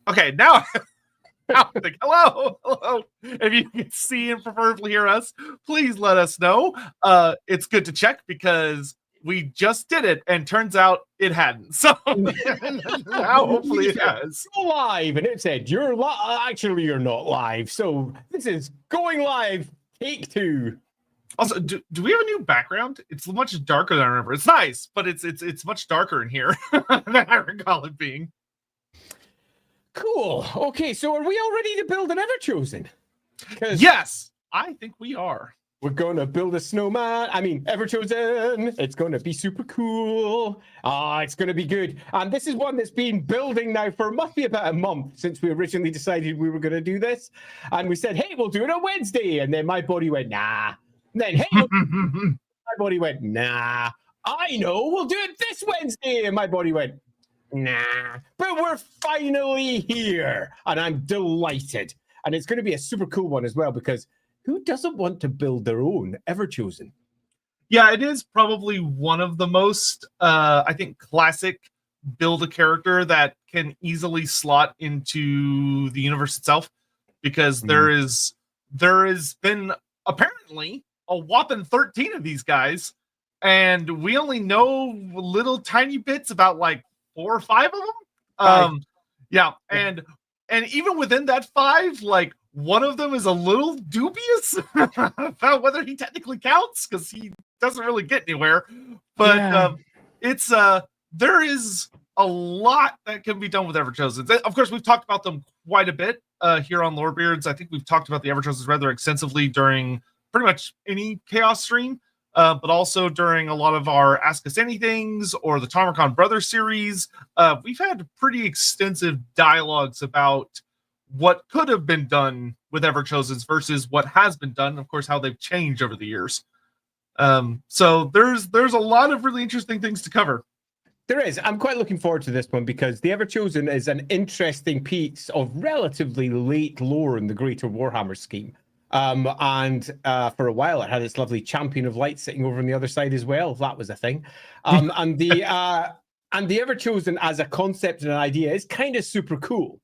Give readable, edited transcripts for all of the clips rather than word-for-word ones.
Okay, now hello. If you can see and preferably hear us, please let us know. It's good to check because we just did it and turns out it hadn't. So now hopefully it has. Go live, and it said you're actually you're not live. So this is going live. Take 2. Also, do we have a new background? It's much darker than I remember. It's nice, but it's much darker in here than I recall it being. Cool. Okay, so are we all ready to build an EverChosen? Yes, I think we are. We're going to build a snowman. I mean, EverChosen. It's going to be super cool. It's going to be good. And this is one that's been building now for must be about a month since we originally decided we were going to do this. And we said, hey, we'll do it on Wednesday. And then my body went, nah. And then, hey, my body went, nah. I know, we'll do it this Wednesday. And my body went, nah. But we're finally here. And I'm delighted. And it's going to be a super cool one as well because who doesn't want to build their own EverChosen? Yeah, it is probably one of the most, I think, classic build a character that can easily slot into the universe itself, because there has been apparently a whopping 13 of these guys, and we only know little tiny bits about like 4 or 5 of them. Yeah, and even within that 5, like, one of them is a little dubious about whether he technically counts because he doesn't really get anywhere. But there is a lot that can be done with EverChosen. Of course, we've talked about them quite a bit here on Lorebeards. I think we've talked about the EverChosen rather extensively during pretty much any Chaos stream, but also during a lot of our Ask Us Anythings or the Tomarcon Brothers series. We've had pretty extensive dialogues about what could have been done with EverChosens versus what has been done, and of course how they've changed over the years. So there's a lot of really interesting things to cover. There is. I'm quite looking forward to this one because the EverChosen is an interesting piece of relatively late lore in the greater Warhammer scheme. And for a while it had its lovely champion of light sitting over on the other side as well. That was a thing. And the EverChosen as a concept and an idea is kind of super cool.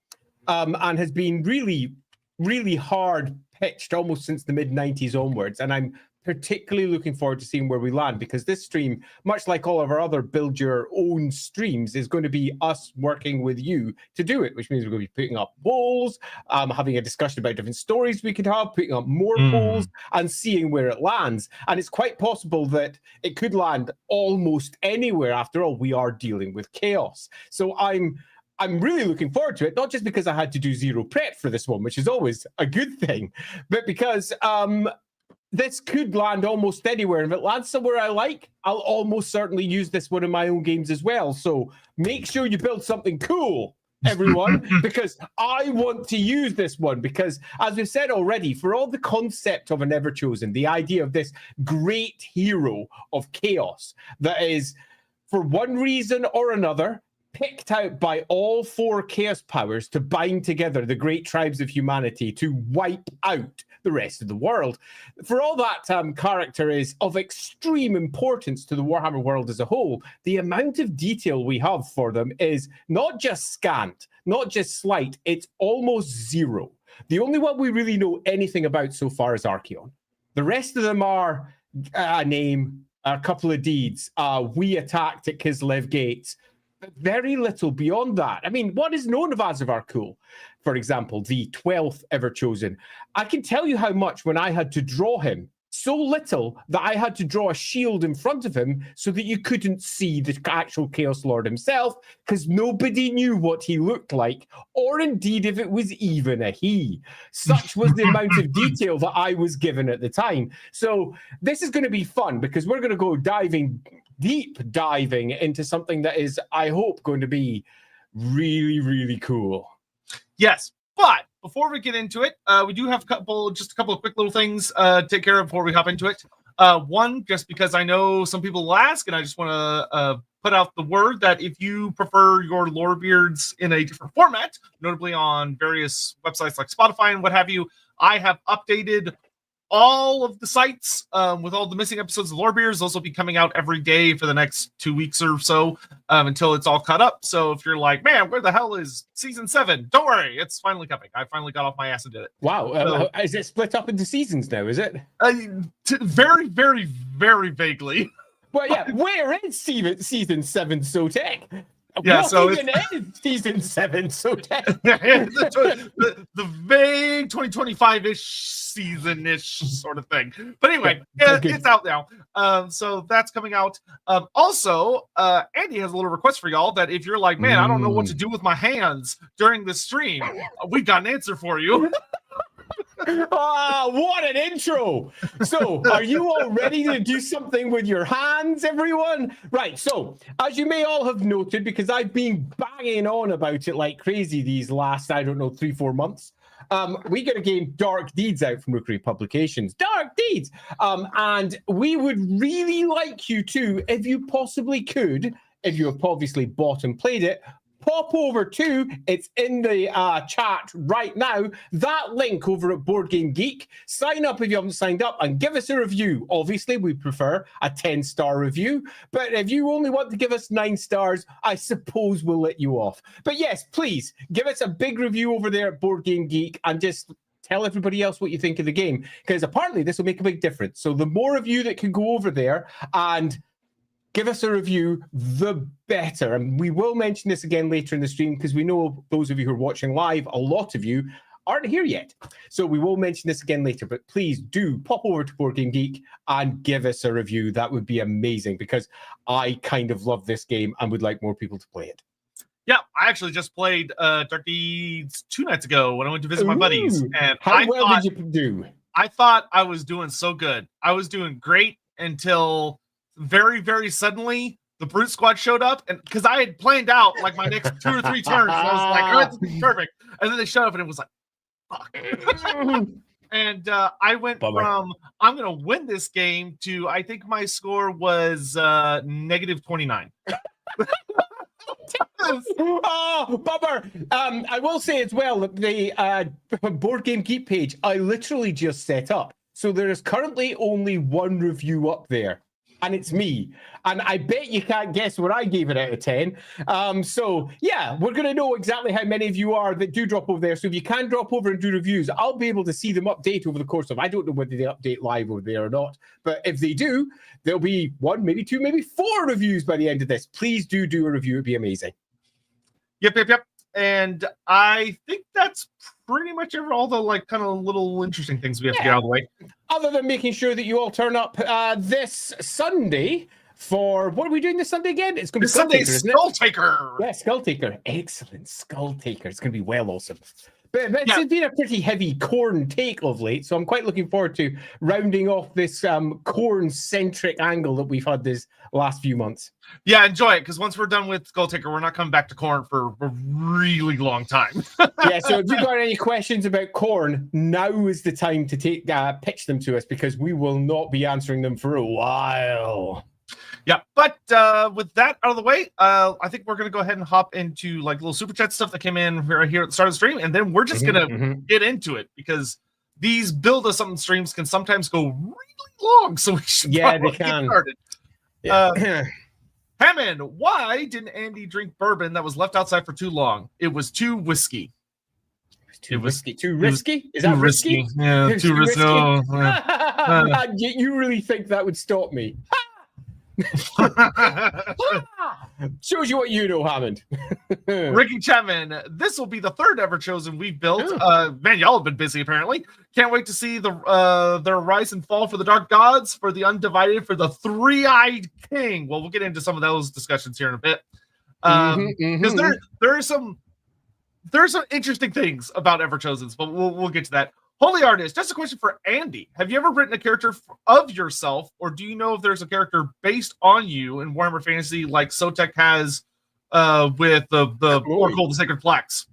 And has been really, really hard pitched almost since the mid-90s onwards. And I'm particularly looking forward to seeing where we land because this stream, much like all of our other build your own streams, is going to be us working with you to do it, which means we're going to be putting up polls, having a discussion about different stories we could have, putting up more polls and seeing where it lands. And it's quite possible that it could land almost anywhere. After all, we are dealing with chaos. So I'm really looking forward to it, not just because I had to do 0 prep for this one, which is always a good thing, but because this could land almost anywhere. And if it lands somewhere I like, I'll almost certainly use this one in my own games as well. So make sure you build something cool, everyone, because I want to use this one. Because as we've said already, for all the concept of an EverChosen, the idea of this great hero of chaos that is, for one reason or another, picked out by all 4 chaos powers to bind together the great tribes of humanity to wipe out the rest of the world. For all that character is of extreme importance to the Warhammer world as a whole, the amount of detail we have for them is not just scant, not just slight, it's almost 0. The only one we really know anything about so far is Archaon. The rest of them are a name, a couple of deeds. We attacked at Kislev Gates. Very little beyond that. I mean, what is known of Azavar Kul, for example, the 12th EverChosen? I can tell you how much when I had to draw him, so little that I had to draw a shield in front of him so that you couldn't see the actual Chaos Lord himself, because nobody knew what he looked like, or indeed if it was even a he. Such was the amount of detail that I was given at the time. So this is going to be fun, because we're going to go deep diving into something that is, I hope, going to be really, really cool. Yes, but before we get into it, we do have just a couple of quick little things to take care of before we hop into it. One, just because I know some people will ask, and I just want to put out the word that if you prefer your Lorebeards in a different format, notably on various websites like Spotify and what have you, I have updated all of the sites with all the missing episodes of Lorebeards. Those will be coming out every day for the next 2 weeks or so until it's all caught up. So if you're like, man, where the hell is season 7? Don't worry, it's finally coming. I finally got off my ass and did it. Wow. So, is it split up into seasons now, is it? Very, very, very vaguely. Well, yeah, where is season 7 Sotek? Yeah, what so even is season 7 Sotek? the vague 2025-ish season-ish sort of thing. But anyway, it's out now. So that's coming out. Also, Andy has a little request for y'all that if you're like, man, I don't know what to do with my hands during the stream, we got an answer for you. Ah, what an intro! So, are you all ready to do something with your hands, everyone? Right, so, as you may all have noted, because I've been banging on about it like crazy these last, 3-4 months, we got a game, Dark Deeds, out from Rookery Publications. Dark Deeds! And we would really like you to, if you possibly could, if you have obviously bought and played it, pop over to, it's in the chat right now, that link over at Board Game Geek. Sign up if you haven't signed up and give us a review. Obviously, we prefer a 10-star review, but if you only want to give us 9 stars, I suppose we'll let you off. But yes, please, give us a big review over there at Board Game Geek and just tell everybody else what you think of the game, because apparently this will make a big difference. So the more of you that can go over there and give us a review, the better. And we will mention this again later in the stream because we know those of you who are watching live, a lot of you aren't here yet. So we will mention this again later, but please do pop over to Board Game Geek and give us a review. That would be amazing because I kind of love this game and would like more people to play it. Yeah, I actually just played Dark Deeds 2 nights ago when I went to visit my buddies. And how well did you do? I thought I was doing so good. I was doing great until very, very suddenly the Brute Squad showed up, and because I had planned out like my next 2 or 3 turns, I was like, oh, this is perfect. And then they showed up, and it was like, fuck. And I went from I'm gonna win this game to I think my score was -29. Oh, bummer. I will say as well that the Board Game Geek page I literally just set up, so there is currently only 1 review up there. And it's me. And I bet you can't guess what I gave it out of 10. So, yeah, we're going to know exactly how many of you are that do drop over there. So if you can drop over and do reviews, I'll be able to see them update over the course of, I don't know whether they update live over there or not. But if they do, there'll be 1, maybe 2, maybe 4 reviews by the end of this. Please do a review. It'd be amazing. Yep. And I think that's pretty much all the like kind of little interesting things we have to get out of the way. Other than making sure that you all turn up this Sunday for what are we doing this Sunday again? It's going to be Sunday, Skull Taker. Yeah, Skull Taker. Excellent. Skull Taker. It's going to be well awesome. But it's been a pretty heavy Khorne take of late, so I'm quite looking forward to rounding off this Khorne-centric angle that we've had this last few months. Yeah, enjoy it, because once we're done with Skull Taker, we're not coming back to Khorne for a really long time. Yeah, so if you've got any questions about Khorne, now is the time to pitch them to us, because we will not be answering them for a while. Yeah, but with that out of the way, I think we're going to go ahead and hop into like little super chat stuff that came in right here at the start of the stream, and then we're just going to get into it because these build us something streams can sometimes go really long, so we should they can. Get started. Yeah. Hammond, why didn't Andy drink bourbon that was left outside for too long? It was too whiskey. Too risky. Too risky? Is that risky? Yeah, too risky. You really think that would stop me? Shows you what you know, Hammond. Ricky Chapman, this will be the 3rd EVERCHOSEN we've built. Man, y'all have been busy apparently. Can't wait to see their rise and fall for the Dark Gods, for the Undivided, for the 3-eyed King. Well, we'll get into some of those discussions here in a bit. Because there's some interesting things about EVERCHOSENs, but we'll get to that. Holy Artist, just a question for Andy. Have you ever written a character of yourself, or do you know if there's a character based on you in Warhammer Fantasy like Sotek has with the Oracle of the Sacred Flax?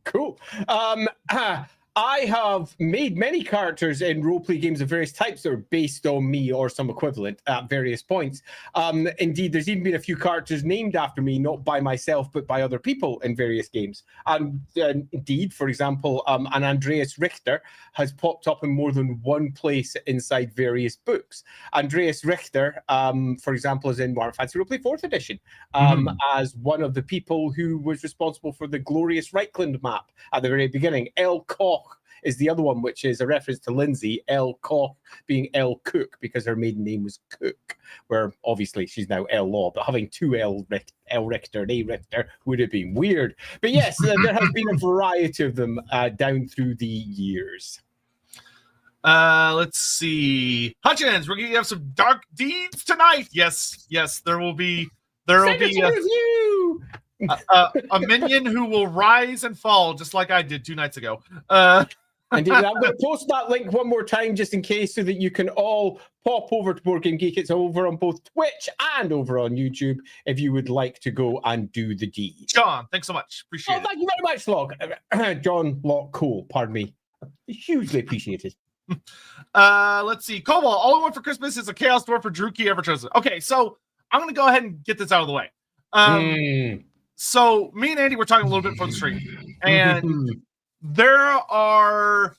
Cool. I have made many characters in roleplay games of various types that are based on me or some equivalent at various points. Indeed, there's even been a few characters named after me, not by myself, but by other people in various games. And indeed, for example, an Andreas Richter has popped up in more than one place inside various books. Andreas Richter, for example, is in Warhammer Fantasy Roleplay 4th edition as one of the people who was responsible for the glorious Reichland map at the very beginning. El Koch is the other one, which is a reference to Lindsay, El Koch being El Cook, because her maiden name was Cook, where obviously she's now El Law, but having two El Richter and A Richter would have been weird. But yes, there has been a variety of them down through the years. Let's see. Hutchins, we're going to have some dark deeds tonight. Yes, there will be a minion who will rise and fall, just like I did 2 nights ago. Indeed, I'm going to post that link one more time just in case, so that you can all pop over to Board Game Geek. It's over on both Twitch and over on YouTube if you would like to go and do the deed. John, thanks so much. Appreciate it. Thank you very much, Log. John Locke Cole, pardon me. Hugely appreciated. Let's see. Cobalt, all I want for Christmas is a Chaos Dwarf for Druki EVERCHOSEN. Okay, so I'm going to go ahead and get this out of the way. So me and Andy were talking a little bit before the stream, and there are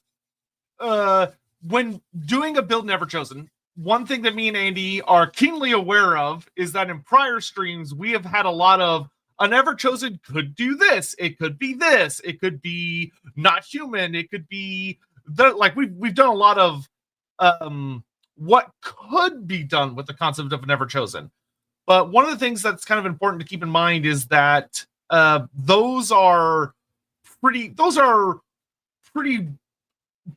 when doing a build in EVERCHOSEN, one thing that me and Andy are keenly aware of is that in prior streams we have had a lot of an EVERCHOSEN could do this, it could be this, it could be not human, it could be like we've done a lot of what could be done with the concept of an EVERCHOSEN. But one of the things that's kind of important to keep in mind is that those are pretty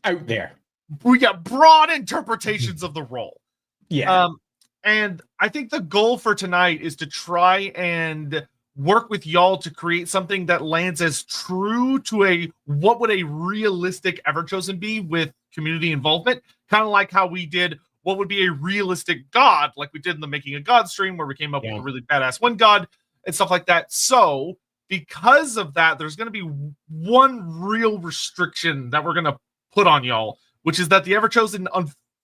out there. We got broad interpretations of the role. Yeah. And I think the goal for tonight is to try and work with y'all to create something that lands as true to what would a realistic EVERCHOSEN be with community involvement, kind of like how we did what would be a realistic god, like we did in the Making a God stream, where we came up with a really badass one god and stuff like that. So because of that, there's going to be one real restriction that we're going to put on y'all, which is that the EVERCHOSEN,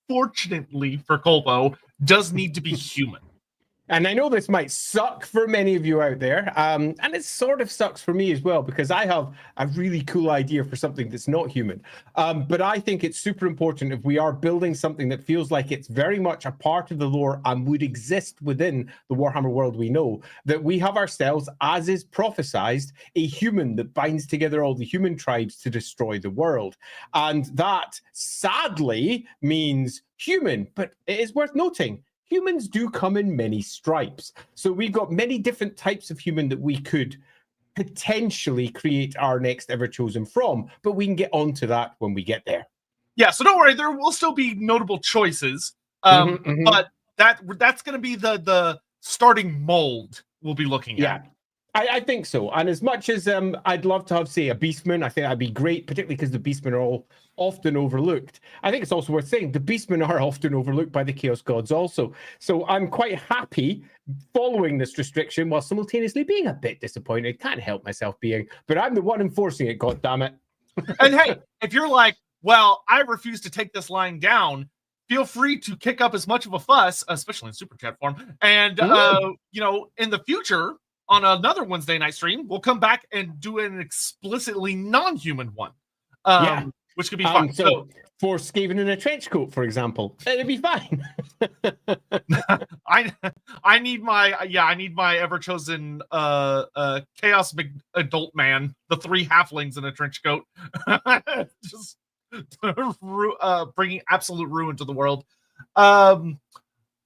unfortunately for Colpo, does need to be human. And I know this might suck for many of you out there, and it sort of sucks for me as well, because I have a really cool idea for something that's not human. But I think it's super important, if we are building something that feels like it's very much a part of the lore and would exist within the Warhammer world we know, that we have ourselves, as is prophesized, a human that binds together all the human tribes to destroy the world. And that, sadly, means human. But it is worth noting, humans do come in many stripes. So we've got many different types of human that we could potentially create our next EVERCHOSEN from, but we can get onto that when we get there. Yeah, so don't worry, there will still be notable choices. But that's going to be the starting mold we'll be looking at. I think so. And as much as I'd love to have, say, a Beastman, I think that'd be great, particularly because the Beastmen are all often overlooked. I think it's also worth saying the Beastmen are often overlooked by the Chaos Gods also. So I'm quite happy following this restriction while simultaneously being a bit disappointed. Can't help myself being, but I'm the one enforcing it, goddammit. And hey, if you're like, well, I refuse to take this line down, feel free to kick up as much of a fuss, especially in Super Chat form. And, in the future, on another Wednesday night stream, we'll come back and do an explicitly non-human one, which could be fun. So for Skaven in a trench coat, for example, it'd be fine. I need my EVERCHOSEN chaos adult man, the 3 halflings in a trench coat, just bringing absolute ruin to the world.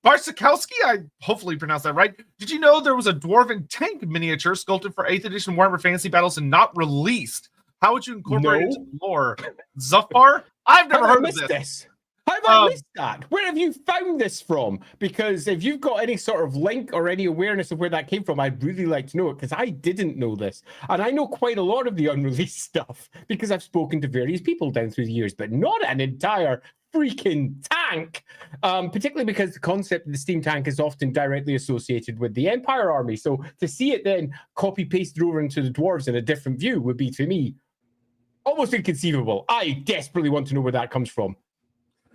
Barsikowski, I hopefully pronounced that right. Did you know there was a dwarven tank miniature sculpted for 8th edition Warhammer Fantasy Battles and not released? How would you incorporate it into the lore? Zufbar? I've never heard of this. How have I missed that? Where have you found this from? Because if you've got any sort of link or any awareness of where that came from, I'd really like to know it, because I didn't know this. And I know quite a lot of the unreleased stuff because I've spoken to various people down through the years, but not an entire freaking tank, particularly because the concept of the steam tank is often directly associated with the Empire army. So to see it then copy pasted over into the dwarves in a different view would be, to me, almost inconceivable. I desperately want to know where that comes from.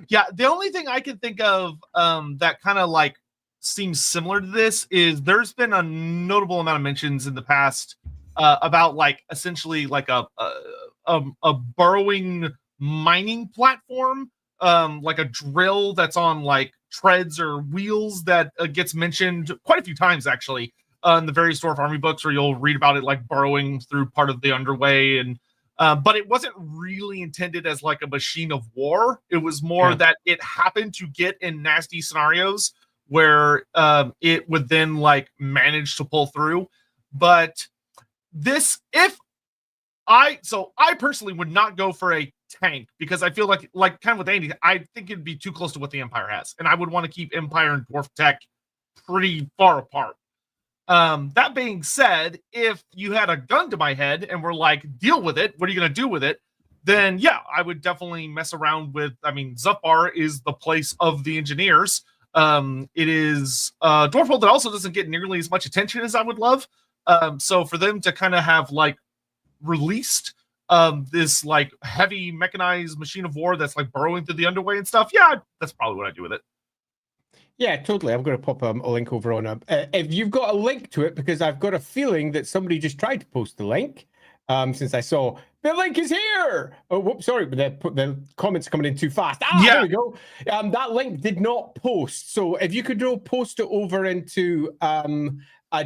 Yeah, the only thing I can think of that kind of like seems similar to this is there's been a notable amount of mentions in the past about like essentially like a burrowing mining platform, like a drill that's on like treads or wheels that gets mentioned quite a few times actually in the various Dwarf Army books, where you'll read about it like burrowing through part of the underway. And but it wasn't really intended as like a machine of war. It was more that it happened to get in nasty scenarios where it would then like manage to pull through. But this, I personally would not go for a tank, because I feel like kind of with Andy, I think it'd be too close to what the Empire has, and I would want to keep Empire and Dwarf tech pretty far apart. That being said, if you had a gun to my head and were like, deal with it, what are you going to do with it? Then yeah, I would definitely mess around with, I mean, Zupbar is the place of the engineers. It is a dwarf world that also doesn't get nearly as much attention as I would love. So for them to kind of have like released this like heavy mechanized machine of war that's like burrowing through the underway and stuff, yeah, that's probably what I do with it. Yeah, totally. I'm going to pop a link over on if you've got a link to it, because I've got a feeling that somebody just tried to post the link. Since I saw the link is here. Oh, whoops, sorry, but the comments coming in too fast. There we go. That link did not post. So if you could post it over into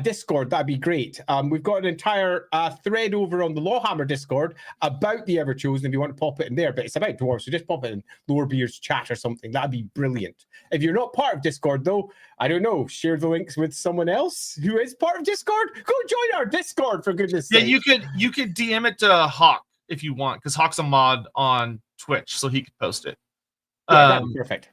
Discord, that'd be great. We've got an entire thread over on the LAWhammer Discord about the Everchosen, if you want to pop it in there, but it's about dwarves, so just pop it in Lorebeards chat or something. That'd be brilliant. If you're not part of Discord, though, I don't know, share the links with someone else who is part of Discord. Go join our Discord, for goodness sake. Yeah, you could DM it to Hawk if you want, because Hawk's a mod on Twitch, so he could post it. Yeah, that'd be perfect.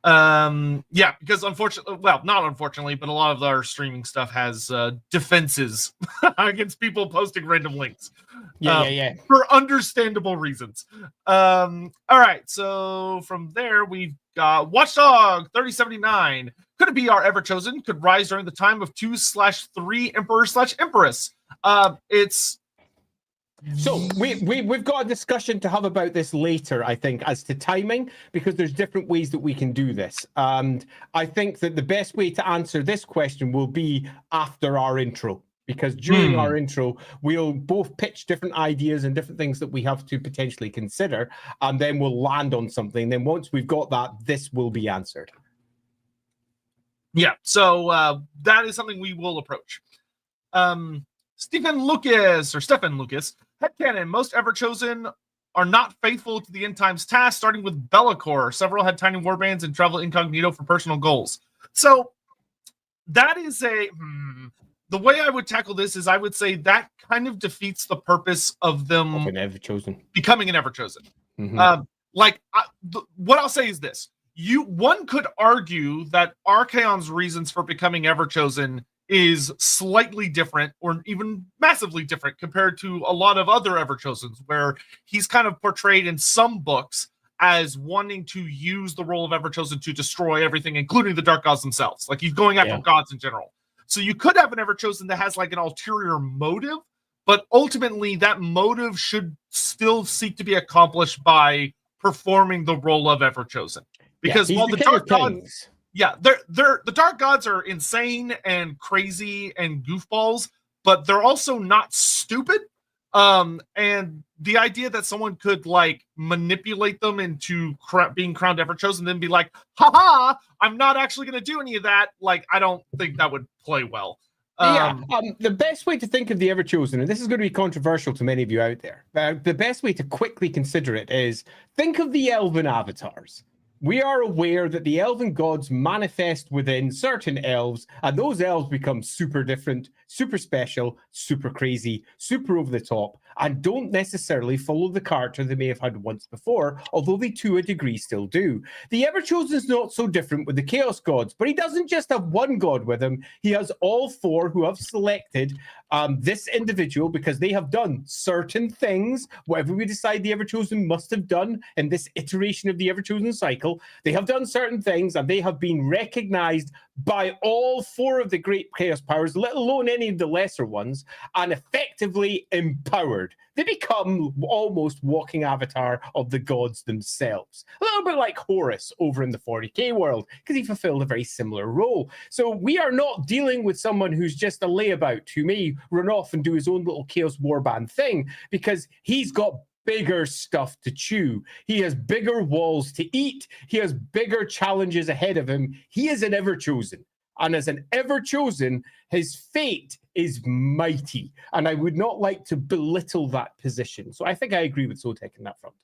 Yeah, because unfortunately, well, not unfortunately, but a lot of our streaming stuff has defenses against people posting random links. Yeah. For understandable reasons. All right, so from there we've got Watchdog 3079. Could it be our Everchosen could rise during the time of 2/3 Emperor/Empress? It's So we've got a discussion to have about this later, I think, as to timing, because there's different ways that we can do this. And I think that the best way to answer this question will be after our intro, because during our intro, we'll both pitch different ideas and different things that we have to potentially consider, and then we'll land on something. Then once we've got that, this will be answered. Yeah, so that is something we will approach. Stephen Lucas, headcanon, most Everchosen are not faithful to the end times task, starting with Be'lakor. Several had tiny warbands and travel incognito for personal goals. So that is the way I would tackle this is I would say that kind of defeats the purpose of them becoming an Everchosen. What I'll say is this. One could argue that Archaon's reasons for becoming Everchosen is slightly different, or even massively different, compared to a lot of other Everchosens, where he's kind of portrayed in some books as wanting to use the role of Everchosen to destroy everything, including the Dark Gods themselves. Like, he's going after gods in general. So you could have an Everchosen that has like an ulterior motive, but ultimately that motive should still seek to be accomplished by performing the role of Everchosen. Because while the Dark Gods... Yeah, the Dark Gods are insane and crazy and goofballs, but they're also not stupid. And the idea that someone could like manipulate them into being crowned Everchosen, and then be like, "Ha, I'm not actually going to do any of that." Like, I don't think that would play well. The best way to think of the Everchosen, and this is going to be controversial to many of you out there, the best way to quickly consider it is think of the Elven avatars. We are aware that the elven gods manifest within certain elves, and those elves become super different, super special, super crazy, super over the top, and don't necessarily follow the character they may have had once before, although they to a degree still do. The Everchosen is not so different with the Chaos gods, but he doesn't just have one god with him. He has all four who have selected this individual because they have done certain things, whatever we decide the Everchosen must have done in this iteration of the Everchosen cycle. They have done certain things, and they have been recognized by all four of the great chaos powers, let alone any of the lesser ones, and effectively empowered. word. They become almost walking avatar of the gods themselves. A little bit like Horus over in the 40k world, because he fulfilled a very similar role. So we are not dealing with someone who's just a layabout who may run off and do his own little Chaos Warband thing, because he's got bigger stuff to chew. He has bigger walls to eat. He has bigger challenges ahead of him. He is an Everchosen. And as an Everchosen, his fate is mighty. And I would not like to belittle that position. So I think I agree with Sotek in that front.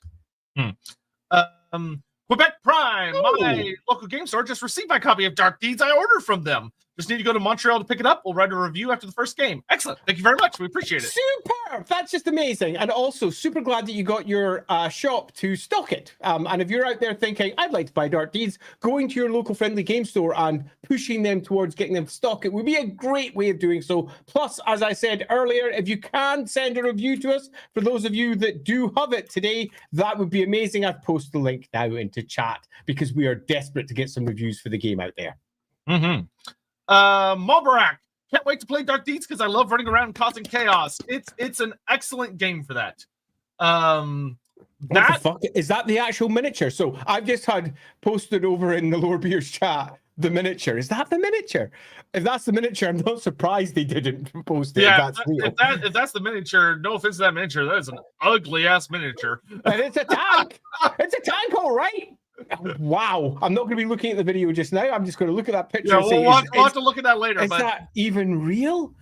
Quebec Prime, my local game store, just received my copy of Dark Deeds I ordered from them. Just need to go to Montreal to pick it up. We'll write a review after the first game. Excellent. Thank you very much. We appreciate it. Superb. That's just amazing. And also super glad that you got your shop to stock it. And if you're out there thinking, I'd like to buy Dark Deeds, going to your local friendly game store and pushing them towards getting them to stock it would be a great way of doing so. Plus, as I said earlier, if you can send a review to us, for those of you that do have it today, that would be amazing. I'd post the link now into chat because we are desperate to get some reviews for the game out there. Mulbarak, can't wait to play Dark Deeds because I love running around and causing chaos. It's an excellent game for that. What the fuck? Is that the actual miniature? So I've just had posted over in the Lorebeards chat the miniature. Is that the miniature? If that's the miniature, I'm not surprised they didn't post it. Yeah, if that's the miniature, no offense to that miniature, that is an ugly ass miniature. And it's a tank. It's a tank, all right. Wow, I'm not going to be looking at the video just now. I'm just going to look at that picture. Yeah, we'll have to look at that later. Is that even real?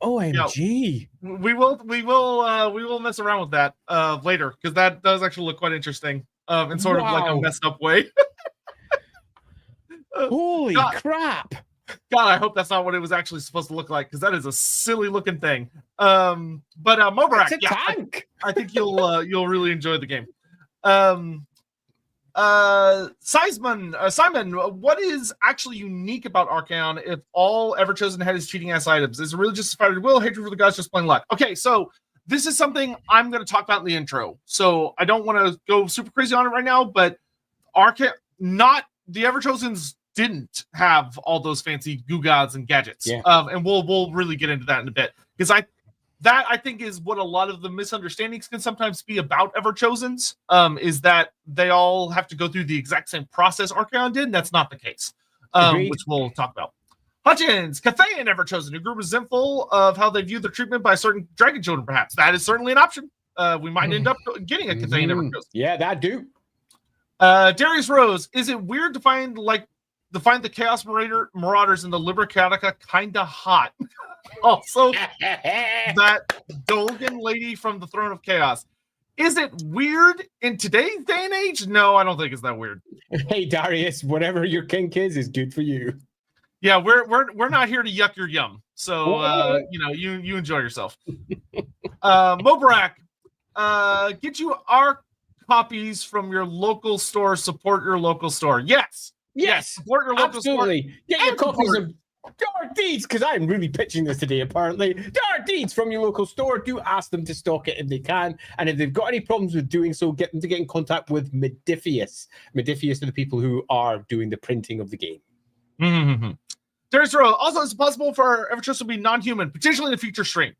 OMG. Yeah, we will mess around with that later because that does actually look quite interesting in sort of like a messed up way. Holy crap. God, I hope that's not what it was actually supposed to look like because that is a silly looking thing. But Mobarak, it's a tank. I think you'll really enjoy the game. Simon, what is actually unique about Archaon if all Everchosen had his cheating ass items? Is it really just a fighter will, hatred for the gods, just plain luck? Okay, so this is something I'm going to talk about in the intro. So I don't want to go super crazy on it right now, but Archaon, not the Everchosens didn't have all those fancy goo gods and gadgets. Yeah. And we'll really get into that in a bit because I think is what a lot of the misunderstandings can sometimes be about Everchosens, is that they all have to go through the exact same process Archaon did, and that's not the case, which we'll talk about. Hutchins, Cathayan Everchosen, who grew resentful of how they view their treatment by certain dragon children, perhaps. That is certainly an option. We might end up getting a Cathayan Everchosen. Yeah, that do. Darius Rose, is it weird to find the Chaos Marauders in the Liber Chaotica kind of hot? Also, that Dolgan lady from the Throne of Chaos. Is it weird in today's day and age? No, I don't think it's that weird. Hey, Darius, whatever your kink is good for you. Yeah, we're not here to yuck your yum. So you enjoy yourself. Mobarak, get you our copies from your local store. Support your local store. Yes. Support your local absolutely. store. Get your copies of Dark Deeds, because I'm really pitching this today, apparently. Dark Deeds from your local store. Do ask them to stock it if they can. And if they've got any problems with doing so, get them to get in contact with Modifius. Modifius are the people who are doing the printing of the game. Terrence Rowe, also, it's possible for Everchosen to be non-human, potentially in a future stream.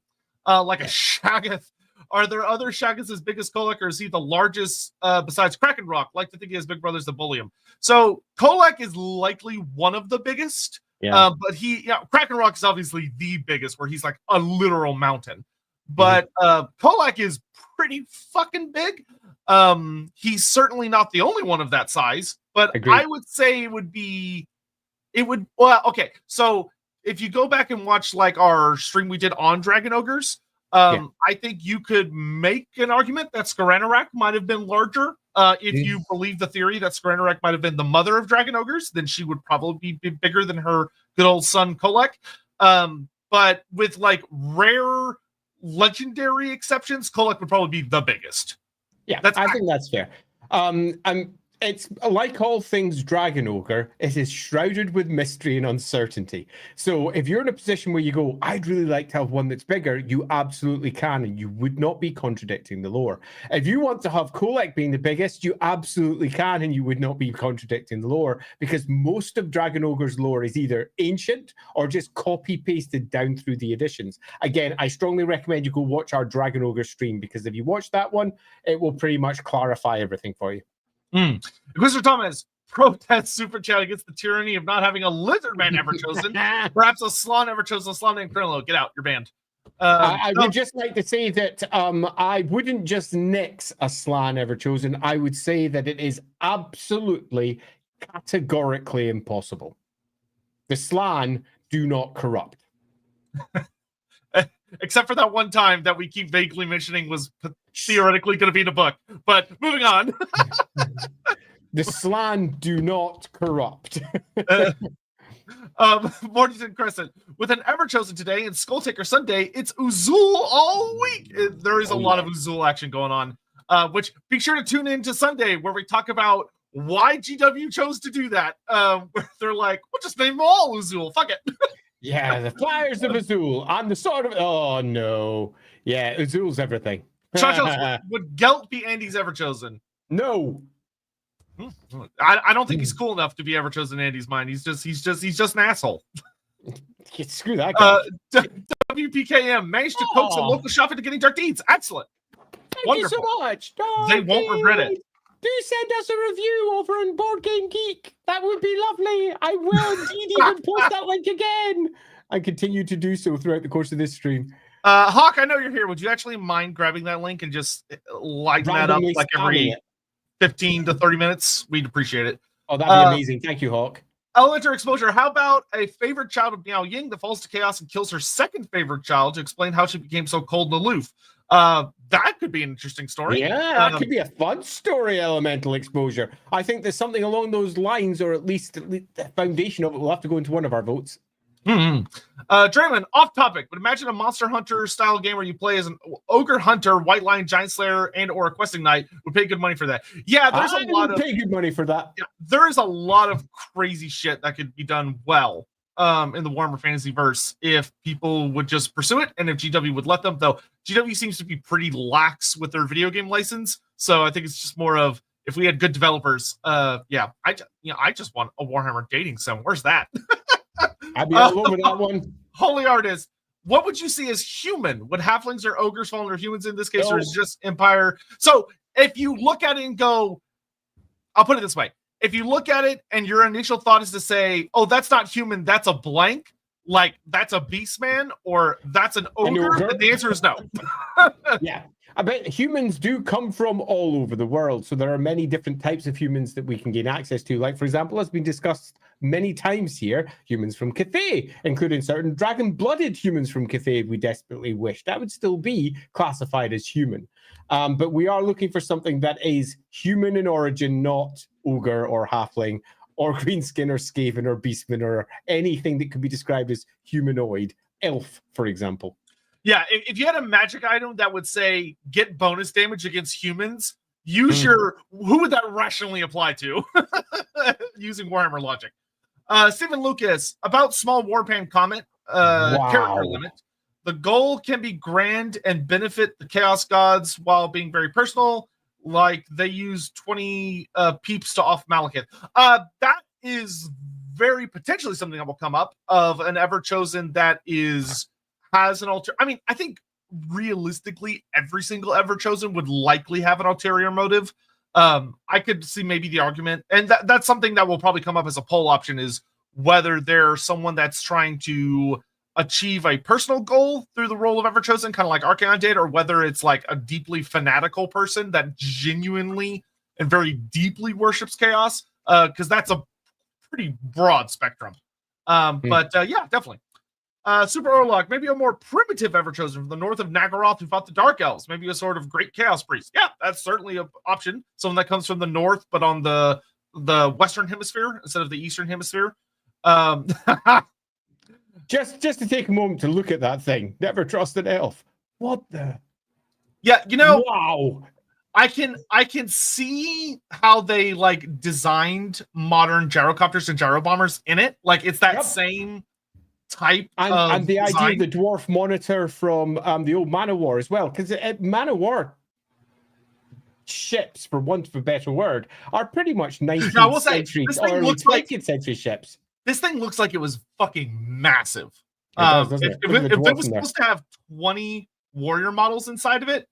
Like a Shaggoth. Are there other Shaggoths as big as Kolek, or is he the largest besides Kraken Rock? Like to think he has big brothers that bully him. So Kolek is likely one of the biggest. Yeah. But Kraken Rock is obviously the biggest, where he's like a literal mountain. But Kolek is pretty fucking big. He's certainly not the only one of that size, but Agreed. I would say okay. So if you go back and watch like our stream we did on Dragon Ogres, I think you could make an argument that Skaranarak might have been larger. If you believe the theory that Skaranarak might have been the mother of Dragon Ogres, then she would probably be bigger than her good old son Kolek. But with like rare legendary exceptions, Kolek would probably be the biggest. Yeah, I think that's fair. it's like all things Dragon Ogre, it is shrouded with mystery and uncertainty. So if you're in a position where you go, I'd really like to have one that's bigger, you absolutely can, and you would not be contradicting the lore. If you want to have Kolek being the biggest, you absolutely can, and you would not be contradicting the lore, because most of Dragon Ogre's lore is either ancient or just copy-pasted down through the editions. Again, I strongly recommend you go watch our Dragon Ogre stream, because if you watch that one, it will pretty much clarify everything for you. Mr. Thomas, protest super chat against the tyranny of not having a lizard man ever chosen. Perhaps a Slan ever chosen. A Slan named Criminal. Get out, you're banned. I would just like to say that I wouldn't just nix a Slan ever chosen. I would say that it is absolutely categorically impossible. The Slan do not corrupt. Except for that one time that we keep vaguely mentioning was theoretically going to be in a book. But moving on. The Slan do not corrupt. Mornington Crescent. With an Everchosen today and Skulltaker Sunday, it's Uzul all week. There is a lot of Uzul action going on. Which be sure to tune in to Sunday, where we talk about why GW chose to do that. Where they're like, we'll just name them all Uzul. Fuck it. Yeah, the Flyers of Azul. I'm the sort of... Oh, no. Yeah, Azul's everything. Would Gelt be Andy's Everchosen? No. I don't think he's cool enough to be Everchosen in Andy's mind. He's just an asshole. Screw that guy. WPKM managed to coax a local shop into getting Dark Deeds. Excellent. Thank you so much. They won't regret it. Do send us a review over on Board Game Geek. That would be lovely. I will indeed even post that link again. I continue to do so throughout the course of this stream. Hawk, I know you're here. Would you actually mind grabbing that link and just lighten that up like every 15 to 30 minutes? We'd appreciate it. Oh, that'd be amazing. Thank you, Hawk. Elementor Exposure. How about a favorite child of Miao Ying that falls to chaos and kills her second favorite child to explain how she became so cold and aloof? That could be an interesting story. Yeah, that could be a fun story, Elemental Exposure. I think there's something along those lines, or at least the foundation of it. We'll have to go into one of our votes. Draymond, off topic, but imagine a Monster Hunter style game where you play as an ogre hunter, white lion, giant slayer, and or a questing knight. Would pay good money for that. Yeah, there's a lot of pay good money for that. Yeah, there is a lot of crazy shit that could be done well in the Warhammer Fantasy verse if people would just pursue it, and if GW would let them. Though GW seems to be pretty lax with their video game license, so I think it's just more of if we had good developers. Yeah, I just want a Warhammer dating sim. Where's that? I'd be all over that one. Holy Artist, what would you see as human? Would halflings or ogres fall under humans in this case, or is it just Empire? So if you look at it and go, I'll put it this way. If you look at it and your initial thought is to say, oh, that's not human, that's a blank, like that's a beastman or that's an ogre, then the answer is no. Yeah. I bet humans do come from all over the world. So there are many different types of humans that we can gain access to. Like, for example, has been discussed many times here, humans from Cathay, including certain dragon-blooded humans from Cathay if we desperately wish. That would still be classified as human. But we are looking for something that is human in origin, not ogre or halfling or greenskin or skaven or beastman or anything that could be described as humanoid. Elf, for example. Yeah, if you had a magic item that would say get bonus damage against humans, use your who would that rationally apply to? Using Warhammer logic. Stephen Lucas, about small warpan comment, character limit. The goal can be grand and benefit the Chaos Gods while being very personal, like they use 20 peeps to off Malekith. That is very potentially something that will come up of an Everchosen that has an alter. I mean, I think realistically, every single Everchosen would likely have an ulterior motive. I could see maybe the argument, and that's something that will probably come up as a poll option, is whether there's someone that's trying to achieve a personal goal through the role of Everchosen, kind of like Archaon did, or whether it's like a deeply fanatical person that genuinely and very deeply worships chaos, because that's a pretty broad spectrum. But yeah, definitely. Super Orlok, maybe a more primitive Everchosen from the north of Nagaroth who fought the Dark Elves, maybe a sort of great chaos priest. Yeah, that's certainly an option. Someone that comes from the north, but on the Western Hemisphere instead of the Eastern Hemisphere. Just to take a moment to look at that thing. Never trust an elf. What the? Yeah, Wow. I can see how they like designed modern gyrocopters and gyrobombers in it. Like it's that same type of and the design. idea of the dwarf monitor from the old Man of War as well, because Man of War ships, for want of a better word, are pretty much 19th century or early 20th century ships. This thing looks like it was fucking massive. It does, doesn't it? If it was supposed to have 20 warrior models inside of it,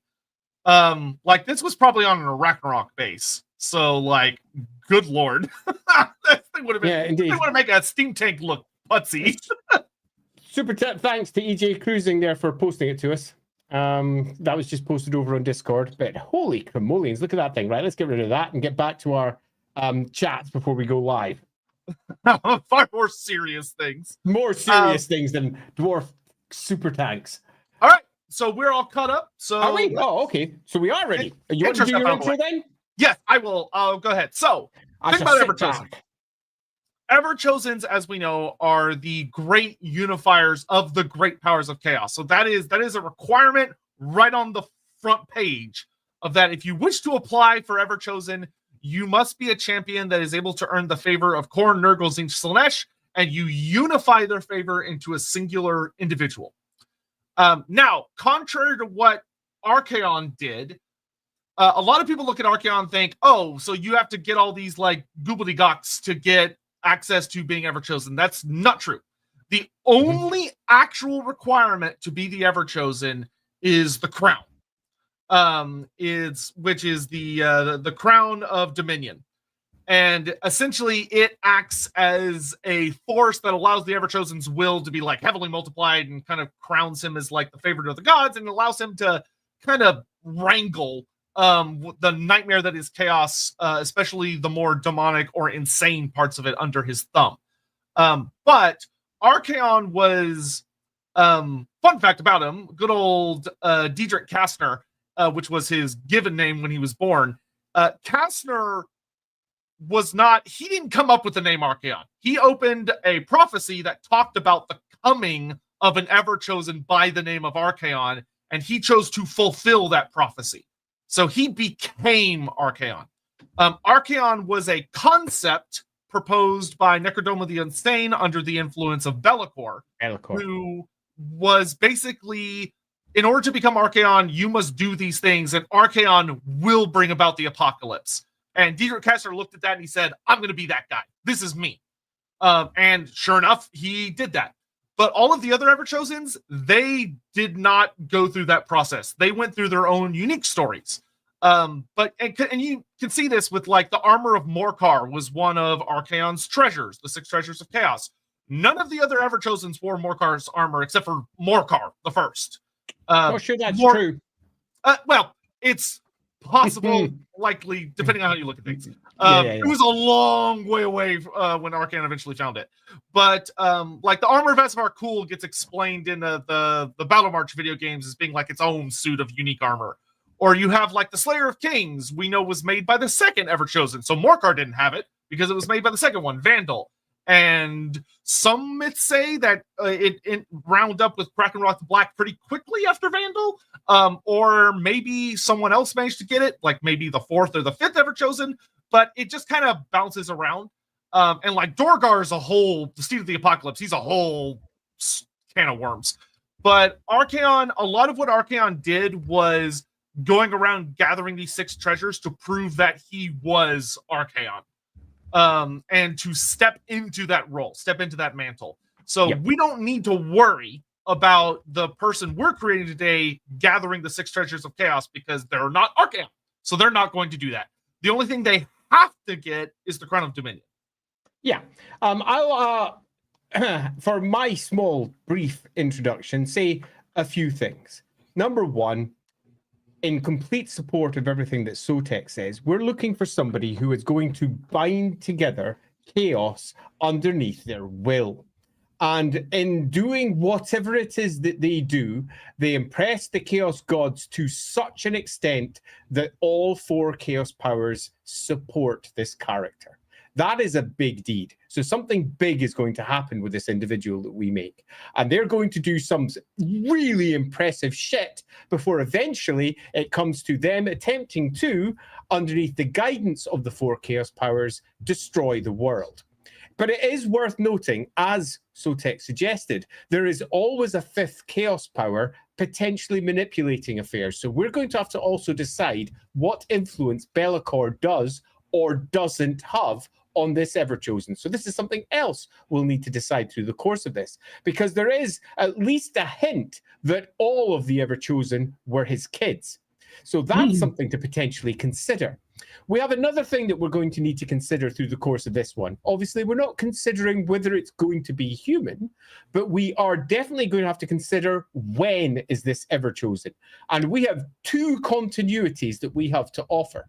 like this was probably on an Ragnarok base. So like, good lord, that thing would have been. Yeah, indeed. They want to make a steam tank look putsy. Super thanks to EJ Cruising there for posting it to us. That was just posted over on Discord. But holy cremolians, look at that thing! Right, let's get rid of that and get back to our chats before we go live. Far more serious things. More serious things than dwarf super tanks. All right, so we're all caught up. So are we? Oh, okay. So we are ready. You want to do your intro then? Yes, I will. Go ahead. So think about EverChosen. EverChosens, as we know, are the great unifiers of the great powers of chaos. So that is a requirement right on the front page of that. If you wish to apply for EverChosen, you must be a champion that is able to earn the favor of Khorne, Nurgle, Tzeentch, Slaanesh, and you unify their favor into a singular individual. Now, contrary to what Archaon did, a lot of people look at Archaon and think, oh, so you have to get all these like gobbledygocks to get access to being EverChosen. That's not true. The only actual requirement to be the EverChosen is the crown. Which is the crown of Dominion. And essentially it acts as a force that allows the EverChosen's will to be like heavily multiplied and kind of crowns him as like the favorite of the gods, and allows him to kind of wrangle the nightmare that is chaos, especially the more demonic or insane parts of it under his thumb. But Archaon was, fun fact about him, good old Diedrich Kastner, which was his given name when he was born. Kastner he didn't come up with the name Archaon. He opened a prophecy that talked about the coming of an EverChosen by the name of Archaon, and he chose to fulfill that prophecy. So he became Archaon. Archaon was a concept proposed by Necrodoma the Insane under the influence of Be'lakor, who was basically, in order to become Archaon, you must do these things, and Archaon will bring about the apocalypse. And Diedrich Kastner looked at that and he said, I'm going to be that guy. This is me. And sure enough, he did that. But all of the other EverChosens, they did not go through that process. They went through their own unique stories. And you can see this with like the armor of Morkar was one of Archaon's treasures, the 6 treasures of chaos. None of the other EverChosens wore Morkar's armor except for Morkar the first. Sure, that's true. Well, it's possible, likely, depending on how you look at things. It was a long way away when Archaon eventually found it. But like the armor of Esmar Cool gets explained in the Battle March video games as being like its own suit of unique armor. Or you have like the Slayer of Kings, we know was made by the second EverChosen. So Morkar didn't have it because it was made by the second one, Vandal. And some myths say that it round up with Krakenroth the Black pretty quickly after Vandal. Or maybe someone else managed to get it, like maybe the 4th or the 5th EverChosen. But it just kind of bounces around. And like Dorgar is the Steed of the Apocalypse, he's a whole can of worms. But Archaon, a lot of what Archaon did was going around gathering these 6 treasures to prove that he was Archaon. And to step into that role, step into that mantle. So we don't need to worry about the person we're creating today gathering the 6 treasures of chaos because they're not Archaon. So they're not going to do that. The only thing they have to get is the Crown of Dominion. Yeah. I'll, for my small, brief introduction, say a few things. Number one, in complete support of everything that Sotek says, we're looking for somebody who is going to bind together chaos underneath their will. And in doing whatever it is that they do, they impress the chaos gods to such an extent that all 4 chaos powers support this character. That is a big deed. So something big is going to happen with this individual that we make. And they're going to do some really impressive shit before eventually it comes to them attempting to, underneath the guidance of the 4 chaos powers, destroy the world. But it is worth noting, as Sotek suggested, there is always a 5th chaos power potentially manipulating affairs. So we're going to have to also decide what influence Be'lakor does or doesn't have on this Everchosen. So this is something else we'll need to decide through the course of this, because there is at least a hint that all of the Everchosen were his kids. So that's something to potentially consider. We have another thing that we're going to need to consider through the course of this one. Obviously, we're not considering whether it's going to be human, but we are definitely going to have to consider when is this Everchosen. And we have 2 continuities that we have to offer.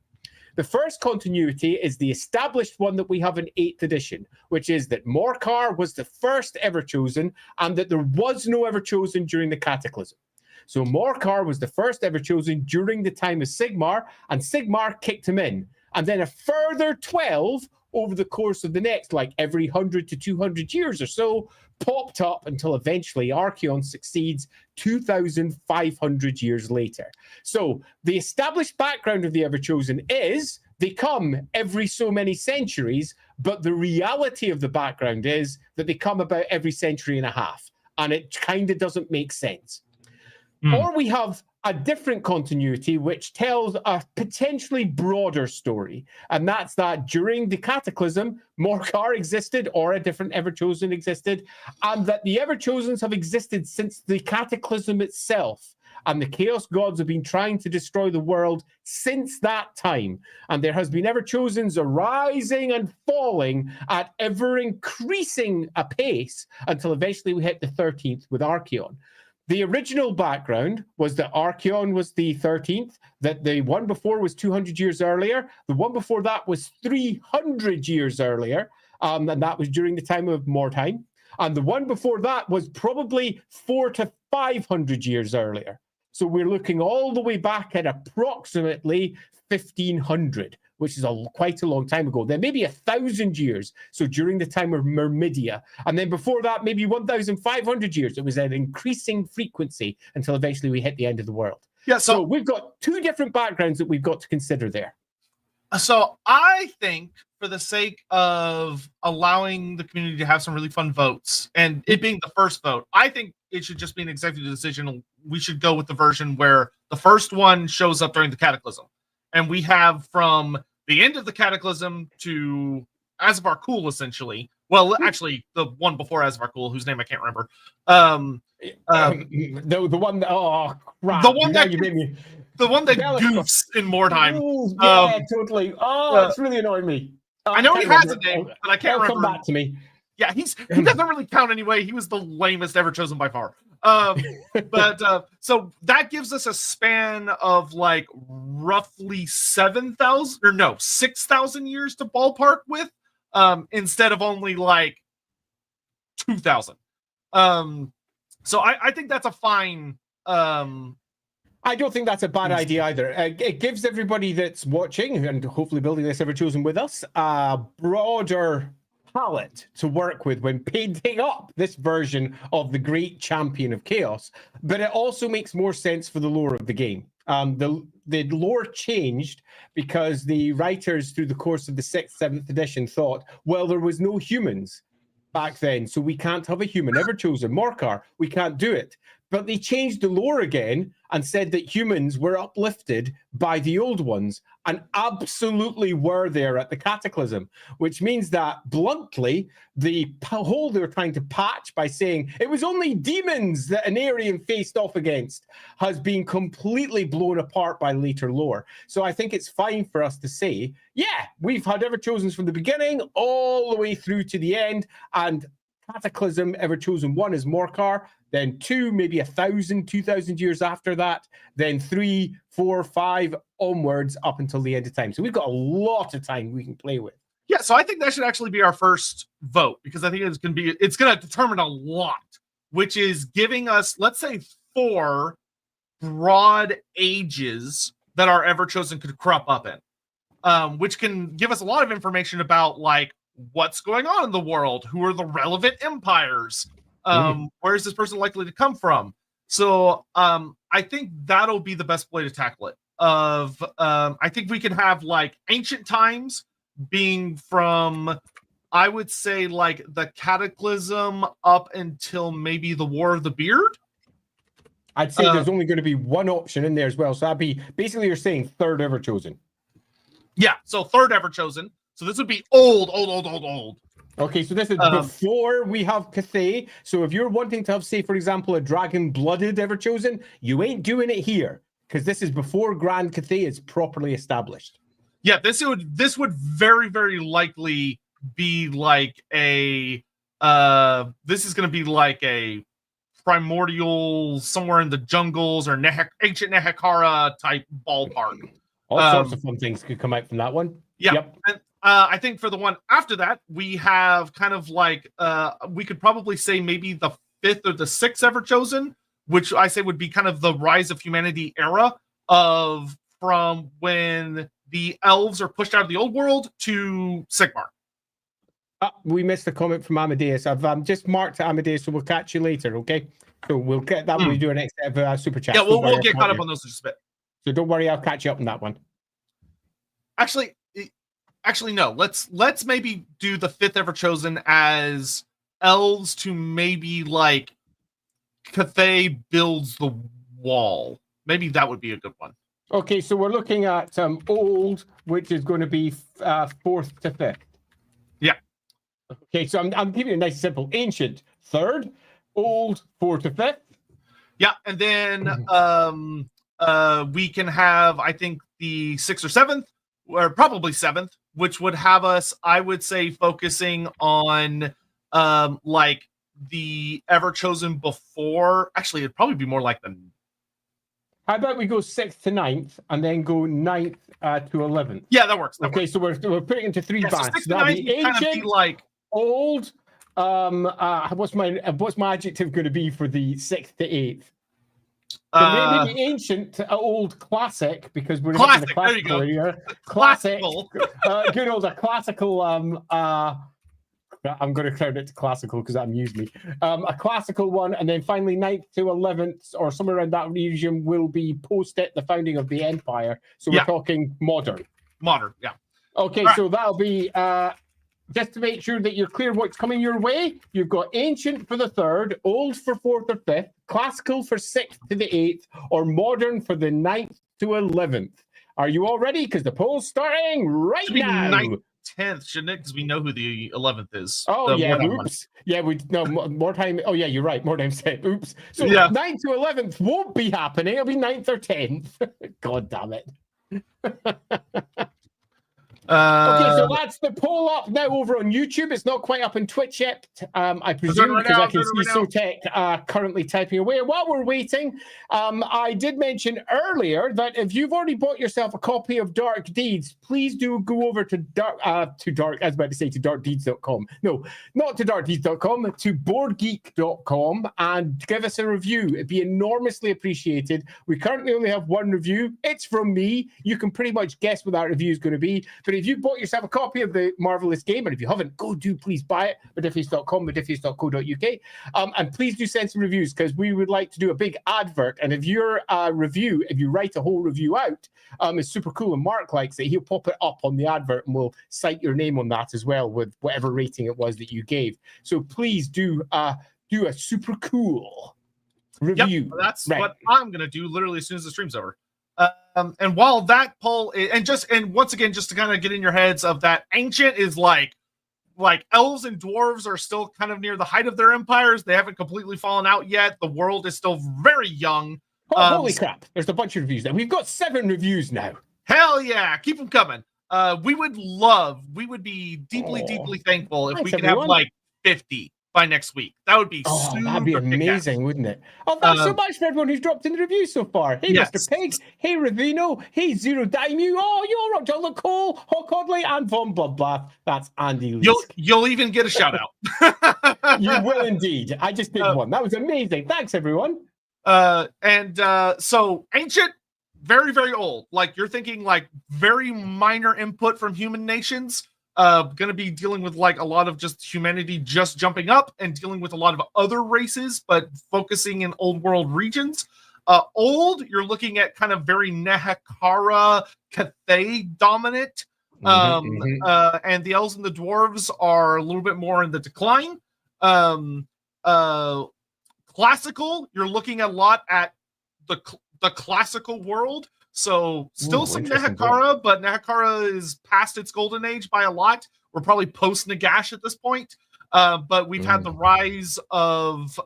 The first continuity is the established one that we have in 8th edition, which is that Morcar was the first Everchosen and that there was no Everchosen during the Cataclysm. So Morcar was the first Everchosen during the time of Sigmar, and Sigmar kicked him in. And then a further 12 over the course of the next, like every 100 to 200 years or so, popped up until eventually Archaon succeeds 2,500 years later. So the established background of the Everchosen is they come every so many centuries, but the reality of the background is that they come about every century and a half, and it kind of doesn't make sense. Or we have a different continuity which tells a potentially broader story, and that's that during the Cataclysm, Morcar existed or a different Everchosen existed, and that the Everchosens have existed since the Cataclysm itself, and the Chaos Gods have been trying to destroy the world since that time, and there has been Everchosens arising and falling at ever-increasing a pace until eventually we hit the 13th with Archaon. The original background was that Archaon was the 13th, that the one before was 200 years earlier, the one before that was 300 years earlier, and that was during the time of Mordheim, and the one before that was probably 400 to 500 years earlier. So we're looking all the way back at approximately 1500, which is quite a long time ago. Then maybe 1,000 years, so during the time of Myrmidia. And then before that, maybe 1,500 years. It was an increasing frequency until eventually we hit the end of the world. Yeah, so we've got 2 different backgrounds that we've got to consider there. So I think, for the sake of allowing the community to have some really fun votes, and it being the first vote, I think it should just be an executive decision. We should go with the version where the first one shows up during the Cataclysm. And we have from the end of the Cataclysm to Azavar Kul, essentially. Well, actually, the one before Azavar Kul, whose name I can't remember. The one that, oh, crap. The one that, you made me... the one that goofs in Mordheim. Ooh, yeah, totally. Oh, it's really annoying me. I know he has a name, but I can't remember. Come back to me. Yeah, he doesn't really count anyway. He was the lamest Everchosen by far. So that gives us a span of like roughly 6,000 years to ballpark with, instead of only like 2,000. So I think that's a fine. I don't think that's a bad idea either. It gives everybody that's watching and hopefully building this Everchosen with us a broader palette to work with when painting up this version of the great champion of chaos, but it also makes more sense for the lore of the game. The lore changed because the writers through the course of the 6th, 7th edition thought, well, there was no humans back then, so we can't have a human Everchosen, Morcar, we can't do it. But they changed the lore again and said that humans were uplifted by the old ones and absolutely were there at the Cataclysm, which means that, bluntly, the hole they were trying to patch by saying it was only demons that an Aryan faced off against has been completely blown apart by later lore. So I think it's fine for us to say, yeah, we've had Everchosens from the beginning all the way through to the end, and Cataclysm, Everchosen 1 is Morcar, then 2, maybe 1,000, 2,000 years after that, then 3, 4, 5 onwards up until the end of time. So we've got a lot of time we can play with. Yeah, so I think that should actually be our first vote, because I think it's going to determine a lot, which is giving us, let's say, 4 broad ages that our Everchosen could crop up in, which can give us a lot of information about like what's going on in the world, who are the relevant empires, where is this person likely to come from. So I think that'll be the best way to tackle it. I think we can have like ancient times being from, I would say, like the Cataclysm up until maybe the War of the Beard. I'd say there's only going to be one option in there as well. So that'd be basically you're saying third Everchosen. Yeah, so third Everchosen. So this would be old. Okay, so this is before we have Cathay. So if you're wanting to have, say, for example, a dragon-blooded Everchosen, you ain't doing it here because this is before Grand Cathay is properly established. Yeah, this would very, very likely be like a this is going to be like a primordial somewhere in the jungles or ancient Nehekara type ballpark. All sorts of fun things could come out from that one. Yeah. Yep. And I think for the one after that, we have kind of like we could probably say maybe the 5th or the 6th Everchosen, which I say would be kind of the Rise of Humanity era of from when the elves are pushed out of the old world to Sigmar. We missed a comment from Amadeus. I've just marked Amadeus, so we'll catch you later, okay? So we'll get that when we do our next super chat. Yeah, we'll get caught up on those in just a bit. So don't worry, I'll catch you up on that one. Actually, no. Let's maybe do the 5th Everchosen as elves to maybe like Cathay builds the wall. Maybe that would be a good one. Okay, so we're looking at old, which is going to be 4th to 5th. Yeah. Okay, so I'm keeping it nice and simple. Ancient, 3rd. Old, 4th to 5th. Yeah, and then we can have, I think, the 6th or 7th, or probably 7th, which would have us, I would say, focusing on like the Everchosen before. Actually, it'd probably be more like the. How about we go 6th to 9th and then go 9th to 11th? Yeah, that works. Okay, so we're putting it into 3 bands. So 6th to 9th, ancient, kind of be like old. What's my adjective going to be for the 6th to 8th? So maybe ancient, old, classic, because we're in the classical area. Classic, good old, a classical. I'm going to crown it to classical because that amused me. A classical one, and then finally 9th to 11th, or somewhere around that region, will be post it, the founding of the empire. So we're talking modern. Modern, yeah. Okay, so that'll be. Just to make sure that you're clear what's coming your way, you've got ancient for the 3rd, old for 4th or 5th, classical for 6th to the 8th, or modern for the 9th to 11th. Are you all ready? Because the poll's starting right now. 9th, 10th, shouldn't it? Because we know who the 11th is. Oh, yeah, oops. Yeah, more time. Oh, yeah, you're right. More time set. Oops. So 9th to 11th won't be happening. It'll be 9th or 10th. God damn it. Okay, so that's the poll up now over on YouTube. It's not quite up on Twitch yet, I presume, because I can see Sotek currently typing away. While we're waiting, I did mention earlier that if you've already bought yourself a copy of Dark Deeds, please do go over to darkdeeds.com. No, not to darkdeeds.com, to boardgeek.com and give us a review. It'd be enormously appreciated. We currently only have one review. It's from me. You can pretty much guess what that review is going to be. But if you bought yourself a copy of the Marvelous game, and if you haven't, please buy it. Modiphius.com, modiphius.co.uk. And please do send some reviews because we would like to do a big advert. And if your review, if you write a whole review out, is super cool and Mark likes it, he'll pop it up on the advert and we'll cite your name on that as well with whatever rating it was that you gave. So please do a super cool review. Yep, that's what I'm going to do literally as soon as the stream's over. And while that poll and once again, just to kind of get in your heads of that, ancient is like elves and dwarves are still kind of near the height of their empires. They haven't completely fallen out yet. The world is still very young. Holy crap. There's a bunch of reviews now. We've got 7 reviews now. Hell yeah. Keep them coming. We would be deeply thankful if we could have like 50 by next week. That would be that'd be amazing, wouldn't it? Oh, thanks so much for everyone who's dropped in the review so far. Hey, yes. Mr. Pig. Hey, Ravino. Hey, Zero Daimyo. Oh, you all rock, John Cole, Hawk Odley, and Von Bloodbath. That's Andy Lee. You'll even get a shout out. You will indeed. I just did one. That was amazing. Thanks, everyone. So ancient, very, very old. Like you're thinking like very minor input from human nations. going to be dealing with like a lot of just humanity just jumping up and dealing with a lot of other races, but focusing in old world regions. Old, you're looking at kind of very Nehekara, Cathay dominant. And the elves and the dwarves are a little bit more in the decline. Classical, you're looking a lot at the classical world. So still some Nehekara, but Nehekara is past its golden age by a lot. We're probably post Nagash at this point. But we've had the rise of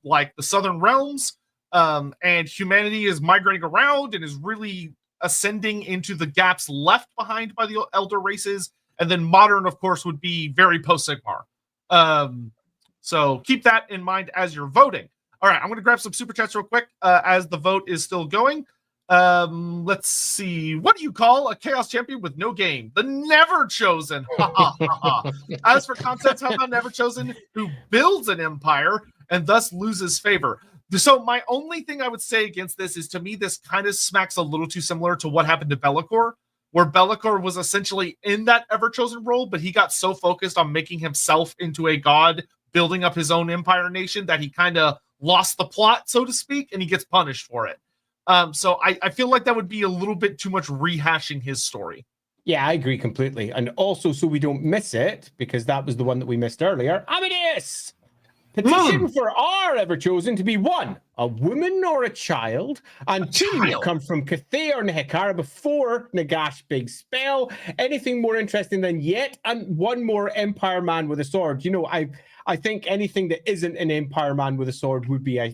like the Southern Realms, and humanity is migrating around and is really ascending into the gaps left behind by the elder races. And then modern, of course, would be very post Sigmar. So keep that in mind as you're voting. All right, I'm going to grab some super chats real quick as the vote is still going. Let's see. What do you call a chaos champion with no game? The Never Chosen. As for concepts, how about Never Chosen who builds an empire and thus loses favor? So my only thing I would say against this is, to me, this kind of smacks a little too similar to what happened to Be'lakor, where Be'lakor was essentially in that Ever-Chosen role, but he got so focused on making himself into a god, building up his own empire nation, that he kind of lost the plot, so to speak, and he gets punished for it. So I feel like that would be a little bit too much rehashing his story. Yeah, I agree completely. And also, so we don't miss it, because that was the one that we missed earlier. Amadeus! Petition for our Ever-Chosen to be 1, a woman or a child, and 2, come from Cathay or Nehekara before Nagash big spell. Anything more interesting than yet, and 1 more Empire man with a sword. You know, I think anything that isn't an Empire man with a sword would be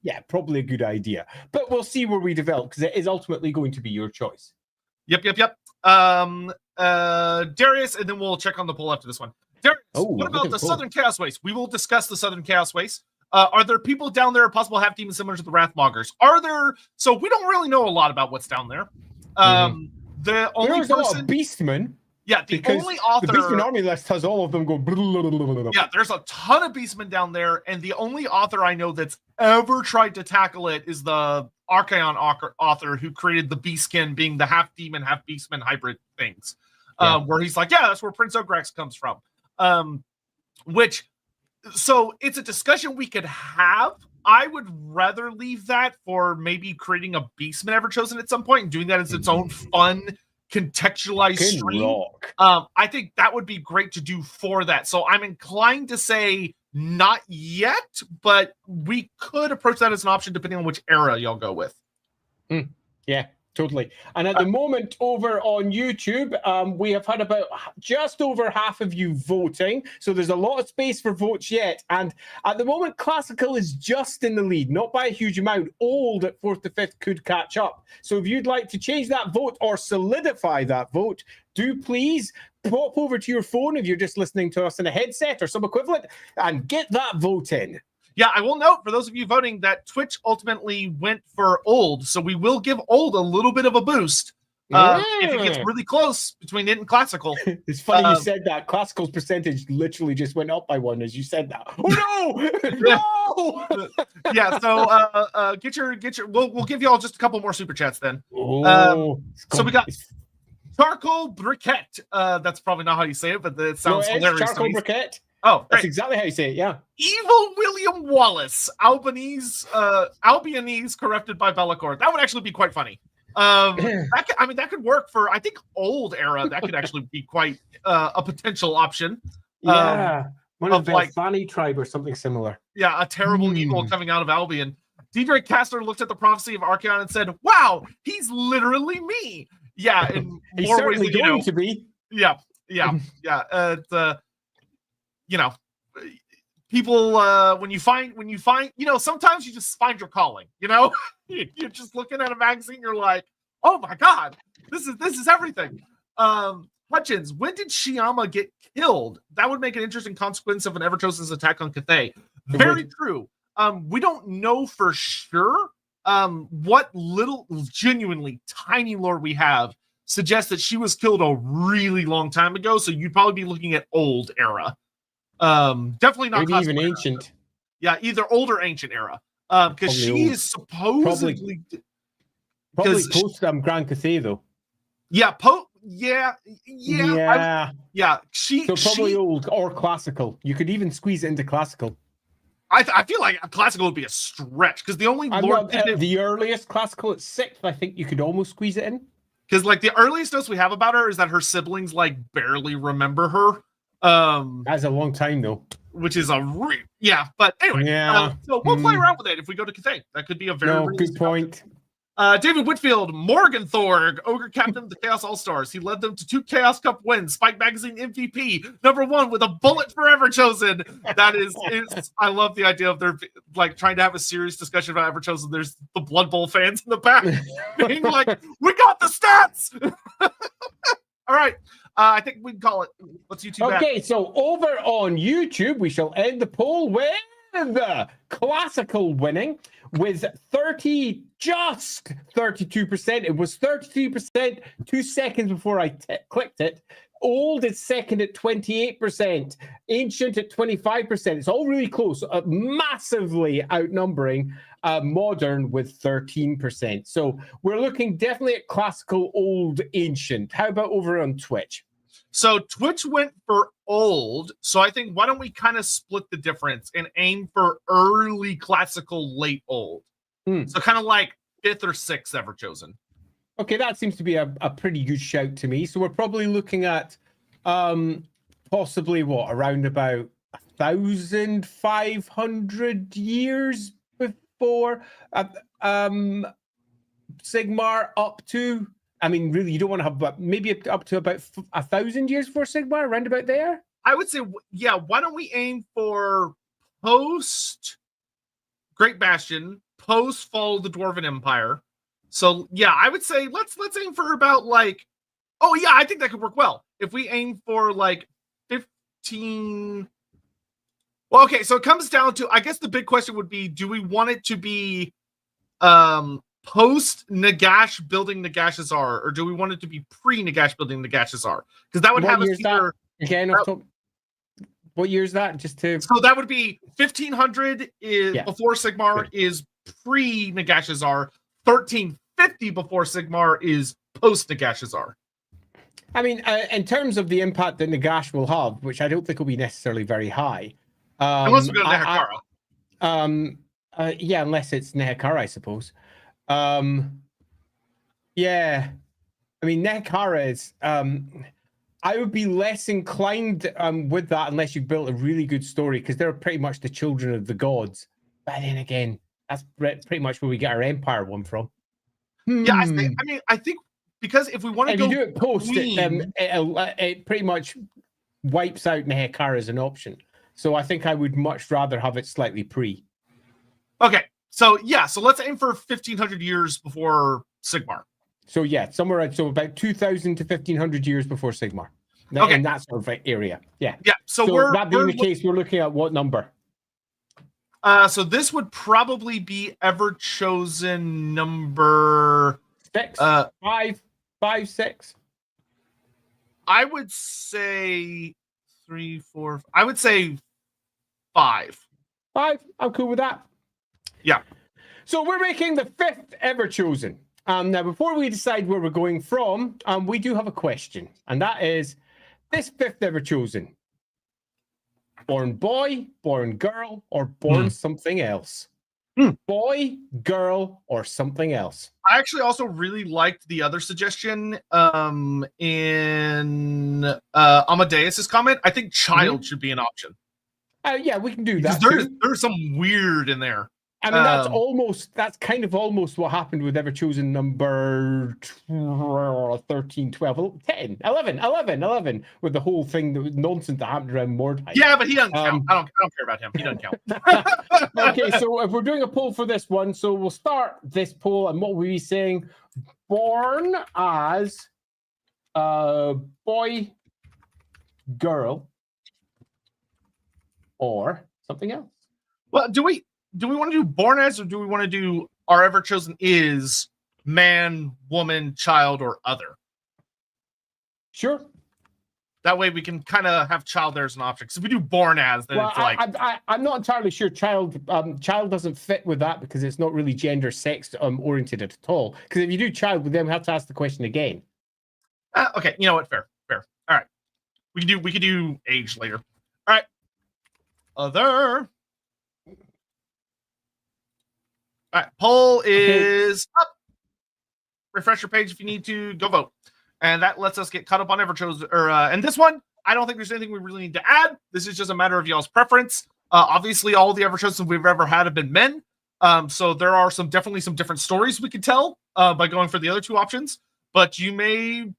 yeah, probably a good idea. But we'll see where we develop, because it is ultimately going to be your choice. Yep. Darius, and then we'll check on the poll after this one. Darius, what about the Southern Chaos Waste? We will discuss the Southern Chaos Waste. Are there people down there, possible half demons similar to the Wrathmoggers? Are there? So we don't really know a lot about what's down there. The only There's a lot of Beastmen. Yeah, the only author. The Beastman army list has all of them go. Yeah, there's a ton of Beastmen down there, and the only author I know that's ever tried to tackle it is the Archaon author who created the Beastskin, being the half demon, half Beastman hybrid things. Where he's like, yeah, that's where Prince Ogrex comes from. So it's a discussion we could have. I would rather leave that for maybe creating a Beastman Ever-Chosen at some point and doing that as its own fun, contextualized stream. I think that would be great to do for that. So I'm inclined to say not yet, but we could approach that as an option depending on which era y'all go with. Yeah, totally. And at the moment over on YouTube, we have had about just over half of you voting. So there's a lot of space for votes yet. And at the moment, Classical is just in the lead, not by a huge amount. Old at 4th to 5th could catch up. So if you'd like to change that vote or solidify that vote, do please pop over to your phone if you're just listening to us in a headset or some equivalent and get that vote in. Yeah, I will note for those of you voting that Twitch ultimately went for Old, so we will give Old a little bit of a boost if it gets really close between it and Classical. It's funny you said that. Classical's percentage literally just went up by 1 as you said that. Oh no! No! Yeah, so get your. We'll give you all just a couple more super chats then. So we got Charcoal Briquette. That's probably not how you say it, but it sounds hilarious. Charcoal Briquette. Oh, that's exactly how you say it, yeah. Evil William Wallace, Albanese corrupted by Be'lakor. That would actually be quite funny. That could work for, I think, Old era. That could actually be quite a potential option. Yeah, one of the Belthani tribe or something similar. Yeah, a terrible evil coming out of Albion. Dedrick Kastner looked at the prophecy of Archaon and said, "Wow, he's literally me." Yeah, in he's more ways than you know. To be. Yeah. People when you find sometimes you just find your calling. You're just looking at a magazine, you're like, oh my god, this is everything. Hutchins, when did Shyama get killed? That would make an interesting consequence of an Ever-Chosen's attack on Cathay. Very true. We don't know for sure. What little genuinely tiny lore we have suggests that she was killed a really long time ago, so you'd probably be looking at Old era. Definitely not maybe even ancient era. Yeah, either old or ancient era, because she is supposedly probably post Grand Cathay though. Yeah, Yeah. So probably old or classical. You could even squeeze it into classical. I feel like classical would be a stretch because the only the earliest classical at 6th, I think you could almost squeeze it in. Because like the earliest notes we have about her is that her siblings like barely remember her. That's a long time though. Which is but anyway, so we'll play around with it if we go to Cathay. That could be a very good point. David Whitfield, Morgenthorg, Ogre Captain of the Chaos All-Stars. He led them to 2 Chaos Cup wins, Spike Magazine MVP, #1 with a bullet for EverChosen. That is I love the idea of their like trying to have a serious discussion about EverChosen. There's the Blood Bowl fans in the back being like, we got the stats. All right. I think we can call it. Let's YouTube back. Okay, so over on YouTube, we shall end the poll with the classical winning with just 32%. It was 33% 2 seconds before I clicked it. Old is second at 28%. Ancient at 25%. It's all really close, massively outnumbering modern with 13%. So we're looking definitely at classical, old, ancient. How about over on Twitch? So Twitch went for old. So I think why don't we kind of split the difference and aim for early classical, late old. So kind of like 5th or 6th EverChosen. Okay, that seems to be a pretty good shout to me. So we're probably looking at possibly around about 1,500 years before Sigmar up to. I mean, really, you don't want to have maybe up to about 1,000 years before Sigmar, around about there. I would say, why don't we aim for post Great Bastion, post Fall of the Dwarven Empire? So I would say let's aim for about like, I think that could work well. If we aim for like 15. Well, okay, so it comes down to, I guess the big question would be, do we want it to be post Nagash building Nagash Azar, or do we want it to be pre Nagash building Nagash Azar? Because that would have us either. Again, what year is that? Just to. So that would be 1500 is before Sigmar is pre Nagash Azar. 1350 before Sigmar is post Nagash Azar. I mean, in terms of the impact that Nagash will have, which I don't think will be necessarily very high. Unless we go to Nehekara. Unless it's Nehekara, I suppose. I mean, Nehekara is. I would be less inclined with that unless you built a really good story, because they're pretty much the children of the gods. But then again, that's pretty much where we get our Empire one from. Yeah, I think because if we want to go, you do it post, it pretty much wipes out Nehekara as an option. So I think I would much rather have it slightly pre. Okay, so let's aim for 1,500 years before Sigmar. So about 2,000 to 1,500 years before Sigmar. Okay. In that sort of area. Yeah. Yeah. So that being the case, we're looking at what number? So this would probably be EverChosen number 6, 5, 6. I would say 3, 4. I would say 5. 5. I'm cool with that. Yeah. So we're making the 5th EverChosen. Now, before we decide where we're going from, we do have a question, and that is this 5th EverChosen. Born boy, born girl, or born something else? Boy, girl, or something else? I actually also really liked the other suggestion in Amadeus's comment. I think child should be an option. We can do that. There's some weird in there. I mean, that's kind of almost what happened with EverChosen number 13, 12, 10, 11, with the whole thing, the nonsense that happened around Mordheim. Yeah, but he doesn't count. I don't care about him. He doesn't count. Okay, so if we're doing a poll for this one, so we'll start this poll, and what we'll be saying, born as boy, girl, or something else. Well, do we want to do born as, or do we want to do our EverChosen is man, woman, child, or other? Sure. That way we can kind of have child there as an option. Because if we do born as, then it's like... I'm not entirely sure child doesn't fit with that, because it's not really gender, sex oriented at all. Because if you do child, we then have to ask the question again. Okay, you know what? Fair. All right, we could do age later. All right, other. All right, poll is up. Refresh your page if you need to. Go vote, and that lets us get caught up on EverChosen. And this one, I don't think there's anything we really need to add. This is just a matter of y'all's preference. Obviously, all the EverChosen we've ever had have been men. So there are definitely some different stories we could tell by going for the other two options. But you may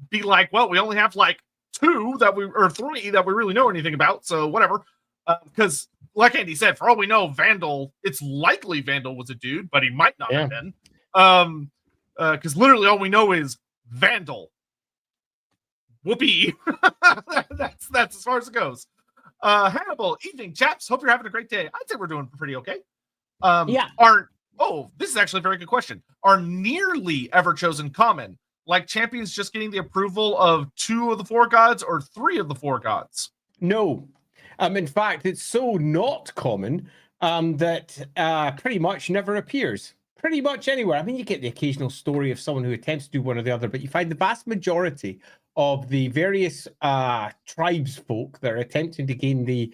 be like, well, we only have like 2 or 3 that we really know anything about. So whatever. Because like Andy said, for all we know, Vandal, it's likely Vandal was a dude, but he might not have been. Because literally all we know is Vandal. Whoopee. that's as far as it goes. Hannibal, evening, chaps. Hope you're having a great day. I'd say we're doing pretty okay. This is actually a very good question. Are nearly EverChosen common? Like champions just getting the approval of 2 of the 4 gods or 3 of the 4 gods? No. In fact, it's so not common that pretty much never appears. Pretty much anywhere. I mean, you get the occasional story of someone who attempts to do one or the other, but you find the vast majority of the various tribes folk that are attempting to gain the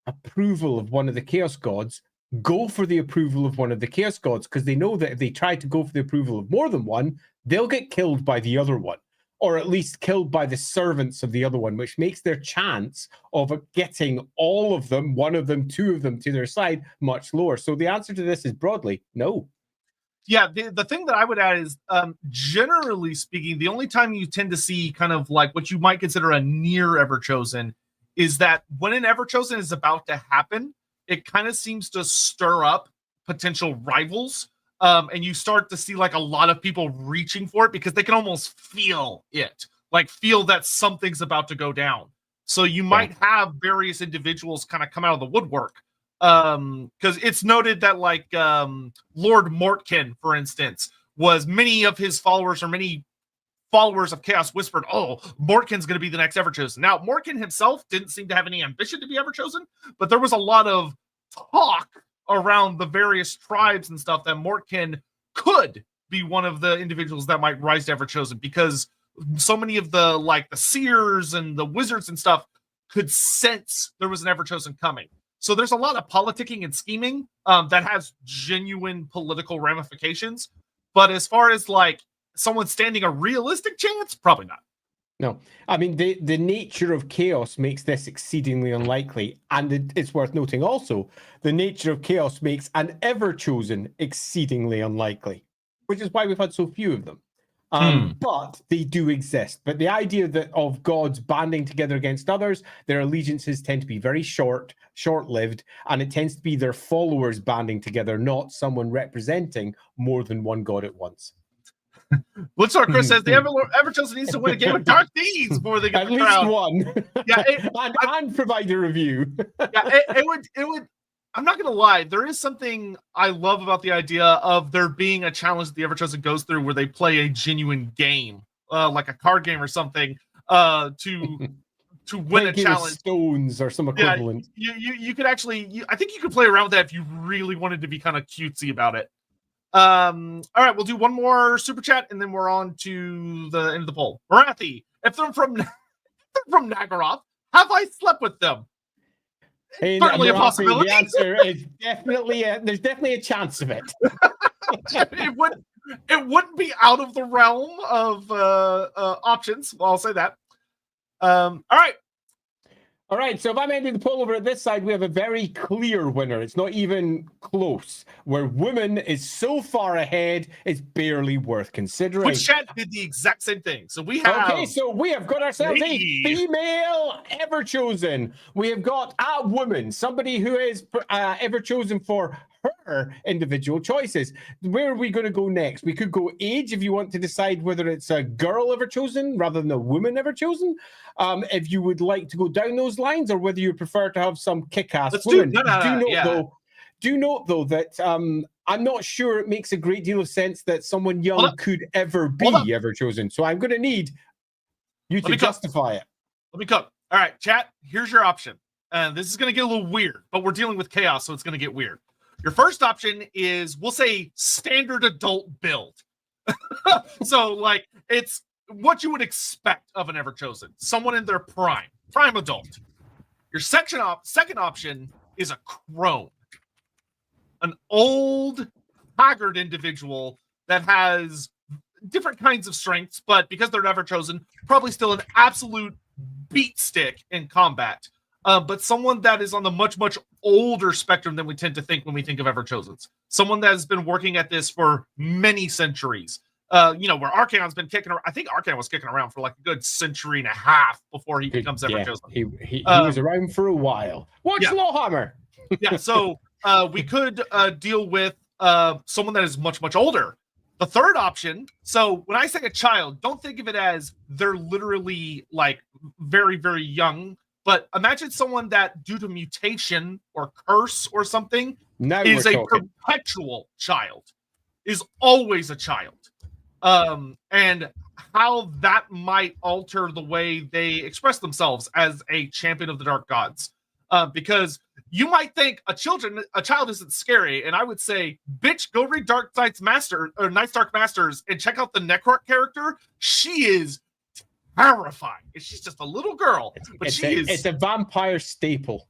approval of one of the chaos gods go for the approval of one of the chaos gods, because they know that if they try to go for the approval of more than one, they'll get killed by the other one, or at least killed by the servants of the other one, which makes their chance of getting all of them, one of them, 2 of them to their side much lower. So the answer to this is broadly no. Yeah, the thing that I would add is, generally speaking, the only time you tend to see kind of like what you might consider a near EverChosen is that when an EverChosen is about to happen, it kind of seems to stir up potential rivals. And you start to see like a lot of people reaching for it because they can almost feel it, like feel that something's about to go down. So you might have various individuals kind of come out of the woodwork. Because it's noted that like Lord Mortkin, for instance, was many of his followers or many followers of Chaos whispered, oh, Mortkin's going to be the next EverChosen. Now, Mortkin himself didn't seem to have any ambition to be EverChosen, but there was a lot of talk around the various tribes and stuff that Mortkin could be one of the individuals that might rise to EverChosen, because so many of the like the seers and the wizards and stuff could sense there was an EverChosen coming. So there's a lot of politicking and scheming that has genuine political ramifications. But as far as like someone standing a realistic chance, probably not. No, I mean, the nature of chaos makes this exceedingly unlikely. And it's worth noting also, the nature of chaos makes an EverChosen exceedingly unlikely, which is why we've had so few of them. But they do exist. But the idea that of gods banding together against others, their allegiances tend to be very short-lived, and it tends to be their followers banding together, not someone representing more than one god at once. Woodstar Chris says the EverChosen needs to win a game of Dark Thieves before they get at the least crown. One. Yeah, and provide a review. Yeah, it would. I'm not gonna lie. There is something I love about the idea of there being a challenge that the EverChosen goes through where they play a genuine game, like a card game or something, to win a challenge. Stones or some equivalent. Yeah, you could actually. I think you could play around with that if you really wanted to be kind of cutesy about it. All right, we'll do one more super chat and then we're on to the end of the poll. Marathi, if they're from Nagaroth, have I slept with them? Hey, certainly a possibility. The answer is definitely there's definitely a chance of it. it wouldn't be out of the realm of options. Well, I'll say that. All right, so if I'm ending the poll over at this side, we have a very clear winner. It's not even close. Where women is so far ahead, it's barely worth considering. Which chat did the exact same thing. So we have... Okay, so we have got ourselves a female EverChosen. We have got a woman, somebody who is EverChosen for her individual choices. Where are we going to go next? We could go age if you want to decide whether it's a girl EverChosen rather than a woman EverChosen. If you would like to go down those lines, or whether you prefer to have some kick-ass women. Do note though that I'm not sure it makes a great deal of sense that someone young could ever be EverChosen. So I'm going to need you to justify it. Let me cook. All right, chat. Here's your option. This is going to get a little weird, but we're dealing with chaos, so it's going to get weird. Your first option is, we'll say, standard adult build. So, like, it's what you would expect of an Everchosen, someone in their prime adult. Your second option is a crone, an old, haggard individual that has different kinds of strengths, but because they're Everchosen, probably still an absolute beat stick in combat. But someone that is on the much, much older spectrum than we tend to think when we think of Everchosens. Someone that has been working at this for many centuries. Where Archaon's been kicking around. I think Archaon was kicking around for like a good century and a half before he becomes Everchosen. He was around for a while. Watch LAWhammer. Yeah, so we could deal with someone that is much, much older. The third option, so when I say a child, don't think of it as they're literally like very, very young, but imagine someone that due to mutation or curse or something is a perpetual child, is always a child. And how that might alter the way they express themselves as a champion of the dark gods. Because you might think a child isn't scary, and I would say, bitch, go read Night's Dark Masters and check out the Necrot character. She is terrifying. She's just a little girl, but it's a vampire staple.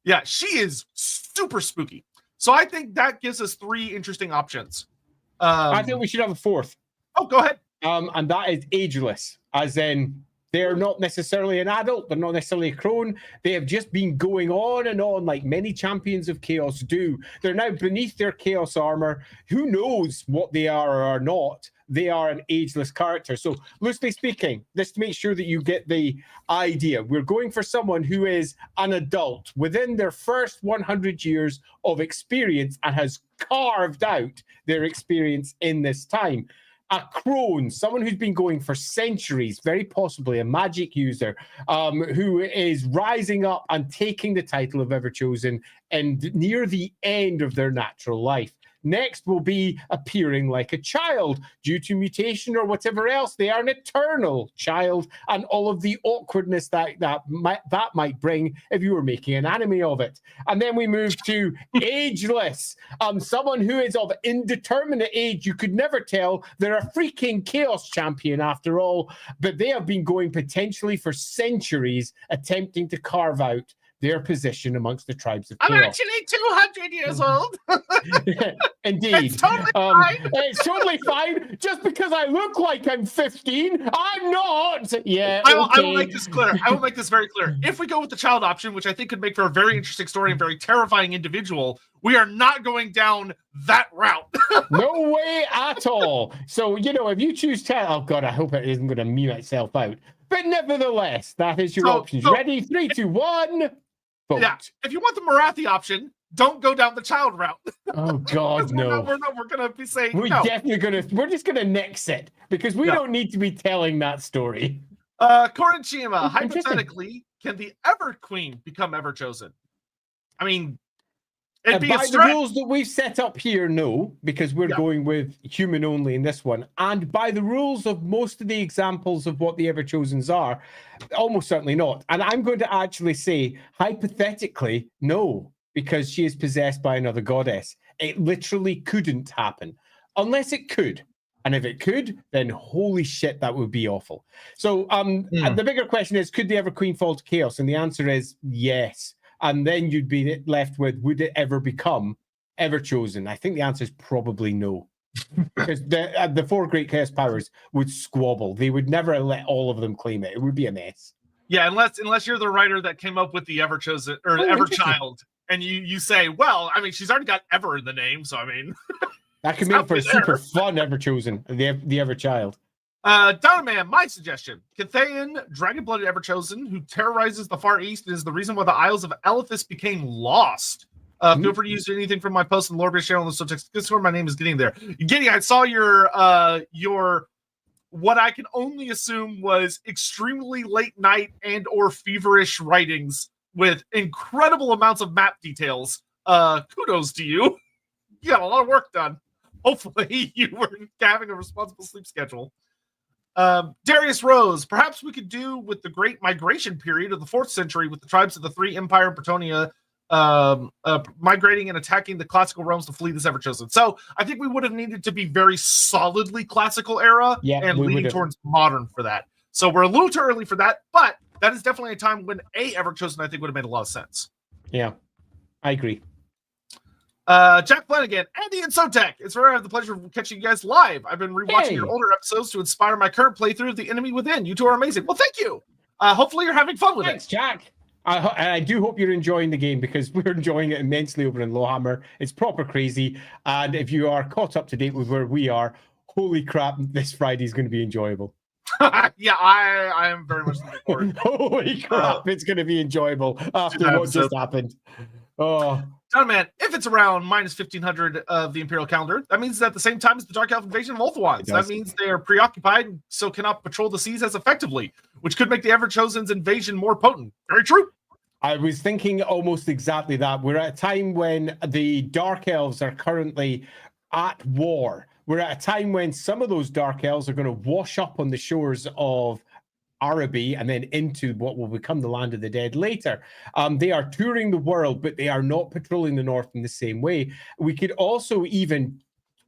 Yeah, she is super spooky. So I think that gives us 3 interesting options. I think we should have a 4th. Oh, go ahead. And that is ageless, as in they're not necessarily an adult, they're not necessarily a crone. They have just been going on and on like many champions of chaos do. They're now beneath their chaos armor. Who knows what they are or are not? They are an ageless character. So loosely speaking, just to make sure that you get the idea, we're going for someone who is an adult within their first 100 years of experience and has carved out their experience in this time. A crone, someone who's been going for centuries, very possibly a magic user, who is rising up and taking the title of Everchosen and near the end of their natural life. Next will be appearing like a child due to mutation or whatever else. They are an eternal child, and all of the awkwardness that might bring if you were making an anime of it. And then we move to ageless, someone who is of indeterminate age. You could never tell. They're a freaking chaos champion after all, but they have been going potentially for centuries, attempting to carve out their position amongst the tribes of chaos. I'm actually 200 years old. Indeed. It's totally fine. It's totally fine. Just because I look like I'm 15, I'm not. Yeah. I will make this clear. I will make this very clear. If we go with the child option, which I think could make for a very interesting story and very terrifying individual, we are not going down that route. No way at all. So, if you choose child, oh God, I hope it isn't going to meme itself out. But nevertheless, that is your options. Ready? 3, 2, 1. Vote. Yeah, if you want the Marathi option, don't go down the child route. Oh God, no. We're gonna be saying we're just gonna nix it because we don't need to be telling that story. Korinchima, hypothetically, can the Ever Queen become Everchosen? I mean, it'd be by the rules that we've set up here, no, because we're going with human only in this one. And by the rules of most of the examples of what the Everchosens are, almost certainly not. And I'm going to actually say, hypothetically, no, because she is possessed by another goddess. It literally couldn't happen, unless it could. And if it could, then holy shit, that would be awful. So and the bigger question is, could the Ever Queen fall to chaos? And the answer is yes. And then you'd be left with, would it ever become Everchosen? I think the answer is probably no. Because the 4 great chaos powers would squabble. They would never let all of them claim it. It would be a mess. Yeah, unless you're the writer that came up with the Everchosen or Everchild, and you say, well, I mean, she's already got Ever in the name, so I mean, that could make for a super fun Everchosen, the Everchild. Donoman, my suggestion: Cathayan, dragon-blooded Everchosen, who terrorizes the Far East and is the reason why the Isles of Elithis became lost. Feel free to use anything from my post on the Lorebeards channel on the Sotek. This is where my name is getting there. Giddy, I saw your what I can only assume was extremely late night and or feverish writings with incredible amounts of map details. Kudos to you. You got a lot of work done. Hopefully you were having a responsible sleep schedule. Darius Rose, perhaps we could do with the great migration period of the 4th century with the tribes of the 3 Empire and Bretonia migrating and attacking the classical realms to flee this Everchosen. So I think we would have needed to be very solidly classical era and leaning towards modern for that. So we're a little too early for that, but that is definitely a time when a Everchosen I think would have made a lot of sense. Yeah, I agree. Jack Flanagan, Andy and Sotek. It's rare I have the pleasure of catching you guys live. I've been rewatching your older episodes to inspire my current playthrough of The Enemy Within. You two are amazing. Well, thank you. Hopefully you're having fun with it. Thanks, Jack. I do hope you're enjoying the game because we're enjoying it immensely over in LAWhammer. It's proper crazy. And if you are caught up to date with where we are, holy crap, this Friday is going to be enjoyable. Yeah, I am very much looking forward. Holy crap, it's going to be enjoyable after what just happened. Oh, John, man, if it's around minus 1500 of the Imperial calendar, that means it's at the same time as the Dark Elf invasion of Ulthuans. That means they are preoccupied and so cannot patrol the seas as effectively, which could make the Everchosen's invasion more potent. Very true. I was thinking almost exactly that. We're at a time when the Dark Elves are currently at war. We're at a time when some of those Dark Elves are going to wash up on the shores of Araby and then into what will become the land of the dead later. They are touring the world, but they are not patrolling the north in the same way. We could also even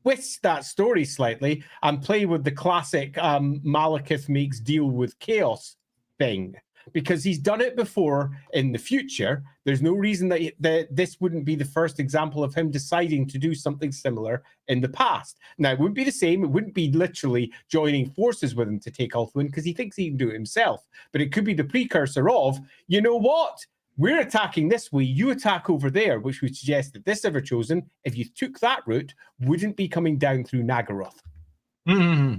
twist that story slightly and play with the classic Malekith makes deal with chaos thing, because he's done it before in the future. There's no reason that this wouldn't be the first example of him deciding to do something similar in the past. Now, it wouldn't be the same. It wouldn't be literally joining forces with him to take Ulthuan because he thinks he can do it himself. But it could be the precursor of, you know what? We're attacking this way, you attack over there, which would suggest that this Everchosen, if you took that route, wouldn't be coming down through Nagaroth. Mm-hmm.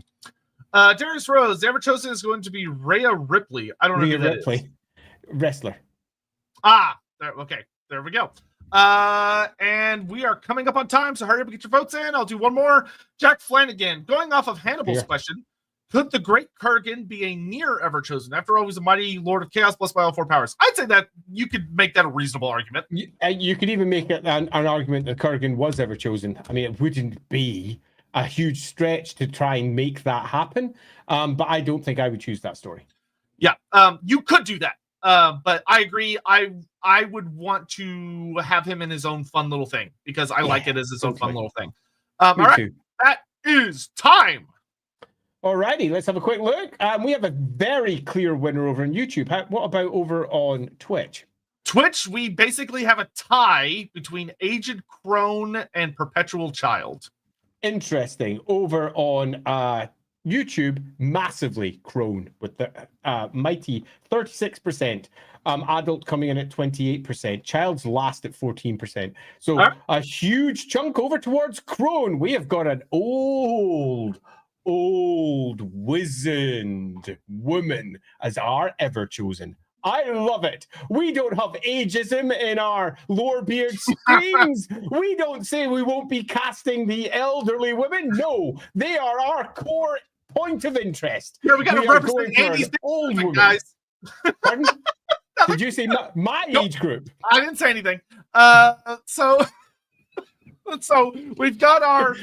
Darius Rose, the Everchosen is going to be Rhea Ripley. I don't know who that is. Wrestler. Okay, there we go. And we are coming up on time, so hurry up and get your votes in. I'll do one more. Jack Flanagan, going off of Hannibal's question, could the Great Kurgan be a near Everchosen? After all, he's a mighty Lord of Chaos blessed by all four powers. I'd say that you could make that a reasonable argument. You could even make an argument that Kurgan was Everchosen. I mean, it wouldn't be a huge stretch to try and make that happen, but I don't think I would choose that story. Yeah, you could do that, but I agree. I would want to have him in his own fun little thing because I like it as his own fun little thing. All right, too. That is time. Alrighty, let's have a quick look. We have a very clear winner over on YouTube. What about over on Twitch? Twitch, we basically have a tie between Aged Crone and Perpetual Child. Interesting. Over on YouTube, massively Crone with the mighty 36%. Adult coming in at 28%. Child's last at 14%. So a huge chunk over towards Crone. We have got an old wizened woman as our Everchosen. I love it. We don't have ageism in our Lorebeard streams. We don't say we won't be casting the elderly women. No, they are our core point of interest. Yeah, we got to represent Andy's old woman. Guys. Pardon? Did you say my age group? I didn't say anything. So we've got our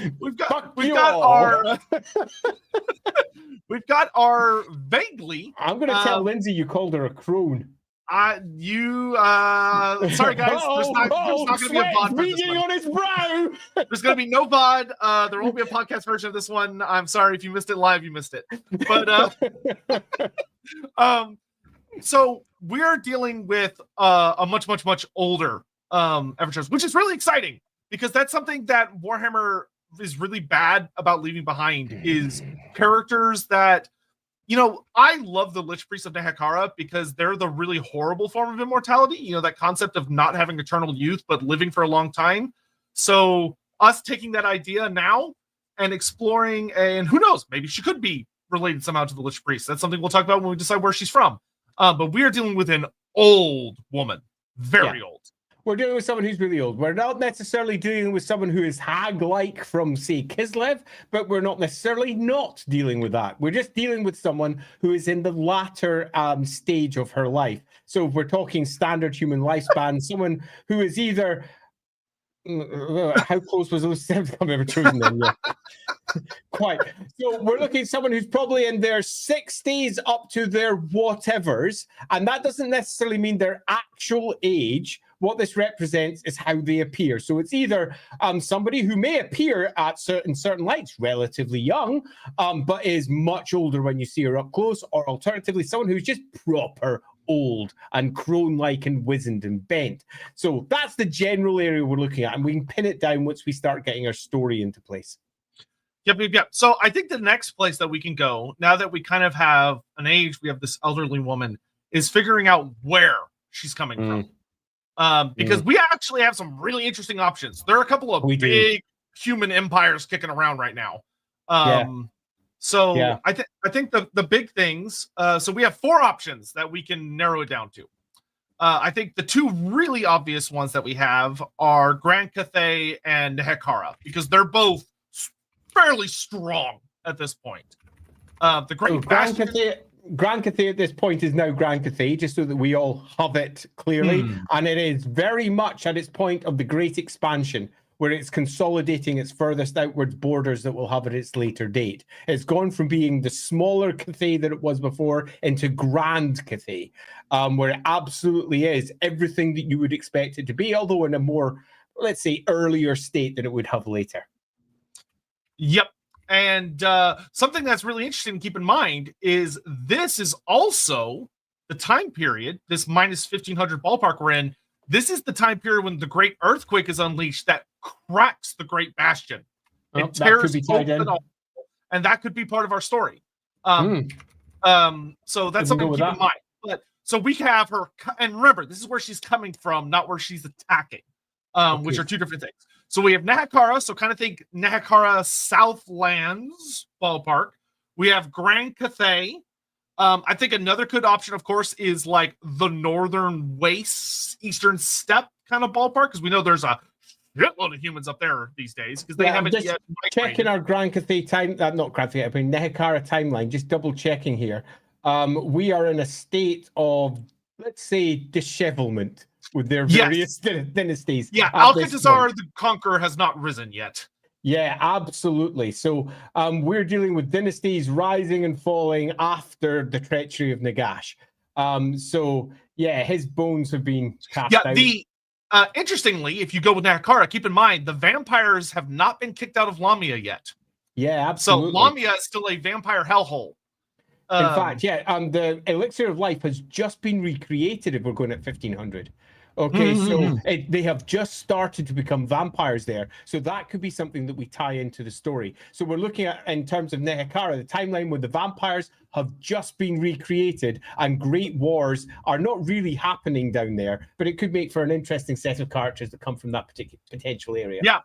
vaguely. I'm going to tell Lindsay you called her a crone. Sorry guys. There's not going to be a VOD for this one. On his brow. There's going to be no VOD. There won't be a podcast version of this one. I'm sorry if you missed it live. You missed it. But so we're dealing with a much older Everchosen, which is really exciting. Because that's something that Warhammer is really bad about leaving behind is characters that, I love the Lich Priests of Nehekara because they're the really horrible form of immortality. That concept of not having eternal youth, but living for a long time. So us taking that idea now and exploring, and who knows, maybe she could be related somehow to the Lich Priest. That's something we'll talk about when we decide where she's from. But we are dealing with an old woman, very old. We're dealing with someone who's really old. We're not necessarily dealing with someone who is hag-like from, say, Kislev, but we're not necessarily not dealing with that. We're just dealing with someone who is in the latter stage of her life. So if we're talking standard human lifespan, someone who is either... how close was those seven I've ever chosen them? Yeah. Quite. So we're looking at someone who's probably in their 60s up to their whatevers, and that doesn't necessarily mean their actual age. what this represents is how they appear. So it's either somebody who may appear at certain lights relatively young, but is much older when you see her up close, or alternatively, someone who's just proper old and crone-like and wizened and bent. So that's the general area we're looking at, and we can pin it down once we start getting our story into place. Yep. So I think the next place that we can go, now that we kind of have an age, we have this elderly woman, is figuring out where she's coming from. Because we actually have some really interesting options. There are a couple of big human empires kicking around right now. I think the big things, so we have 4 options that we can narrow it down to. I think the 2 really obvious ones that we have are Grand Cathay and Nehekara, because they're both fairly strong at this point. The Great Grand Cathay at this point is now Grand Cathay, just so that we all have it clearly. And it is very much at its point of the Great Expansion, where it's consolidating its furthest outwards borders that we'll have at its later date. It's gone from being the smaller Cathay that it was before into Grand Cathay, where it absolutely is everything that you would expect it to be, although in a more, let's say, earlier state than it would have later. Yep. And something that's really interesting to keep in mind is this is also the time period, this minus 1500 ballpark we're in. This is the time period when the Great Earthquake is unleashed that cracks the Great Bastion. It tears open all, and that could be part of our story. So that's something to keep in mind. But so we have her, and remember, this is where she's coming from, not where she's attacking, which are 2 different things. So we have Nehekara, so kind of think Nehekara Southlands ballpark. We have Grand Cathay. I think another good option, of course, is like the Northern Wastes, Eastern Steppe kind of ballpark, because we know there's a shitload of humans up there these days, because they haven't yet migrated. Checking our Grand Cathay not Grand Cathay, I mean Nehekara timeline, just double checking here. We are in a state of, let's say, dishevelment with their various dynasties. Yeah, Alcatrazar the Conqueror has not risen yet. Yeah, absolutely. So we're dealing with dynasties rising and falling after the treachery of Nagash. So yeah, his bones have been cast out. Interestingly, if you go with Nehekara, keep in mind the vampires have not been kicked out of Lamia yet. Yeah, absolutely. So Lamia is still a vampire hellhole. In fact, the Elixir of Life has just been recreated if we're going at 1500. Okay, so they have just started to become vampires there. So that could be something that we tie into the story. So we're looking at, in terms of Nehekara, the timeline where the vampires have just been recreated and great wars are not really happening down there, but it could make for an interesting set of characters that come from that particular potential area. Yeah.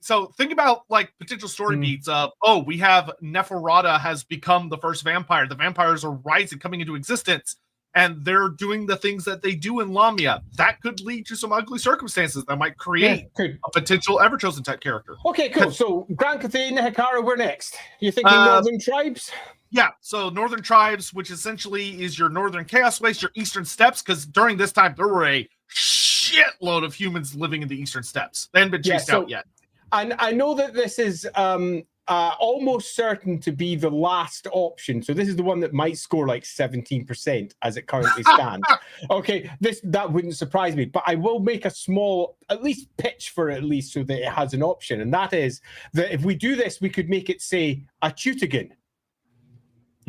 So think about like potential story beats of, we have Neferata has become the first vampire. The vampires are rising, coming into existence, and they're doing the things that they do in Lamia. That could lead to some ugly circumstances that might create a potential Everchosen type character. Okay, cool. So Grand Cathay, Nehekara, we're next. You thinking Northern Tribes? Yeah, so Northern Tribes, which essentially is your Northern Chaos Waste, your Eastern Steppes, because during this time, there were a shitload of humans living in the Eastern Steppes. They hadn't been chased out yet. And I know that this is almost certain to be the last option. So this is the one that might score like 17% as it currently stands. Okay, that wouldn't surprise me, but I will make a small, at least pitch for it, at least so that it has an option. And that is that if we do this, we could make it say a Teutogen.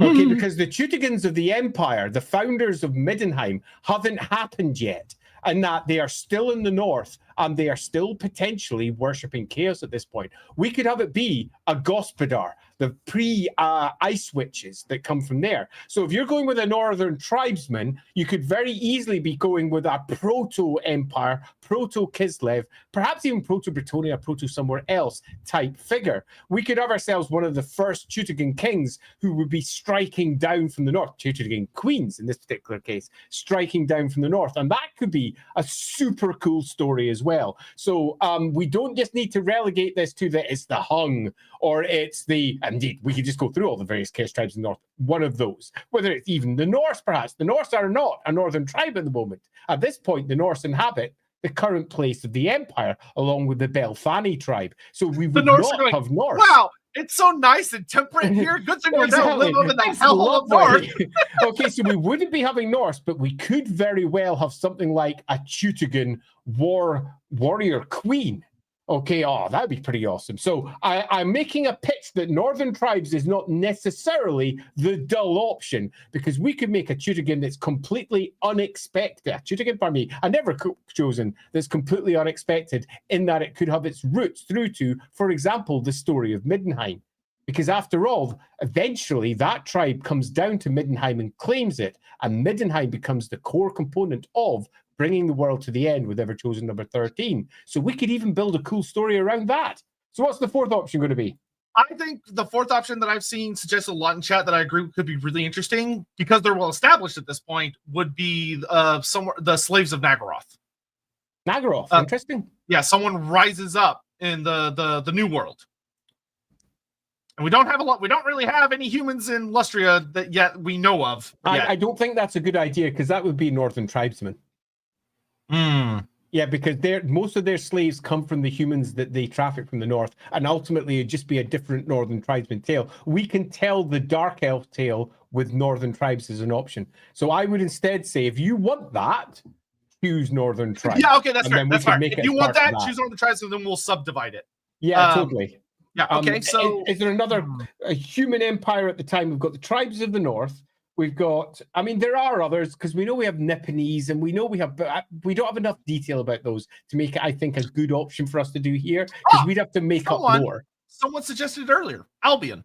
Okay, because the Teutogens of the Empire, the founders of Middenheim, haven't happened yet. And that they are still in the north and they are still potentially worshipping chaos at this point. We could have it be a Gospodar, the pre-ice witches that come from there. So if you're going with a northern tribesman, you could very easily be going with a proto-empire, proto-Kislev, perhaps even proto-Bretonia, proto-somewhere else type figure. We could have ourselves one of the first Teutogen kings who would be striking down from the north, Teutogen queens in this particular case, striking down from the north. And that could be a super cool story as well. So we don't just need to relegate this to that it's the Hung or it's the, indeed, we could just go through all the various chaos tribes in the north, one of those, whether it's even the Norse perhaps. The Norse are not a northern tribe at the moment. At this point, the Norse inhabit the current place of the empire along with the Belfani tribe. So we would not have Norse. Wow, it's so nice and temperate here. Good thing we don't live up in the It's hell of lovely. north. Okay, so we wouldn't be having Norse, but we could very well have something like a Teutogan warrior queen. Okay, that'd be pretty awesome. So I'm making a pitch that Northern Tribes is not necessarily the dull option, because we could make a Teutogan that's completely unexpected. A Teutogan, pardon me, a never chosen that's completely unexpected, in that it could have its roots through to, for example, the story of Middenheim. Because after all, eventually that tribe comes down to Middenheim and claims it, and Middenheim becomes the core component of bringing the world to the end with EverChosen number 13. So we could even build a cool story around that. So what's the fourth option going to be? I think the fourth option that I've seen suggested a lot in chat that I agree could be really interesting, because they're well established at this point, would be somewhere the slaves of Nagaroth. Nagaroth, interesting. Yeah, someone rises up in the new world. And we don't have a lot. We don't really have any humans in Lustria that yet we know of. I don't think that's a good idea, because that would be Northern Tribesmen. Yeah, because most of their slaves come from the humans that they traffic from the north, and ultimately it'd just be a different Northern Tribesman tale. We can tell the Dark Elf tale with Northern Tribes as an option. So I would instead say, if you want that, choose Northern Tribes. Yeah, okay, that's fair. That's fair. If you want that, choose Northern Tribes, and then we'll subdivide it. Yeah, totally. Yeah, okay, so... Is there another a human empire at the time? We've got the Tribes of the North. We've got, I mean, there are others, because we know we have Nipponese, and we know we have, but we don't have enough detail about those to make it, I think, a good option for us to do here, because we'd have to make up more. Someone suggested earlier, Albion.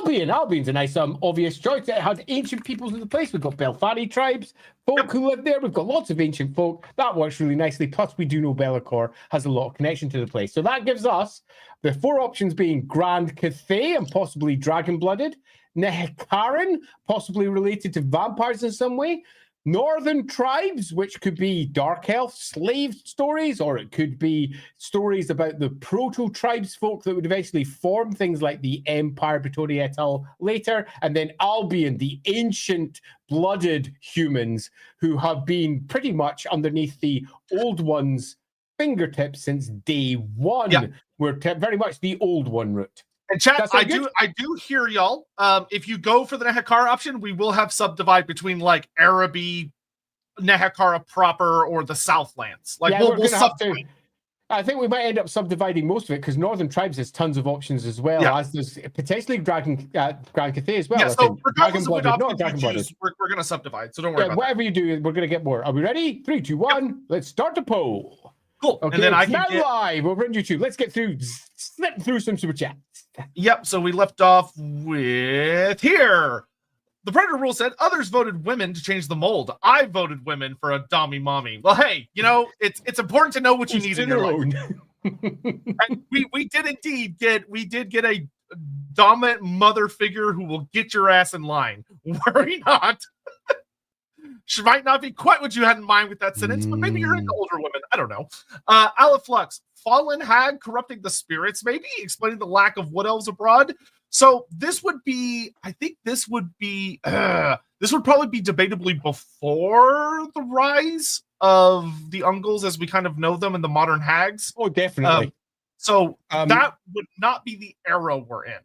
Albion's a nice, obvious choice. It had ancient peoples in the place. We've got Belfani tribes, folk who live there. We've got lots of ancient folk. That works really nicely. Plus, we do know Be'lakor has a lot of connection to the place. So that gives us the four options being Grand Cathay and possibly dragon-blooded, Nehekaran, possibly related to vampires in some way, Northern Tribes, which could be Dark Elf slave stories, or it could be stories about the proto-tribes folk that would eventually form things like the Empire, Britonia et al. Later, and then Albion, the ancient blooded humans who have been pretty much underneath the old one's fingertips since day one. Yeah. We're very much the old one route. And chat, I do hear y'all. If you go for the Nehekara option, we will have subdivide between like Araby, Nehekara proper, or the Southlands. Like we'll subdivide. I think we might end up subdividing most of it, because Northern Tribes has tons of options as well, as there's potentially Grand Cathay as well. Yeah, so regardless of what option you choose, we're going to subdivide, so don't worry about whatever you do, we're going to get more. Are we ready? 3, 2, 1. Let's start the poll. Cool. Okay, and then I can get live over on YouTube. Let's get slip through some super chats. Yep. So we left off with here. The Predator rule said others voted women to change the mold. I voted women for a Dami Mommy. Well, hey, you know, it's important to know what you need in your life. And we did indeed get a dominant mother figure who will get your ass in line. Worry not. She might not be quite what you had in mind with that sentence, but maybe you're into older women. I don't know. Aliflux, fallen hag corrupting the spirits, maybe explaining the lack of wood elves abroad. So this would be, I think this would probably be debatably before the rise of the Ungles as we kind of know them in the modern hags. Oh, definitely. That would not be the era we're in.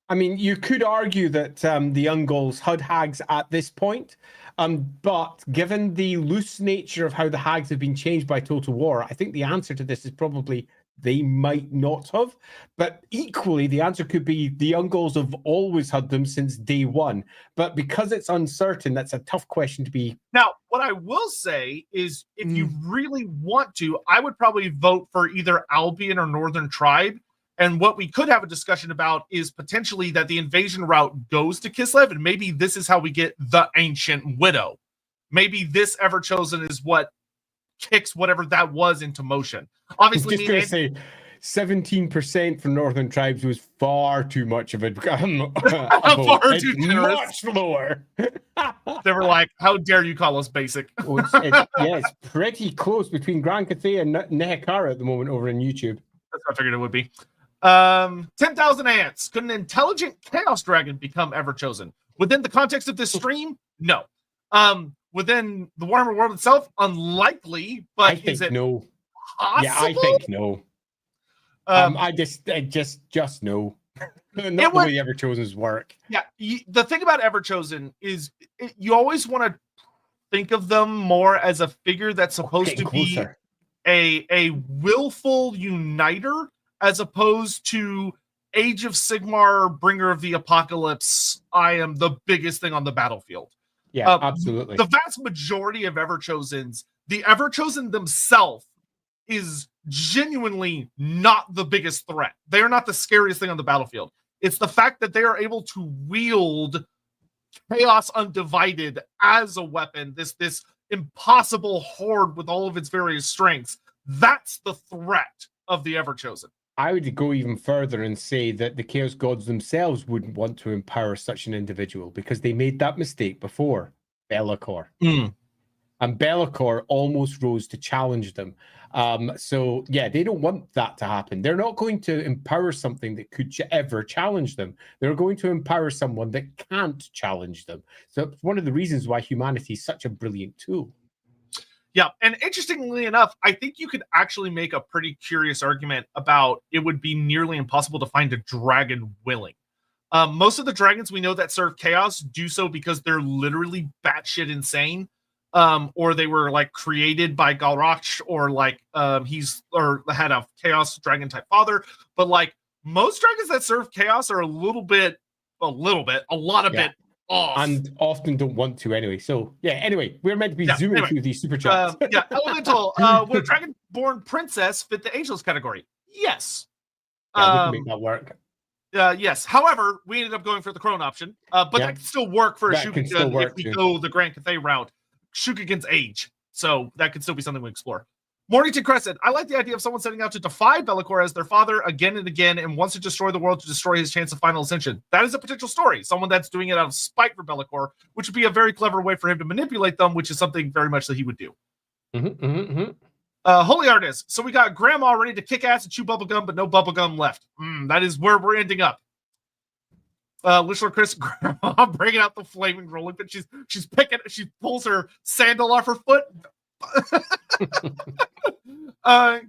I mean, you could argue that the Ungles had hags at this point, but given the loose nature of how the hags have been changed by Total War, I think the answer to this is probably they might not have. But equally, the answer could be the Ungles have always had them since day one. But because it's uncertain, that's a tough question to be. Now, what I will say is if you really want to, I would probably vote for either Albion or Northern Tribe. And what we could have a discussion about is potentially that the invasion route goes to Kislev, and maybe this is how we get the Ancient Widow. Maybe this EverChosen is what kicks whatever that was into motion. Obviously, just going to say 17% for Northern Tribes was far too much of it. Far too generous. Much lower. They were like, "How dare you call us basic?" It's pretty close between Grand Cathay and Nehekara at the moment over on YouTube. That's what I figured it would be. 10,000 ants. Could an intelligent chaos dragon become EverChosen? Within the context of this stream, no. Within the Warhammer world itself, unlikely. But I think no. Possible? Yeah, I think no. I just no. Not the way Everchosen's work. Yeah, the thing about Everchosen is you always want to think of them more as a figure that's supposed to be a willful uniter, as opposed to Age of Sigmar, bringer of the apocalypse. I am the biggest thing on the battlefield. Yeah, absolutely. The vast majority of Everchosens, the Everchosen themselves, is genuinely not the biggest threat. They are not the scariest thing on the battlefield. It's the fact that they are able to wield Chaos Undivided as a weapon, this impossible horde with all of its various strengths. That's the threat of the Everchosen. I would go even further and say that the Chaos Gods themselves wouldn't want to empower such an individual, because they made that mistake before. Be'lakor. And Be'lakor almost rose to challenge them. So, yeah, they don't want that to happen. They're not going to empower something that could ever challenge them. They're going to empower someone that can't challenge them. So it's one of the reasons why humanity is such a brilliant tool. Yeah, and interestingly enough, I think you could actually make a pretty curious argument about it would be nearly impossible to find a dragon willing. Most of the dragons we know that serve chaos do so because they're literally batshit insane. Or they were like created by Galrach, or like had a chaos dragon type father. But like most dragons that serve chaos are a lot of bit off, and often don't want to anyway. So yeah, anyway, we're meant to be zooming through these super chats. Elemental. Would a dragonborn princess fit the Angels category? Yes. We can make that work. Yes. However, we ended up going for the Crone option. But that can still work for a Shukagun if we go the Grand Cathay route. Shukagun's age, so that could still be something we explore. Mornington Crescent, I like the idea of someone setting out to defy Be'lakor as their father again and again and wants to destroy the world to destroy his chance of final ascension. That is a potential story. Someone that's doing it out of spite for Be'lakor, which would be a very clever way for him to manipulate them, which is something very much that he would do. Holy Artist, so we got Grandma ready to kick ass and chew bubblegum, but no bubblegum left. That is where we're ending up. Listener Chris, Grandma bringing out the flaming rolling pin. She pulls her sandal off her foot.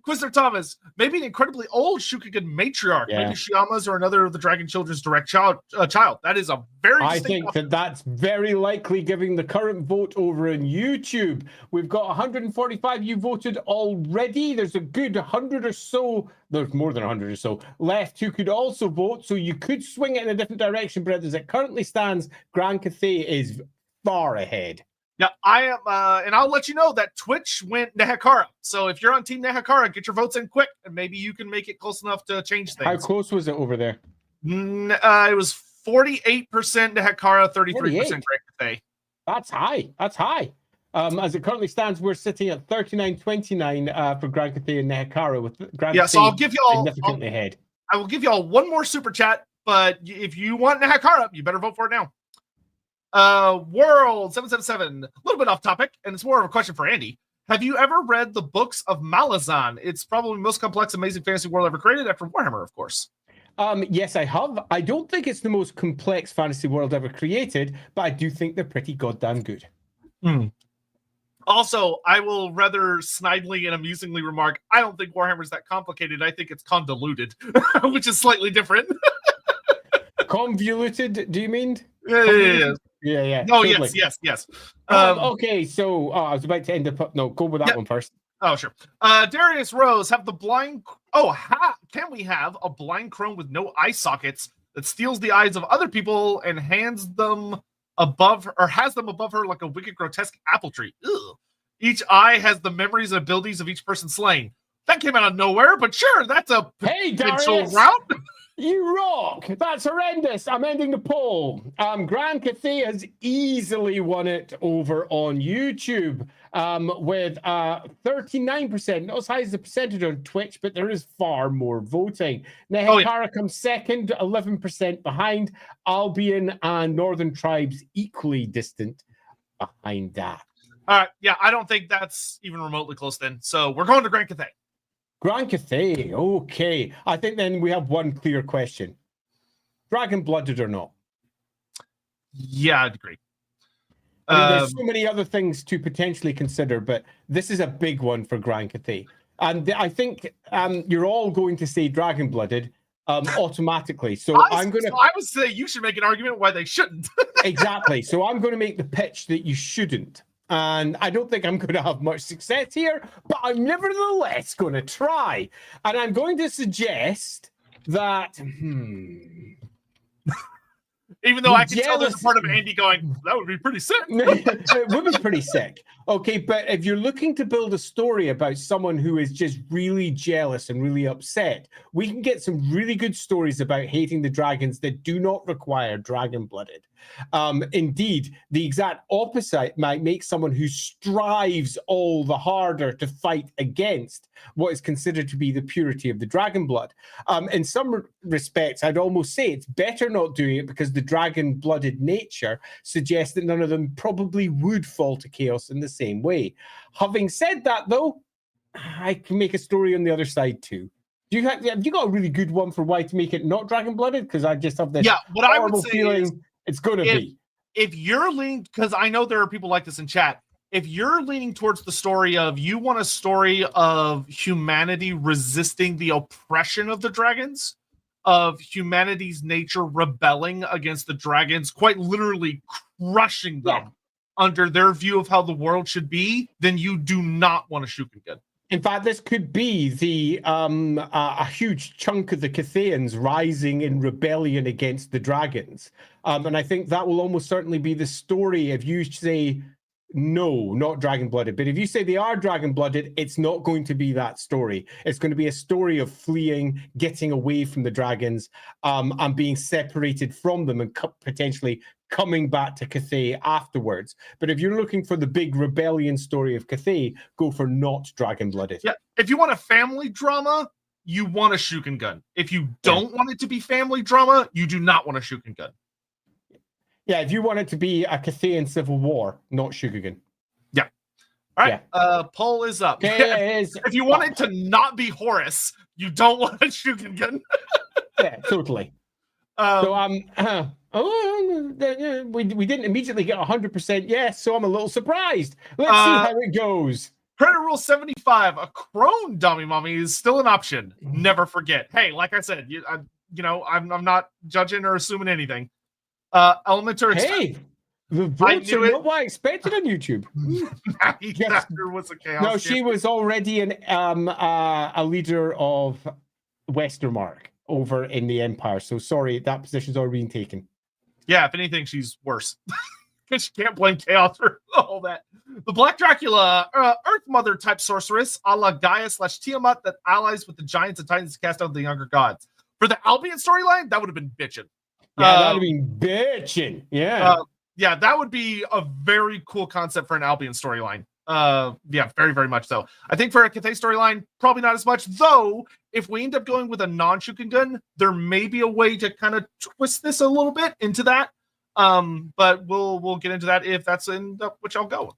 Quizzer Thomas, maybe an incredibly old Shukagun matriarch, maybe Shiama's or another of the Dragon Children's direct child. That is a very. I think that's very likely, given the current vote over on YouTube. We've got 145 you voted already. There's a good 100 or so. There's more than 100 or so left who could also vote. So you could swing it in a different direction, but as it currently stands, Grand Cathay is far ahead. Yeah, I am, and I'll let you know that Twitch went Nehekara. So if you're on Team Nehekara, get your votes in quick, and maybe you can make it close enough to change things. How close was it over there? It was 48% Nehekara, 33% Grand Cathay. That's high. That's high. As it currently stands, we're sitting at 39-29 for Grand Cathay and Nehekara, with Grand Cathay so I'll give you all significantly ahead. I will give you all one more super chat, but if you want Nehekara, you better vote for it now. World 777, a little bit off topic, and it's more of a question for Andy. Have you ever read the books of Malazan? It's probably the most complex, amazing fantasy world ever created, after Warhammer, of course. Yes, I have. I don't think it's the most complex fantasy world ever created, but I do think they're pretty goddamn good. Also, I will rather snidely and amusingly remark, I don't think Warhammer's that complicated. I think it's convoluted, which is slightly different. Convoluted, do you mean? Yeah. No, totally. yes. Okay, so I was about to end up. No, go with that one first. Oh, sure. Darius Rose, have the blind. Can we have a blind crone with no eye sockets that steals the eyes of other people and has them above her like a wicked, grotesque apple tree? Ugh. Each eye has the memories and abilities of each person slain. That came out of nowhere, but sure, that's a potential route. You rock! That's horrendous. I'm ending the poll. Grand Cathay has easily won it over on YouTube with 39%, not as high as the percentage on Twitch, but there is far more voting. Nehekara comes second, 11% behind. Albion and Northern Tribes equally distant behind that. All right, I don't think that's even remotely close then. So we're going to Grand Cathay. Grand Cathay, okay. I think then we have one clear question. Dragon-blooded or not? Yeah, I'd agree. I mean, there's so many other things to potentially consider, but this is a big one for Grand Cathay. And I think you're all going to say dragon-blooded, automatically. So I would say you should make an argument why they shouldn't. Exactly. So I'm going to make the pitch that you shouldn't. And I don't think I'm going to have much success here, but I'm nevertheless going to try. And I'm going to suggest that... Even though I can tell there's a part of Andy going, that would be pretty sick. It would be pretty sick. Okay, but if you're looking to build a story about someone who is just really jealous and really upset, we can get some really good stories about hating the dragons that do not require dragon-blooded. Indeed, the exact opposite might make someone who strives all the harder to fight against what is considered to be the purity of the dragon blood. In some respects, I'd almost say it's better not doing it because the dragon-blooded nature suggests that none of them probably would fall to chaos in the same way. Having said that, though, I can make a story on the other side too. Have you got a really good one for why to make it not dragon-blooded? Because I just have this horrible feeling it's going to be. If you're leaning, because I know there are people like this in chat, if you're leaning towards the story of you want a story of humanity resisting the oppression of the dragons, of humanity's nature rebelling against the dragons, quite literally crushing them under their view of how the world should be, then you do not want a Shukengun. In fact, this could be the a huge chunk of the Cathayans rising in rebellion against the dragons. And I think that will almost certainly be the story if you say, no, not dragon-blooded. But if you say they are dragon-blooded, it's not going to be that story. It's going to be a story of fleeing, getting away from the dragons, and being separated from them and potentially coming back to Cathay afterwards. But if you're looking for the big rebellion story of Cathay, go for not dragon-blooded. Yeah, if you want a family drama, you want a Shukengun. If you don't want it to be family drama, you do not want a Shukengun. Yeah, if you want it to be a Cathayan civil war, not Shukengun. Yeah. All right. Poll is up. If you want it to not be Horus, you don't want a Shukengun. Yeah, totally. We didn't immediately get 100% yes, so I'm a little surprised. Let's see how it goes. Predator Rule 75, a crone dummy mummy is still an option. Never forget. Hey, like I said, I'm not judging or assuming anything. Elementor. Hey, the votes are not what I expected on YouTube. Was a chaos. No, she was already a leader of Westermark over in the Empire. So sorry, that position's already been taken. Yeah, if anything, she's worse. Because she can't blame chaos for all that. The Black Dracula, Earth Mother type sorceress, a la Gaia/Tiamat that allies with the giants and titans to cast out the younger gods. For the Albion storyline, that would have been bitchin'. Yeah, that would have been bitchin'. Yeah. Yeah, that would be a very cool concept for an Albion storyline. Yeah, very, very much so. I think for a Cathay storyline, probably not as much. Though, if we end up going with a non-Shukengun, there may be a way to kind of twist this a little bit into that. But we'll get into that if that's in which I'll go.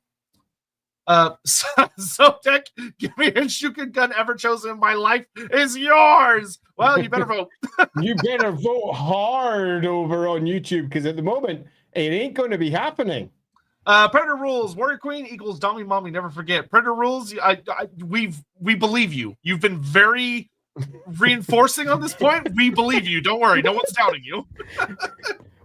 Sotek, give me a Shukengun EVERCHOSEN. My life is yours. Well, you better vote. You better vote hard over on YouTube because at the moment it ain't going to be happening. Predator rules. Warrior Queen equals Dummy Mommy. Never forget. Predator rules. We believe you. You've been very reinforcing on this point. We believe you. Don't worry. No one's doubting you.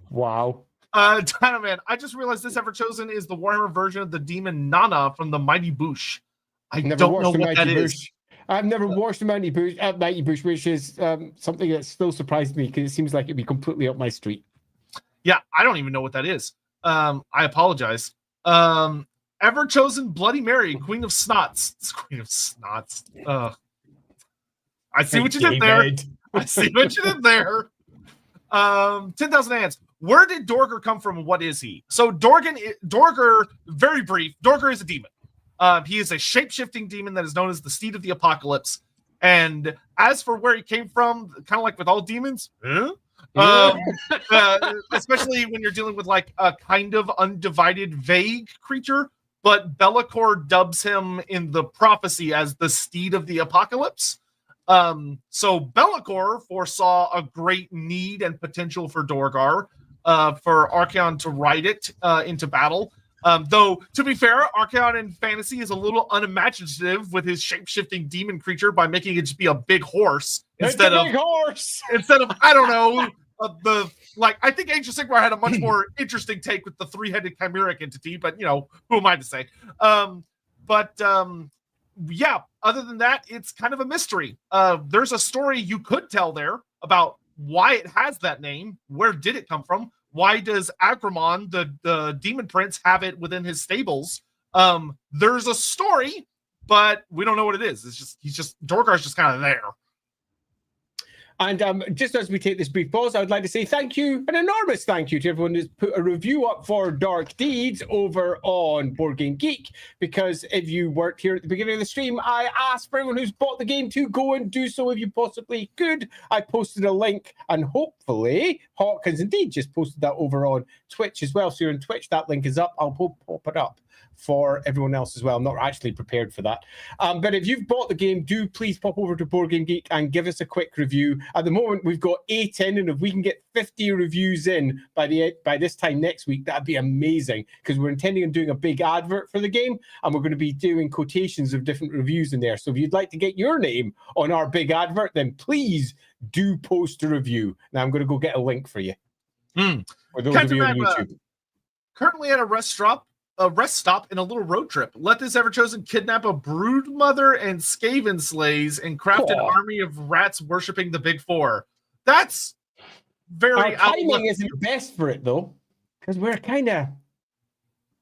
Wow. Dynaman, I just realized this EVERCHOSEN is the Warhammer version of the demon Nana from the Mighty Boosh. I don't know what that is. I've never watched the Mighty Boosh, which is something that still surprised me because it seems like it'd be completely up my street. Yeah, I don't even know what that is. I apologize. EVERCHOSEN Bloody Mary, Queen of Snots. It's Queen of Snots. I see what you did there. I see what you did there. 10,000 ants. Where did Dorger come from and what is he? So Dorger, very brief, Dorger is a demon. He is a shape-shifting demon that is known as the Steed of the Apocalypse. And as for where he came from, kind of like with all demons, especially when you're dealing with like a kind of undivided, vague creature, but Be'lakor dubs him in the prophecy as the Steed of the Apocalypse. So Be'lakor foresaw a great need and potential for Dorgar, for Archaon to ride it into battle. Though, to be fair, Archaon in fantasy is a little unimaginative with his shape-shifting demon creature by making it just be a big horse instead of big horse. I don't know, I think Age of Sigmar had a much more interesting take with the three-headed chimeric entity, but who am I to say? Yeah, other than that, it's kind of a mystery. There's a story you could tell there about why it has that name. Where did it come from? Why does Agramon, the demon prince, have it within his stables? There's a story, but we don't know what it is. Dorkar's just kind of there. And just as we take this brief pause, I would like to say thank you, an enormous thank you to everyone who's put a review up for Dark Deeds over on Board Game Geek, because if you weren't here at the beginning of the stream, I asked for everyone who's bought the game to go and do so if you possibly could. I posted a link, and hopefully Hawkins indeed just posted that over on Twitch as well. So you're on Twitch, that link is up. I'll pop it up for everyone else as well. I'm not actually prepared for that. But if you've bought the game, do please pop over to Board Game Geek and give us a quick review. At the moment, we've got 8 in, and if we can get 50 reviews in by this time next week, that'd be amazing, because we're intending on doing a big advert for the game, and we're going to be doing quotations of different reviews in there. So if you'd like to get your name on our big advert, then please do post a review. Now I'm going to go get a link for you. For those of you on YouTube. Currently at a rest stop in a little road trip. Let this Everchosen kidnap a brood mother and Skaven slays and craft an army of rats worshipping the Big Four. That's very our timing isn't best for it though, because we're kind of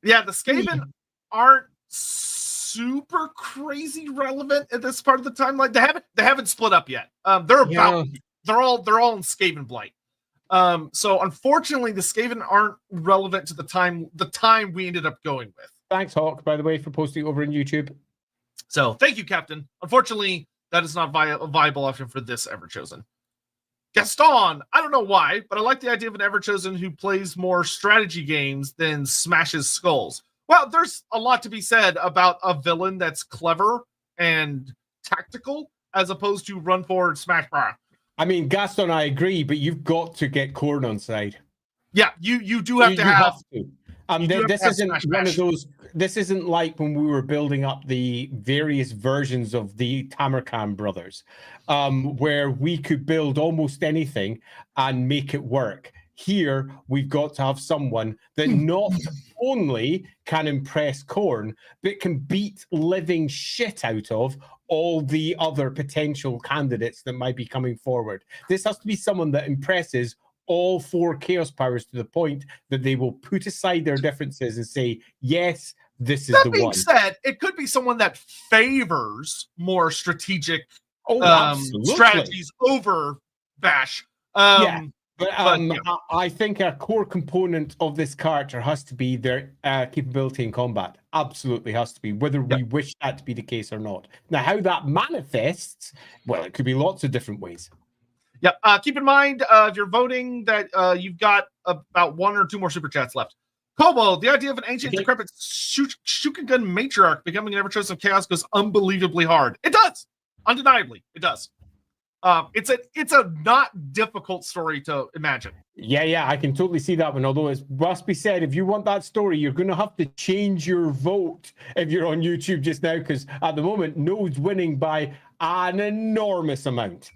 the Skaven aren't super crazy relevant at this part of the timeline. They haven't split up yet. They're all in Skaven Blight. So unfortunately, the Skaven aren't relevant to the time we ended up going with. Thanks, Hawk, by the way, for posting over on YouTube. So thank you, Captain. Unfortunately, that is not a viable option for this Everchosen. Gaston, I don't know why, but I like the idea of an Everchosen who plays more strategy games than smashes skulls. Well, there's a lot to be said about a villain that's clever and tactical as opposed to run forward, smash, bar. I mean, Gaston, I agree, but you've got to get Khorne on side. Yeah, you do have to have to. This isn't one of those. This isn't like when we were building up the various versions of the Tamarkan brothers, where we could build almost anything and make it work. Here, we've got to have someone that not only can impress Khorne, but can beat living shit out of all the other potential candidates that might be coming forward. This has to be someone that impresses all 4 Chaos Powers to the point that they will put aside their differences and say, yes, this is the one. That being said, it could be someone that favors more strategic strategies over Bash. But I think a core component of this character has to be their capability in combat. Absolutely has to be, whether we wish that to be the case or not. Now, how that manifests, well, it could be lots of different ways. Yeah, keep in mind, if you're voting, that you've got about 1 or 2 more super chats left. Kobo, the idea of an ancient decrepit Shukengun matriarch becoming an Everchosen of Chaos goes unbelievably hard. It does, undeniably, it does. It's a not difficult story to imagine. Yeah, I can totally see that one. Although it must be said, if you want that story, you're going to have to change your vote if you're on YouTube just now, because at the moment, Node's winning by an enormous amount.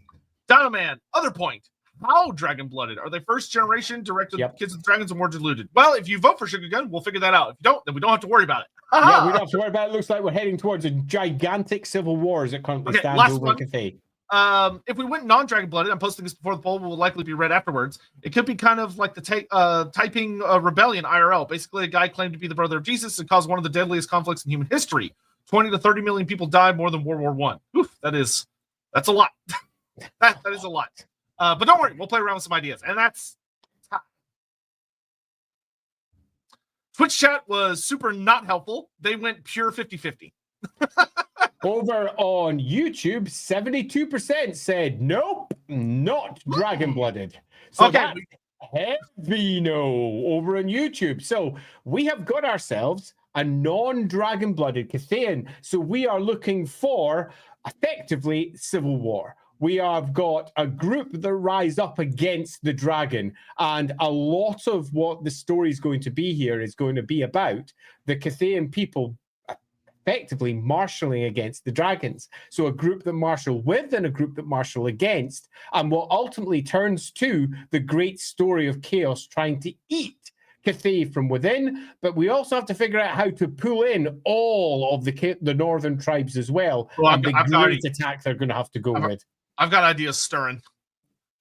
Dinoman, other point. How dragon-blooded? Are they first generation directed kids with dragons or more diluted? Well, if you vote for Shukengun, we'll figure that out. If you don't, then we don't have to worry about it. Yeah, we don't have to worry about it. It looks like we're heading towards a gigantic civil war as it currently stands over in Cathay. If we went non-dragon blooded, I'm posting this before the poll will likely be read afterwards. It could be kind of like the typing rebellion IRL. Basically, a guy claimed to be the brother of Jesus and caused one of the deadliest conflicts in human history. 20 to 30 million people died, more than World War I. Oof, that's a lot. that is a lot. But don't worry, we'll play around with some ideas. And that's Twitch chat was super not helpful. They went pure 50-50. Over on YouTube, 72% said nope, not dragon-blooded. So that's heavy no over on YouTube. So we have got ourselves a non-dragon-blooded Cathayan. So we are looking for effectively civil war. We have got a group that rise up against the dragon, and a lot of what the story is going to be here is going to be about the Cathayan people effectively marshalling against the dragons. So a group that marshal with and a group that marshal against, and what ultimately turns to the great story of chaos trying to eat Cathay from within, but we also have to figure out how to pull in all of the northern tribes as well, and the great attack they're going to have to go with. I've got ideas stirring.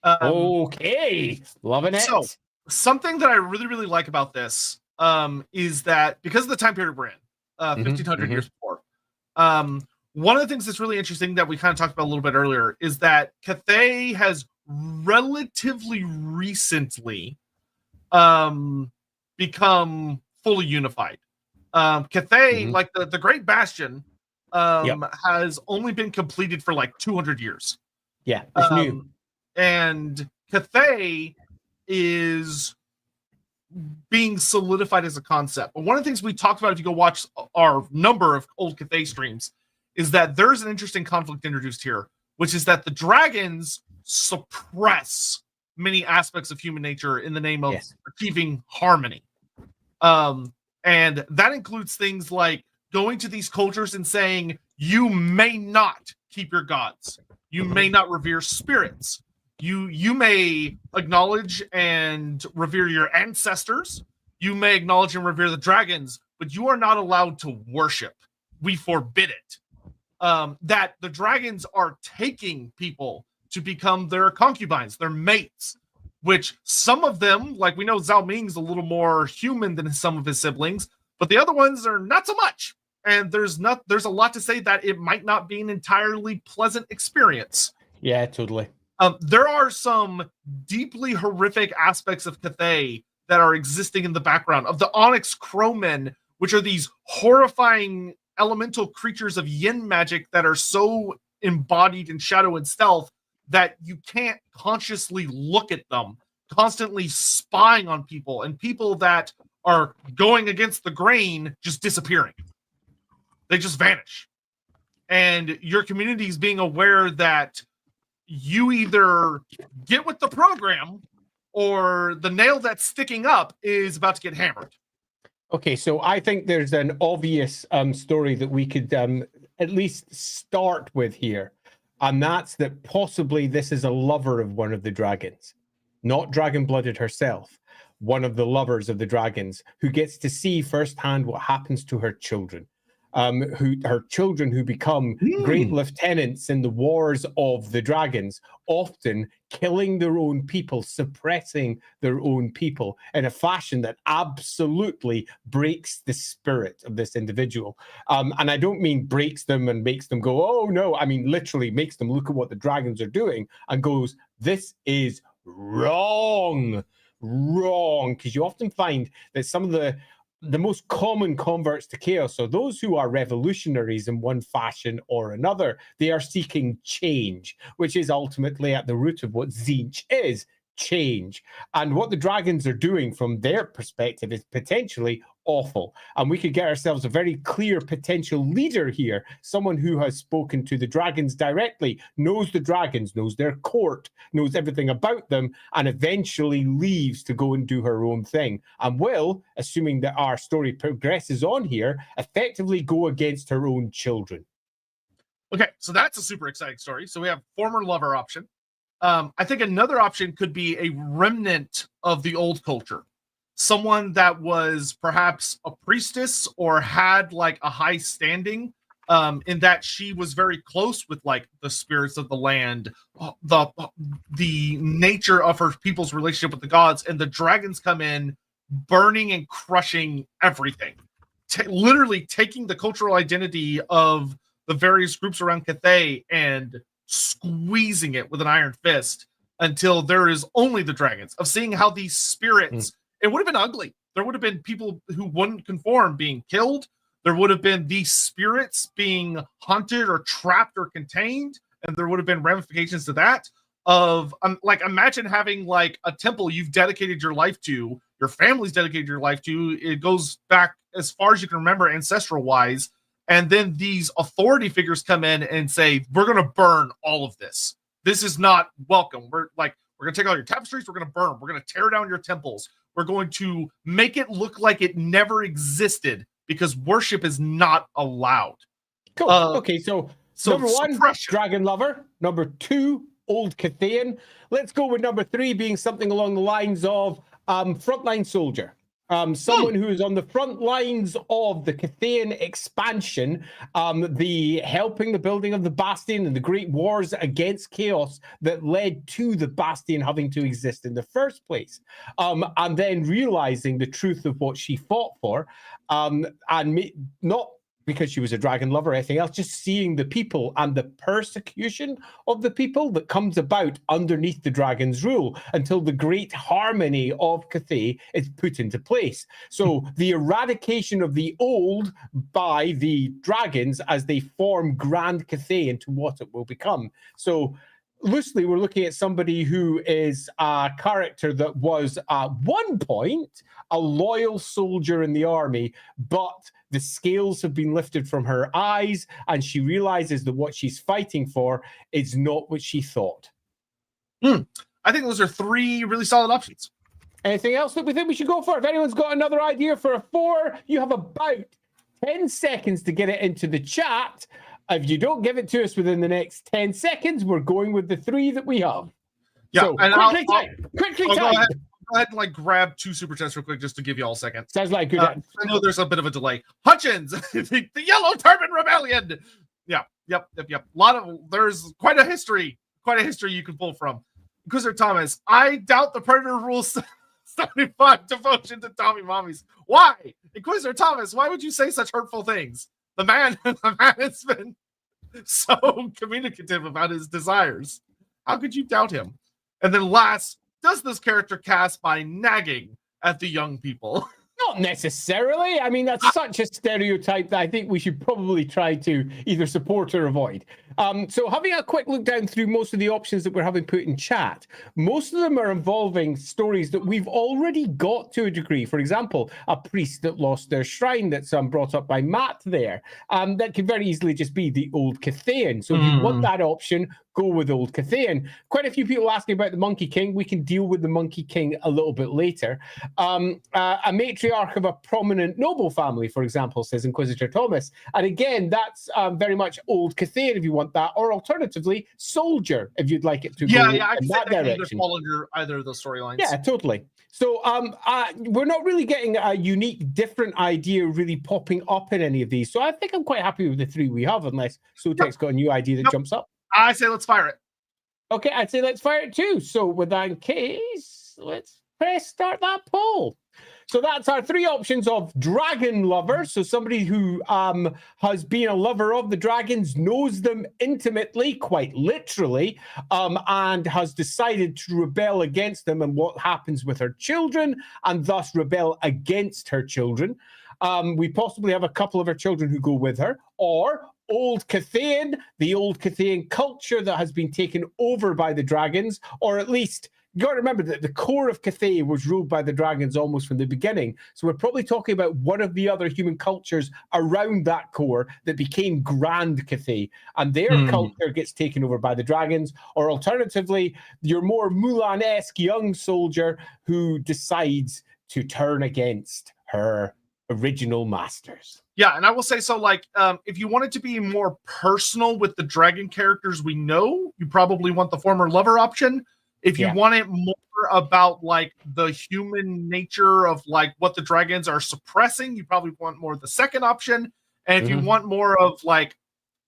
Okay, loving it. So, something that I really, really like about this is that because of the time period we're in, 1500 years before, one of the things that's really interesting that we kind of talked about a little bit earlier is that Cathay has relatively recently become fully unified. Cathay, like the Great Bastion, has only been completed for like 200 years. Yeah, it's new. And Cathay is being solidified as a concept. But one of the things we talked about, if you go watch our number of old Cathay streams, is that there's an interesting conflict introduced here, which is that the dragons suppress many aspects of human nature in the name of achieving harmony. And that includes things like going to these cultures and saying, you may not keep your gods. You may not revere spirits. You may acknowledge and revere your ancestors. You may acknowledge and revere the dragons, but you are not allowed to worship. We forbid it. That the dragons are taking people to become their concubines, their mates, which some of them, like we know Zhao Ming's a little more human than some of his siblings, but the other ones are not so much. And there's a lot to say that it might not be an entirely pleasant experience. Yeah, totally. There are some deeply horrific aspects of Cathay that are existing in the background of the Onyx Crowmen, which are these horrifying elemental creatures of yin magic that are so embodied in shadow and stealth that you can't consciously look at them, constantly spying on people, and people that are going against the grain just disappearing. They just vanish. And your community is being aware that you either get with the program or the nail that's sticking up is about to get hammered. Okay, so I think there's an obvious story that we could at least start with here. And that's that possibly this is a lover of one of the dragons, not dragon-blooded herself, one of the lovers of the dragons who gets to see firsthand what happens to her children. Her children who become great lieutenants in the wars of the dragons, often killing their own people, suppressing their own people in a fashion that absolutely breaks the spirit of this individual. And I don't mean breaks them and makes them go, oh no, I mean literally makes them look at what the dragons are doing and goes, this is wrong. Because you often find that some of the most common converts to chaos are those who are revolutionaries in one fashion or another. They are seeking change, which is ultimately at the root of what Tzeentch is, change. And what the dragons are doing from their perspective is potentially awful. And we could get ourselves a very clear potential leader here, someone who has spoken to the dragons directly, knows the dragons, knows their court, knows everything about them, and eventually leaves to go and do her own thing. And will, assuming that our story progresses on here, effectively go against her own children. Okay, so that's a super exciting story. So we have former lover option. I think another option could be a remnant of the old culture. Someone that was perhaps a priestess or had like a high standing in that she was very close with like the spirits of the land, the nature of her people's relationship with the gods, and the dragons come in burning and crushing everything, literally taking the cultural identity of the various groups around Cathay and squeezing it with an iron fist until there is only the dragons, of seeing how these spirits, it would have been ugly. There would have been people who wouldn't conform being killed. There would have been these spirits being haunted or trapped or contained. And there would have been ramifications to that of like, imagine having like a temple you've dedicated your life to, your family's dedicated your life to. It goes back as far as you can remember ancestral wise. And then these authority figures come in and say, we're going to burn all of this. This is not welcome. We're going to take all your tapestries. We're going to burn. We're going to tear down your temples. We're going to make it look like it never existed because worship is not allowed. Cool. Okay, so number 1, suppression. Dragon Lover. Number 2, Old Cathayan. Let's go with number 3 being something along the lines of frontline soldier. Someone who is on the front lines of the Cathayan expansion, the helping the building of the Bastion and the great wars against chaos that led to the Bastion having to exist in the first place, and then realizing the truth of what she fought for, and not because she was a dragon lover or anything else, just seeing the people and the persecution of the people that comes about underneath the dragon's rule until the great harmony of Cathay is put into place. So the eradication of the old by the dragons as they form Grand Cathay into what it will become. So loosely, we're looking at somebody who is a character that was at one point a loyal soldier in the army, but the scales have been lifted from her eyes and she realizes that what she's fighting for is not what she thought. I think those are 3 really solid options. Anything else that we think we should go for? If anyone's got another idea for a 4, you have about 10 seconds to get it into the chat. If you don't give it to us within the next 10 seconds, we're going with the 3 that we have. Yeah, so and quickly I'll type. Go ahead and like grab 2 super chats real quick just to give you all a second. Sounds like good. I know there's a bit of a delay. Hutchins, the Yellow Turban Rebellion. Yep. There's quite a history you can pull from. Inquisitor Thomas, I doubt the Predator rules 75 devotion to Tommy Mommies. Why? Inquisitor Thomas, why would you say such hurtful things? The man has been so communicative about his desires. How could you doubt him? And then last, does this character cast by nagging at the young people? Not necessarily. I mean, that's such a stereotype that I think we should probably try to either support or avoid. So having a quick look down through most of the options that we're having put in chat, most of them are involving stories that we've already got to a degree. For example, a priest that lost their shrine that's brought up by Matt there. That could very easily just be the Old Cathayan. So if you want that option, go with Old Cathayan. Quite a few people asking about the Monkey King. We can deal with the Monkey King a little bit later. A matriarch of a prominent noble family, for example, says Inquisitor Thomas. And again, that's very much Old Cathayan if you want that, or alternatively, soldier if you'd like it to go I in that direction. Fall under either of those storylines. Yeah, totally. So we're not really getting a unique, different idea really popping up in any of these. So I think I'm quite happy with the 3 we have, unless Sotek's got a new idea that jumps up. I say let's fire it. Okay, I'd say let's fire it too. So with that in case, let's press start that poll. So that's our 3 options of dragon lover. So somebody who has been a lover of the dragons, knows them intimately, quite literally, and has decided to rebel against them and what happens with her children, and thus rebel against her children. We possibly have a couple of her children who go with her, or Old Cathayan, the Old Cathayan culture that has been taken over by the dragons, or at least you got to remember that the core of Cathay was ruled by the dragons almost from the beginning. So we're probably talking about one of the other human cultures around that core that became Grand Cathay, and their culture gets taken over by the dragons. Or alternatively, your more Mulan-esque young soldier who decides to turn against her original masters. Yeah, and I will say so, like, if you want it to be more personal with the dragon characters we know, you probably want the former lover option. If you want it more about, like, the human nature of, like, what the dragons are suppressing, you probably want more of the second option. And if you want more of, like,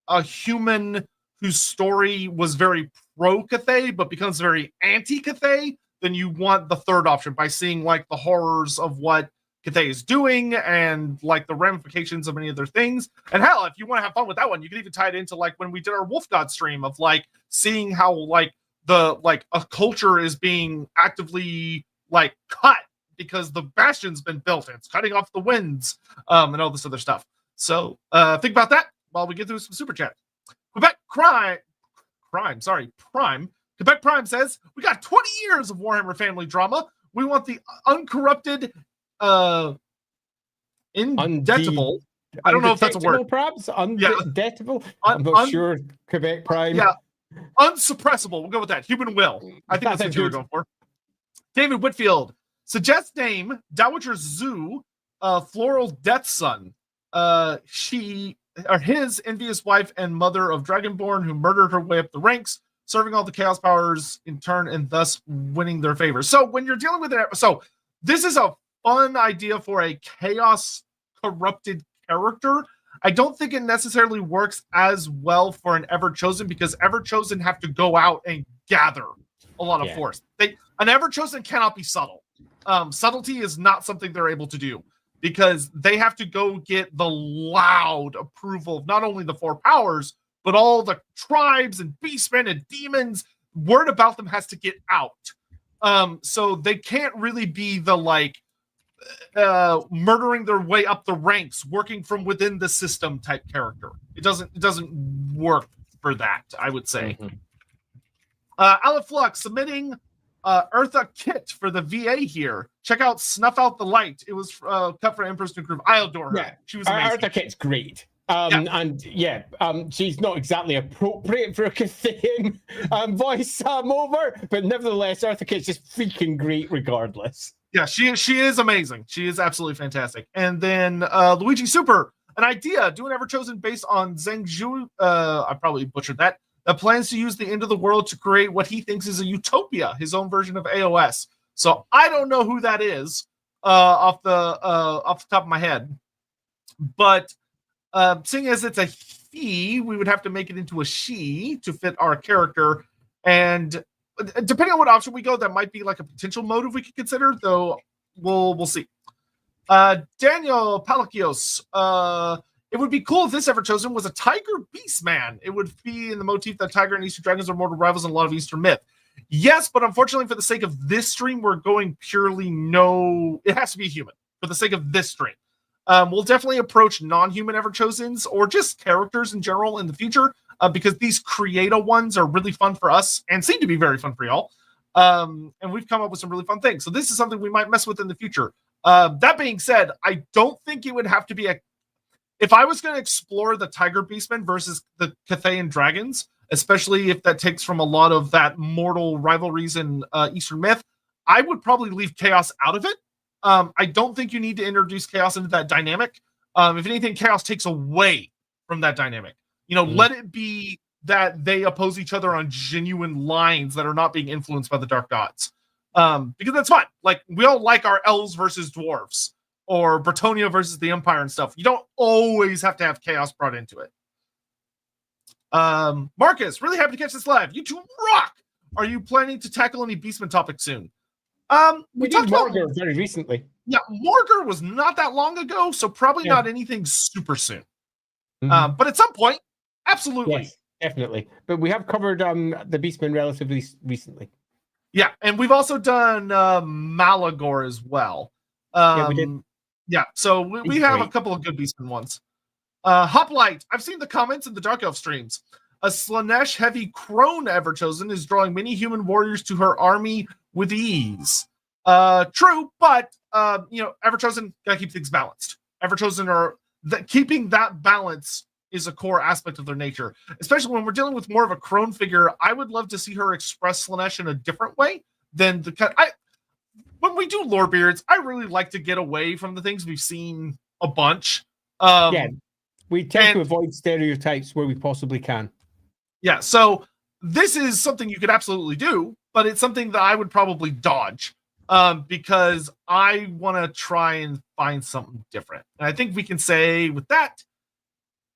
a human whose story was very pro-Cathay but becomes very anti-Cathay, then you want the third option by seeing, like, the horrors of what Cathay is doing and like the ramifications of many other things. And hell, if you want to have fun with that one, you can even tie it into like when we did our Wolf God stream of like seeing how like the like a culture is being actively like cut because the bastion's been built and it's cutting off the winds and all this other stuff. So think about that while we get through some super chat. Quebec Prime Prime says we got 20 years of Warhammer family drama. We want the uncorrupted indebtable. I don't know if that's a word. Perhaps undetectable. I'm not sure. Quebec Prime. Yeah, unsuppressible. We'll go with that. Human will. I think that's what you're going for. David Whitfield suggests name Dowager Zoo, Floral Death Sun. his envious wife and mother of Dragonborn, who murdered her way up the ranks, serving all the chaos powers in turn and thus winning their favor. So when you're dealing with it, so this is a fun idea for a chaos corrupted character. I don't think it necessarily works as well for an Everchosen, because Everchosen have to go out and gather a lot of force. An Everchosen cannot be subtle. Subtlety is not something they're able to do, because they have to go get the loud approval of not only the 4 powers, but all the tribes and beastmen and demons. Word about them has to get out. So they can't really be the murdering their way up the ranks, working from within the system type character. It doesn't work for that, I would say. Aliflux submitting Eartha Kit for the VA here. Check out Snuff Out the Light. It was cut for Empress New Groove. I adore her. Yeah, she was amazing. Eartha Kit's great. And she's not exactly appropriate for a Cathayan voice over, but nevertheless, Eartha Kit's just freaking great regardless. Yeah, she is amazing. She is absolutely fantastic. And then Luigi Super, an idea, do an Everchosen based on Zheng Zhu, I probably butchered that plans to use the end of the world to create what he thinks is a utopia, his own version of AOS. So I don't know who that is off the top of my head, but seeing as it's a he, we would have to make it into a she to fit our character. And depending on what option we go, that might be like a potential motive we could consider, though we'll see. Daniel Palakios, it would be cool if this Everchosen was a tiger beastman. It would be in the motif that tiger and Eastern dragons are mortal rivals in a lot of Eastern myth. Yes, but unfortunately for the sake of this stream, we're going purely no. It has to be human for the sake of this stream. We'll definitely approach non-human Everchosens or just characters in general in the future, because these Creata ones are really fun for us and seem to be very fun for y'all. And we've come up with some really fun things. So this is something we might mess with in the future. That being said, I don't think it would have to be if I was going to explore the Tiger Beastmen versus the Cathayan Dragons, especially if that takes from a lot of that mortal rivalries in Eastern myth, I would probably leave Chaos out of it. I don't think you need to introduce Chaos into that dynamic. If anything, Chaos takes away from that dynamic. Let it be that they oppose each other on genuine lines that are not being influenced by the Dark Gods. Because that's fine. Like, we all like our elves versus dwarves, or Bretonia versus the Empire and stuff. You don't always have to have Chaos brought into it. Marcus, really happy to catch this live. You two rock! Are you planning to tackle any Beastman topics soon? We talked about Morgar very recently. Yeah, Morgar was not that long ago, so probably not anything super soon. But at some point, absolutely. Yes, definitely. But we have covered the Beastmen relatively recently. Yeah, and we've also done Malagor as well. Yeah, we did. Yeah, so we have a couple of good Beastmen ones. Hoplite, I've seen the comments in the Dark Elf streams. A Slanesh heavy crone Everchosen is drawing many human warriors to her army with ease. True, but Everchosen gotta keep things balanced. Everchosen are keeping that balance is a core aspect of their nature, especially when we're dealing with more of a crone figure. I would love to see her express Slanesh in a different way than the cut. When we do Lorebeards, I really like to get away from the things we've seen a bunch. We tend to avoid stereotypes where we possibly can. Yeah, so this is something you could absolutely do, but it's something that I would probably dodge because I want to try and find something different. And I think we can say with that,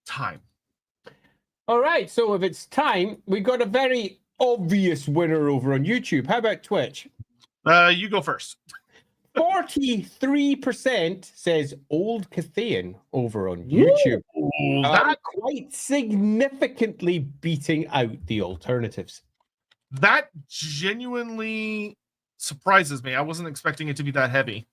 time. All right, so if it's time, we got a very obvious winner over on YouTube. How about Twitch? You go first. 43% says Old Cathayan over on YouTube. That quite significantly beating out the alternatives. That genuinely surprises me. I wasn't expecting it to be that heavy.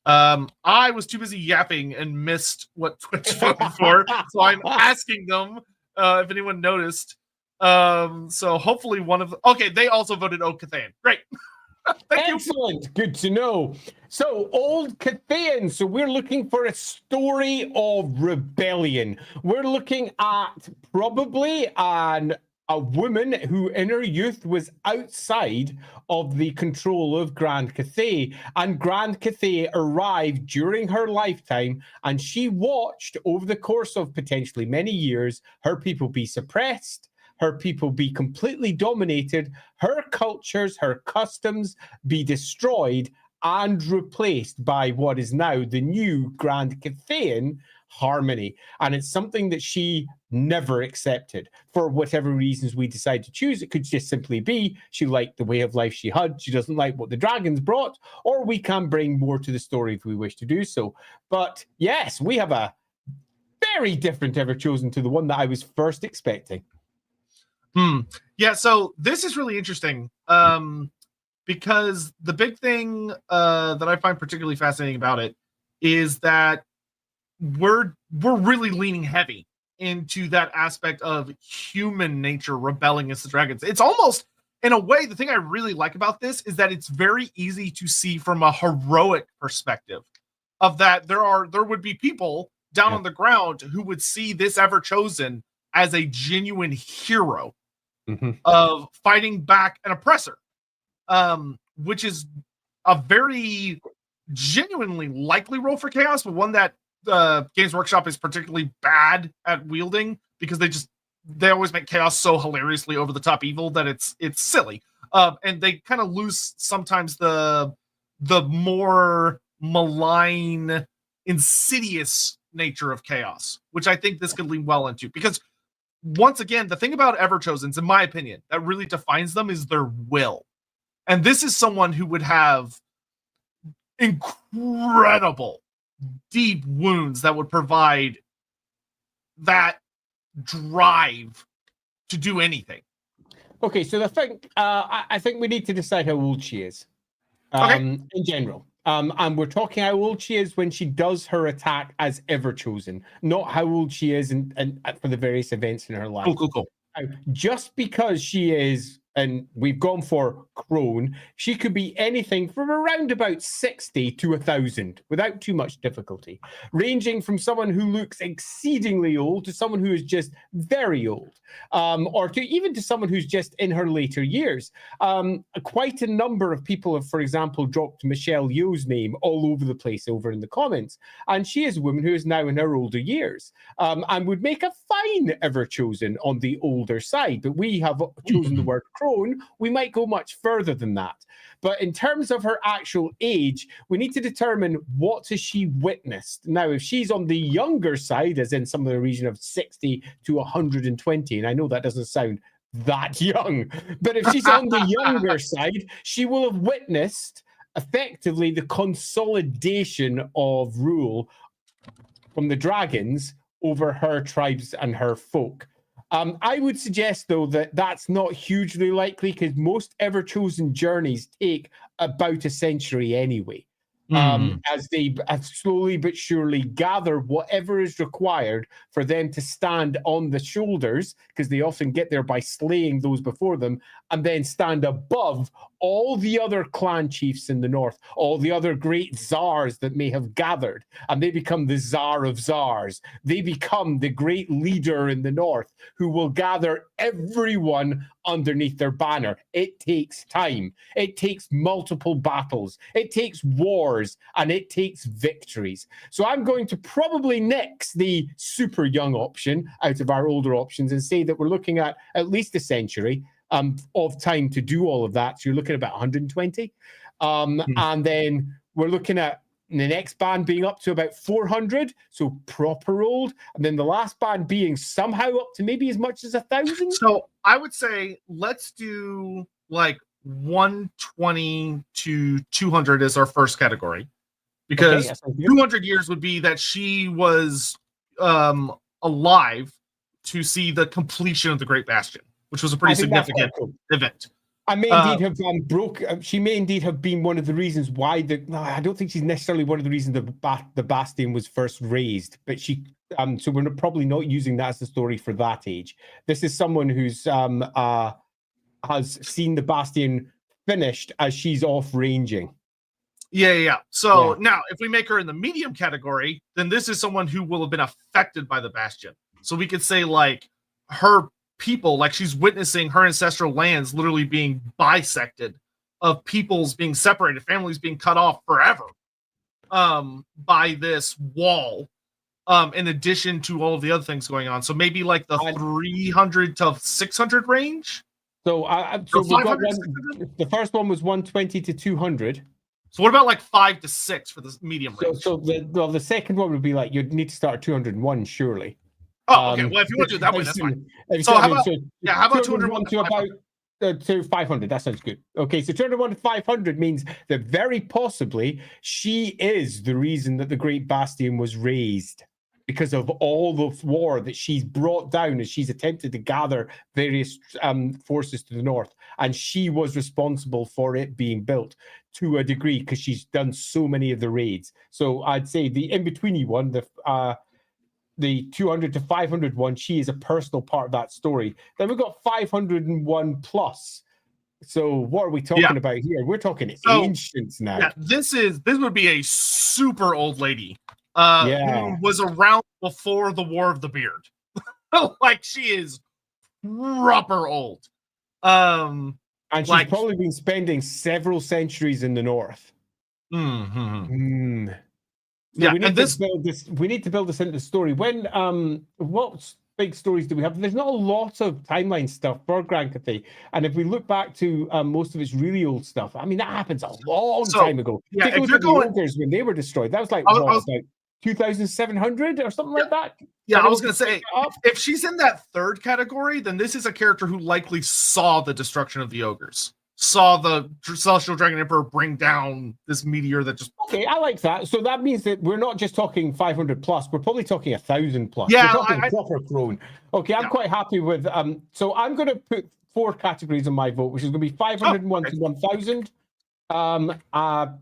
I was too busy yapping and missed what Twitch voted for, so I'm asking them if anyone noticed. So hopefully one of they also voted Old Cathayan. Great. Excellent. You. Good to know. So, Old Cathayan. So, we're looking for a story of rebellion. We're looking at probably an a woman who in her youth was outside of the control of Grand Cathay, and Grand Cathay arrived during her lifetime, and she watched over the course of potentially many years her people be suppressed, her people be completely dominated, her cultures, her customs be destroyed and replaced by what is now the new Grand Cathayan harmony. And it's something that she never accepted for whatever reasons we decide to choose. It could just simply be she liked the way of life she had, she doesn't like what the dragons brought, or we can bring more to the story if we wish to do so. But yes, we have a very different Everchosen to the one that I was first expecting. Yeah, so this is really interesting because the big thing that I find particularly fascinating about it is that we're really leaning heavy into that aspect of human nature rebelling against the dragons. It's almost, in a way, the thing I really like about this is that it's very easy to see from a heroic perspective of that there would be people down on the ground who would see this Everchosen as a genuine hero of fighting back an oppressor, which is a very genuinely likely role for Chaos, but one that Games Workshop is particularly bad at wielding because they always make Chaos so hilariously over the top evil that it's silly, and they kind of lose sometimes the more malign, insidious nature of Chaos, which I think this could lean well into. Because once again, the thing about Everchosens, in my opinion, that really defines them is their will, and this is someone who would have incredible deep wounds that would provide that drive to do anything. Okay, so I think we need to decide how old she is, in general. And we're talking how old she is when she does her attack as Everchosen, not how old she is and for the various events in her life. Cool. Just because she is, and we've gone for crone, she could be anything from around about 60 to 1,000 without too much difficulty, ranging from someone who looks exceedingly old to someone who is just very old, or to someone who's just in her later years. Quite a number of people have, for example, dropped Michelle Yeoh's name all over the place over in the comments, and she is a woman who is now in her older years, and would make a fine Everchosen on the older side, but we have chosen the word crone. We might go much further than that. But in terms of her actual age, we need to determine what has she witnessed. Now, if she's on the younger side, as in some of the region of 60 to 120, and I know that doesn't sound that young, but if she's on the younger side, she will have witnessed effectively the consolidation of rule from the dragons over her tribes and her folk. I would suggest, though, that that's not hugely likely because most Everchosen journeys take about a century anyway, as they slowly but surely gather whatever is required for them to stand on the shoulders, because they often get there by slaying those before them, and then stand above all the other clan chiefs in the north, all the other great czars that may have gathered, and they become the czar of czars. They become the great leader in the north who will gather everyone underneath their banner. It takes time. It takes multiple battles. It takes wars, and it takes victories. So I'm going to probably nix the super young option out of our older options and say that we're looking at least a century of time to do all of that. So you're looking at about 120. And then we're looking at the next band being up to about 400, so proper old. And then the last band being somehow up to maybe as much as 1,000. So I would say let's do like 120 to 200 as our first category. Because 200 years would be that she was alive to see the completion of the Great Bastion, which was a pretty significant event. I may indeed have she may indeed have been one of the reasons why I don't think she's necessarily one of the reasons the Bastion was first raised, but she so we're probably not using that as the story for that age. This is someone who's has seen the Bastion finished as she's off ranging. Yeah. So now, if we make her in the medium category, then this is someone who will have been affected by the Bastion. So we could say like her people, like she's witnessing her ancestral lands literally being bisected, of peoples being separated, families being cut off forever by this wall, in addition to all of the other things going on. So maybe like the 300 to 600 range. So, so we've got the first one was 120 to 200. So what about like 5 to 6 for the medium range? So the second one would be like, you'd need to start at 201, surely. Oh, okay. Well, if you want to do it that way, that's fine. So how about 201 to about to 500? That sounds good. Okay, so 201 to 500 means that very possibly she is the reason that the Great Bastion was raised, because of all the war that she's brought down as she's attempted to gather various forces to the north. And she was responsible for it being built to a degree because she's done so many of the raids. So I'd say the in-betweeny one, the 200 to 500 one, she is a personal part of that story. Then we've got 501 plus. So what are we talking about here? We're talking ancients now. Yeah, this would be a super old lady. Who was around before the War of the Beard. Like she is proper old. And she's probably been spending several centuries in the north. Yeah, we need to build this into the story. What big stories do we have? There's not a lot of timeline stuff for Grand Cathay. And if we look back to most of its really old stuff, I mean, that happens a long time ago. Yeah, if you're going ogres when they were destroyed, that was like, like 2,700 or something like that? Yeah, I was going to say, if she's in that third category, then this is a character who likely saw the destruction of the ogres. Saw the Celestial Dragon Emperor bring down this meteor that just... Okay, I like that. So that means that we're not just talking 500 plus, we're probably talking 1,000 plus. Yeah, we're talking proper crone. Okay, I'm quite happy with... So I'm going to put 4 categories on my vote, which is going to be 501 to 1,000.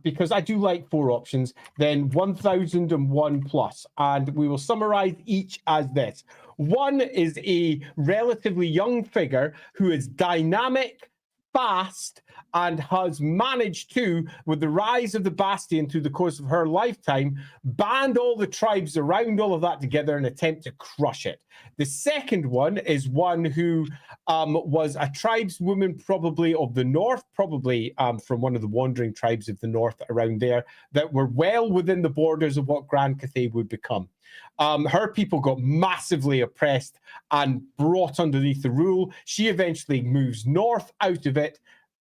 Because I do like 4 options, then 1,001 plus, and we will summarize each as this. 1 is a relatively young figure who is dynamic, fast, and has managed to, with the rise of the Bastion through the course of her lifetime, band all the tribes around all of that together and attempt to crush it. The second one is one who was a tribeswoman, probably of the north, probably from one of the wandering tribes of the north around there, that were well within the borders of what Grand Cathay would become. Her people got massively oppressed and brought underneath the rule. She eventually moves north out of it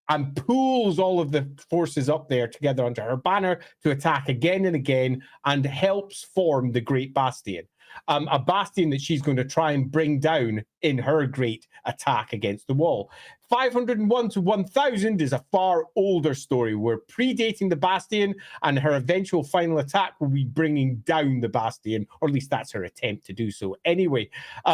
and pulls all of the forces up there together under her banner to attack again and again, and helps form the Great Bastion. A bastion that she's going to try and bring down in her great attack against the wall. 501 to 1,000 is a far older story. We're predating the Bastion, and her eventual final attack will be bringing down the Bastion, or at least that's her attempt to do so. Anyway,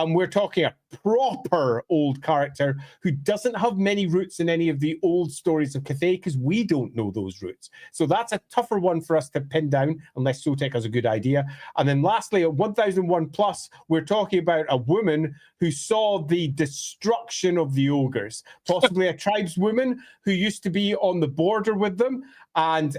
we're talking a proper old character who doesn't have many roots in any of the old stories of Cathay, because we don't know those roots. So that's a tougher one for us to pin down, unless Sotek has a good idea. And then lastly, at 1,001 plus, we're talking about a woman who saw the destruction of the ogres, possibly a tribeswoman who used to be on the border with them, and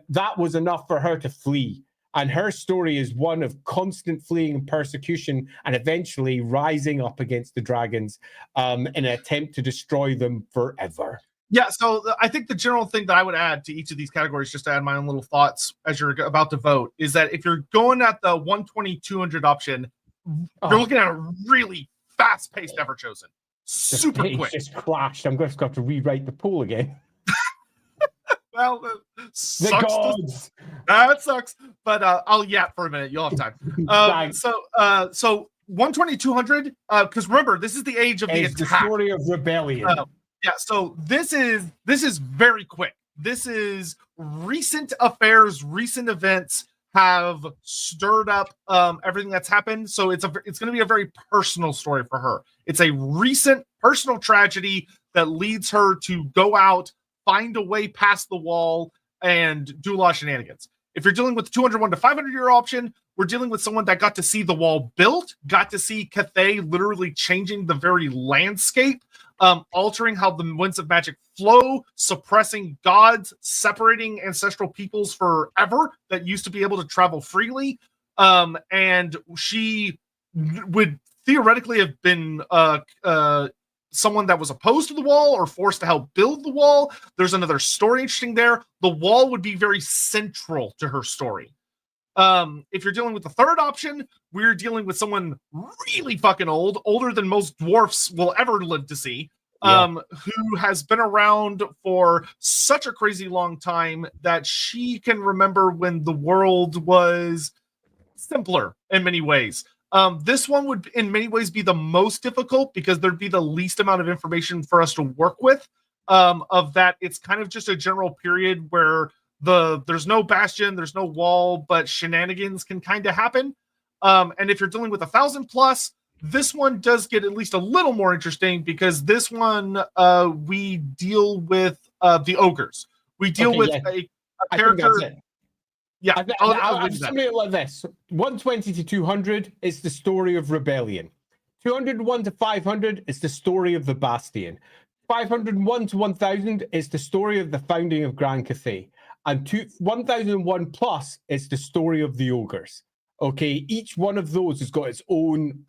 that was enough for her to flee. And her story is one of constant fleeing and persecution, and eventually rising up against the dragons in an attempt to destroy them forever. Yeah, so I think the general thing that I would add to each of these categories, just to add my own little thoughts as you're about to vote, is that if you're going at the 120, 200 option, you're looking at a really fast-paced EVERCHOSEN. Super quick. Just crashed. I'm going to have to rewrite the poll again. Well, the gods. That sucks. But I'll yap for a minute. You'll have time. So 120, 200. Because remember, this is the age of the attack. The story of rebellion. Yeah. So this is very quick. This is recent affairs, recent events have stirred up everything that's happened. So it's going to be a very personal story for her. It's a recent personal tragedy that leads her to go out, find a way past the wall, and do a lot of shenanigans. If you're dealing with the 201 to 500 year option, we're dealing with someone that got to see the wall built, got to see Cathay literally changing the very landscape, altering how the winds of magic flow, suppressing gods, separating ancestral peoples forever that used to be able to travel freely. And she would theoretically have been someone that was opposed to the wall or forced to help build the wall. There's another story interesting there. The wall would be very central to her story. If you're dealing with the third option, we're dealing with someone really fucking old, older than most dwarfs will ever live to see, who has been around for such a crazy long time that she can remember when the world was simpler in many ways. This one would in many ways be the most difficult because there'd be the least amount of information for us to work with. Of that, it's kind of just a general period where there's no bastion, there's no wall, but shenanigans can kind of happen. And if you're dealing with 1,000+, this one does get at least a little more interesting because this one we deal with the ogres. We deal with a character. Yeah, I'll sum it like this: 120 to 200 is the story of rebellion. 201 to 500 is the story of the Bastion. 501 to 1000 is the story of the founding of Grand Cathay. And 1001 plus is the story of the ogres. Okay, each one of those has got its own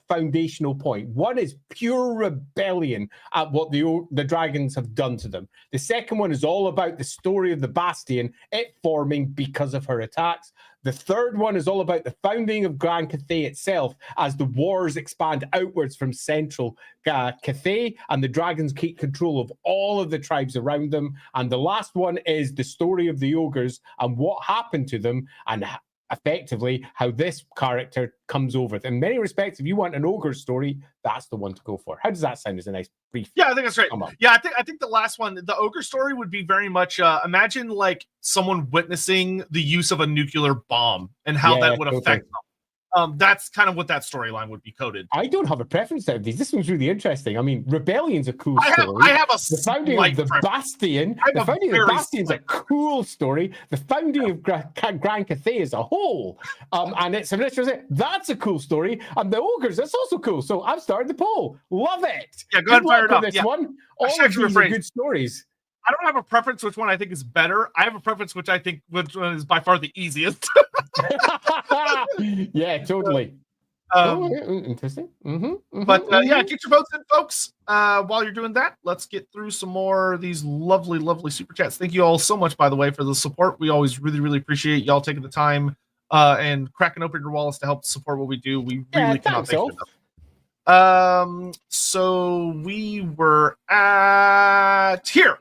foundational point. One is pure rebellion at what the dragons have done to them. The second one is all about the story of the Bastion, it forming because of her attacks. The third one is all about the founding of Grand Cathay itself as the wars expand outwards from central Cathay and the dragons keep control of all of the tribes around them. And the last one is the story of the ogres and what happened to them and effectively how this character comes over. In many respects, if you want an ogre story, that's the one to go for. How does that sound as a nice brief? Yeah, I think that's right. Yeah, I think the last one, the ogre story, would be very much imagine like someone witnessing the use of a nuclear bomb and how that would affect them. That's kind of what that storyline would be coded. I don't have a preference out of these. This one's really interesting. I mean, Rebellion's a cool story. I have a the founding of the Bastion. The founding of the Bastion's a cool story. The founding of Grand Cathay as a whole, and it's that's a cool story. And the ogres, that's also cool. So I've started the poll. Love it. Yeah, go ahead and fire it up. This one. All of these are good stories. I don't have a preference which one I think is better. I have a preference which I think which one is by far the easiest. Yeah, totally. Interesting. But yeah, get your votes in, folks. While you're doing that, let's get through some more of these lovely, lovely super chats. Thank you all so much, by the way, for the support. We always really, really appreciate y'all taking the time and cracking open your wallets to help support what we do. We really cannot thank you enough. So we were at here.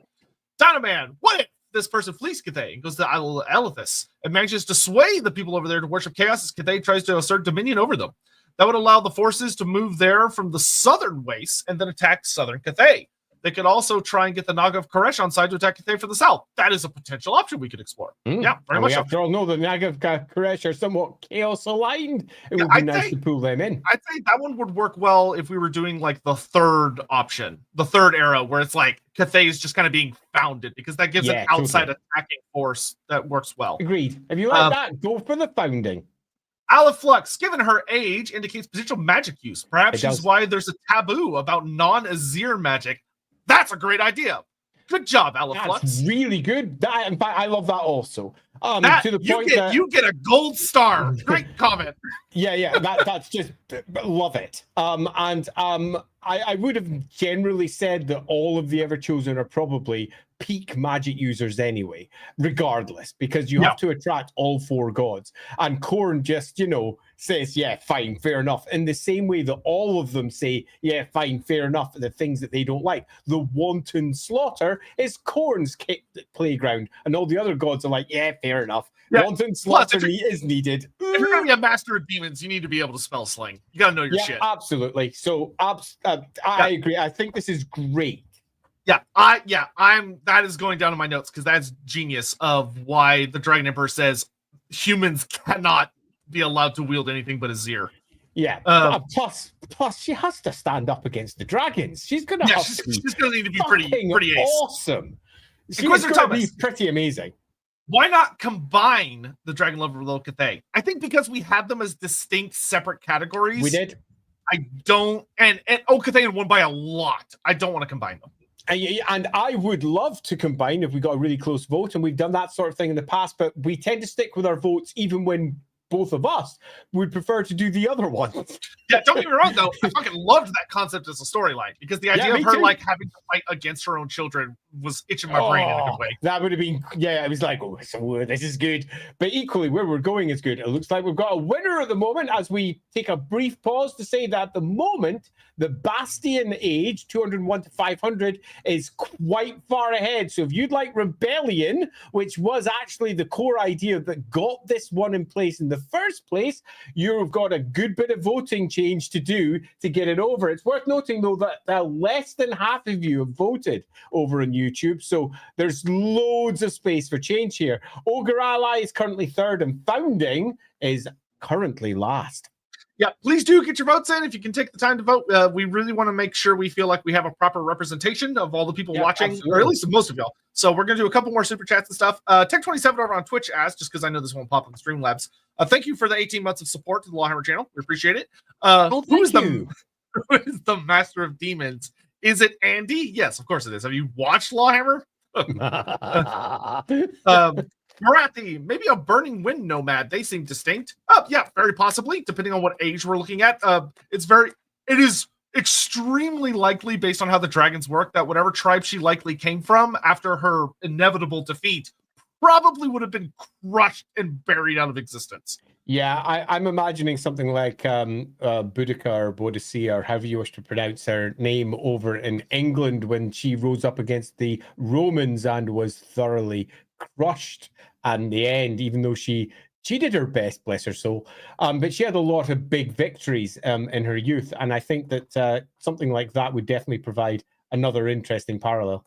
Donovan, what if this person flees Cathay and goes to Elithis and manages to sway the people over there to worship chaos as Cathay tries to assert dominion over them? That would allow the forces to move there from the southern wastes and then attack southern Cathay. They could also try and get the Naga of Koresh on side to attack Cathay from the south. That is a potential option we could explore. Yeah, very much. After all, the Naga of Koresh are somewhat chaos aligned. It would be nice to pull them in. I'd say that one would work well if we were doing like the third option, the third era, where it's like Cathay is just kind of being founded because that gives an outside attacking force that works well. Agreed. If you like that, go for the founding. Aliflux, given her age, indicates potential magic use. Perhaps she's why there's a taboo about non-Azir magic. That's a great idea. Good job, Aliflux. That's really good. In fact, I love that also. To the point you get a gold star. Great comment. Yeah. That's just love it. I would have generally said that all of the Everchosen are probably peak magic users anyway, regardless, because you have to attract all four gods. And Khorne just, says, yeah, fine, fair enough. In the same way that all of them say, yeah, fine, fair enough, the things that they don't like. The wanton slaughter is Khorne's playground. And all the other gods are like, yeah, fair enough. Yeah. Wanton slaughter is needed. If you're going to be a master of demons, you need to be able to spell sling. You got to know your shit. Absolutely. So I agree. I think this is great. That is going down in my notes because that's genius of why the Dragon Emperor says humans cannot be allowed to wield anything but Azir. Yeah. Plus, she has to stand up against the dragons. She's gonna she's gonna need to be pretty ace. Awesome. She's gonna be pretty amazing. Why not combine the Dragon Lover with Cathay? I think because we had them as distinct, separate categories. We did. I don't, and Cathay won by a lot. I don't want to combine them. And I would love to combine if we got a really close vote, and we've done that sort of thing in the past, but we tend to stick with our votes even when both of us would prefer to do the other one. Yeah, don't get me wrong though. I fucking loved that concept as a storyline because the idea of her like having to fight against her own children was itching my brain in a good way. That would have been, it was like, so this is good. But equally, where we're going is good. It looks like we've got a winner at the moment as we take a brief pause to say that at the moment, the Bastion age, 201 to 500, is quite far ahead. So if you'd like Rebellion, which was actually the core idea that got this one in place in the first place, you've got a good bit of voting change to do to get it over. It's worth noting, though, that less than half of you have voted over on YouTube. So there's loads of space for change here. Ogre Ally is currently third, and Founding is currently last. Yeah, please do get your votes in if you can take the time to vote. We really want to make sure we feel like we have a proper representation of all the people watching, absolutely. Or at least most of y'all. So we're going to do a couple more super chats and stuff. Tech27 over on Twitch asked, just because I know this won't pop on Streamlabs, thank you for the 18 months of support to the LAWhammer channel. We appreciate it. Who is the Master of Demons? Is it Andy? Yes, of course it is. Have you watched LAWhammer? Marathi, maybe a Burning Wind nomad. They seem distinct. Yeah, very possibly, depending on what age we're looking at. It is extremely likely, based on how the dragons work, that whatever tribe she likely came from after her inevitable defeat probably would have been crushed and buried out of existence. Yeah, I'm imagining something like Boudica or Boadicea, or however you wish to pronounce her name, over in England when she rose up against the Romans and was thoroughly crushed in the end, even though she did her best, bless her soul. But she had a lot of big victories in her youth, and I think that something like that would definitely provide another interesting parallel.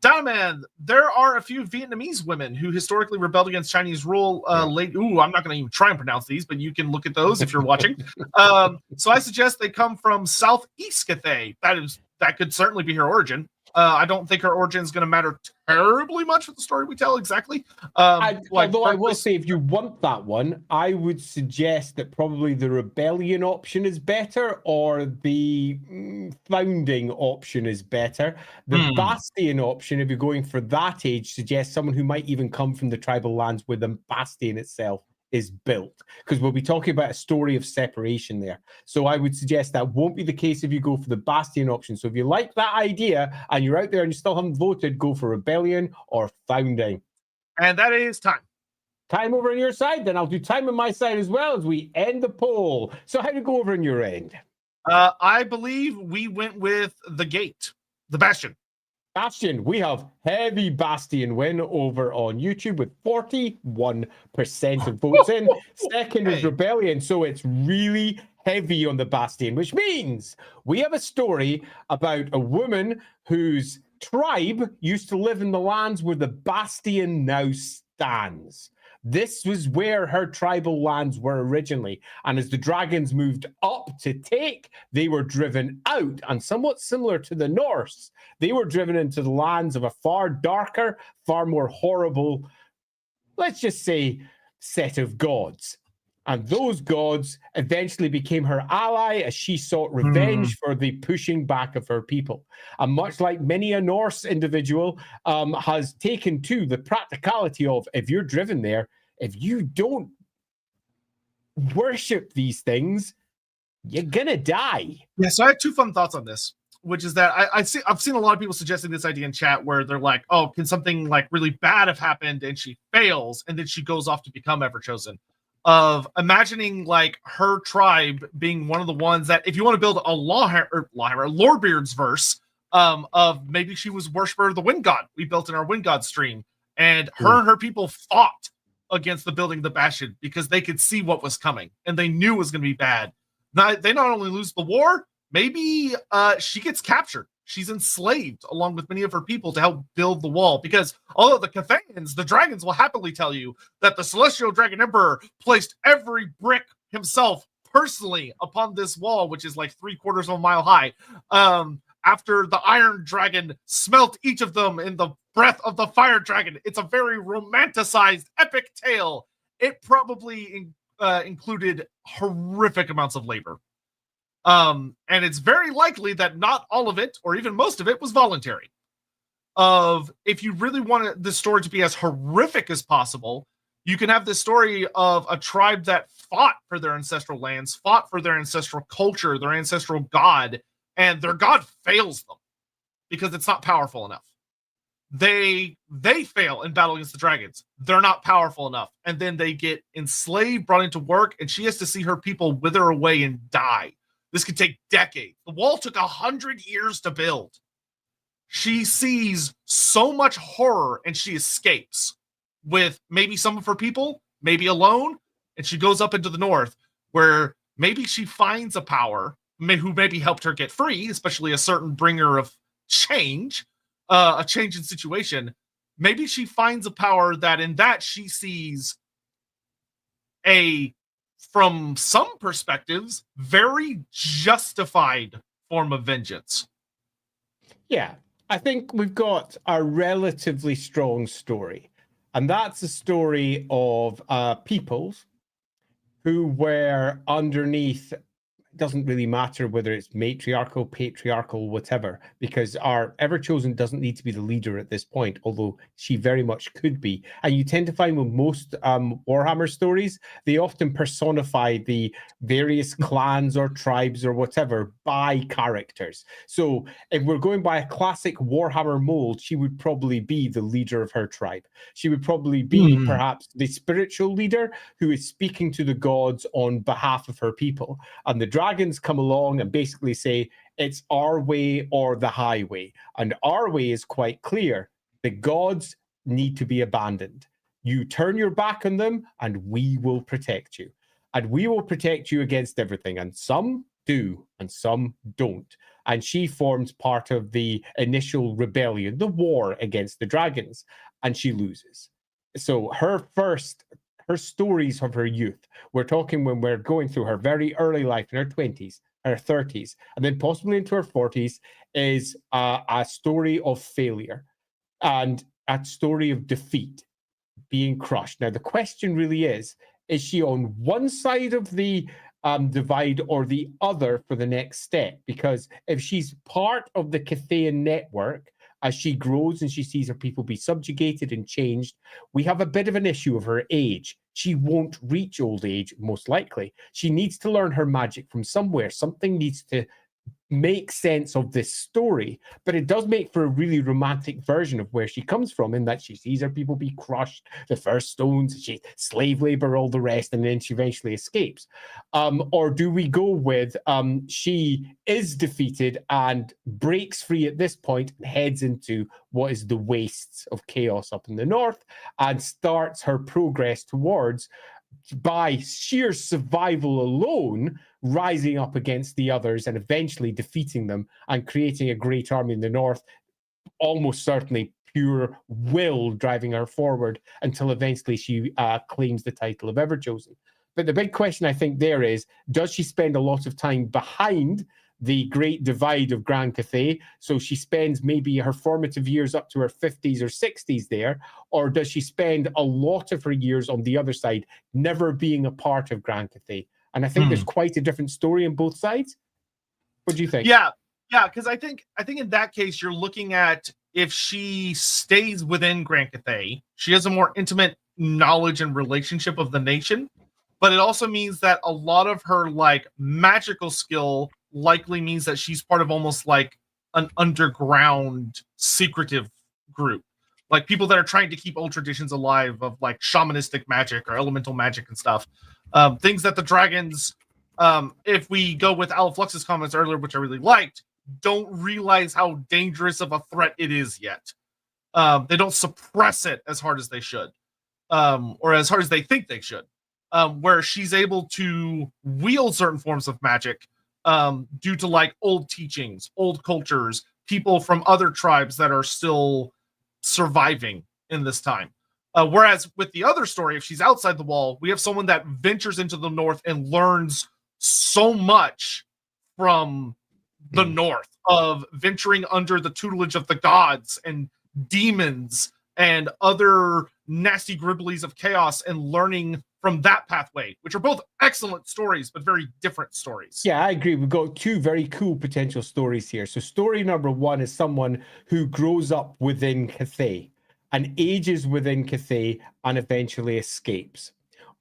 Diamond, there are a few Vietnamese women who historically rebelled against Chinese rule late. Ooh, I'm not going to even try and pronounce these, but you can look at those if you're watching. So I suggest they come from Southeast Cathay. That could certainly be her origin. I don't think her origin is going to matter terribly much for the story we tell exactly. Although I will say, if you want that one, I would suggest that probably the Rebellion option is better, or the Founding option is better. The Bastion option, if you're going for that age, suggests someone who might even come from the tribal lands where the Bastion itself is built, because we'll be talking about a story of separation there. So I would suggest that won't be the case if you go for the Bastion option. So if you like that idea and you're out there and you still haven't voted, go for Rebellion or Founding. And that is time. Time over on your side, then I'll do time on my side as well as we end the poll. So how did it go over on your end? I believe we went with the Gate, the Bastion. Bastion, we have heavy Bastion win over on YouTube with 41% of votes in. Second is Rebellion, so it's really heavy on the Bastion, which means we have a story about a woman whose tribe used to live in the lands where the Bastion now stands. This was where her tribal lands were originally. And as the dragons moved up to take, they were driven out. And somewhat similar to the Norse, they were driven into the lands of a far darker, far more horrible, let's just say, set of gods. And those gods eventually became her ally as she sought revenge for the pushing back of her people. And much like many a Norse individual has taken to the practicality of, if you're driven there, if you don't worship these things, you're gonna die. Yeah, so I have two fun thoughts on this, which is that I've seen a lot of people suggesting this idea in chat where they're like, oh, can something like really bad have happened and she fails and then she goes off to become Everchosen? Of imagining like her tribe being one of the ones that, if you want to build a Lorebeards verse, of maybe she was worshiper of the wind god we built in our wind god stream, and her and her people fought against the building of the Bastion because they could see what was coming and they knew it was going to be bad. Now, they not only lose the war, maybe she gets captured. She's enslaved along with many of her people to help build the wall, because although the Cathayans, the dragons, will happily tell you that the Celestial Dragon Emperor placed every brick himself personally upon this wall, which is like 3/4 of a mile high, after the Iron Dragon smelt each of them in the breath of the Fire Dragon. It's a very romanticized, epic tale. It probably included horrific amounts of labor. And it's very likely that not all of it, or even most of it, was voluntary. If you really want the story to be as horrific as possible, You can have this story of a tribe that fought for their ancestral lands, fought for their ancestral culture, their ancestral god, and their god fails them because it's not powerful enough. They fail in battle against the dragons. They're not powerful enough. And then they get enslaved, brought into work, and she has to see her people wither away and die. This could take decades. The wall took 100 years to build. She sees so much horror and she escapes with maybe some of her people, maybe alone, and she goes up into the north where maybe she finds a power who maybe helped her get free, especially a certain bringer of change, a change in situation. Maybe she finds a power that in that she sees from some perspectives, very justified form of vengeance. Yeah, I think we've got a relatively strong story. And that's a story of peoples who were underneath, it doesn't really matter whether it's matriarchal, patriarchal, whatever, because our Everchosen doesn't need to be the leader at this point, although she very much could be. And you tend to find with most Warhammer stories, they often personify the various clans or tribes or whatever by characters. So if we're going by a classic Warhammer mold, she would probably be the leader of her tribe. She would probably be perhaps the spiritual leader who is speaking to the gods on behalf of her people. And the dragons come along and basically say, it's our way or the highway. And our way is quite clear. The gods need to be abandoned. You turn your back on them and we will protect you. And we will protect you against everything. And some do and some don't. And she forms part of the initial rebellion, the war against the dragons, and she loses. So her stories of her youth, we're talking when we're going through her very early life in her 20s, her 30s, and then possibly into her 40s, is a story of failure and a story of defeat, being crushed. Now, the question really is she on one side of the divide or the other for the next step? Because if she's part of the Cathayan network, as she grows and she sees her people be subjugated and changed, we have a bit of an issue of her age. She won't reach old age, most likely. She needs to learn her magic from somewhere. Something needs to make sense of this story, but it does make for a really romantic version of where she comes from, in that she sees her people be crushed, the first stones, she slave labor, all the rest, and then she eventually escapes. Or do we go with she is defeated and breaks free at this point and heads into what is the wastes of chaos up in the north and starts her progress towards, by sheer survival alone, rising up against the others and eventually defeating them and creating a great army in the north, almost certainly pure will driving her forward until eventually she claims the title of Everchosen. But the big question, I think, there is, does she spend a lot of time behind the great divide of Grand Cathay? So she spends maybe her formative years up to her 50s or 60s there, or does she spend a lot of her years on the other side, never being a part of Grand Cathay? And I think there's quite a different story on both sides. What do you think? Yeah, because I think in that case, you're looking at, if she stays within Grand Cathay, she has a more intimate knowledge and relationship of the nation, but it also means that a lot of her like magical skill likely means that she's part of almost like an underground secretive group, like people that are trying to keep old traditions alive of like shamanistic magic or elemental magic and stuff. Things that the dragons, if we go with Alflux's comments earlier, which I really liked, don't realize how dangerous of a threat it is yet. They don't suppress it as hard as they should, or as hard as they think they should. Where she's able to wield certain forms of magic due to like old teachings, old cultures, people from other tribes that are still surviving in this time. Whereas with the other story, if she's outside the wall, we have someone that ventures into the north and learns so much from the north, of venturing under the tutelage of the gods and demons and other nasty gribblies of chaos, and learning from that pathway, which are both excellent stories, but very different stories. Yeah, I agree. We've got two very cool potential stories here. So story number one is someone who grows up within Cathay and ages within Cathay and eventually escapes.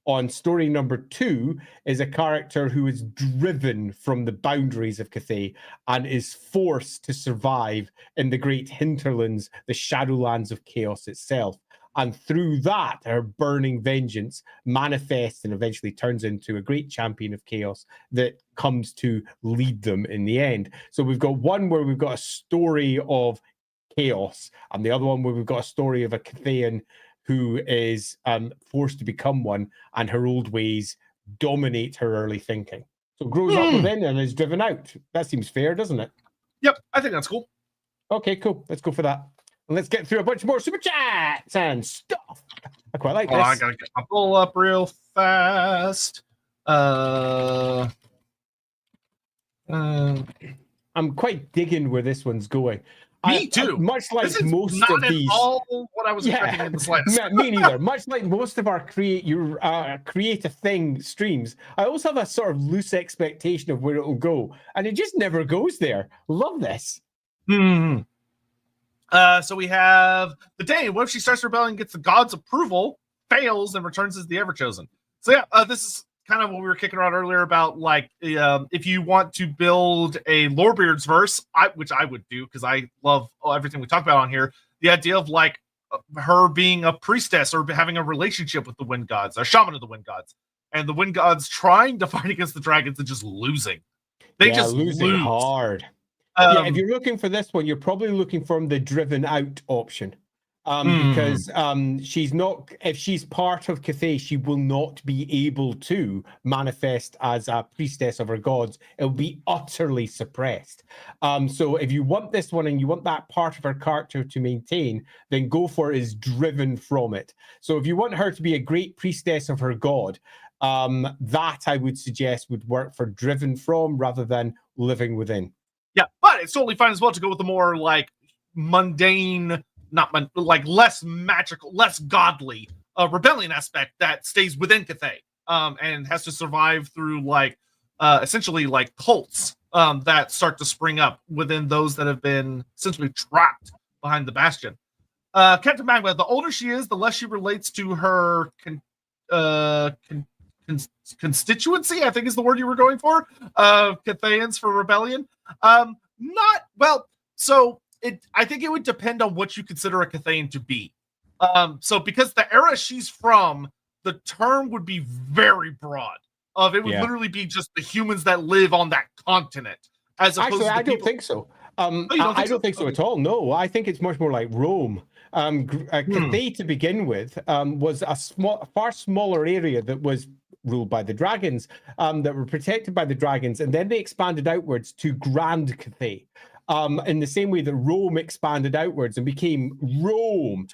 On story number 2 is a character who is driven from the boundaries of Cathay and is forced to survive in the great hinterlands, the Shadowlands of Chaos itself. And through that, her burning vengeance manifests and eventually turns into a great champion of chaos that comes to lead them in the end. So we've got one where we've got a story of chaos, and the other one where we've got a story of a Cathayan who is forced to become one, and her old ways dominate her early thinking. So grows up within and is driven out. That seems fair, doesn't it? Yep, I think that's cool. Okay, cool. Let's go for that. And let's get through a bunch more super chats and stuff. I quite like this. I gotta get my pull up real fast. I'm quite digging where this one's going. Me too. Much like this is most not of at these. all what I was expecting in the slightest. Me neither. Much like most of our create a thing streams, I also have a sort of loose expectation of where it will go, and it just never goes there. Love this. So we have the day. What if she starts rebelling, gets the god's approval, fails, and returns as the Everchosen? So yeah, this is kind of what we were kicking around earlier about, like, if you want to build a Lorebeards verse, which I would do because I love everything we talk about on here. The idea of like her being a priestess or having a relationship with the wind gods, a shaman of the wind gods, and the wind gods trying to fight against the dragons and just losing. They just lose hard. Yeah, if you're looking for this one, you're probably looking for the driven out option. Because she's not, if she's part of Cathay, she will not be able to manifest as a priestess of her gods. It'll be utterly suppressed. So if you want this one and you want that part of her character to maintain, then go for is driven from it. So if you want her to be a great priestess of her god, that I would suggest would work for driven from rather than living within. Yeah, but it's totally fine as well to go with the more like mundane, like less magical, less godly rebellion aspect that stays within Cathay, and has to survive through like essentially like cults that start to spring up within those that have been essentially trapped behind the bastion. Captain Magma, the older she is, the less she relates to her constituency, I think is the word you were going for, Cathayans for rebellion. Not well, so I think it would depend on what you consider a Cathayan to be. So because the era she's from, the term would be very broad. It would literally be just the humans that live on that continent. As opposed to I don't think so. I don't think so at all. No, I think it's much more like Rome. Cathay to begin with was a far smaller area that was ruled by the dragons, that were protected by the dragons, and then they expanded outwards to Grand Cathay. In the same way that Rome expanded outwards and became Rome.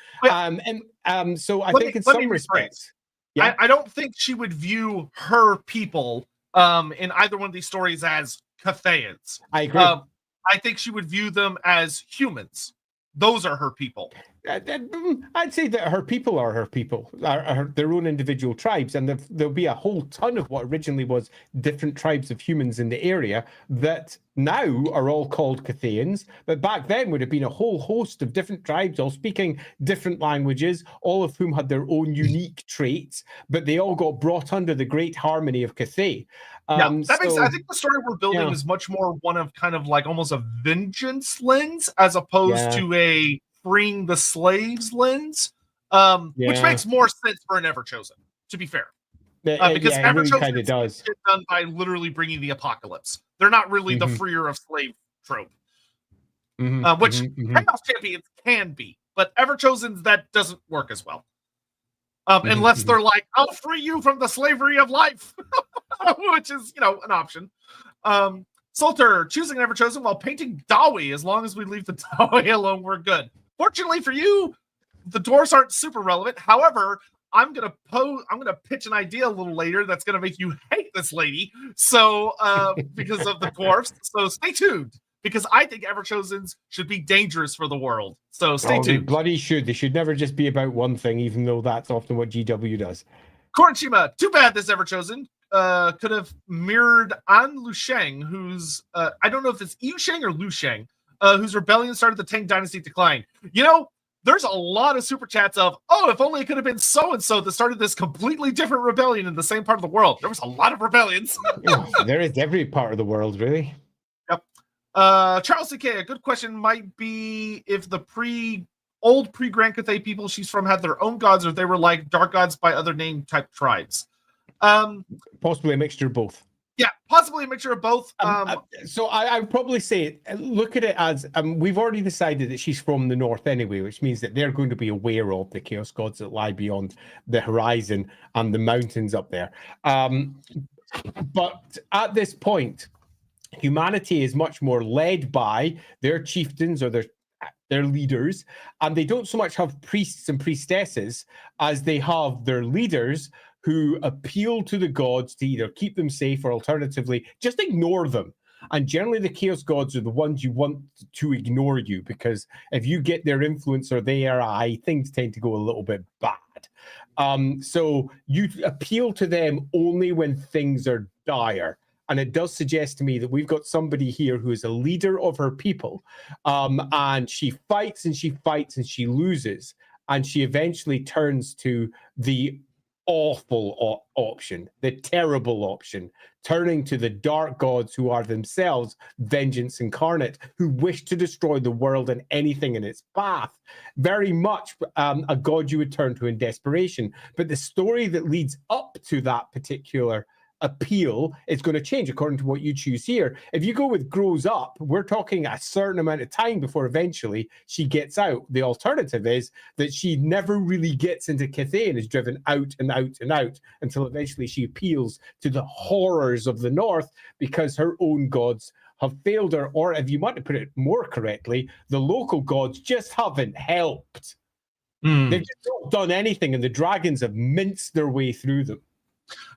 So I think in some respects, I don't think she would view her people in either one of these stories as Cathayans. I agree. I think she would view them as humans. Those are her people. I'd say that her people are her people, are their own individual tribes, and there'll be a whole ton of what originally was different tribes of humans in the area that now are all called Cathayans, but back then would have been a whole host of different tribes, all speaking different languages, all of whom had their own unique traits, but they all got brought under the great harmony of Cathay. That makes sense. I think the story we're building is much more one of kind of like almost a vengeance lens as opposed to a freeing the slaves lens, which makes more sense for an Everchosen, to be fair. Because Everchosen really does get done by literally bringing the apocalypse. They're not really the freer of slave trope, which Chaos Champions can be, but Everchosens, that doesn't work as well. Unless they're like, I'll free you from the slavery of life, which is, an option. Salter, choosing an Everchosen while painting Dawi. As long as we leave the Dawi alone, we're good. Fortunately for you, the dwarves aren't super relevant. However, I'm gonna pitch an idea a little later that's gonna make you hate this lady. So, because of the dwarves. So stay tuned, because I think Everchosens should be dangerous for the world. So stay tuned. They bloody should. They should never just be about one thing, even though that's often what GW does. Korenshima, too bad this Everchosen could have mirrored An Lusheng, who's I don't know if it's Yusheng or Lusheng, whose rebellion started the Tang Dynasty decline. there's a lot of super chats of, oh, if only it could have been so-and-so that started this completely different rebellion in the same part of the world. There was a lot of rebellions. There is every part of the world, really. Yep. Charles C.K., a good question might be if the old pre-Grand Cathay people she's from had their own gods, or they were like dark gods by other name type tribes. Possibly a mixture of both. Yeah, possibly a mixture of both. So I would probably say, look at it as we've already decided that she's from the north anyway, which means that they're going to be aware of the chaos gods that lie beyond the horizon and the mountains up there. But at this point, humanity is much more led by their chieftains or their leaders, and they don't so much have priests and priestesses as they have their leaders who appeal to the gods to either keep them safe or alternatively just ignore them. And generally the chaos gods are the ones you want to ignore you, because if you get their influence or their eye, things tend to go a little bit bad. So you appeal to them only when things are dire. And it does suggest to me that we've got somebody here who is a leader of her people, and she fights and she fights and she loses, and she eventually turns to the awful option, the terrible option, turning to the dark gods who are themselves vengeance incarnate, who wish to destroy the world and anything in its path. Very much a god you would turn to in desperation. But the story that leads up to that particular appeal is going to change according to what you choose here. If you go with grows up, we're talking a certain amount of time before eventually she gets out. The alternative is that she never really gets into Cathay and is driven out and out and out until eventually she appeals to the horrors of the north because her own gods have failed her, or if you want to put it more correctly, the local gods just haven't helped. They've just not done anything, and the dragons have minced their way through them.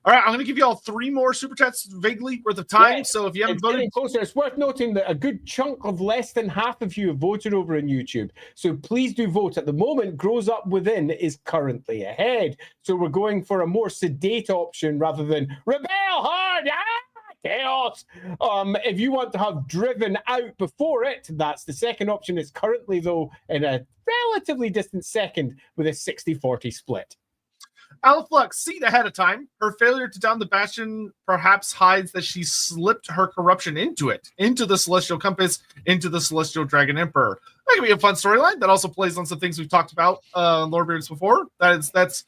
All right, I'm going to give you all 3 more super chats vaguely worth of time. Yeah, so if you haven't voted, closer. It's worth noting that a good chunk of less than half of you have voted over on YouTube. So please do vote. At the moment, Grows Up Within is currently ahead. So we're going for a more sedate option rather than rebel hard. Chaos. If you want to have driven out before it, that's the second option. It's currently, though, in a relatively distant second with a 60-40 split. Alflux, seed ahead of time. Her failure to down the bastion perhaps hides that she slipped her corruption into it, into the Celestial Compass, into the Celestial Dragon Emperor. That could be a fun storyline. That also plays on some things we've talked about Lorebeards before. That's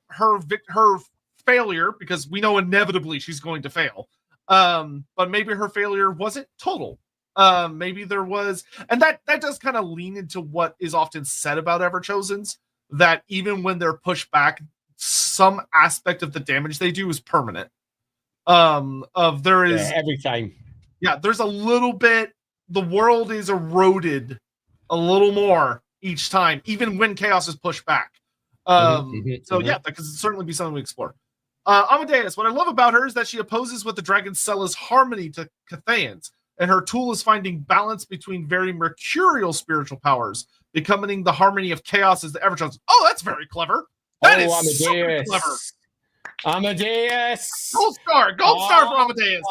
her failure, because we know inevitably she's going to fail. But maybe her failure wasn't total. Maybe there was, and that does kind of lean into what is often said about Everchosens, that even when they're pushed back, some aspect of the damage they do is permanent. Every time. Yeah, there's a little bit, the world is eroded a little more each time, even when chaos is pushed back. That could certainly be something we explore. Amadeus, what I love about her is that she opposes what the dragons sell as harmony to Cathayans, and her tool is finding balance between very mercurial spiritual powers, becoming the harmony of chaos as the Everchosen. Oh, that's very clever. That is super clever. Amadeus. Gold star for Amadeus.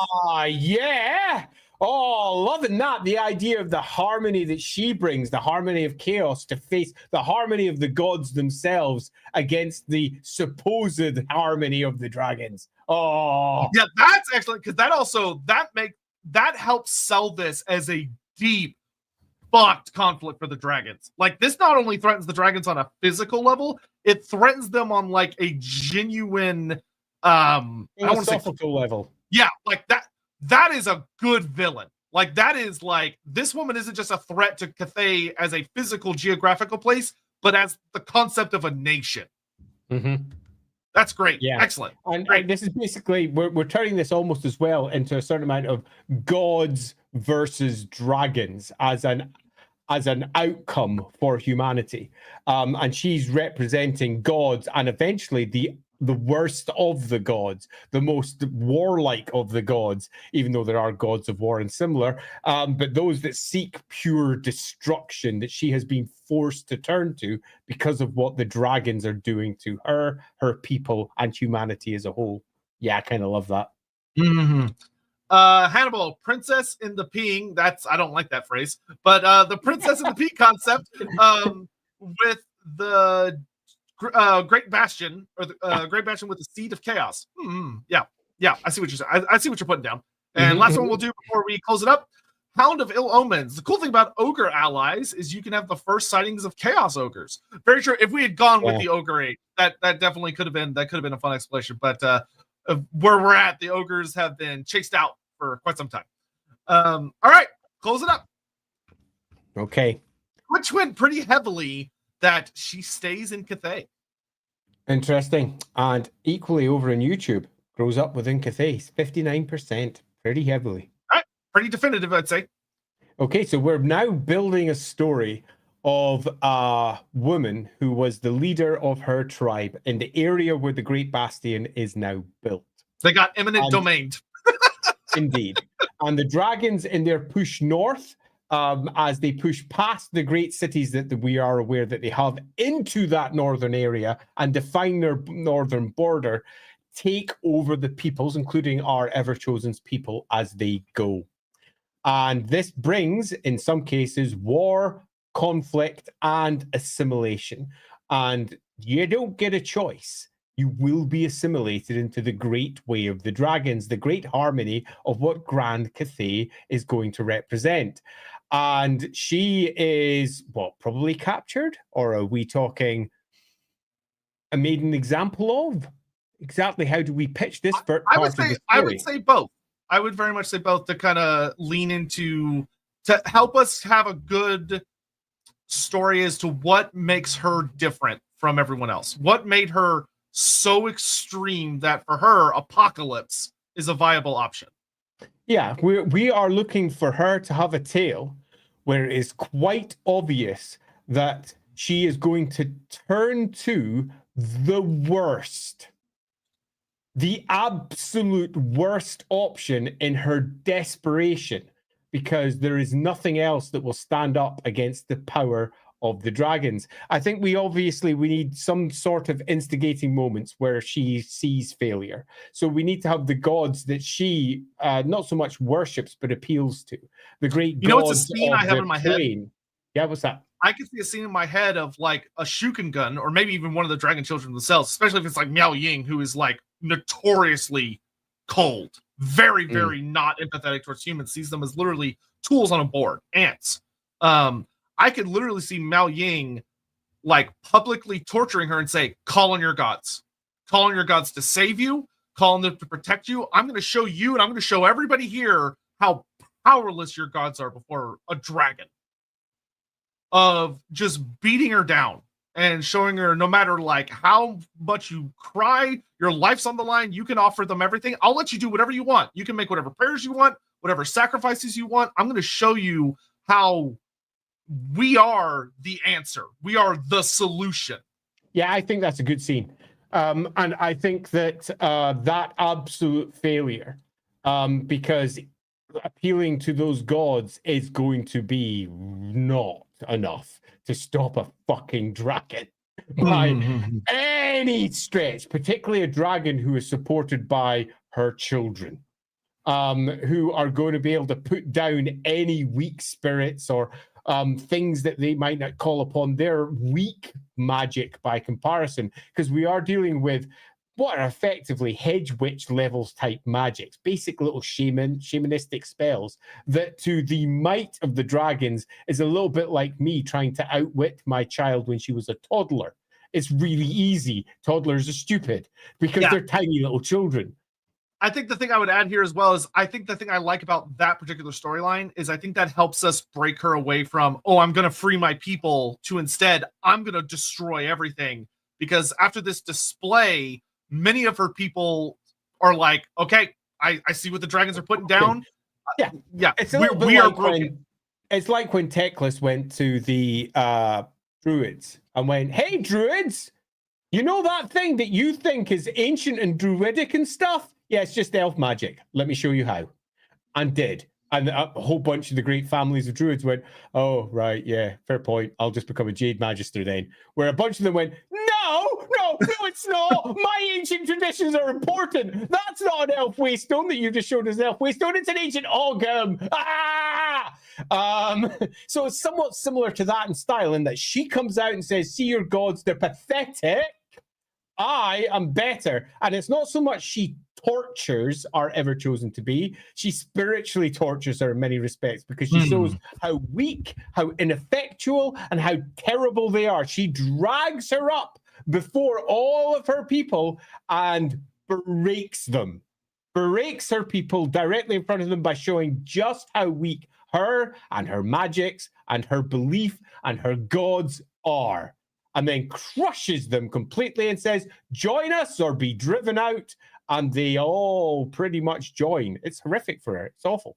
Yeah. Oh, loving that. The idea of the harmony that she brings, the harmony of chaos to face the harmony of the gods themselves against the supposed harmony of the dragons. Oh. Yeah, that's excellent, because that helps sell this as a deep fucked conflict for the dragons. Like, this not only threatens the dragons on a physical level, it threatens them on like a genuine philosophical level. Yeah, like that is a good villain. Like, that is like, this woman isn't just a threat to Cathay as a physical geographical place, but as the concept of a nation. That's great. Yeah, excellent. And this is basically, we're turning this almost as well into a certain amount of gods versus dragons as an outcome for humanity. And she's representing gods, and eventually the worst of the gods, the most warlike of the gods, even though there are gods of war and similar, but those that seek pure destruction that she has been forced to turn to because of what the dragons are doing to her people, and humanity as a whole. Yeah, I kind of love that. Hannibal, princess in the peeing. I don't like that phrase, but the princess in the pea concept with the Great Bastion, or the Great Bastion with the Seed of Chaos. Yeah, I see what you're saying. I see what you're putting down. And last one we'll do before we close it up. Hound of Ill Omens. The cool thing about ogre allies is you can have the first sightings of chaos ogres. Very true. If we had gone with the ogre 8, that definitely could have been a fun explanation. But where we're at, the ogres have been chased out for quite some time. All right, close it up. Okay. Which went pretty heavily that she stays in Cathay. Interesting. And equally over on YouTube, grows up within Cathay, 59%, pretty heavily. Pretty definitive, I'd say. Okay, so we're now building a story of a woman who was the leader of her tribe in the area where the Great Bastion is now built. They got eminent domain. Indeed. And the dragons in their push north, as they push past the great cities that we are aware that they have into that northern area and define their northern border, take over the peoples, including our Everchosen's people, as they go. And this brings, in some cases, war, conflict, and assimilation. And you don't get a choice. You will be assimilated into the great way of the dragons, the great harmony of what Grand Cathay is going to represent. And she is, probably captured? Or are we talking made an example of? Exactly how do we pitch this part of the story? I would say both. I would very much say both to kind of lean into, to help us have a good story as to what makes her different from everyone else. What made her so extreme that for her, apocalypse is a viable option. Yeah, we are looking for her to have a tale where it is quite obvious that she is going to turn to the worst. The absolute worst option in her desperation, because there is nothing else that will stand up against the power of the dragons. I think we need some sort of instigating moments where she sees failure. So we need to have the gods that she not so much worships but appeals to. The great gods. What's a scene I have in my head? Yeah, what's that? I can see a scene in my head of like a Shuken gun, or maybe even one of the dragon children themselves, especially if it's like Miao Ying, who is like notoriously cold, very, very not empathetic towards humans, sees them as literally tools on a board, ants. I could literally see Miao Ying like publicly torturing her and say, call on your gods to save you, call on them to protect you. I'm going to show you, and I'm going to show everybody here how powerless your gods are before a dragon. Of just beating her down and showing her no matter like how much you cry, your life's on the line, you can offer them everything. I'll let you do whatever you want. You can make whatever prayers you want, whatever sacrifices you want. I'm going to show you how we are the answer. We are the solution. Yeah, I think that's a good scene. And I think that that absolute failure, because appealing to those gods is going to be not enough to stop a fucking dragon by any stretch, particularly a dragon who is supported by her children, who are going to be able to put down any weak spirits or things that they might not call upon their weak magic by comparison, because we are dealing with what are effectively hedge witch levels type magics, basic little shamanistic spells that to the might of the dragons is a little bit like me trying to outwit my child when she was a toddler. It's really easy. Toddlers are stupid because they're tiny little children. I think the thing I would add here as well is I think the thing I like about that particular storyline is I think that helps us break her away from, oh, I'm going to free my people, to instead, I'm going to destroy everything. Because after this display, many of her people are like, okay, I see what the dragons are putting down. Yeah. It's a little bit like broken. It's like when Teclis went to the druids and went, hey, druids, you know that thing that you think is ancient and druidic and stuff? Yeah, it's just elf magic. Let me show you how. And did. And a whole bunch of the great families of druids went, oh, right, yeah, fair point. I'll just become a Jade Magister then. Where a bunch of them went, no, no, it's not. My ancient traditions are important. That's not an elf waystone that you just showed as an elf waystone. It's an ancient ogham. So it's somewhat similar to that in style, in that she comes out and says, see your gods, they're pathetic. I am better. And it's not so much she tortures our Everchosen to be, she spiritually tortures her in many respects, because she shows how weak, how ineffectual, and how terrible they are. She drags her up before all of her people and breaks them. Breaks her people directly in front of them by showing just how weak her and her magics and her belief and her gods are. And then crushes them completely and says, join us or be driven out. And they all pretty much join. It's horrific for her. It's awful.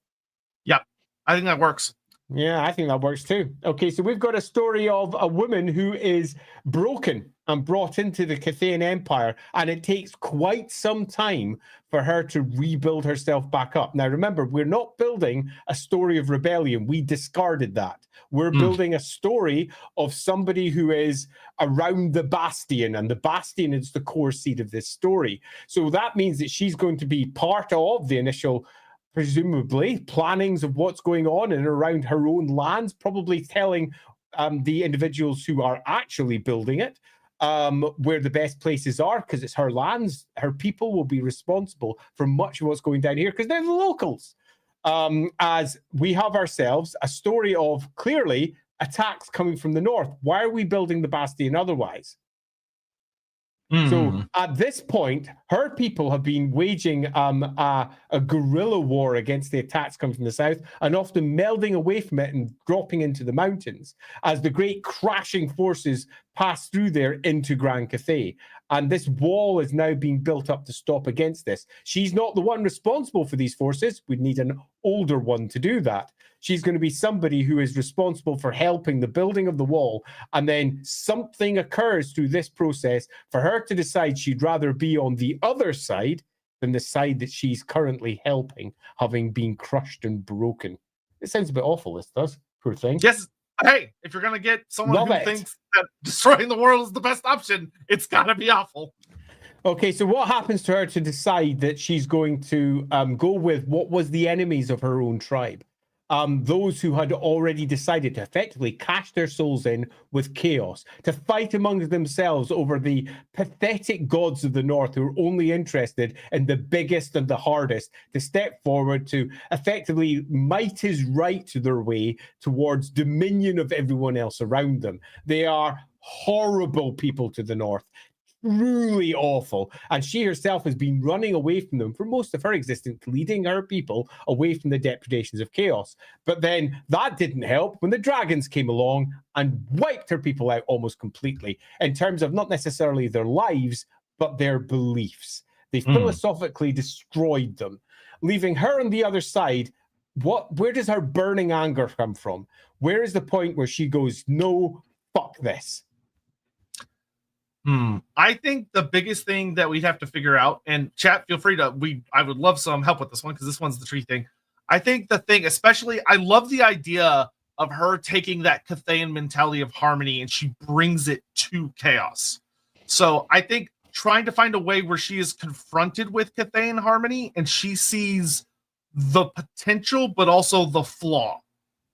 Yeah, I think that works. Yeah, I think that works too. Okay, so we've got a story of a woman who is broken and brought into the Cathayan Empire, and it takes quite some time for her to rebuild herself back up. Now, remember, we're not building a story of rebellion. We discarded that. We're building a story of somebody who is around the Bastion, and the Bastion is the core seed of this story. So that means that she's going to be part of the initial, presumably, plannings of what's going on in and around her own lands, probably telling the individuals who are actually building it where the best places are, because it's her lands. Her people will be responsible for much of what's going down here, because they're the locals. As we have ourselves a story of clearly attacks coming from the north. Why are we building the Bastion otherwise? So at this point, her people have been waging a guerrilla war against the attacks coming from the south, and often melding away from it and dropping into the mountains as the great crashing forces pass through there into Grand Cathay. And this wall is now being built up to stop against this. She's not the one responsible for these forces. We'd need an older one to do that. She's going to be somebody who is responsible for helping the building of the wall, and then something occurs through this process for her to decide she'd rather be on the other side than the side that she's currently helping, having been crushed and broken. It sounds a bit awful, this does. Poor thing. Yes. Hey, if you're going to get someone who thinks that destroying the world is the best option, it's got to be awful. Okay, so what happens to her to decide that she's going to go with what was the enemies of her own tribe? Those who had already decided to effectively cash their souls in with chaos, to fight among themselves over the pathetic gods of the north who are only interested in the biggest and the hardest, to step forward to effectively might is right to their way towards dominion of everyone else around them. They are horrible people to the north. Truly awful, and she herself has been running away from them for most of her existence, leading her people away from the depredations of chaos. But then that didn't help when the dragons came along and wiped her people out almost completely, in terms of not necessarily their lives, but their beliefs. They philosophically destroyed them, leaving her on the other side. Where does her burning anger come from? Where is the point where she goes, no, fuck this? I think the biggest thing that we'd have to figure out, and chat, feel free to, I would love some help with this one, because this one's the tree thing. I think the thing, especially, I love the idea of her taking that Cathayan mentality of harmony and she brings it to chaos. So I think trying to find a way where she is confronted with Cathayan harmony and she sees the potential, but also the flaw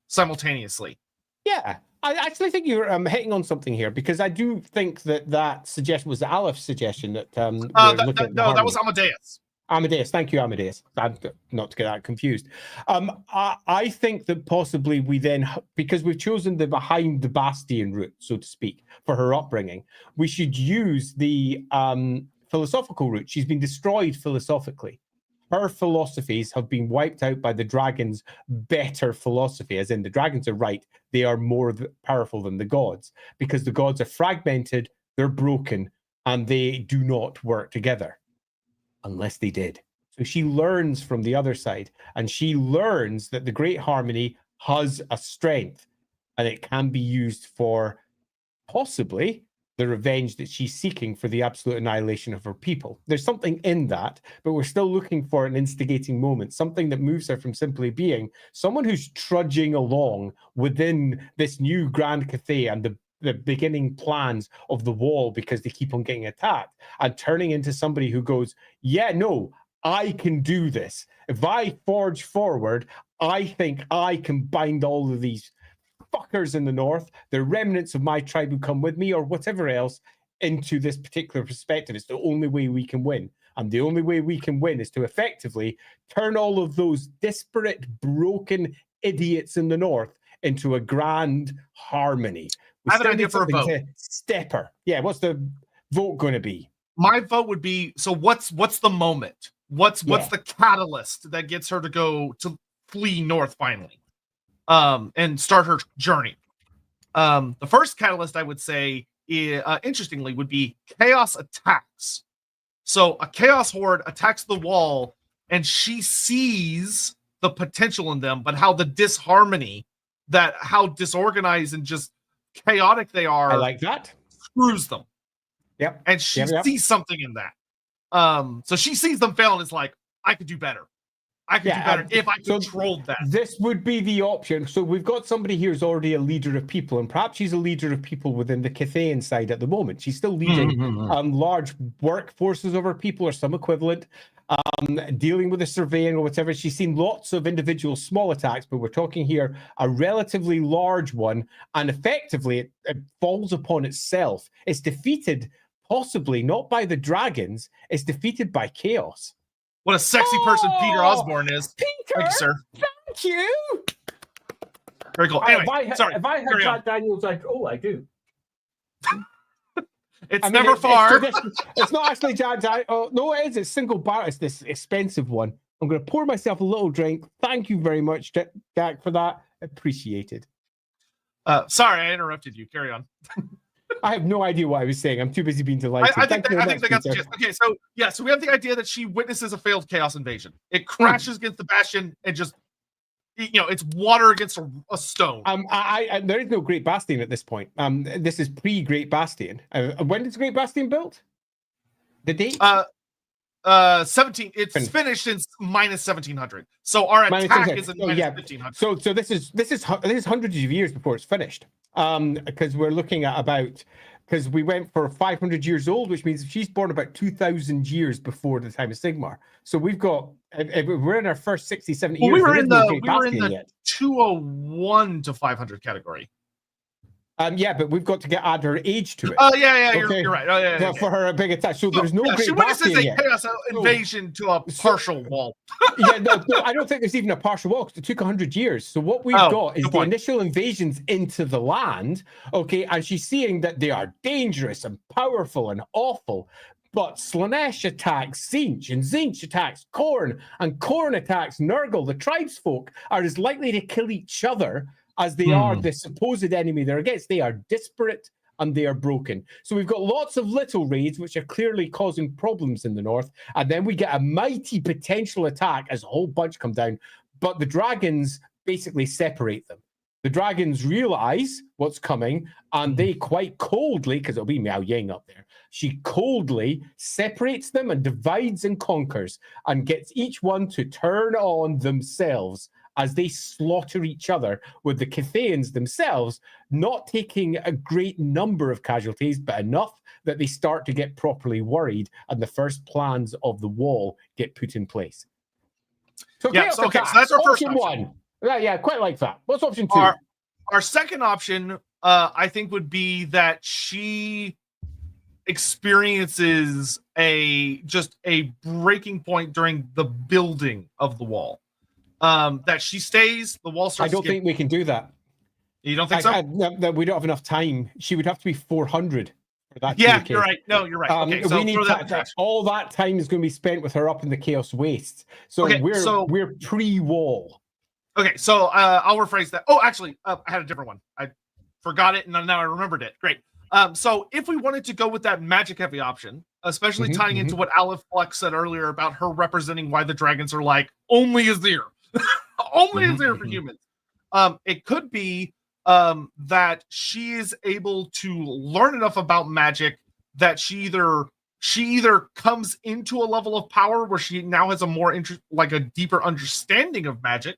simultaneously. Yeah. I actually think you're hitting on something here, because I do think that suggestion was Aleph suggestion that no, that was Amadeus. Amadeus, thank you, Amadeus. Not to get that confused. I think that possibly we then, because we've chosen the behind the Bastion route, so to speak, for her upbringing, we should use the philosophical route. She's been destroyed philosophically. Her philosophies have been wiped out by the dragons' better philosophy, as in the dragons are right. They are more powerful than the gods, because the gods are fragmented, they're broken, and they do not work together, unless they did. So she learns from the other side, and she learns that the great harmony has a strength, and it can be used for possibly the revenge that she's seeking for the absolute annihilation of her people. There's something in that, but we're still looking for an instigating moment, something that moves her from simply being someone who's trudging along within this new Grand Cathay and the beginning plans of the wall because they keep on getting attacked, and turning into somebody who goes, yeah, no, I can do this. If I forge forward, I think I can bind all of these fuckers in the north, the remnants of my tribe who come with me, or whatever else, into this particular perspective. It's the only way we can win. And the only way we can win is to effectively turn all of those disparate, broken idiots in the north into a grand harmony. I have an idea for a vote. Stepper. Yeah, what's the vote going to be? My vote would be, so what's the moment? What's the catalyst that gets her to go to flee north finally? And start her journey. The first catalyst I would say, interestingly, would be chaos attacks. So a chaos horde attacks the wall, and she sees the potential in them, but how the disharmony, how disorganized and just chaotic they are. I like that. Screws them. Yep. And she sees something in that. So she sees them fail and is like, I could do better. I could do better if I controlled that. This would be the option. So we've got somebody here who's already a leader of people, and perhaps she's a leader of people within the Cathayan side at the moment. She's still leading large workforces of her people or some equivalent, dealing with the surveying or whatever. She's seen lots of individual small attacks, but we're talking here a relatively large one, and effectively it falls upon itself. It's defeated possibly not by the dragons, it's defeated by chaos. What a sexy person Peter Osborne is. Peter, thank you, sir. Thank you. Very cool. Anyway, sorry. If I had Jack Daniels, I do. It's never far. It's not actually Jack Daniels. Oh, no, it is. It's single bar. It's this expensive one. I'm going to pour myself a little drink. Thank you very much, Jack, for that. Appreciated. Sorry, I interrupted you. Carry on. I have no idea what I was saying. I'm too busy being delighted. I think they got the gist. Okay, so we have the idea that she witnesses a failed chaos invasion. It crashes against the bastion and just, it's water against a stone. There is no Great Bastion at this point. This is pre-Great Bastion. When is Great Bastion built? The date? 17. It's finished in minus 1700. So our attack is in minus 1500. So this is hundreds of years before it's finished. Because we're looking at because we went for 500 years old, which means she's born about 2,000 years before the time of Sigmar. So we've got, we're in our first 60, 70 years. We were in the 201 to 500 category. Yeah, but we've got to add her age to it. Oh, yeah, okay. You're right. Oh, yeah. For her, a big attack. So there's no Great She witnesses a chaos invasion to a partial wall. No, I don't think there's even a partial wall because it took 100 years. So what we've got is the initial invasions into the land, okay, and she's seeing that they are dangerous and powerful and awful. But Slaanesh attacks Tzeentch, and Tzeentch attacks Khorne, and Khorne attacks Nurgle. The tribesfolk are as likely to kill each other as they are the supposed enemy they're against. They are disparate and they are broken. So we've got lots of little raids which are clearly causing problems in the north, and then we get a mighty potential attack as a whole bunch come down, but the dragons basically separate them. The dragons realize what's coming, and they quite coldly, because it'll be Miao Ying up there, she coldly separates them and divides and conquers and gets each one to turn on themselves as they slaughter each other, with the Cathayans themselves not taking a great number of casualties, but enough that they start to get properly worried, and the first plans of the wall get put in place. So, so that's our first option. One. Yeah, quite like that. What's option two? Our second option, I think, would be that she experiences a breaking point during the building of the wall. That she stays, the wall starts. I don't think we can do that. You don't think so? We don't have enough time. She would have to be 400 for that. Yeah, you're right. No, you're right. Okay, so we need all that time is going to be spent with her up in the Chaos Wastes. So we're pre-wall. Okay, so I'll rephrase that. Oh, actually, I had a different one. I forgot it, and now I remembered it. Great. So if we wanted to go with that magic-heavy option, especially tying into what Aleph Flex said earlier about her representing why the dragons are like, only is there. Only is there for humans. It could be that she is able to learn enough about magic that she either comes into a level of power where she now has a more a deeper understanding of magic,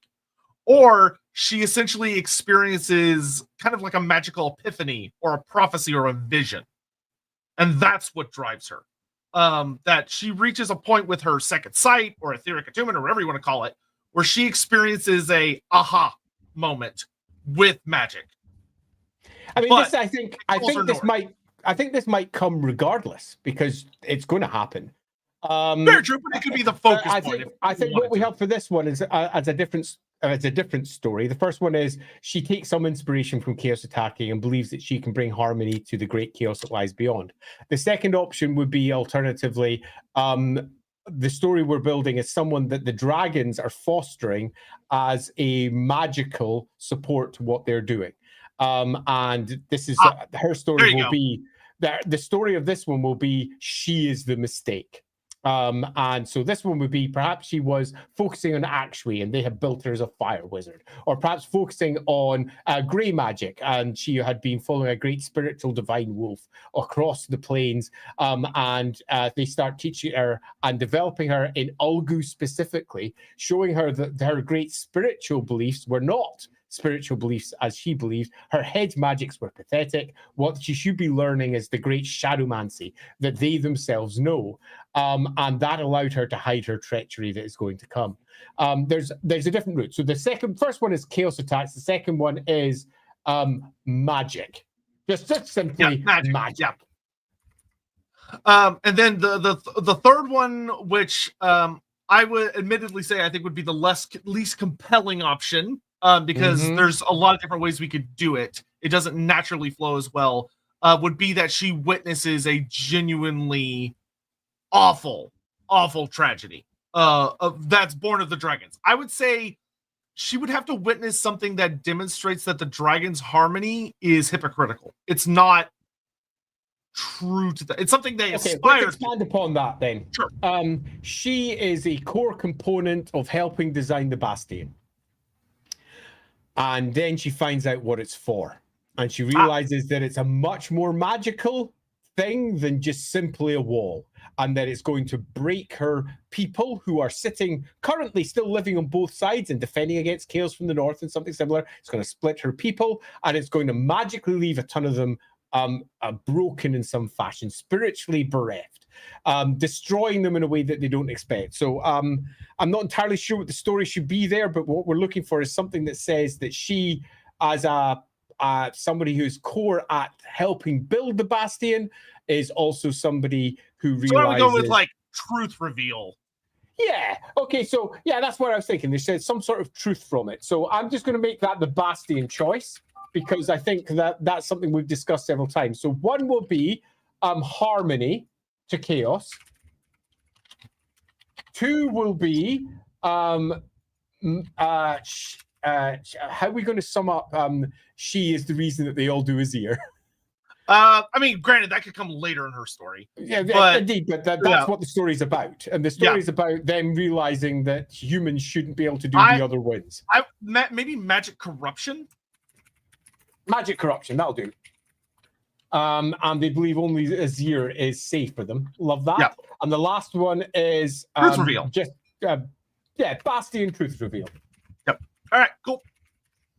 or she essentially experiences kind of like a magical epiphany or a prophecy or a vision. And that's what drives her. That she reaches a point with her second sight or etheric attunement or whatever you want to call it, where she experiences a aha moment with magic. I mean, But I think this might come regardless because it's going to happen. Very true, but it could be the focus point. I think what we have for this one is as a different story. The first one is she takes some inspiration from chaos attacking and believes that she can bring harmony to the great chaos that lies beyond. The second option would be alternatively, the story we're building is someone that the dragons are fostering as a magical support to what they're doing. And this is her story will be the story of this one will be she is the mistake. And so this one would be perhaps she was focusing on Actuary and they had built her as a fire wizard, or perhaps focusing on grey magic and she had been following a great spiritual divine wolf across the plains, and they start teaching her and developing her in Ulgu specifically, showing her that her great spiritual beliefs were not spiritual beliefs as she believed. Her hedge magics were pathetic. What she should be learning is the great shadowmancy that they themselves know, and that allowed her to hide her treachery that is going to come. There's a different route. So the first one is chaos attacks. The second one is magic. Just simply magic. Yeah. And then the third one, which I would admittedly say I think would be the least compelling option, because there's a lot of different ways we could do it. It doesn't naturally flow as well. Would be that she witnesses a genuinely awful tragedy that's born of the dragons. I would say she would have to witness something that demonstrates that the dragons' harmony is hypocritical. It's not true to that. It's something they aspire to. Let's expand upon that then. Sure. She is a core component of helping design the Bastion. And then she finds out what it's for. And she realizes that it's a much more magical thing than just simply a wall. And that it's going to break her people who are currently still living on both sides and defending against chaos from the north and something similar. It's going to split her people, and it's going to magically leave a ton of them broken in some fashion, spiritually bereft, destroying them in a way that they don't expect. So I'm not entirely sure what the story should be there, but what we're looking for is something that says that she, as somebody who's core at helping build the Bastion, is also somebody who realizes... So I would go with, like, truth reveal. Yeah. Okay, so, yeah, that's what I was thinking. They said some sort of truth from it. So I'm just going to make that the Bastion choice, because I think that's something we've discussed several times. So one will be harmony to chaos. Two will be how are we going to sum up she is the reason that they all do Azir? I mean, granted, that could come later in her story. Yeah, but, indeed, but that's what the story's about. And the story's about them realizing that humans shouldn't be able to do the other wins. Maybe magic corruption? Magic corruption, that'll do. And they believe only Azir is safe for them. Love that. Yep. And the last one is truth reveal. Bastion truth reveal. Yep. All right, cool.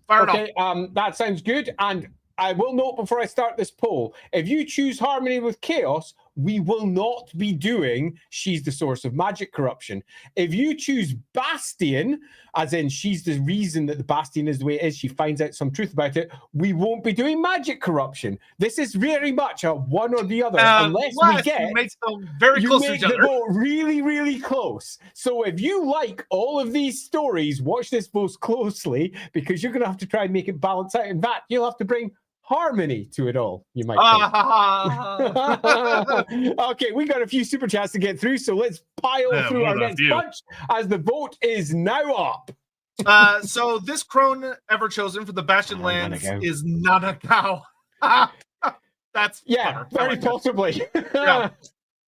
Fire it off. That sounds good. And I will note before I start this poll, if you choose harmony with chaos, we will not be doing she's the source of magic corruption. If you choose Bastion, as in she's the reason that the Bastion is the way it is, she finds out some truth about it, we won't be doing magic corruption. This is very much a one or the other, unless we get... You make them very close to each other. Vote really, really close. So if you like all of these stories, watch this vote closely, because you're going to have to try and make it balance out. In fact, you'll have to bring harmony to it all, you might think. Okay, we got a few super chats to get through, so let's pile through our next bunch as the vote is now up. So this crone EVERCHOSEN for the Bastion lands is Nanakao. That's very possibly.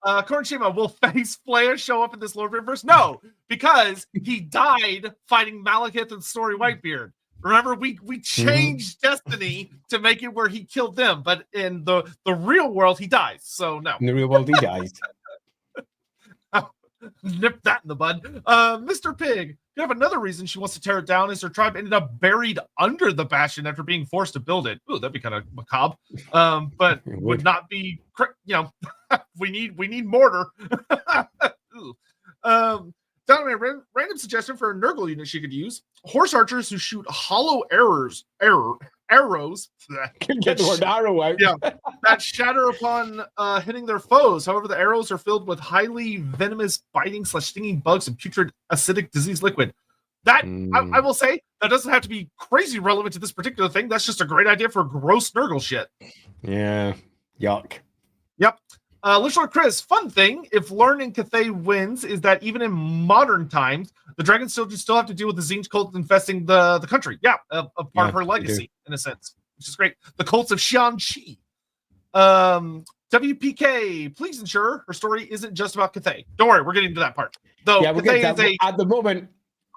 Kornshima, will Face Flaya show up in this Lorebeard verse? No, because he died fighting Malekith and Story Whitebeard. Remember, we changed Destiny to make it where he killed them, but in the real world, he dies. So no. In the real world, he dies. Nip that in the bud. Mr. Pig, you have another reason she wants to tear it down is her tribe ended up buried under the bastion after being forced to build it. Ooh, that'd be kind of macabre. But would not be, we need mortar. Ooh. Donovan, random suggestion for a Nurgle unit she could use. Horse archers who shoot hollow arrows. Can get the word arrow out. Yeah, that shatter upon hitting their foes. However, the arrows are filled with highly venomous, biting/stinging bugs and putrid acidic disease liquid. That I will say that doesn't have to be crazy relevant to this particular thing. That's just a great idea for gross Nurgle shit. Yeah, yuck. Yep. Lishor Chris, fun thing, if Lorne and Cathay wins, is that even in modern times, the dragons still have to deal with the Tzeentch cult infesting the country. Yeah, a part of her legacy, in a sense, which is great. The cults of Xianxi. WPK, please ensure her story isn't just about Cathay. Don't worry, we're getting to that part. Though yeah, Cathay is at the moment,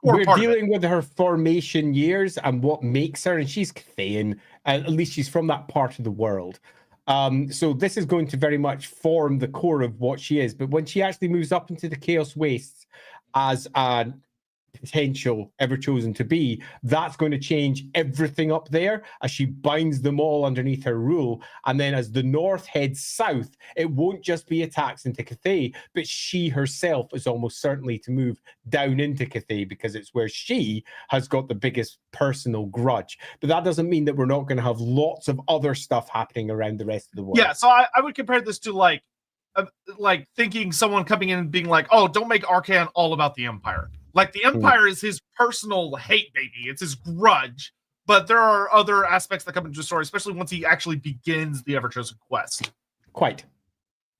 we're dealing with her formation years and what makes her, and she's Cathayan. At least she's from that part of the world. So this is going to very much form the core of what she is. But when she actually moves up into the Chaos Wastes as a potential Everchosen to be, that's going to change everything up there as she binds them all underneath her rule. And then as the north heads south, it won't just be attacks into Cathay, but she herself is almost certainly to move down into Cathay because it's where she has got the biggest personal grudge. But that doesn't mean that we're not going to have lots of other stuff happening around the rest of the world. Yeah, so I would compare this to like thinking someone coming in and being like, oh, don't make Archaon all about the Empire. Like, the Empire is his personal hate baby. It's his grudge. But there are other aspects that come into the story, especially once he actually begins the Everchosen quest. Quite.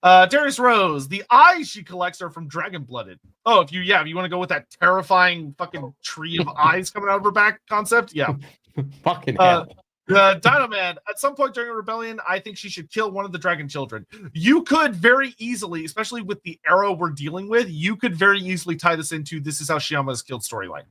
Darius Rose, the eyes she collects are from Dragon Blooded. Oh, if you want to go with that terrifying fucking tree of eyes coming out of her back concept, yeah. Fucking hell. Dinoman, at some point during a rebellion, I think she should kill one of the dragon children. You could very easily, especially with the era we're dealing with, you could very easily tie this into this is how Shyama is killed storyline.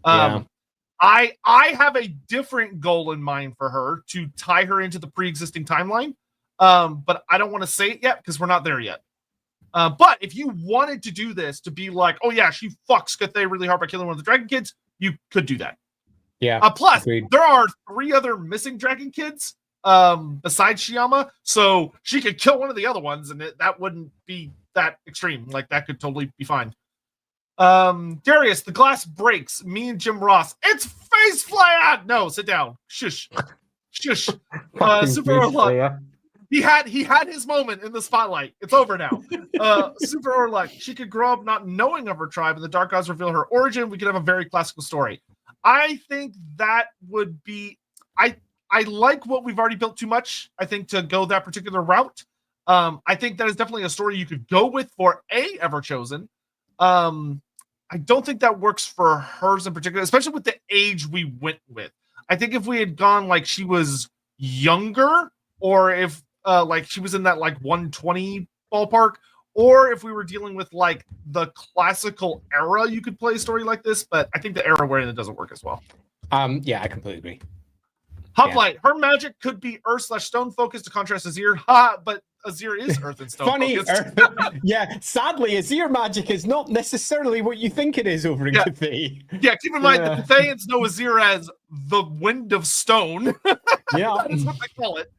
I have a different goal in mind for her to tie her into the pre-existing timeline, but I don't want to say it yet because we're not there yet. But if you wanted to do this to be like, oh yeah, she fucks Cathay really hard by killing one of the dragon kids, you could do that. Yeah. Plus, agreed. There are 3 other missing dragon kids besides Shyama, so she could kill one of the other ones, and that wouldn't be that extreme. Like, that could totally be fine. Darius, the glass breaks. Me and Jim Ross. It's face flat. No, sit down. Shush. Shush. Super Orlok. He had his moment in the spotlight. It's over now. Super Orlok. She could grow up not knowing of her tribe, and the Dark Gods reveal her origin. We could have a very classical story. I think that would be. I like what we've already built too much, I think, to go that particular route. I think that is definitely a story you could go with for a Everchosen. I don't think that works for hers in particular, especially with the age we went with. I think if we had gone like she was younger, or if like she was in that like 120 ballpark, or if we were dealing with like the classical era, you could play a story like this. But I think the era we're in, it doesn't work as well. Yeah, I completely agree. Hoplite, her magic could be earth/stone focused to contrast Azir. But Azir is earth and stone focused. Yeah, sadly, Azir magic is not necessarily what you think it is over in Cathay. Yeah, keep in mind the Cathayans know Azir as the wind of stone. Yeah. That's what they call it.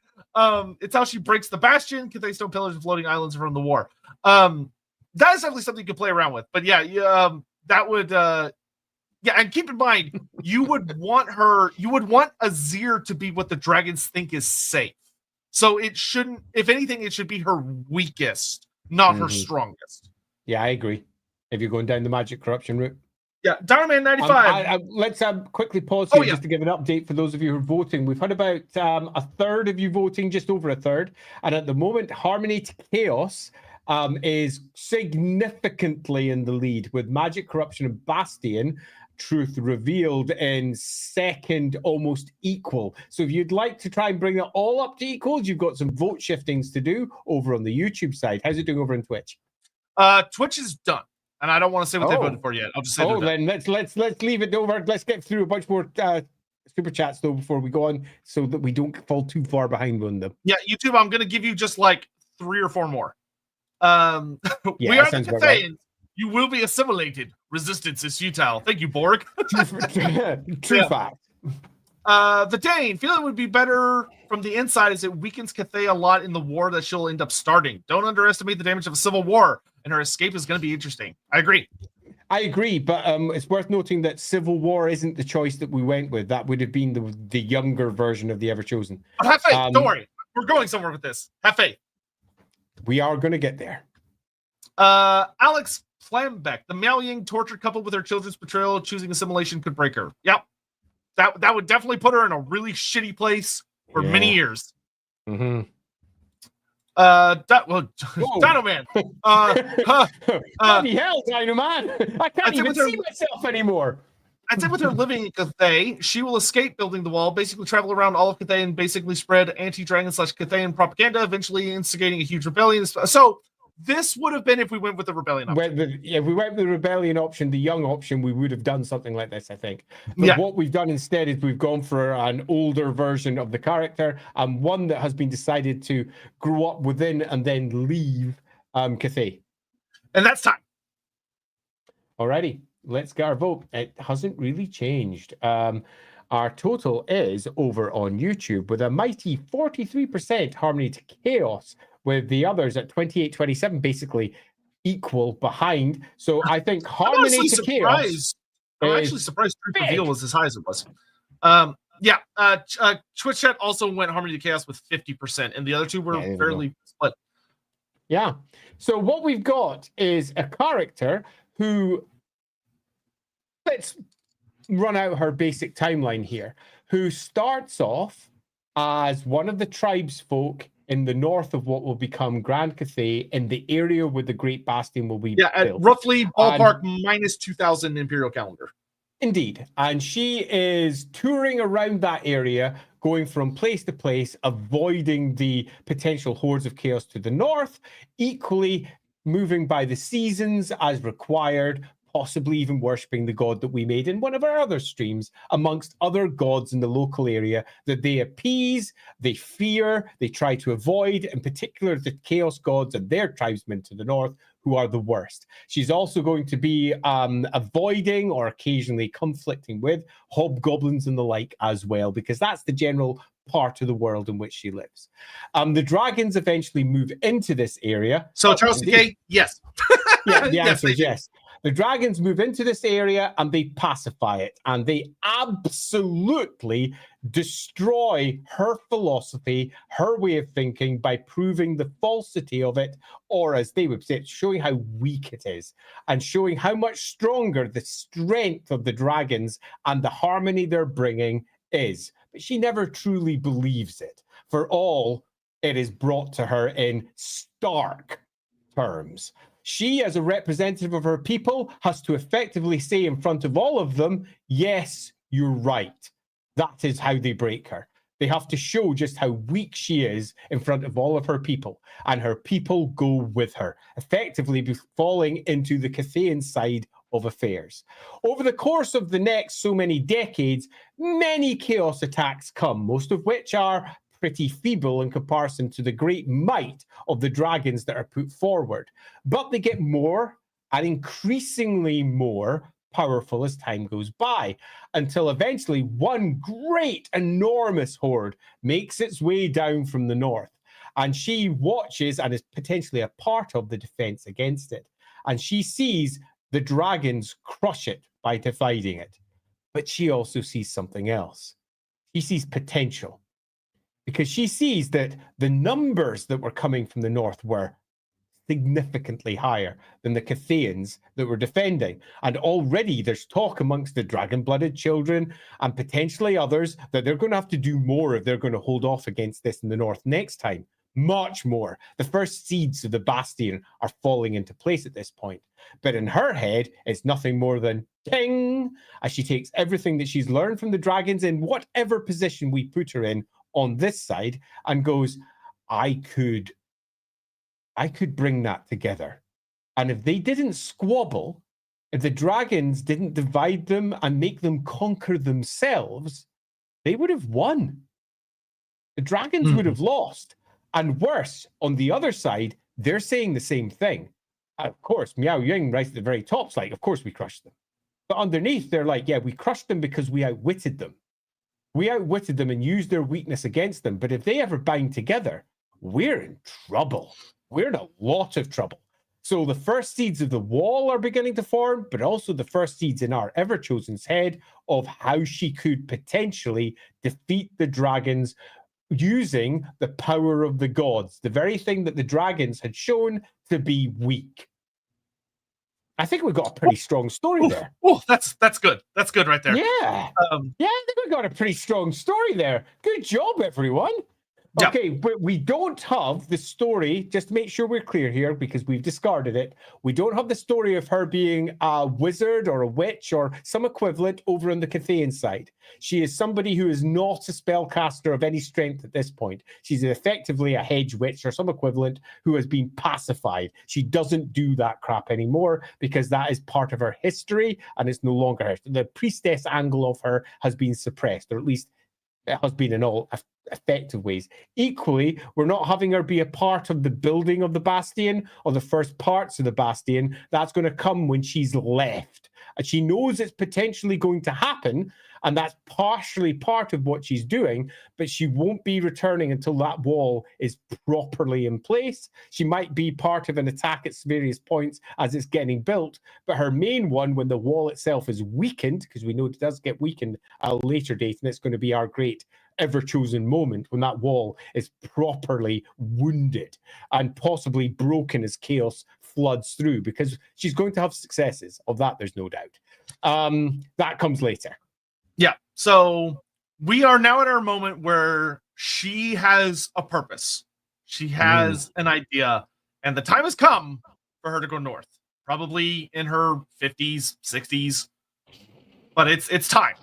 It's how she breaks the bastion, Cathay stone pillars, and floating islands from the war. That is definitely something you can play around with. But yeah, that would yeah, and keep in mind, you would want Azir to be what the dragons think is safe. So it shouldn't, if anything, it should be her weakest, not her strongest. Yeah, I agree. If you're going down the magic corruption route. Yeah, Darman 95. Let's quickly pause here just to give an update for those of you who are voting. We've had about a third of you voting, just over a third. And at the moment, Harmony to Chaos is significantly in the lead, with Magic, Corruption, and Bastion Truth revealed in second, almost equal. So if you'd like to try and bring it all up to equals, you've got some vote shiftings to do over on the YouTube side. How's it doing over on Twitch? Twitch is done, and I don't want to say what they voted for yet. I'll just say. Oh, then let's leave it over. Let's get through a bunch more super chats though before we go on, so that we don't fall too far behind on them. Yeah, YouTube. I'm going to give you just like 3 or 4 more. Yeah, we are the Cathayans. You will be assimilated. Resistance is futile. Thank you, Borg. True fact. The Dane, feeling would be better from the inside as it weakens Cathay a lot in the war that she'll end up starting. Don't underestimate the damage of a civil war, and her escape is going to be interesting. I agree, but it's worth noting that Civil War isn't the choice that we went with. That would have been the younger version of the Everchosen. But have faith. Don't worry. We're going somewhere with this. Have faith. We are going to get there. Alex Flambeck, the Meow-Ying tortured couple with her children's betrayal, choosing assimilation could break her. Yep. That would definitely put her in a really shitty place for many years. Mm-hmm. Dino Man. Bloody hell, Dino Man! I can't even see myself anymore. I'd say with her living in Cathay, she will escape building the wall, basically travel around all of Cathay and basically spread anti-dragon / Cathayan propaganda, eventually instigating a huge rebellion. So this would have been if we went with the rebellion option. If we went with the rebellion option, the young option, we would have done something like this, I think. But what we've done instead is we've gone for an older version of the character, and one that has been decided to grow up within and then leave Cathay. And that's time. Alrighty, let's get our vote. It hasn't really changed. Our total is over on YouTube with a mighty 43% Harmony to Chaos, with the others at 28-27 basically equal behind. So I think Harmony to Chaos. I'm actually surprised Truth Reveal was as high as it was. Twitch chat also went Harmony to Chaos with 50%, and the other two were fairly split. Yeah. So what we've got is a character who, let's run out her basic timeline here, who starts off as one of the tribesfolk in the north of what will become Grand Cathay, in the area where the Great Bastion will be built. At roughly ballpark minus 2000 Imperial calendar. Indeed. And she is touring around that area, going from place to place, avoiding the potential hordes of chaos to the north, equally moving by the seasons as required, possibly even worshipping the god that we made in one of our other streams, amongst other gods in the local area that they appease, they fear, they try to avoid, in particular the chaos gods and their tribesmen to the north, who are the worst. She's also going to be avoiding or occasionally conflicting with hobgoblins and the like as well, because that's the general part of the world in which she lives. The dragons eventually move into this area. So Charles K, yes. Yeah, the answer is yes. The dragons move into this area and they pacify it, and they absolutely destroy her philosophy, her way of thinking, by proving the falsity of it, or as they would say, showing how weak it is and showing how much stronger the strength of the dragons and the harmony they're bringing is. But she never truly believes it, for all it is brought to her in stark terms. She, as a representative of her people, has to effectively say in front of all of them, yes, you're right. That is how they break her. They have to show just how weak she is in front of all of her people, and her people go with her, effectively falling into the Cathayan side of affairs. Over the course of the next so many decades, many chaos attacks come, most of which are pretty feeble in comparison to the great might of the dragons that are put forward. But they get more and increasingly more powerful as time goes by, until eventually one great, enormous horde makes its way down from the north. And she watches and is potentially a part of the defense against it. And she sees the dragons crush it by dividing it. But she also sees something else. She sees potential, because she sees that the numbers that were coming from the north were significantly higher than the Cathayans that were defending. And already there's talk amongst the dragon-blooded children and potentially others that they're going to have to do more if they're going to hold off against this in the north next time. Much more. The first seeds of the bastion are falling into place at this point. But in her head, it's nothing more than ting, as she takes everything that she's learned from the dragons in whatever position we put her in on this side, and goes, I could bring that together. And if they didn't squabble, if the dragons didn't divide them and make them conquer themselves, they would have won. The dragons would have lost. And worse, on the other side, they're saying the same thing. of course, Miao Ying right at the very top's like, of course we crushed them. But underneath, they're like, yeah, we crushed them because we outwitted them. We outwitted them and used their weakness against them. But if they ever bind together, we're in trouble. We're in a lot of trouble. So the first seeds of the wall are beginning to form, but also the first seeds in our Everchosen's head of how she could potentially defeat the dragons using the power of the gods, the very thing that the dragons had shown to be weak. I think we've got a pretty strong story there. Oh, that's good. That's good right there. Yeah. Yeah, I think we got a pretty strong story there. Good job, everyone. Okay, but we don't have the story, just to make sure we're clear here, because we've discarded it. We don't have the story of her being a wizard or a witch or some equivalent over on the Cathayan side. She is somebody who is not a spellcaster of any strength at this point. She's effectively a hedge witch or some equivalent who has been pacified. She doesn't do that crap anymore because that is part of her history and it's no longer her. The priestess angle of her has been suppressed, or at least it has been in all effective ways. Equally, we're not having her be a part of the building of the bastion or the first parts of the bastion. That's going to come when she's left. And she knows it's potentially going to happen, and that's partially part of what she's doing, but she won't be returning until that wall is properly in place. She might be part of an attack at various points as it's getting built, but her main one, when the wall itself is weakened, because we know it does get weakened at a later date, and it's going to be our great Everchosen moment when that wall is properly wounded and possibly broken as chaos floods through, because she's going to have successes of that, there's no doubt. That comes later. Yeah, so we are now at our moment where she has a purpose. She has an idea, and the time has come for her to go north. Probably in her 50s, 60s, but it's time.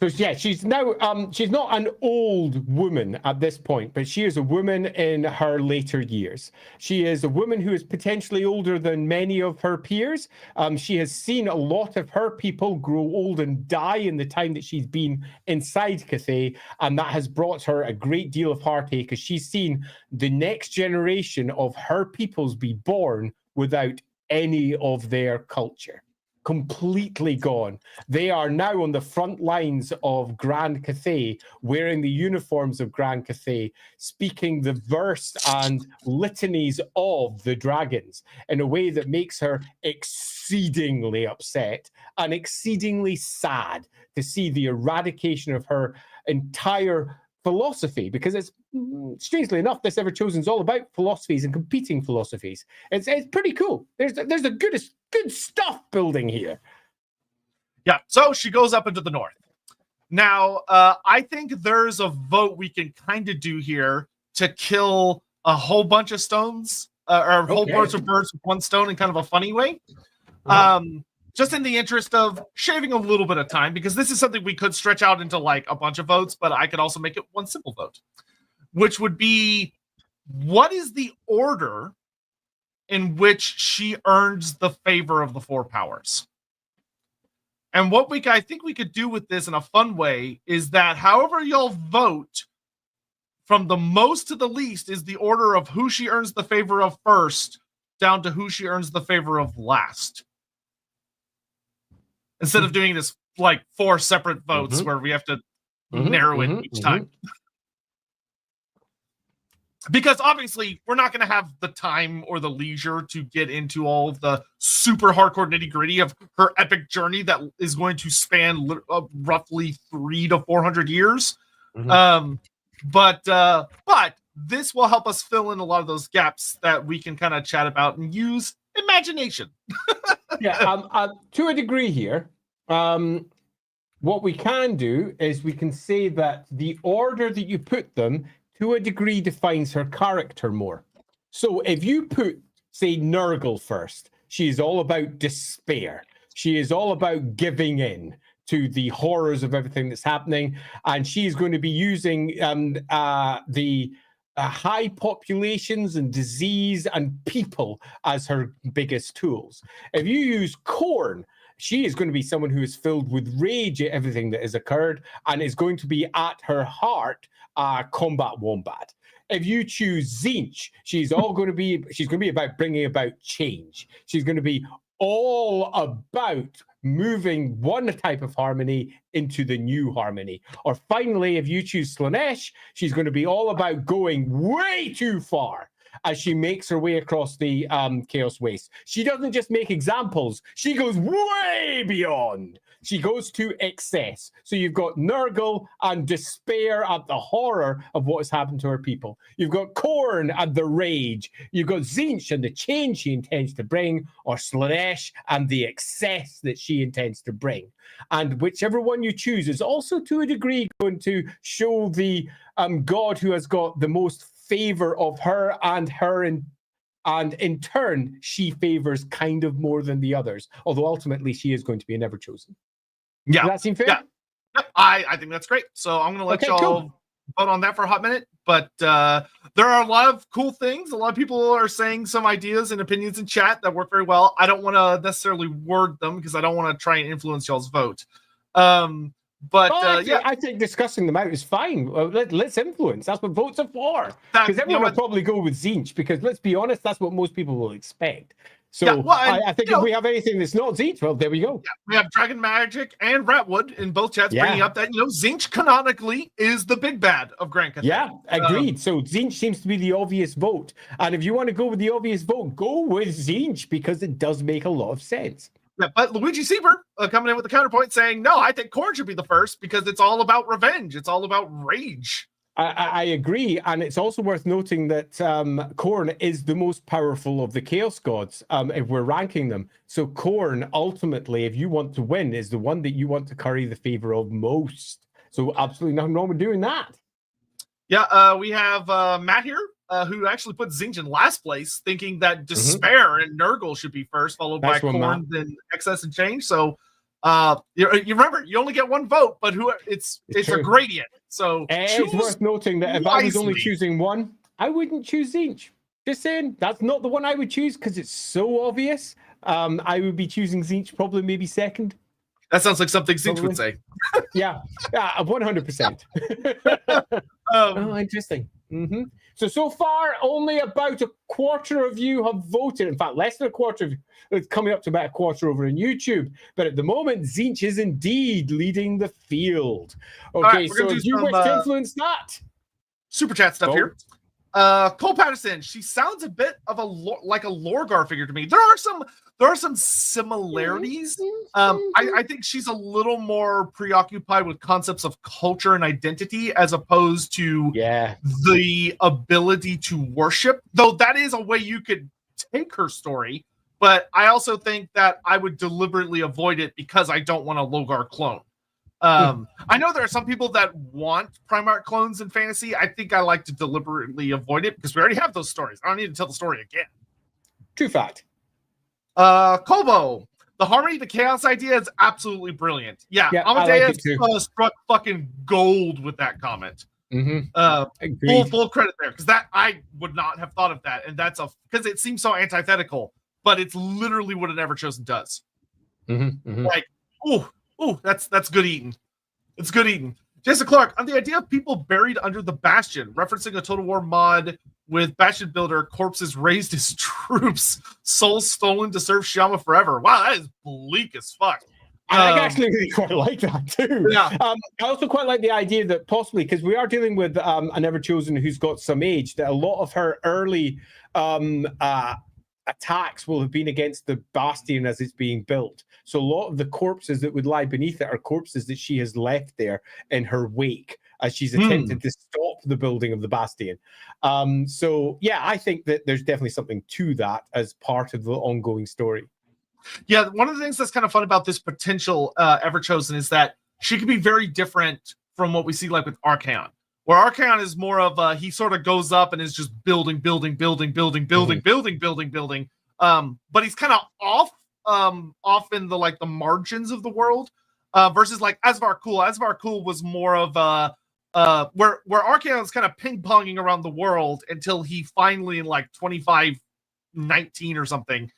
So yeah, she's now she's not an old woman at this point, but she is a woman in her later years. She is a woman who is potentially older than many of her peers. She has seen a lot of her people grow old and die in the time that she's been inside Cathay, and that has brought her a great deal of heartache as she's seen the next generation of her peoples be born without any of their culture. Completely gone. They are now on the front lines of Grand Cathay, wearing the uniforms of Grand Cathay, speaking the verse and litanies of the dragons in a way that makes her exceedingly upset and exceedingly sad to see the eradication of her entire philosophy, because it's strangely enough, this Everchosen's all about philosophies and competing philosophies. It's pretty cool. There's a good stuff building here. Yeah, so she goes up into the north. Now, I think there's a vote we can kind of do here to kill a whole bunch of stones, or a whole bunch of birds with one stone in kind of a funny way. Just in the interest of shaving a little bit of time, because this is something we could stretch out into like a bunch of votes, but I could also make it one simple vote, which would be, what is the order in which she earns the favor of the four powers? And what I think we could do with this in a fun way is that however y'all vote, from the most to the least is the order of who she earns the favor of first, down to who she earns the favor of last. Instead of doing this like 4 separate votes where we have to narrow it each time. Because obviously we're not going to have the time or the leisure to get into all of the super hardcore nitty gritty of her epic journey that is going to span roughly 300 to 400 years. But this will help us fill in a lot of those gaps that we can kind of chat about and use imagination. To a degree here, what we can do is we can say that the order that you put them to a degree defines her character more. So if you put, say, Nurgle first, she is all about despair. She is all about giving in to the horrors of everything that's happening, and she is going to be using the high populations and disease and people as her biggest tools. If you use Khorne, she is going to be someone who is filled with rage at everything that has occurred and is going to be at her heart combat wombat. if you choose Tzeentch, she's going to be about bringing about change. She's going to be all about moving one type of harmony into the new harmony. Or finally, if you choose Slaanesh, she's going to be all about going way too far as she makes her way across the Chaos Waste. She doesn't just make examples, she goes way beyond. She goes to excess. So you've got Nurgle and despair at the horror of what has happened to her people. You've got Khorne and the rage. You've got Tzeentch and the change she intends to bring, or Slaanesh and the excess that she intends to bring. And whichever one you choose is also to a degree going to show the god who has got the most favor of her, and in turn she favors kind of more than the others, although ultimately she is going to be an Everchosen. Yeah. Does that seem fair? Yeah. Yep. I think that's great. So I'm going to let y'all vote on that for a hot minute. But there are a lot of cool things. A lot of people are saying some ideas and opinions in chat that work very well. I don't want to necessarily word them because I don't want to try and influence y'all's vote. I think discussing them out is fine. Let's influence. That's what votes are for. Because everyone will probably go with Tzeentch, because let's be honest, that's what most people will expect. So I think if we have anything that's not Tzeentch, well, there we go. Yeah, we have Dragon Magic and Ratwood in both chats bringing up that, Tzeentch canonically is the big bad of Grand Cathay. Yeah, agreed. So Tzeentch seems to be the obvious vote. And if you want to go with the obvious vote, go with Tzeentch, because it does make a lot of sense. Yeah, but Luigi Sieber coming in with the counterpoint saying, no, I think Khorne should be the first because it's all about revenge. It's all about rage. I agree, and it's also worth noting that Khorne is the most powerful of the Chaos Gods, if we're ranking them. So Khorne, ultimately, if you want to win, is the one that you want to curry the favor of most. So absolutely nothing wrong with doing that. Yeah, we have Matt here, who actually put Tzeentch in last place, thinking that Despair and Nurgle should be first, followed by Khorne, then Excess and Change. So you remember, you only get one vote, but it's a gradient. So it's worth noting that if I was only choosing one, I wouldn't choose Tzeentch. Just saying, that's not the one I would choose because it's so obvious. I would be choosing Tzeentch probably maybe second. That sounds like something Tzeentch would say. Yeah, 100%. Interesting. So far, only about a quarter of you have voted. In fact, less than a quarter of you. It's coming up to about a quarter over on YouTube. But at the moment, Tzeentch is indeed leading the field. Okay, so if you wish to influence that. Super chat stuff here. Cole Patterson, she sounds a bit of like a Lorgar figure to me. There are some similarities. I think she's a little more preoccupied with concepts of culture and identity as opposed to the ability to worship, though that is a way you could take her story. But I also think that I would deliberately avoid it because I don't want a Logar clone. I know there are some people that want Primarch clones in fantasy. I think I like to deliberately avoid it because we already have those stories. I don't need to tell the story again. True fact. Colbo, the Harmony to Chaos idea is absolutely brilliant. Yeah, Amadeus struck fucking gold with that comment. Full credit there, because that I would not have thought of that, and that's because it seems so antithetical, but it's literally what an Everchosen does. Like, that's good eating. It's good eating. Jason Clark, on the idea of people buried under the Bastion, referencing a Total War mod with Bastion Builder, corpses raised as troops, souls stolen to serve Shyama forever. Wow, that is bleak as fuck. I actually really quite like that too. Yeah. I also quite like the idea that possibly, because we are dealing with an Everchosen who's got some age, that a lot of her early attacks will have been against the Bastion as it's being built. So a lot of the corpses that would lie beneath it are corpses that she has left there in her wake as she's attempted to stop the building of the Bastion. So yeah, I think that there's definitely something to that as part of the ongoing story. Yeah, one of the things that's kind of fun about this potential Everchosen is that she could be very different from what we see like with Archaon, where Archaon is more of he sort of goes up and is just building. But he's kind of off in the like the margins of the world, versus like Asvar Kul. Asvar Kul was more of where Archaon's kind of ping-ponging around the world until he finally in like 2519 or something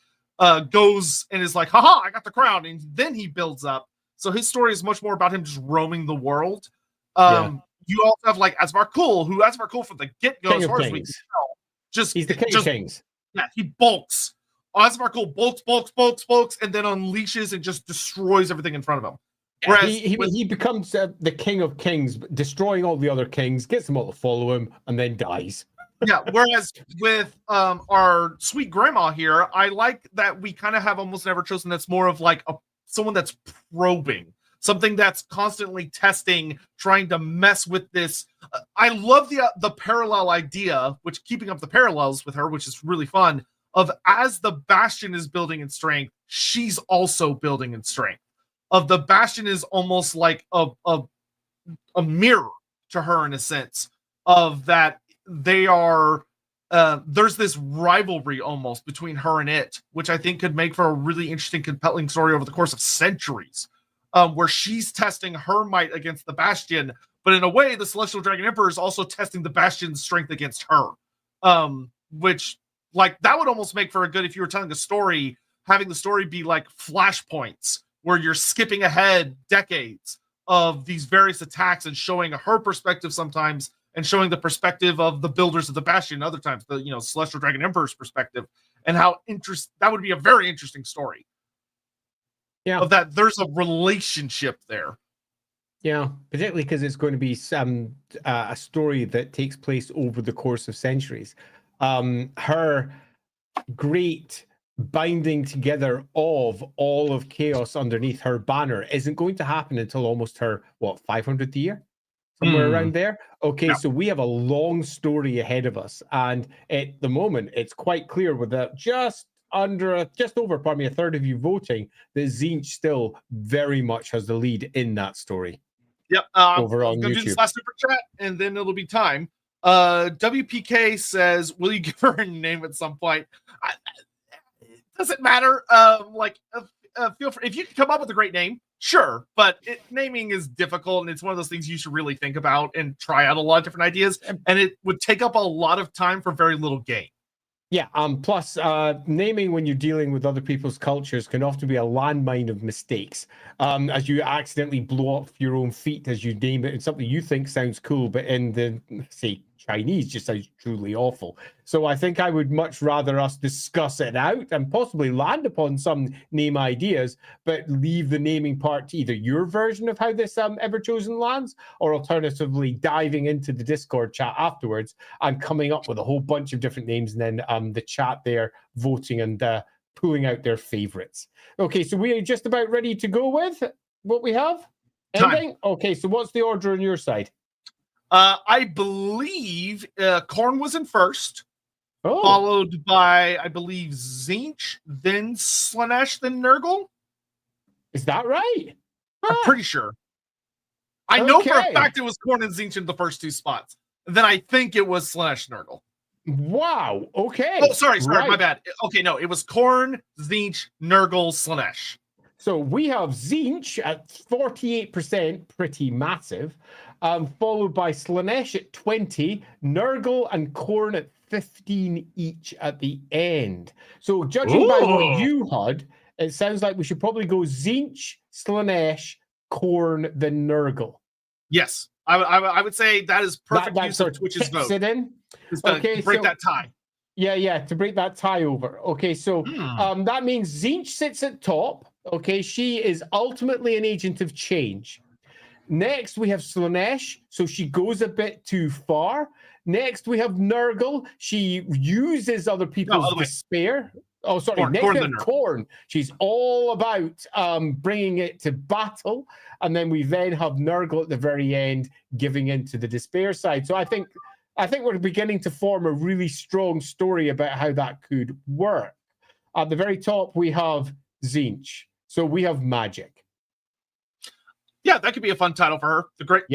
goes and is like, haha, I got the crown, and then he builds up. So his story is much more about him just roaming the world. you also have like Asmar who Asmar from the get-go, King as of far as we Kings. can tell, He's the king of kings. Yeah, he bulks. Asmar bulks, and then unleashes and just destroys everything in front of him. Whereas he becomes the king of kings, destroying all the other kings, gets them all to follow him, and then dies. Yeah, whereas with our sweet grandma here, I like that we kind of have almost an Everchosen that's more of like someone that's probing, something that's constantly testing, trying to mess with this. I love the parallel idea, which keeping up the parallels with her, which is really fun, of as the Bastion is building in strength, she's also building in strength. Of the Bastion is almost like a mirror to her in a sense of that they are there's this rivalry almost between her and it, which I think could make for a really interesting, compelling story over the course of centuries, where she's testing her might against the Bastion, but in a way the Celestial Dragon Emperor is also testing the Bastion's strength against her, which like that would almost make for a good, if you were telling a story, having the story be like flashpoints where you're skipping ahead decades of these various attacks and showing her perspective sometimes, and showing the perspective of the builders of the Bastion other times, the Celestial Dragon Emperor's perspective, and how that would be a very interesting story. Yeah, of that there's a relationship there. Yeah, particularly because it's going to be a story that takes place over the course of centuries. Her great binding together of all of chaos underneath her banner isn't going to happen until almost her 500th year, somewhere around there. Okay, yeah. So we have a long story ahead of us, and at the moment it's quite clear with just over a third of you voting that Tzeentch still very much has the lead in that story. Yep. Over on I'm gonna YouTube. do this last super chat and then it'll be time. WPK says, will you give her a name at some point? It doesn't matter. Feel free if you can come up with a great name, sure, but naming is difficult, and it's one of those things you should really think about and try out a lot of different ideas, and it would take up a lot of time for very little gain. Yeah, plus naming when you're dealing with other people's cultures can often be a landmine of mistakes, as you accidentally blow up your own feet as you name it, and something you think sounds cool, but in the, say, Chinese just sounds truly awful. So I think I would much rather us discuss it out and possibly land upon some name ideas, but leave the naming part to either your version of how this Everchosen lands, or alternatively diving into the Discord chat afterwards and coming up with a whole bunch of different names, and then the chat there voting and pulling out their favorites. Okay, so we are just about ready to go with what we have. Anything? Okay, so what's the order on your side? I believe Khorne was in first, followed by, I believe, Tzeentch, then Slaanesh, then Nurgle. Is that right? I'm pretty sure. I know for a fact it was Khorne and Tzeentch in the first two spots. Then I think it was Slaanesh, Nurgle. Wow. Okay. Oh, sorry, right. My bad. Okay, no, it was Khorne, Tzeentch, Nurgle, Slaanesh. So we have Tzeentch at 48%, pretty massive, followed by Slaanesh at 20, Nurgle and Khorne at 15 each at the end. So judging by what you had, it sounds like we should probably go Tzeentch, Slaanesh, Khorne, then Nurgle. Yes, I would say that is perfect use of Twitch's vote. It in. To break that tie. Yeah, to break that tie over. Okay, so that means Tzeentch sits at top. Okay, she is ultimately an agent of change. Next, we have Slaanesh, so she goes a bit too far. Next, we have Nurgle. She uses other people's despair. Oh, sorry. Next, we have Khorne. She's all about bringing it to battle. And then we then have Nurgle at the very end, giving into the despair side. So I think we're beginning to form a really strong story about how that could work. At the very top, we have Tzeentch. So we have magic. Yeah, that could be a fun title for her. The great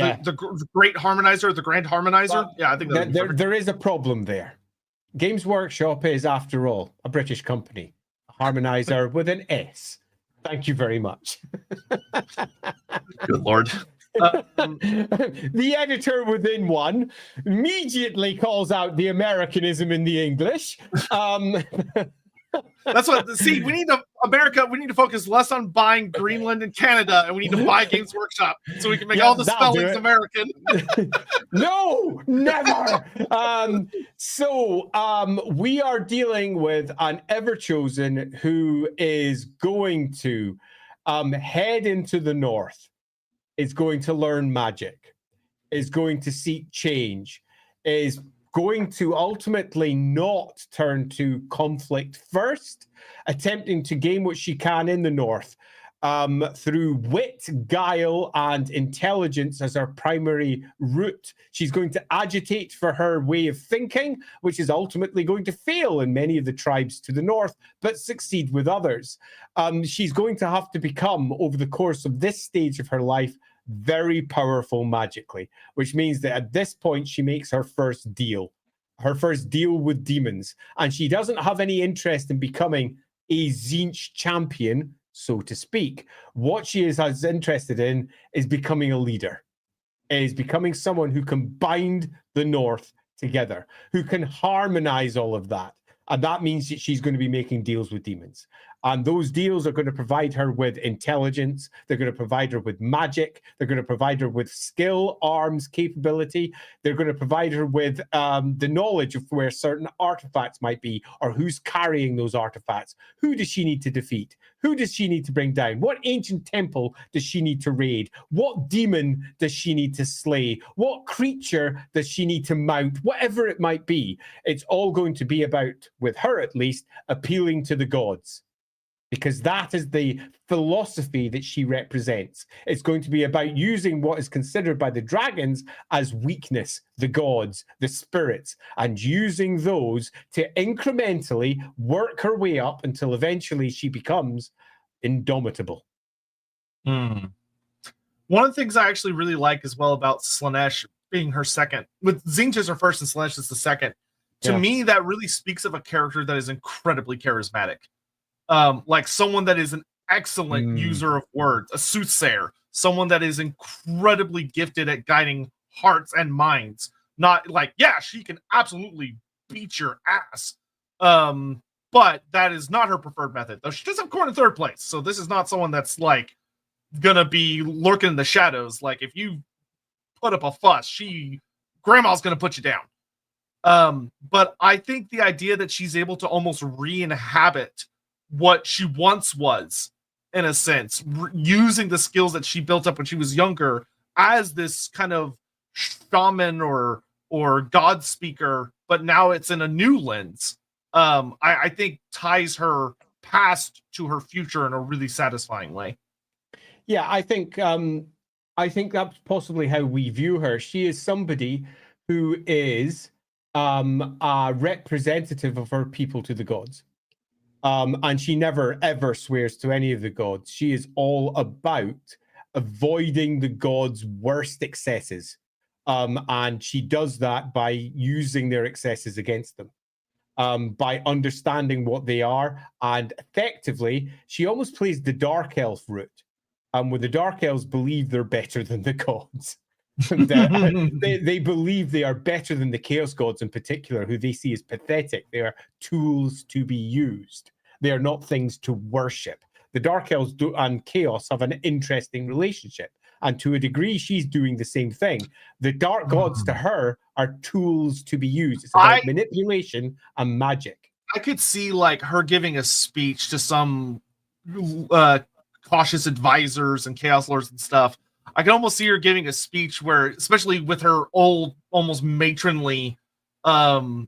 harmonizer, the grand harmonizer. Yeah, I think there is a problem there. Games Workshop is, after all, a British company. A harmonizer with an S. Thank you very much. Good Lord. The editor within one immediately calls out the Americanism in the English. That's what. See, we need to focus less on buying Greenland and Canada, and we need to buy Games Workshop so we can make all the spellings American. No, never. We are dealing with an Everchosen who is going to head into the north, is going to learn magic, is going to seek change, is going to ultimately not turn to conflict first, attempting to gain what she can in the north through wit, guile, and intelligence as her primary route. She's going to agitate for her way of thinking, which is ultimately going to fail in many of the tribes to the north, but succeed with others. She's going to have to become, over the course of this stage of her life, very powerful magically, which means that at this point she makes her first deal with demons, and she doesn't have any interest in becoming a Tzeentch champion, so to speak. What she is as interested in is becoming a leader, is becoming someone who can bind the North together, who can harmonize all of that. And that means that she's going to be making deals with demons. And those deals are going to provide her with intelligence. They're going to provide her with magic. They're going to provide her with skill, arms, capability. They're going to provide her with the knowledge of where certain artifacts might be, or who's carrying those artifacts. Who does she need to defeat? Who does she need to bring down? What ancient temple does she need to raid? What demon does she need to slay? What creature does she need to mount? Whatever it might be, it's all going to be about, with her at least, appealing to the gods. Because that is the philosophy that she represents. It's going to be about using what is considered by the dragons as weakness, the gods, the spirits, and using those to incrementally work her way up until eventually she becomes indomitable. One of the things I actually really like as well about Slaanesh being her second, with Tzeentch as her first and Slaanesh as the second, to me, that really speaks of a character that is incredibly charismatic. Like someone that is an excellent user of words, a soothsayer, someone that is incredibly gifted at guiding hearts and minds. Not like, yeah, she can absolutely beat your ass. But that is not her preferred method. Though she does have Corn in third place. So this is not someone that's like gonna be lurking in the shadows. Like if you put up a fuss, grandma's gonna put you down. But I think the idea that she's able to almost re-inhabit what she once was, in a sense, using the skills that she built up when she was younger as this kind of shaman or god speaker, but now it's in a new lens. I think ties her past to her future in a really satisfying way. Yeah, I think that's possibly how we view her. She is somebody who is a representative of her people to the gods. And she never, ever swears to any of the gods. She is all about avoiding the gods' worst excesses. And she does that by using their excesses against them, by understanding what they are. And effectively, she almost plays the Dark Elf route, where the Dark Elves believe they're better than the gods. They believe they are better than the Chaos Gods in particular, who they see as pathetic. They are tools to be used. They are not things to worship. The Dark Elves and Chaos have an interesting relationship. And to a degree, she's doing the same thing. The Dark Gods to her are tools to be used. It's about manipulation and magic. I could see like her giving a speech to some cautious advisors and Chaos Lords and stuff. I can almost see her giving a speech where, especially with her old, almost matronly,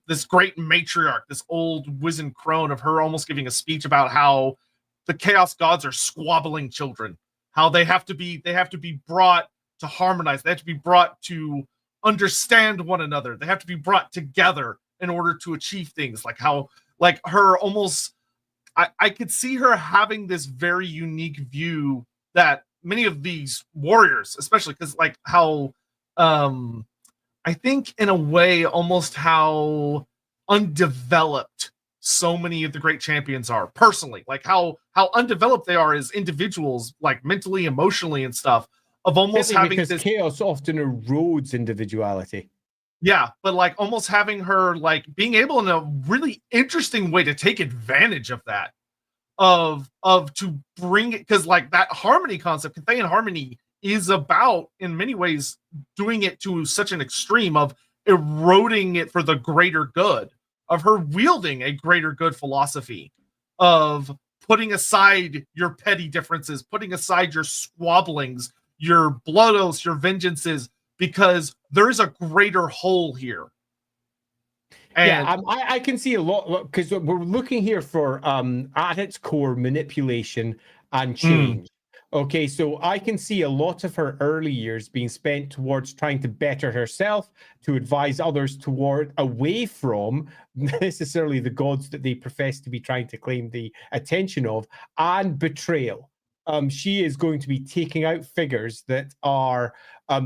this great matriarch, this old wizened crone of her almost giving a speech about how the Chaos Gods are squabbling children, how they have to be brought to harmonize. They have to be brought to understand one another. They have to be brought together in order to achieve things. Like how, like her almost, I could see her having this very unique view that many of these warriors, especially because like how, I think in a way almost how undeveloped so many of the great champions are personally, like how undeveloped they are as individuals, like mentally, emotionally and stuff, of almost having because this chaos often erodes individuality. Yeah, but like almost having her like being able in a really interesting way to take advantage of that, of to bring it, because like that harmony concept, Cathayan harmony, is about in many ways doing it to such an extreme of eroding it for the greater good, of her wielding a greater good philosophy, of putting aside your petty differences, putting aside your squabblings, your blood oaths, your vengeances, because there is a greater whole here. And I can see a lot, because we're looking here for at its core manipulation and change. Okay, so I can see a lot of her early years being spent towards trying to better herself, to advise others toward away from necessarily the gods that they profess to be trying to claim the attention of, and betrayal. She is going to be taking out figures that are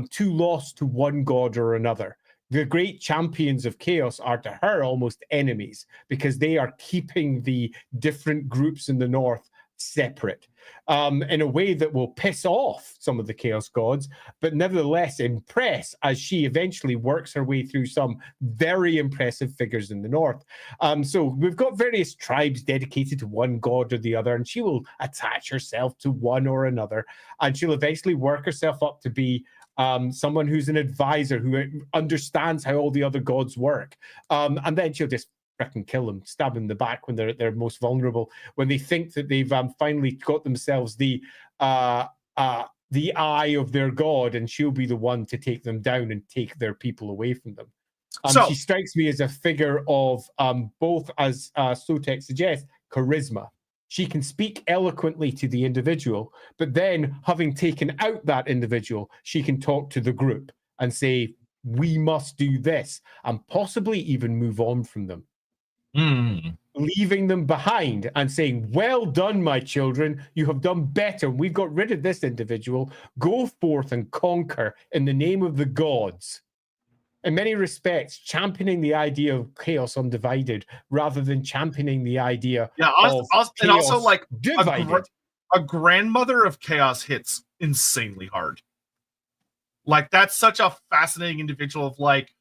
too lost to one god or another. The great champions of chaos are to her almost enemies, because they are keeping the different groups in the north separate in a way that will piss off some of the chaos gods, but nevertheless impress, as she eventually works her way through some very impressive figures in the north. So we've got various tribes dedicated to one god or the other, and she will attach herself to one or another, and she'll eventually work herself up to be someone who's an advisor, who understands how all the other gods work, and then she'll just freaking kill them, stab them in the back when they're most vulnerable, when they think that they've finally got themselves the eye of their god, and she'll be the one to take them down and take their people away from them. She strikes me as a figure of both, as Sotek suggests, charisma. She can speak eloquently to the individual, but then, having taken out that individual, she can talk to the group and say, we must do this, and possibly even move on from them. Leaving them behind and saying, well done, my children, you have done better. We've got rid of this individual. Go forth and conquer in the name of the gods. In many respects, championing the idea of chaos undivided rather than championing the idea of and also like divided. A grandmother of chaos hits insanely hard. Like, that's such a fascinating individual, of like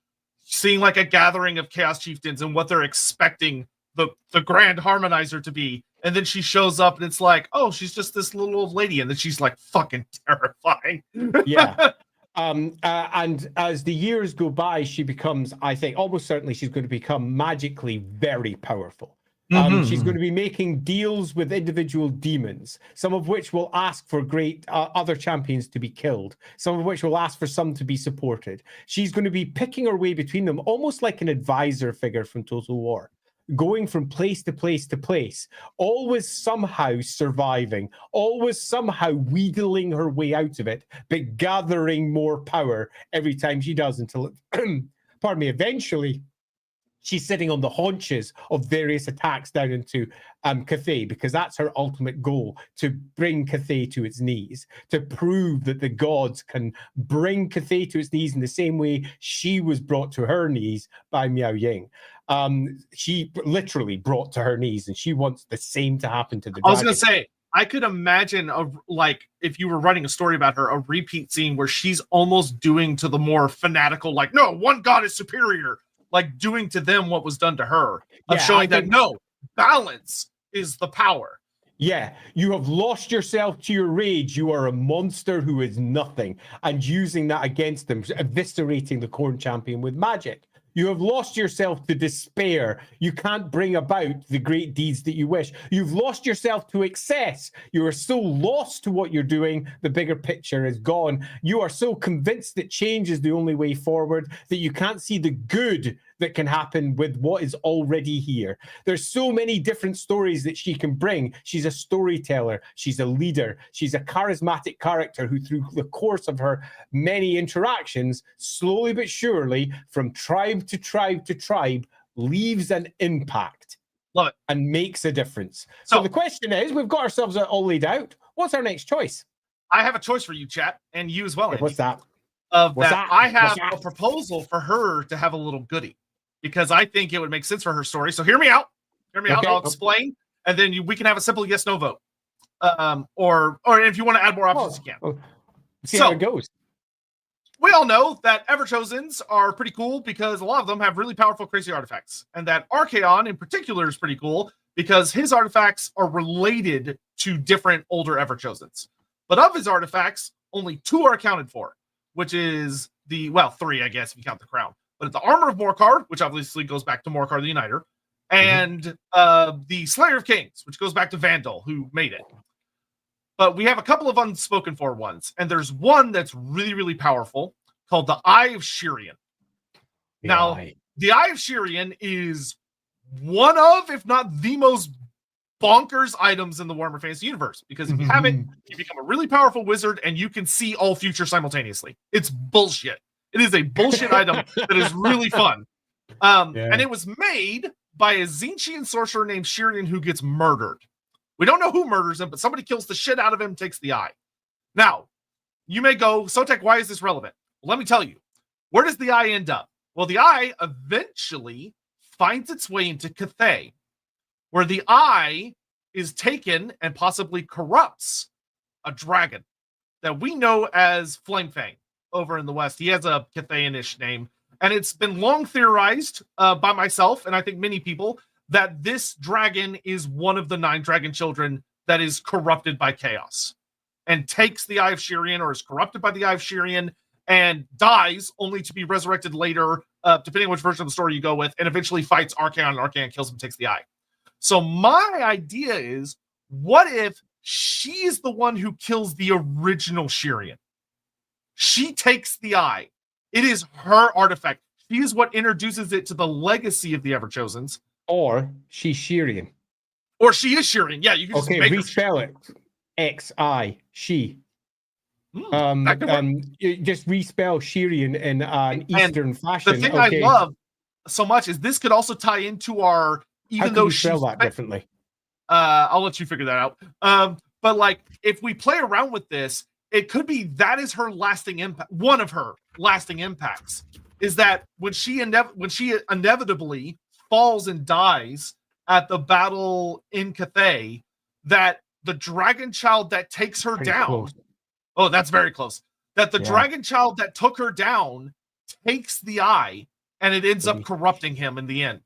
seeing like a gathering of chaos chieftains and what they're expecting the grand harmonizer to be, and then she shows up and it's like, oh, she's just this little old lady, and then she's like fucking terrifying. Yeah. And as the years go by, she becomes, I think, almost certainly she's going to become magically very powerful. She's going to be making deals with individual demons, some of which will ask for great other champions to be killed, some of which will ask for some to be supported. She's going to be picking her way between them, almost like an advisor figure from Total War, going from place to place to place, always somehow surviving, always somehow wheedling her way out of it, but gathering more power every time she does, until, pardon me, eventually she's sitting on the haunches of various attacks down into Cathay, because that's her ultimate goal, to bring Cathay to its knees, to prove that the gods can bring Cathay to its knees in the same way she was brought to her knees by Miao Ying. She literally brought to her knees, and she wants the same to happen to the dragon. I was going to say, I could imagine, like, if you were writing a story about her, a repeat scene where she's almost doing to the more fanatical, like, no, one god is superior, like doing to them what was done to her, of showing that no, balance is the power. Yeah, you have lost yourself to your rage. You are a monster who is nothing, and using that against them, eviscerating the Khorne champion with magic. You have lost yourself to despair. You can't bring about the great deeds that you wish. You've lost yourself to excess. You are so lost to what you're doing, the bigger picture is gone. You are so convinced that change is the only way forward that you can't see the good that can happen with what is already here. There's so many different stories that she can bring. She's a storyteller. She's a leader. She's a charismatic character who, through the course of her many interactions, slowly but surely, from tribe to tribe to tribe, leaves an impact. Love it. And makes a difference. So the question is, we've got ourselves all laid out. What's our next choice? I have a choice for you, chat, and you as well. Okay, what's that? I have a proposal for her to have a little goodie, because I think it would make sense for her story. So hear me out. Hear me out. I'll explain, and then we can have a simple yes/no vote. Or if you want to add more options, you can. See how it goes. we all know that Everchosens are pretty cool because a lot of them have really powerful, crazy artifacts. And that Archaon in particular is pretty cool because his artifacts are related to different older Everchosens. But of his artifacts, only 2 are accounted for, which is 3, I guess, if you count the crown. But it's the Armor of Morkar, which obviously goes back to Morkar the Uniter, and the Slayer of Kings, which goes back to Vandal, who made it. But we have a couple of unspoken for ones, and there's one that's really, really powerful called the Eye of Shirian. The Eye of Shirian is one of, if not the most bonkers items in the Warhammer Fantasy universe, because if you have it, you become a really powerful wizard and you can see all future simultaneously. It's bullshit. It is a bullshit item that is really fun. And it was made by a Tzeentchian sorcerer named Shirian who gets murdered. We don't know who murders him, but somebody kills the shit out of him, takes the eye. Now, you may go, Sotek, why is this relevant? Well, let me tell you. Where does the eye end up? Well, the eye eventually finds its way into Cathay, where the eye is taken and possibly corrupts a dragon that we know as Flamefang over in the West. He has a Cathayan-ish name, and it's been long theorized by myself, and I think many people, that this dragon is one of the 9 dragon children that is corrupted by chaos and takes the Eye of Shirian, or is corrupted by the Eye of Shirian, and dies only to be resurrected later, depending on which version of the story you go with, and eventually fights Archaon, and Archaon kills him, takes the eye. So my idea is, what if she is the one who kills the original Shirian? She takes the eye. It is her artifact. She is what introduces it to the legacy of the Everchosens. Or she's Shirian. Or she is Shirian. Yeah, you can just make respell it. X-I, she. You just respell Shirian in an Eastern fashion. The thing I love so much is this could also tie into our, even though she's that differently. I'll let you figure that out. But like, if we play around with this, it could be that is her lasting impact. One of her lasting impacts is that when she inevitably falls and dies at the battle in Cathay, that the dragon child that takes her down. Close. Oh, that's very close. That the dragon child that took her down takes the eye, and it ends up corrupting him in the end.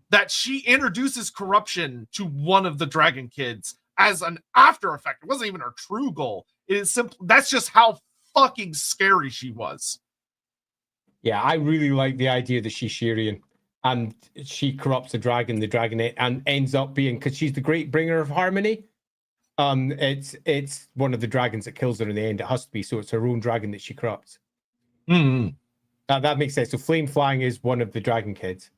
That she introduces corruption to one of the dragon kids as an after effect. It wasn't even her true goal. It is simple. That's just how fucking scary she was. Yeah, I really like the idea that she's Shirian and she corrupts the dragon and ends up being, because she's the great bringer of harmony. It's one of the dragons that kills her in the end. It has to be, so it's her own dragon that she corrupts. That makes sense. So Flame Flying is one of the dragon kids.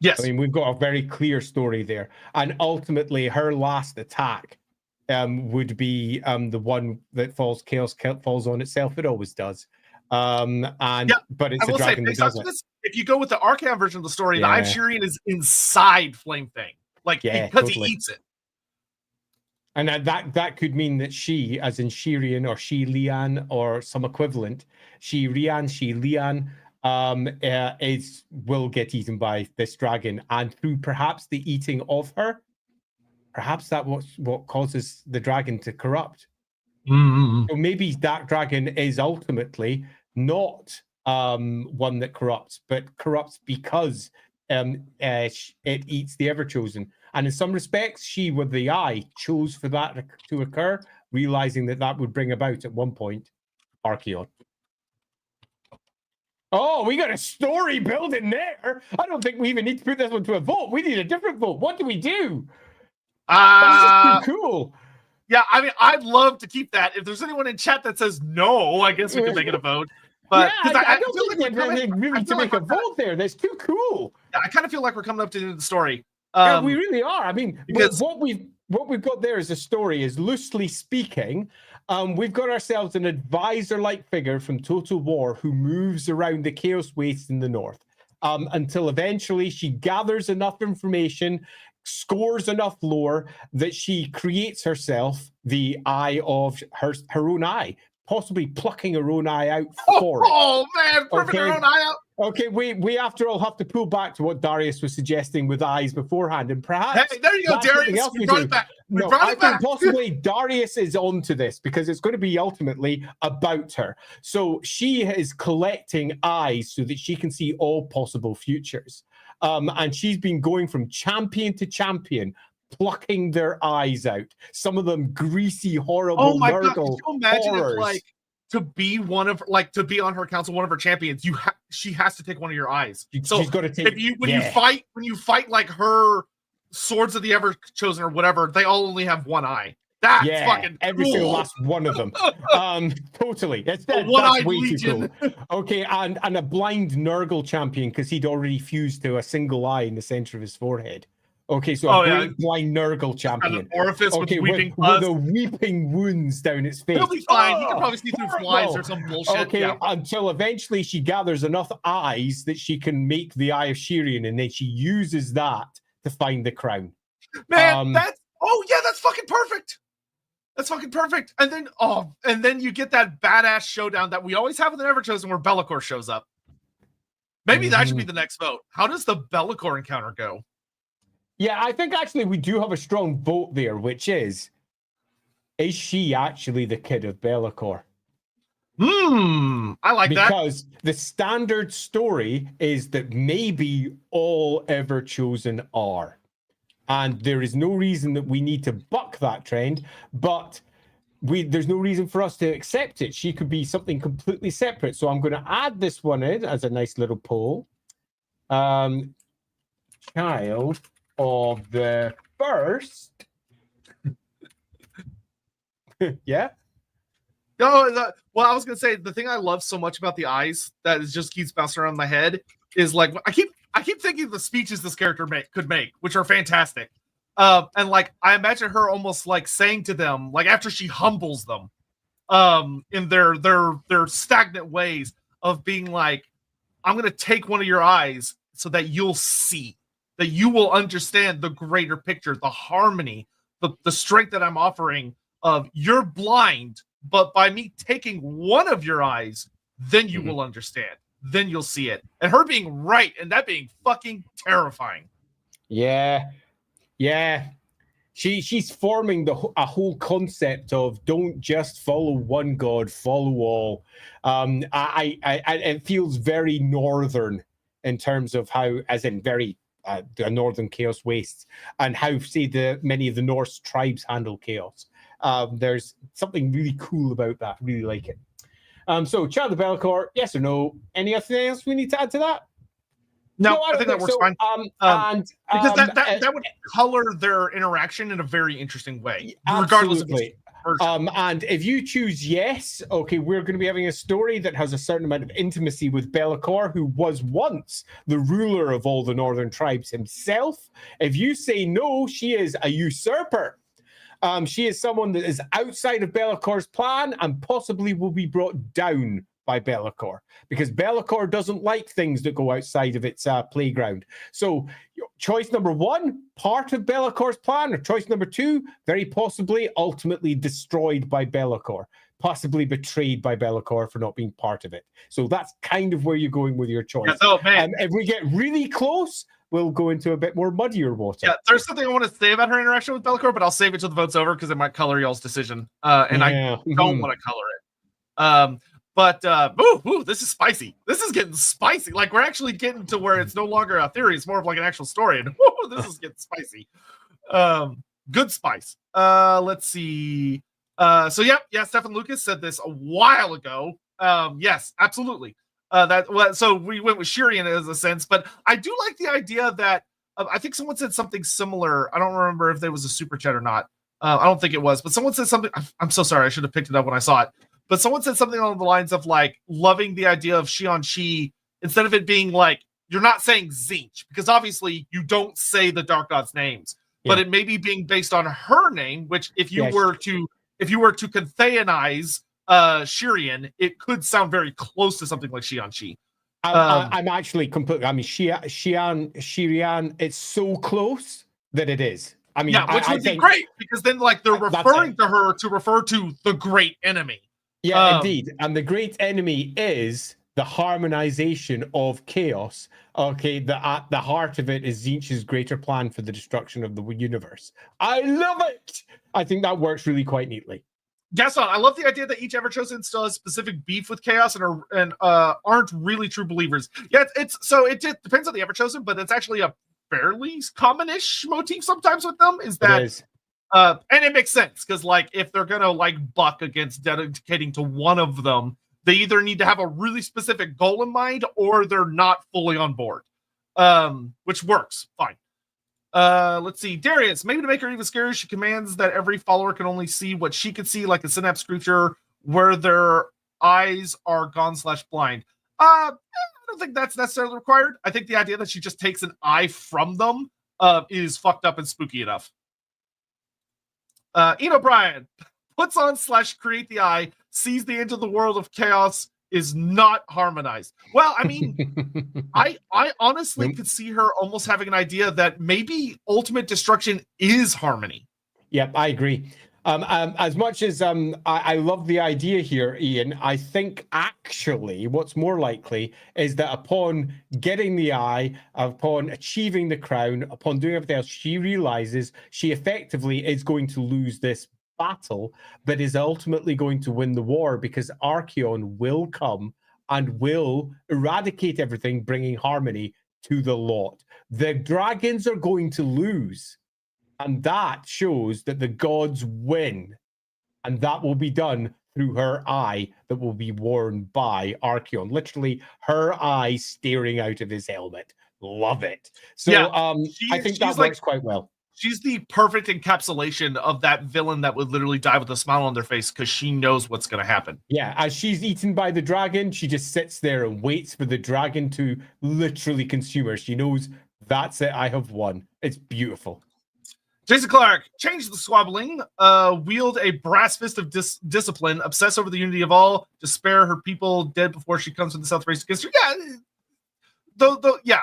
Yes. I mean, we've got a very clear story there. And ultimately, her last attack would be the one that falls on itself. It always does. But it's a dragon that does it. If you go with the Archaon version of the story, the Eye of Shirian is inside Flamefang. Because he eats it. And that could mean that she, as in Shirian or Shi Lian or some equivalent, Shi Rian, Shi Lian, will get eaten by this dragon, and through perhaps the eating of her, perhaps that what causes the dragon to corrupt. So maybe that dragon is ultimately not one that corrupts, but corrupts because it eats the Everchosen. And in some respects, she, with the eye, chose for that to occur, realizing that would bring about at one point Archaon. Oh, we got a story building there. I don't think we even need to put this one to a vote. We need a different vote. What do we do? That's just too cool. Yeah, I mean, I'd love to keep that. If there's anyone in chat that says no, I guess we can make it a vote. But I don't feel like we really to make a vote there. That's too cool. Yeah, I kind of feel like we're coming up to the end of the story. Yeah, we really are. I mean, because what we've got there as a story is, loosely speaking, we've got ourselves an advisor-like figure from Total War who moves around the Chaos Waste in the north until eventually she gathers enough information, scores enough lore that she creates herself the eye of her own eye, possibly plucking her own eye out for it. Oh man, perfect, her own eye out. Okay, we after all have to pull back to what Darius was suggesting with eyes beforehand, and perhaps Hey, there you go, Darius. We brought it back. I think possibly Darius is onto this because it's going to be ultimately about her. So she is collecting eyes so that she can see all possible futures. And she's been going from champion to champion, plucking their eyes out. Some of them greasy, horrible, oh my God, Nurgle could you imagine horrors. if, like, to be one of, like, to be on her council, one of her champions, she has to take one of your eyes. So she's got to take. when you fight like her Swords of the Everchosen or whatever, they all only have one eye. That's fucking every cool. single last one of them. Totally. That's one-eyed way legion. too cool. Okay, and a blind Nurgle champion because he'd already fused to a single eye in the center of his forehead. Okay, so a great blind Nurgle champion. An orifice with weeping with the weeping wounds down its face. He'll be fine. He can probably see through flies or some bullshit. Okay, until eventually she gathers enough eyes that she can make the Eye of Shirian, and then she uses that to find the crown. Man, that's fucking perfect. That's fucking perfect. And then you get that badass showdown that we always have in the Everchosen where Be'lakor shows up. Maybe that should be the next vote. How does the Be'lakor encounter go? Yeah, I think actually we do have a strong vote there, which is she actually the kid of Be'lakor? I like that. Because the standard story is that maybe all Everchosen are. And there is no reason that we need to buck that trend, but there's no reason for us to accept it. She could be something completely separate. So I'm going to add this one in as a nice little poll. Child of the first. Yeah. No, well, I was gonna say the thing I love so much about the eyes that just keeps bouncing around my head is like I keep thinking of the speeches this character could make, which are fantastic. And like I imagine her almost like saying to them, like after she humbles them, in their stagnant ways of being like, I'm gonna take one of your eyes so that you'll see, that you will understand the greater picture, the harmony, the strength that I'm offering of you're blind, but by me taking one of your eyes, then you will understand. Then you'll see it. And her being right and that being fucking terrifying. Yeah. Yeah. She's forming a whole concept of don't just follow one god, follow all. It feels very northern in terms of how, as in very the northern chaos wastes, and how say many of the Norse tribes handle chaos. There's something really cool about that. Really like it. So Child of Be'lakor, yes or no? Anything else we need to add to that? No, I think that works fine. Because that would color their interaction in a very interesting way, regardless of which version. And if you choose yes, okay, we're going to be having a story that has a certain amount of intimacy with Be'lakor, who was once the ruler of all the northern tribes himself. If you say no, she is a usurper. She is someone that is outside of Be'lakor's plan and possibly will be brought down by Be'lakor, because Be'lakor doesn't like things that go outside of its playground. So choice number one, part of Be'lakor's plan, or choice number two, very possibly ultimately destroyed by Be'lakor, possibly betrayed by Be'lakor for not being part of it. So that's kind of where you're going with your choice. Yes, oh, man. If we get really close, we'll go into a bit more muddier water. Yeah, there's something I want to say about her interaction with Be'lakor, but I'll save it till the vote's over because it might color y'all's decision. I don't want to color it. But this is spicy. This is getting spicy. Like we're actually getting to where it's no longer a theory; it's more of like an actual story. And this is getting spicy. Good spice. Let's see. So Stefan Lucas said this a while ago. Yes, absolutely. So we went with Shirian as a sense, but I do like the idea that I think someone said something similar. I don't remember if there was a super chat or not. I don't think it was, but someone said something. I'm so sorry. I should have picked it up when I saw it. But someone said something along the lines of like loving the idea of Xianxi instead of it being like you're not saying Tzeentch, because obviously you don't say the Dark God's names, but it may be being based on her name, which if you were to Contheianize Shirian, it could sound very close to something like Xianxi. I'm actually completely. I mean, Shirian. It's so close that it is. I mean, which would be great because then like they're referring to her to refer to the great enemy. Yeah, indeed. And the great enemy is the harmonization of chaos. Okay, at the heart of it is Tzeentch's greater plan for the destruction of the universe. I love it. I think that works really quite neatly. Gaston, I love the idea that each Everchosen still has specific beef with chaos and aren't really true believers. Yeah, it depends on the Everchosen, but it's actually a fairly common-ish motif sometimes with them. And it makes sense because, like, if they're gonna buck against dedicating to one of them, they either need to have a really specific goal in mind or they're not fully on board, which works fine. Let's see. Darius, maybe to make her even scarier, she commands that every follower can only see what she can see, like a synapse creature where their eyes are gone/blind. I don't think that's necessarily required. I think the idea that she just takes an eye from them is fucked up and spooky enough. Ian O'Brien puts on / create the eye, sees the end of the world of chaos is not harmonized. Well, I mean, I honestly could see her almost having an idea that maybe ultimate destruction is harmony. Yep, I agree. As much as I love the idea here, Ian, I think actually what's more likely is that upon getting the eye, upon achieving the crown, upon doing everything else, she realizes she effectively is going to lose this battle, but is ultimately going to win the war because Archaon will come and will eradicate everything, bringing harmony to the lot. The dragons are going to lose, and that shows that the gods win, and that will be done through her eye that will be worn by Archaon. Literally, her eye staring out of his helmet. Love it. So yeah, I think that works quite well. She's the perfect encapsulation of that villain that would literally die with a smile on their face because she knows what's going to happen. Yeah, as she's eaten by the dragon, she just sits there and waits for the dragon to literally consume her. She knows, that's it, I have won. It's beautiful. Jason Clark, change the squabbling, wield a brass fist of discipline, obsess over the unity of all, to spare her people dead before she comes to the south race against her. Yeah,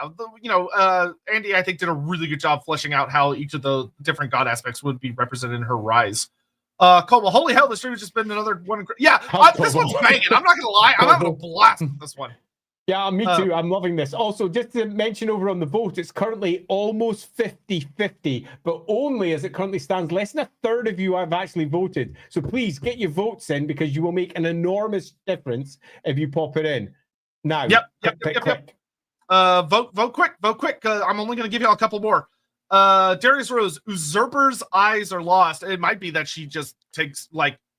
Andy, I think, did a really good job fleshing out how each of the different god aspects would be represented in her rise. Cole, holy hell, this stream has just been another one. Yeah, this one's banging. I'm not going to lie. I'm having a blast with this one. Yeah, me too. I'm loving this. Also, just to mention over on the vote, it's currently almost 50-50, but only as it currently stands, less than a third of you have actually voted. So please get your votes in because you will make an enormous difference if you pop it in. Now, Yep. Vote quick. I'm only going to give you a couple more. Darius Rose, usurper's eyes are lost. It might be that she just takes,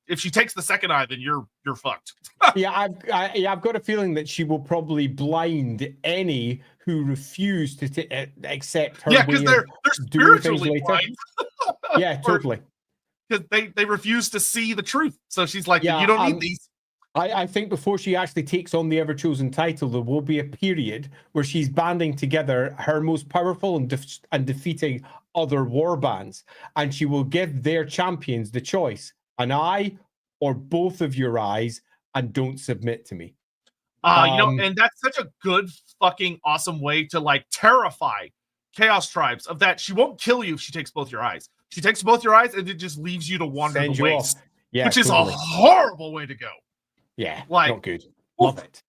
if she takes the second eye, then you're fucked. Yeah, I've got a feeling that she will probably blind any who refuse to accept her. Yeah, because they're spiritually blind. Yeah, totally. Because they refuse to see the truth. So she's like, you don't need these. I think before she actually takes on the Everchosen title, there will be a period where she's banding together her most powerful and defeating other war bands, and she will give their champions the choice: an eye or both of your eyes, and don't submit to me. And that's such a good fucking awesome way to terrify chaos tribes of that. She won't kill you if she takes both your eyes. She takes both your eyes and it just leaves you to wander the waste, which is a horrible way to go. Yeah, not good. Love it.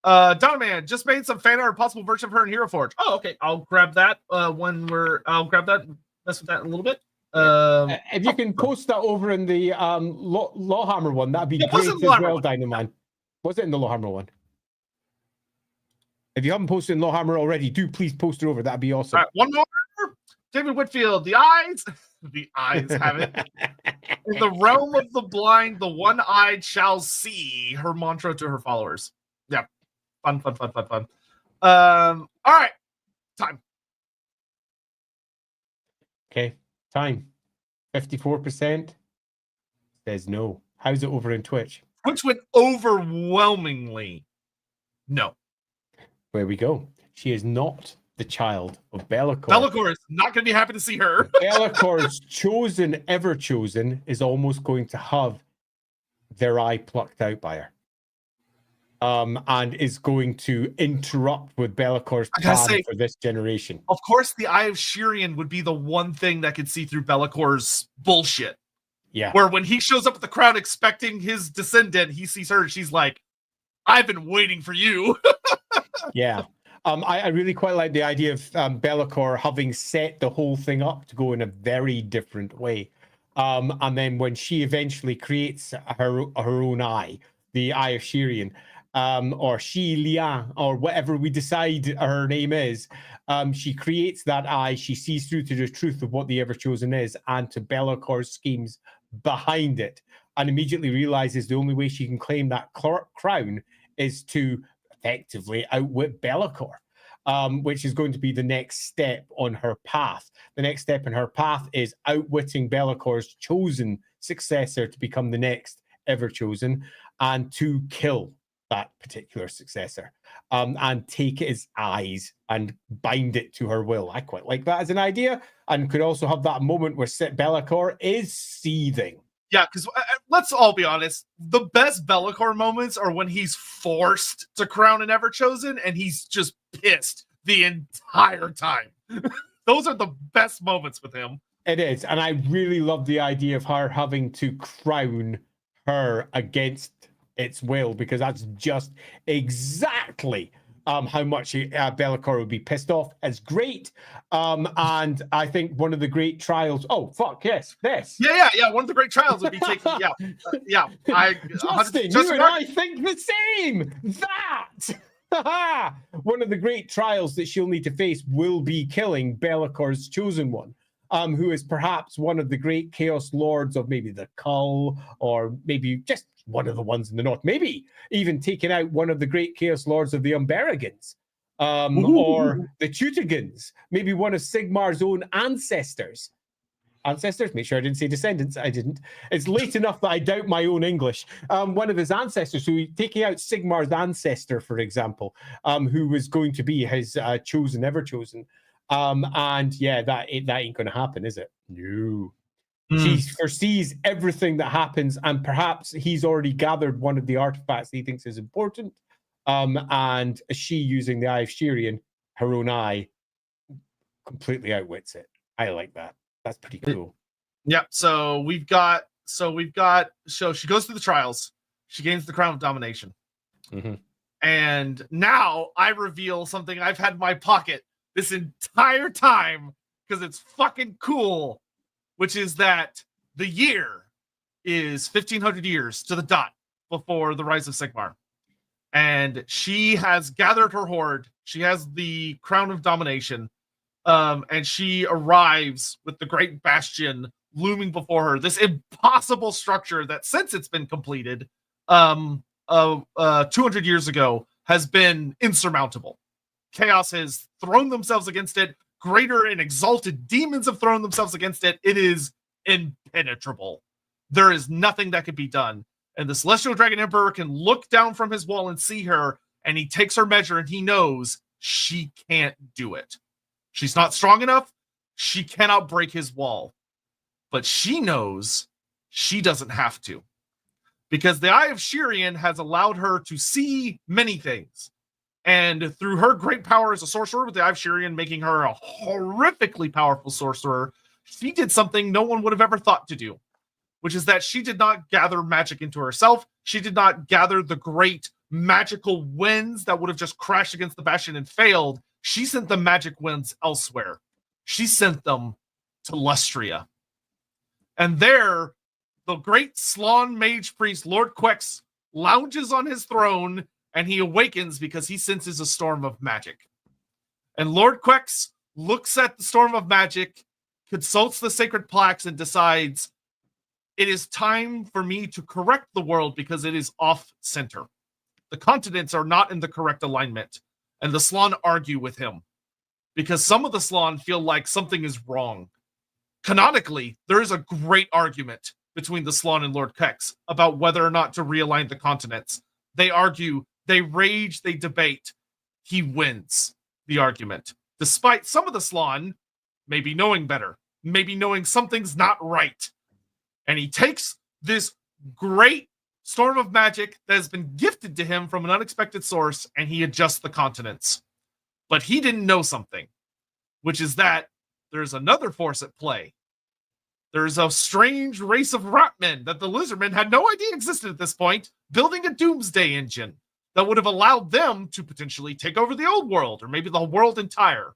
Donovan just made some fan art, possible version of her in Hero Forge. Oh, okay. I'll grab that I'll grab that, mess with that in a little bit. If you can post that over in the LAWhammer one, that'd be great as well, Dynaman. Was it in the LAWhammer one? If you haven't posted in LAWhammer already, do please post it over. That'd be awesome. All right, one more. David Whitfield, the eyes have it. In the realm of the blind, the one-eyed shall see, her mantra to her followers. Yeah. Fun. All right. Time. Okay. Time. 54% says no. How's it over in Twitch? Twitch went overwhelmingly no. There we go. She is not the child of Be'lakor. Be'lakor is not going to be happy to see her. Bellacor's chosen Everchosen is almost going to have their eye plucked out by her. And is going to interrupt with Be'lakor's plan for this generation. Of course, the Eye of Shirian would be the one thing that could see through Be'lakor's bullshit. Yeah. Where when he shows up at the crowd expecting his descendant, he sees her and she's like, I've been waiting for you. Yeah. I really quite like the idea of Be'lakor having set the whole thing up to go in a very different way. And then when she eventually creates her own eye, the Eye of Shirian, or Shi Lian, or whatever we decide her name is, she creates that eye. She sees through to the truth of what the Everchosen is and to Be'lakor's schemes behind it, and immediately realizes the only way she can claim that crown is to effectively outwit Be'lakor, which is going to be the next step on her path. The next step in her path is outwitting Be'lakor's chosen successor to become the next Everchosen, and to kill that particular successor, and take his eyes and bind it to her will. I quite like that as an idea, and could also have that moment where Be'lakor is seething. Yeah, because let's all be honest, the best Be'lakor moments are when he's forced to crown an Everchosen and he's just pissed the entire time. Those are the best moments with him. It is, and I really love the idea of her having to crown her against its will, because that's just exactly how much Be'lakor would be pissed off. It's great. And I think one of the great trials. Oh, fuck, yes, this. Yeah. One of the great trials would be taking. Yeah. Justin, you and I think the same. That. One of the great trials that she'll need to face will be killing Be'lakor's chosen one, who is perhaps one of the great Chaos Lords of maybe the Cull, or maybe just one of the ones in the north, maybe even taking out one of the great Chaos Lords of the Umberigans, or the Tutigans, maybe one of Sigmar's own ancestors. Make sure I didn't say descendants. I didn't. It's late enough that I doubt my own English. One of his ancestors, who taking out Sigmar's ancestor, for example, who was going to be his chosen Everchosen. And yeah, that ain't going to happen, is it? No. She foresees everything that happens, and perhaps he's already gathered one of the artifacts that he thinks is important. And she, using the Eye of Shirian, her own eye, completely outwits it. I like that. That's pretty cool. Yeah. So she goes through the trials. She gains the crown of domination. Mm-hmm. And now I reveal something I've had in my pocket this entire time because it's fucking cool, which is that the year is 1500 years to the dot before the rise of Sigmar. And she has gathered her horde. She has the crown of domination. And she arrives with the great bastion looming before her. This impossible structure that, since it's been completed 200 years ago, has been insurmountable. Chaos has thrown themselves against it. Greater and exalted demons have thrown themselves against it. It is impenetrable. There is nothing that can be done. And the Celestial Dragon Emperor can look down from his wall and see her, and he takes her measure, and he knows she can't do it. She's not strong enough. She cannot break his wall. But she knows she doesn't have to. Because the Eye of Shirian has allowed her to see many things. And through her great power as a sorcerer, with the Eye of Shirian making her a horrifically powerful sorcerer, she did something no one would have ever thought to do, which is that she did not gather magic into herself. She did not gather the great magical winds that would have just crashed against the bastion and failed. She sent the magic winds elsewhere. She sent them to Lustria. And there, the great Slann mage priest, Lord Quex, lounges on his throne, and he awakens because he senses a storm of magic. And Lord Quex looks at the storm of magic, consults the sacred plaques, and decides, it is time for me to correct the world because it is off center. The continents are not in the correct alignment. And the Slann argue with him because some of the Slann feel like something is wrong. Canonically, there is a great argument between the Slann and Lord Quex about whether or not to realign the continents. They argue, they rage, they debate. He wins the argument, despite some of the Slann maybe knowing better, maybe knowing something's not right. And he takes this great storm of magic that has been gifted to him from an unexpected source, and he adjusts the continents. But he didn't know something, which is that there's another force at play. There's a strange race of ratmen that the lizardmen had no idea existed at this point, building a doomsday engine. that would have allowed them to potentially take over the old world, or maybe the world entire.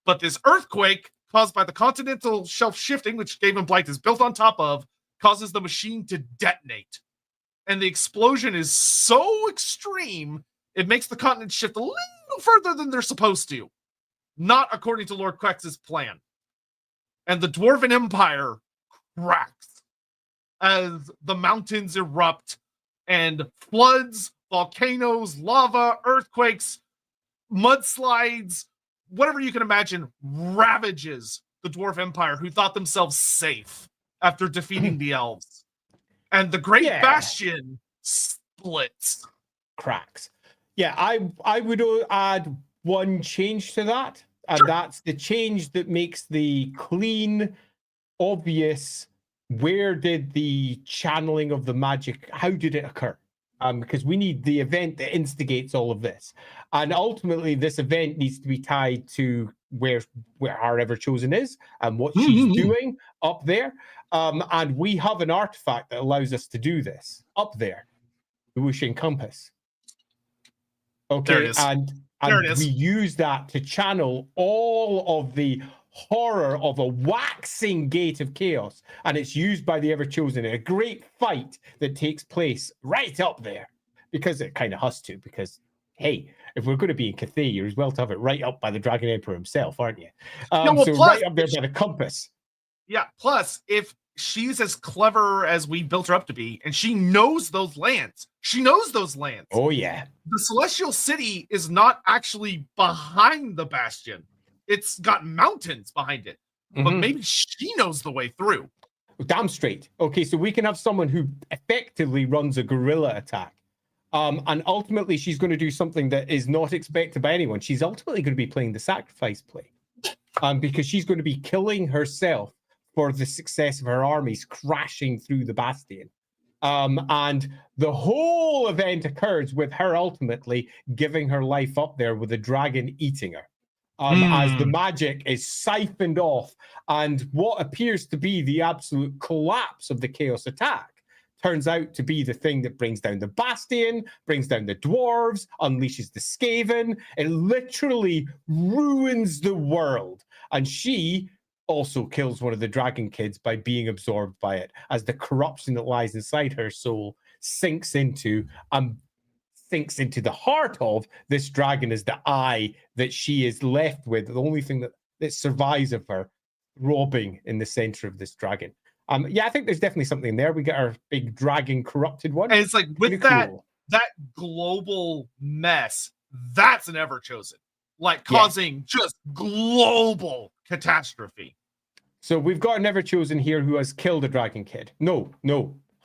But this earthquake, caused by the continental shelf shifting, which Dave and Blight is built on top of, causes the machine to detonate. And the explosion is so extreme, it makes the continent shift a little further than they're supposed to. Not according to Lord Quex's plan. And the Dwarven Empire cracks as the mountains erupt, and floods, volcanoes, lava, earthquakes, mudslides, whatever you can imagine, ravages the Dwarf Empire, who thought themselves safe after defeating the elves. And the Great Bastion splits. Cracks. Yeah, I would add one change to that, and that's the change that makes the clean, obvious, where did the channeling of the magic, how did it occur? Because we need the event that instigates all of this. And ultimately, this event needs to be tied to where our Everchosen is and what she's doing up there. And we have an artifact that allows us to do this up there, the Whooshing Compass. Okay, and we use that to channel all of the horror of a waxing gate of chaos, and it's used by the Everchosen in a great fight that takes place right up there, because it kind of has to, because hey, if we're going to be in Cathay, you're as well to have it right up by the Dragon Emperor himself, aren't you? So plus, right up there by the compass. Yeah, plus, if she's as clever as we built her up to be, and she knows those lands. Oh, yeah. The Celestial City is not actually behind the Bastion. It's got mountains behind it. But maybe she knows the way through. Damn straight. Okay, so we can have someone who effectively runs a guerrilla attack. And ultimately, she's going to do something that is not expected by anyone. She's ultimately going to be playing the sacrifice play. Because she's going to be killing herself for the success of her armies crashing through the Bastion. And the whole event occurs with her ultimately giving her life up there with a dragon eating her. As the magic is siphoned off, and what appears to be the absolute collapse of the Chaos attack turns out to be the thing that brings down the Bastion, brings down the dwarves, unleashes the Skaven. It literally ruins the world. And she also kills one of the dragon kids by being absorbed by it, as the corruption that lies inside her soul sinks into the heart of this dragon, as the eye that she is left with, the only thing that survives of her, throbbing in the center of this dragon. I think there's definitely something there. We get our big dragon corrupted one. And it's like, with that global mess, that's an Everchosen, like causing just global catastrophe. So we've got an Everchosen here who has killed a dragon kid. No,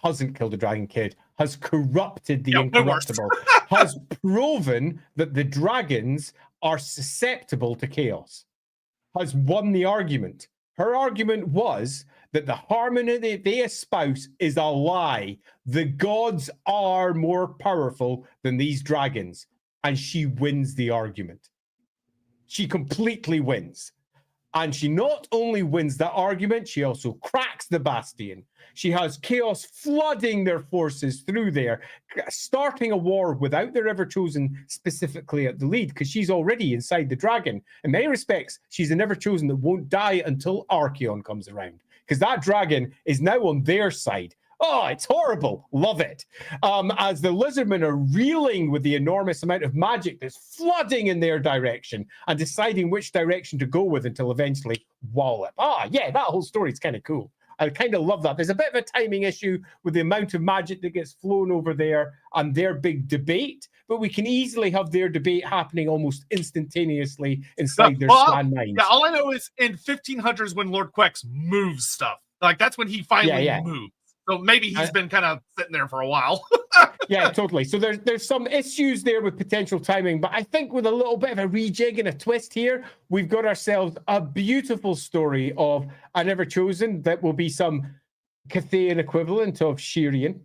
hasn't killed a dragon kid, has corrupted the incorruptible, has proven that the dragons are susceptible to chaos, has won the argument. Her argument was that the harmony that they espouse is a lie. The gods are more powerful than these dragons. And she wins the argument. She completely wins. And she not only wins that argument, she also cracks the Bastion. She has chaos flooding their forces through there, starting a war without their Everchosen specifically at the lead, because she's already inside the dragon. In many respects, she's an Everchosen that won't die until Archaon comes around, because that dragon is now on their side. Oh, it's horrible. Love it. As the lizardmen are reeling with the enormous amount of magic that's flooding in their direction and deciding which direction to go with until eventually wallop. That whole story is kind of cool. I kind of love that. There's a bit of a timing issue with the amount of magic that gets flown over there and their big debate, but we can easily have their debate happening almost instantaneously inside their slan minds. Yeah, all I know is in 1500s when Lord Quex moves stuff. Like, that's when he finally moves. So maybe he's been kind of sitting there for a while. Yeah, totally. So there's some issues there with potential timing, but I think with a little bit of a rejig and a twist here, we've got ourselves a beautiful story of an Everchosen that will be some Cathayan equivalent of Shirian,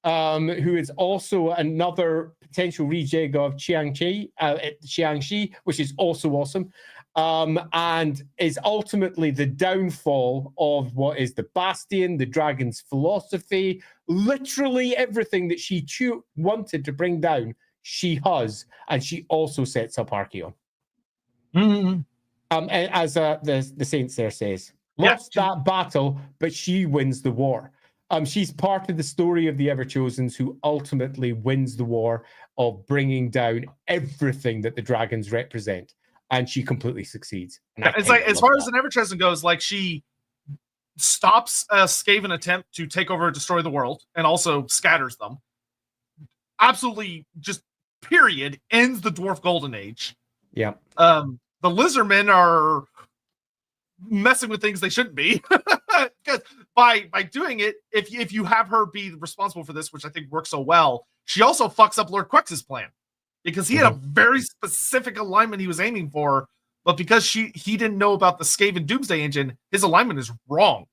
who is also another potential rejig of Xiangxi, which is also awesome. and is ultimately the downfall of what is the Bastion, the dragon's philosophy, literally everything that she wanted to bring down, she has, and she also sets up Archeon. Mm-hmm. And as the Saints there says, lost that battle, but she wins the war. She's part of the story of the Everchosens who ultimately wins the war of bringing down everything that the dragons represent, and she completely succeeds. It's like, as far as an Everchosen goes, like, she stops a Skaven attempt to take over and destroy the world, and also scatters them. Absolutely, just period, ends the Dwarf Golden Age. Yeah. The Lizardmen are messing with things they shouldn't be, because by doing it, if you have her be responsible for this, which I think works so well, she also fucks up Lord Quex's plan, because he had a very specific alignment he was aiming for, but because he didn't know about the Skaven Doomsday Engine, his alignment is wrong.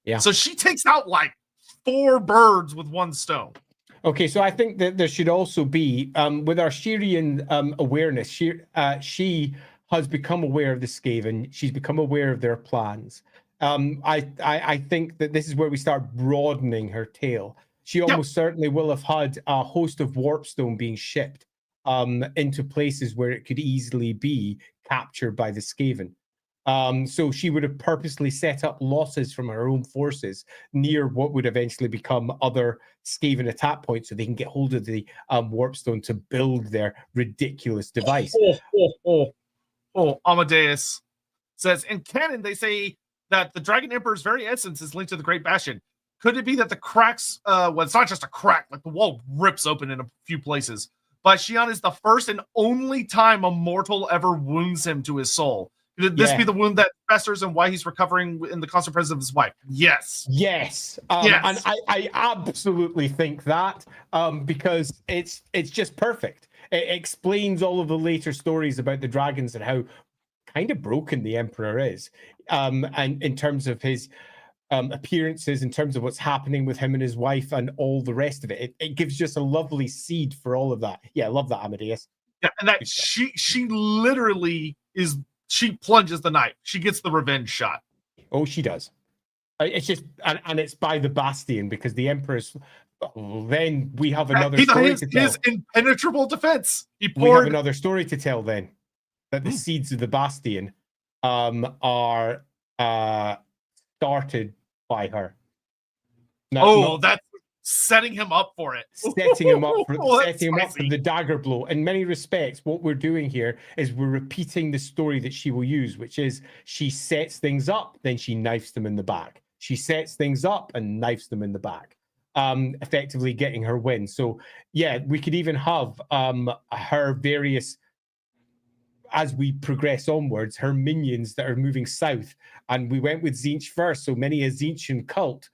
Yeah. So she takes out like 4 birds with 1 stone. Okay, so I think that there should also be, with our Shirian awareness, she has become aware of the Skaven. She's become aware of their plans. I think that this is where we start broadening her tale. She almost certainly will have had a host of warpstone being shipped into places where it could easily be captured by the Skaven. So she would have purposely set up losses from her own forces near what would eventually become other Skaven attack points, so they can get hold of the warpstone to build their ridiculous device. Amadeus says, in canon, they say that the Dragon Emperor's very essence is linked to the Great Bastion. Could it be that the cracks, well, it's not just a crack, like the wall rips open in a few places, but Xi'an is the first and only time a mortal ever wounds him to his soul? Could this be the wound that festers and why he's recovering in the constant presence of his wife? Yes. Yes. And I absolutely think that, because it's just perfect. It explains all of the later stories about the dragons and how kind of broken the Emperor is, and in terms of his appearances, in terms of what's happening with him and his wife and all the rest of it. It gives just a lovely seed for all of that. Yeah, I love that, Amadeus. Yeah, and that she literally is... She plunges the knife. She gets the revenge shot. Oh, she does. It's just, and it's by the Bastion, because the Emperor's. Then we have another story to tell. His impenetrable defense. We have another story to tell then, that the seeds of the Bastion are started by her. That's setting him up for it. Setting him up for the dagger blow. In many respects, what we're doing here is we're repeating the story that she will use, which is she sets things up, then she knifes them in the back. She sets things up and knifes them in the back, effectively getting her win. So yeah, we could even have her various, as we progress onwards, her minions that are moving south. And we went with Tzeentch first, so many a Tzeentchian cult,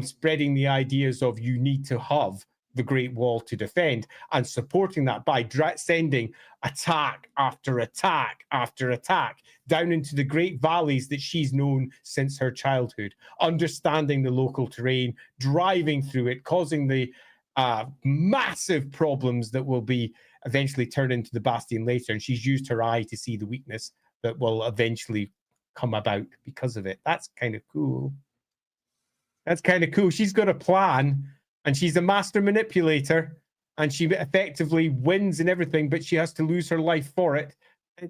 spreading the ideas of you need to have the Great Wall to defend, and supporting that by sending attack after attack after attack down into the great valleys that she's known since her childhood, understanding the local terrain, driving through it, causing the massive problems that will be eventually turned into the Bastion later. And she's used her eye to see the weakness that will eventually come about because of it. That's kind of cool. That's kind of cool. She's got a plan, and she's a master manipulator, and she effectively wins and everything, but she has to lose her life for it.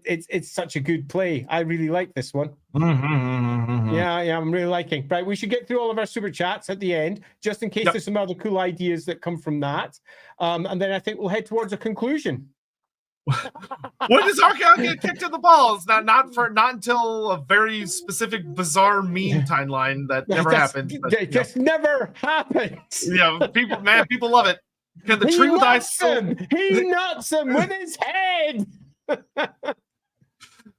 It's such a good play. I really like this one. Yeah, I'm really liking. Right, we should get through all of our super chats at the end, just in case there's some other cool ideas that come from that. And then I think we'll head towards a conclusion. When does Archeon get kicked in the balls? Not until a very specific, bizarre meme timeline that never happened. It just never happens. Yeah, people love it. Can the tree with eyes? He nuts him with his head.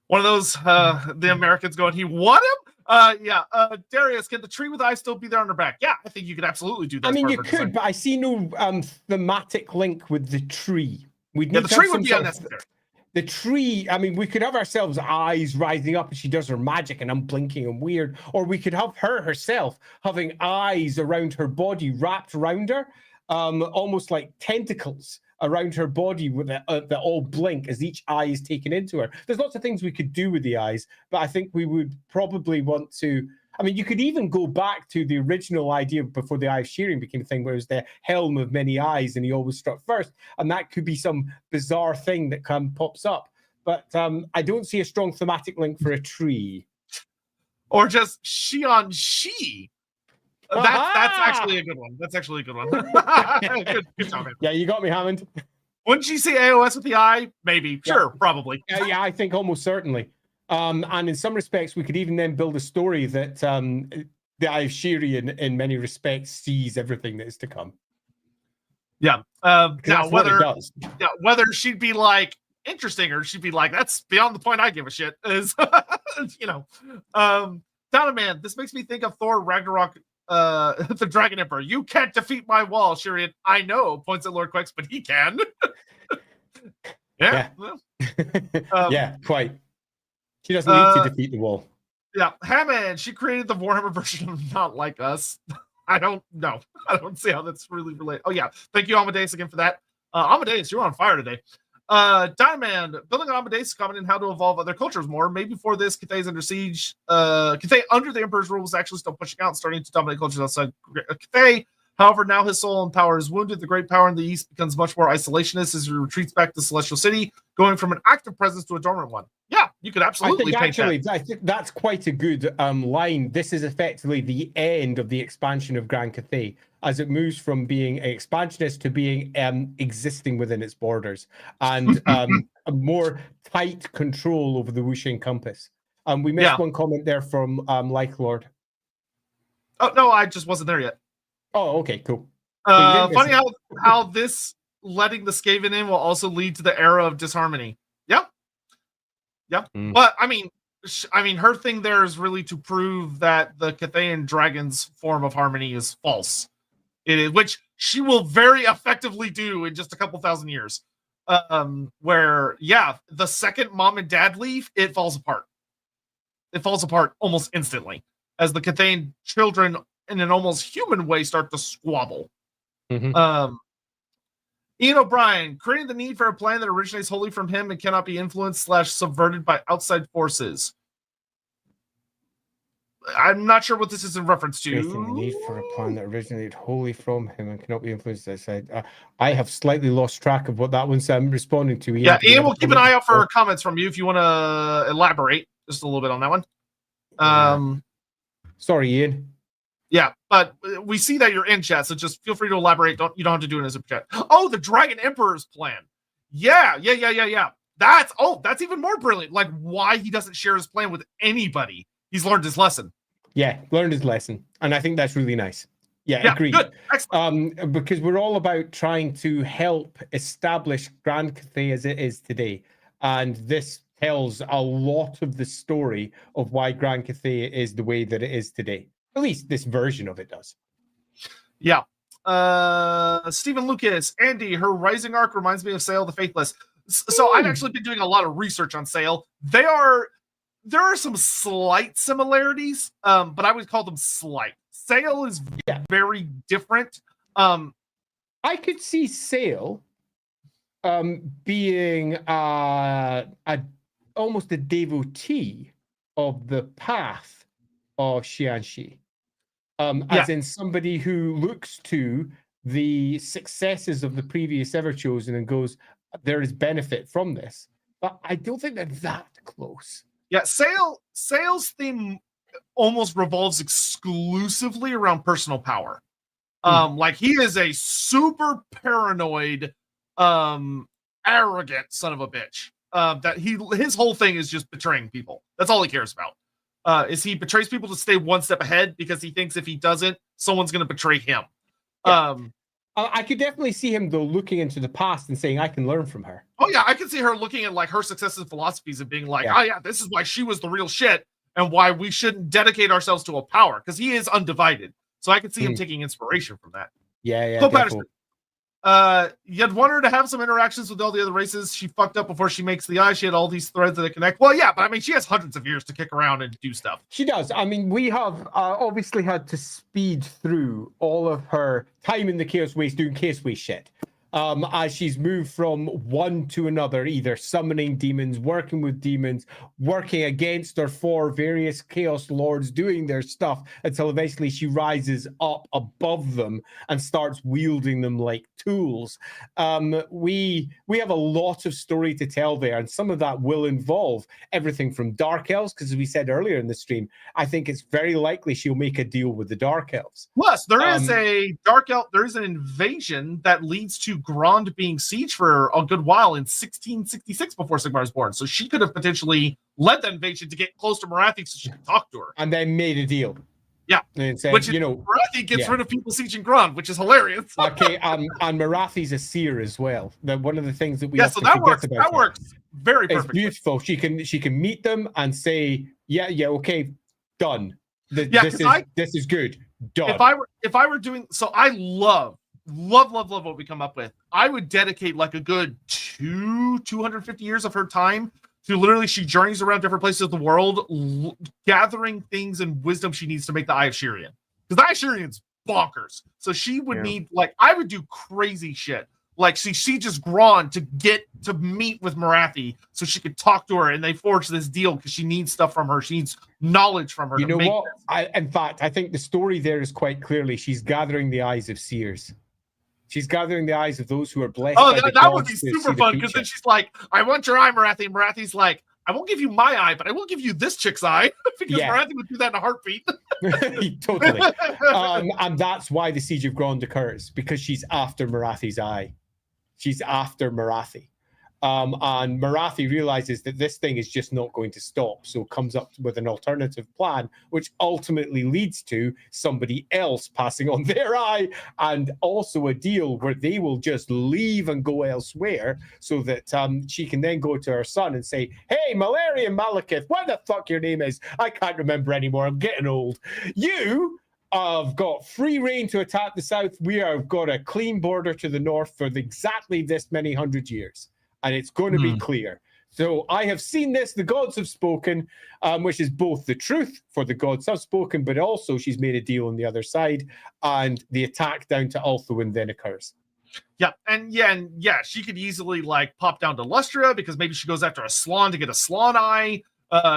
One of those, the Americans going, he won him? Darius, can the tree with eyes still be there on her back? Yeah, I think you could absolutely do that. I mean, you could, but I see no thematic link with the tree. The tree would be unnecessary. The tree, I mean, we could have ourselves eyes rising up and she does her magic and I'm blinking and weird. Or we could have her herself having eyes around her body wrapped around her, almost like tentacles around her body that all blink as each eye is taken into her. There's lots of things we could do with the eyes, but I think we would probably want to. I mean, you could even go back to the original idea before the Eye of Shearing became a thing, where it was the helm of many eyes and he always struck first. And that could be some bizarre thing that pops up. But I don't see a strong thematic link for a tree. Or just she on she. That's actually a good one. That's actually a good one. good job, man. Yeah, you got me, Hammond. Wouldn't she say AOS with the eye? Maybe. Sure, probably. Yeah, I think almost certainly. And in some respects, we could even then build a story that the Eye of Shearing, in many respects, sees everything that is to come. Yeah. Now, whether she'd be like interesting or she'd be like, that's beyond the point I give a shit, is, Donovan, this makes me think of Thor Ragnarok, the Dragon Emperor. You can't defeat my wall, Shirian. I know, points at Lord Quex, but he can. Yeah. Yeah, quite. She doesn't need to defeat the wall. Yeah, Hammond, she created the Warhammer version of Not Like Us. I don't know. I don't see how that's really related. Oh, yeah. Thank you, Amadeus, again for that. Amadeus, you're on fire today. Diamond, building on Amadeus, commenting how to evolve other cultures more. Maybe before this, Cathay's under siege. Cathay, under the Emperor's rule, was actually still pushing out and starting to dominate cultures outside Cathay. However, now his soul and power is wounded. The great power in the east becomes much more isolationist as he retreats back to Celestial City, going from an active presence to a dormant one. Yeah, you could absolutely paint that. I think that's quite a good line. This is effectively the end of the expansion of Grand Cathay, as it moves from being expansionist to being existing within its borders, and a more tight control over the Wuxing compass. We missed one comment there from Like Lord. Oh, no, I just wasn't there yet. Oh, okay, cool. Funny how this letting the Skaven in will also lead to the era of disharmony. Yeah. But I mean, her thing there is really to prove that the Cathayan dragon's form of harmony is false. It is, which she will very effectively do in just a couple thousand years. Where the second mom and dad leave, it falls apart. It falls apart almost instantly as the Cathayan children, in an almost human way, start to squabble. Ian O'Brien, creating the need for a plan that originates wholly from him and cannot be influenced / subverted by outside forces. I'm not sure what this is in reference to. Creating the need for a plan that originated wholly from him and cannot be influenced outside. I have slightly lost track of what that one's responding to. Ian, Ian, we'll keep an eye out for comments from you if you want to elaborate just a little bit on that one. Sorry, Ian. Yeah, but we see that you're in chat, so just feel free to elaborate. You don't have to do it as a chat. Oh, the Dragon Emperor's plan. Yeah. That's even more brilliant. Like, why he doesn't share his plan with anybody. He's learned his lesson. Yeah, learned his lesson. And I think that's really nice. Yeah, agreed. Good. Excellent. Because we're all about trying to help establish Grand Cathay as it is today. And this tells a lot of the story of why Grand Cathay is the way that it is today. At least this version of it does. Yeah. Stephen Lucas, Andy, her rising arc reminds me of Sail the Faithless. So I've actually been doing a lot of research on Sail. There are some slight similarities, but I would call them slight. Sail is very different. I could see Sail being almost a devotee of the path of Xianxi. As in somebody who looks to the successes of the previous Everchosen and goes, there is benefit from this. But I don't think they're that close. Yeah, Sail's theme almost revolves exclusively around personal power. Like he is a super paranoid, arrogant son of a bitch. That his whole thing is just betraying people. That's all he cares about. Is he betrays people to stay one step ahead because he thinks if he doesn't, someone's going to betray him. Yeah. I could definitely see him though looking into the past and saying, I can learn from her. Oh yeah, I can see her looking at like her successes and philosophies and being like, oh yeah, this is why she was the real shit and why we shouldn't dedicate ourselves to a power, because he is undivided. So I could see him taking inspiration from that. Yeah. Cool, Patterson. You'd want her to have some interactions with all the other races. She fucked up before she makes the eye. She had all these threads that connect. Well, yeah, but I mean, she has hundreds of years to kick around and do stuff. She does. I mean, we have obviously had to speed through all of her time in the Chaos Waste doing Chaos Waste shit. as she's moved from one to another, either summoning demons, working with demons, working against or for various chaos lords doing their stuff, until eventually she rises up above them and starts wielding them like tools. We have a lot of story to tell there, and some of that will involve everything from dark elves, because as we said earlier in the stream, I think it's very likely she'll make a deal with the dark elves. Plus, there is a dark elf. There is an invasion that leads to Grond being sieged for a good while in 1666 before Sigmar was born. So she could have potentially led that invasion to get close to Marathi so she could talk to her. And then made a deal. Yeah. And said, which, Marathi gets rid of people sieging Grond, which is hilarious. Okay, and Marathi's a seer as well. One of the things that we so that works. That works very perfectly. It's beautiful. She can meet them and say, yeah, okay, done. This is good. Done. If I were doing so, I love what we come up with. I would dedicate like a good 250 years of her time to literally, she journeys around different places of the world, gathering things and wisdom she needs to make the Eye of Shirian. Because the Eye of Shirian's bonkers. So she would need, like, I would do crazy shit. Like, she sieges Grond to get to meet with Marathi so she could talk to her, and they forge this deal because she needs stuff from her. She needs knowledge from her. You know what? In fact, I think the story there is quite clearly she's gathering the eyes of seers. She's gathering the eyes of those who are blessed. Oh, that would be super fun, because then she's like, I want your eye, Marathi. And Marathi's like, I won't give you my eye, but I will give you this chick's eye. Because Marathi would do that in a heartbeat. Totally. And that's why the Siege of Grond occurs, because she's after Marathi's eye. She's after Marathi. And Marathi realizes that this thing is just not going to stop, so comes up with an alternative plan, which ultimately leads to somebody else passing on their eye, and also a deal where they will just leave and go elsewhere, so that she can then go to her son and say, hey, Malarian Malekith, what the fuck your name is? I can't remember anymore. I'm getting old. You have got free reign to attack the south. We have got a clean border to the north for exactly this many 100 years. And it's going to be clear. So I have seen this, the gods have spoken, which is both the truth, for the gods have spoken, but also she's made a deal on the other side, and the attack down to Ulthuan then occurs. Yeah, she could easily like pop down to Lustria because maybe she goes after a Slann to get a Slann eye.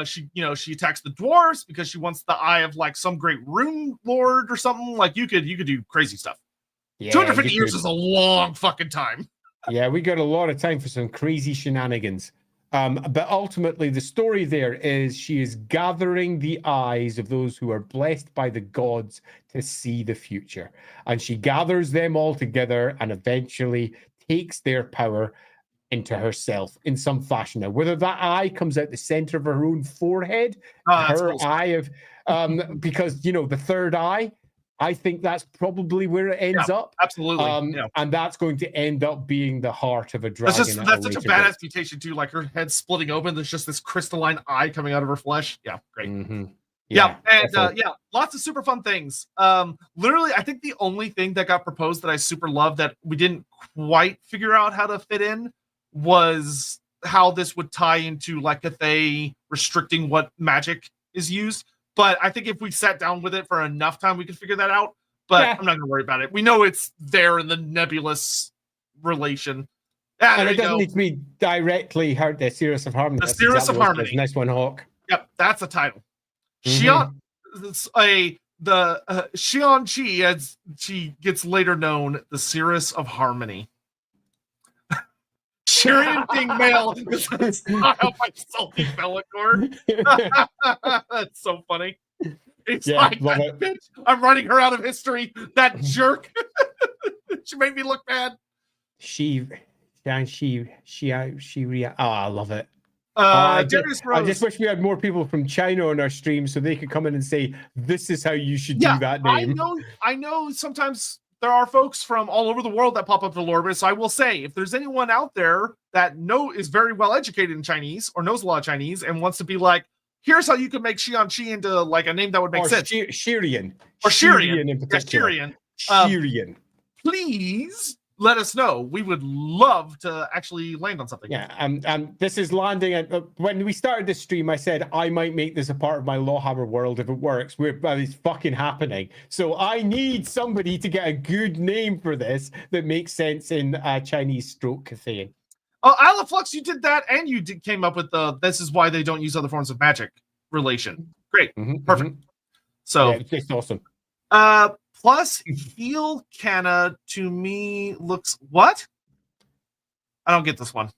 She attacks the dwarves because she wants the eye of like some great rune lord or something. Like you could do crazy stuff. Yeah, 250 years is a long fucking time. Yeah, we got a lot of time for some crazy shenanigans. But ultimately, the story there is she is gathering the eyes of those who are blessed by the gods to see the future. And she gathers them all together and eventually takes their power into herself in some fashion. Now, whether that eye comes out the center of her own forehead, her eye of, because, the third eye, I think that's probably where it ends up. Absolutely. And that's going to end up being the heart of a dragon. That's such a badass mutation, too. Like her head splitting open. There's just this crystalline eye coming out of her flesh. Yeah, great. Mm-hmm. Lots of super fun things. Literally, I think the only thing that got proposed that I super loved that we didn't quite figure out how to fit in was how this would tie into like Cathay restricting what magic is used. But I think if we sat down with it for enough time, we could figure that out. But I'm not going to worry about it. We know it's there in the nebulous relation. And it doesn't need to be directly hurt the Seeress of Harmony. The Seeress of Harmony. Nice one, Hawk. Yep, that's a title. Xian, Xian Chi, as she gets later known, the Seeress of Harmony. Shirian being male is not how my salty Bellicor. That's so funny. It's like, bitch, I'm running her out of history. That jerk. She made me look bad. I love it. I just wish we had more people from China on our stream so they could come in and say, this is how you should do that name. I know sometimes there are folks from all over the world that pop up to Lorebeards. So I will say, if there's anyone out there that is very well educated in Chinese or knows a lot of Chinese and wants to be like, here's how you can make Xian Chi into like a name that would make sense. Shirian. Or Shirian in particular. Shirian. Please let us know. We would love to actually land on something. Yeah, this is landing at when we started this stream. I said I might make this a part of my LAWhammer world if it works. It's fucking happening. So I need somebody to get a good name for this that makes sense in Chinese stroke Cathayan. Oh, Isle of Flux, you did that, and you came up with the "this is why they don't use other forms of magic" relation. Great, perfect. So yeah, it's awesome. Plus, Heel Canna to me looks what? I don't get this one.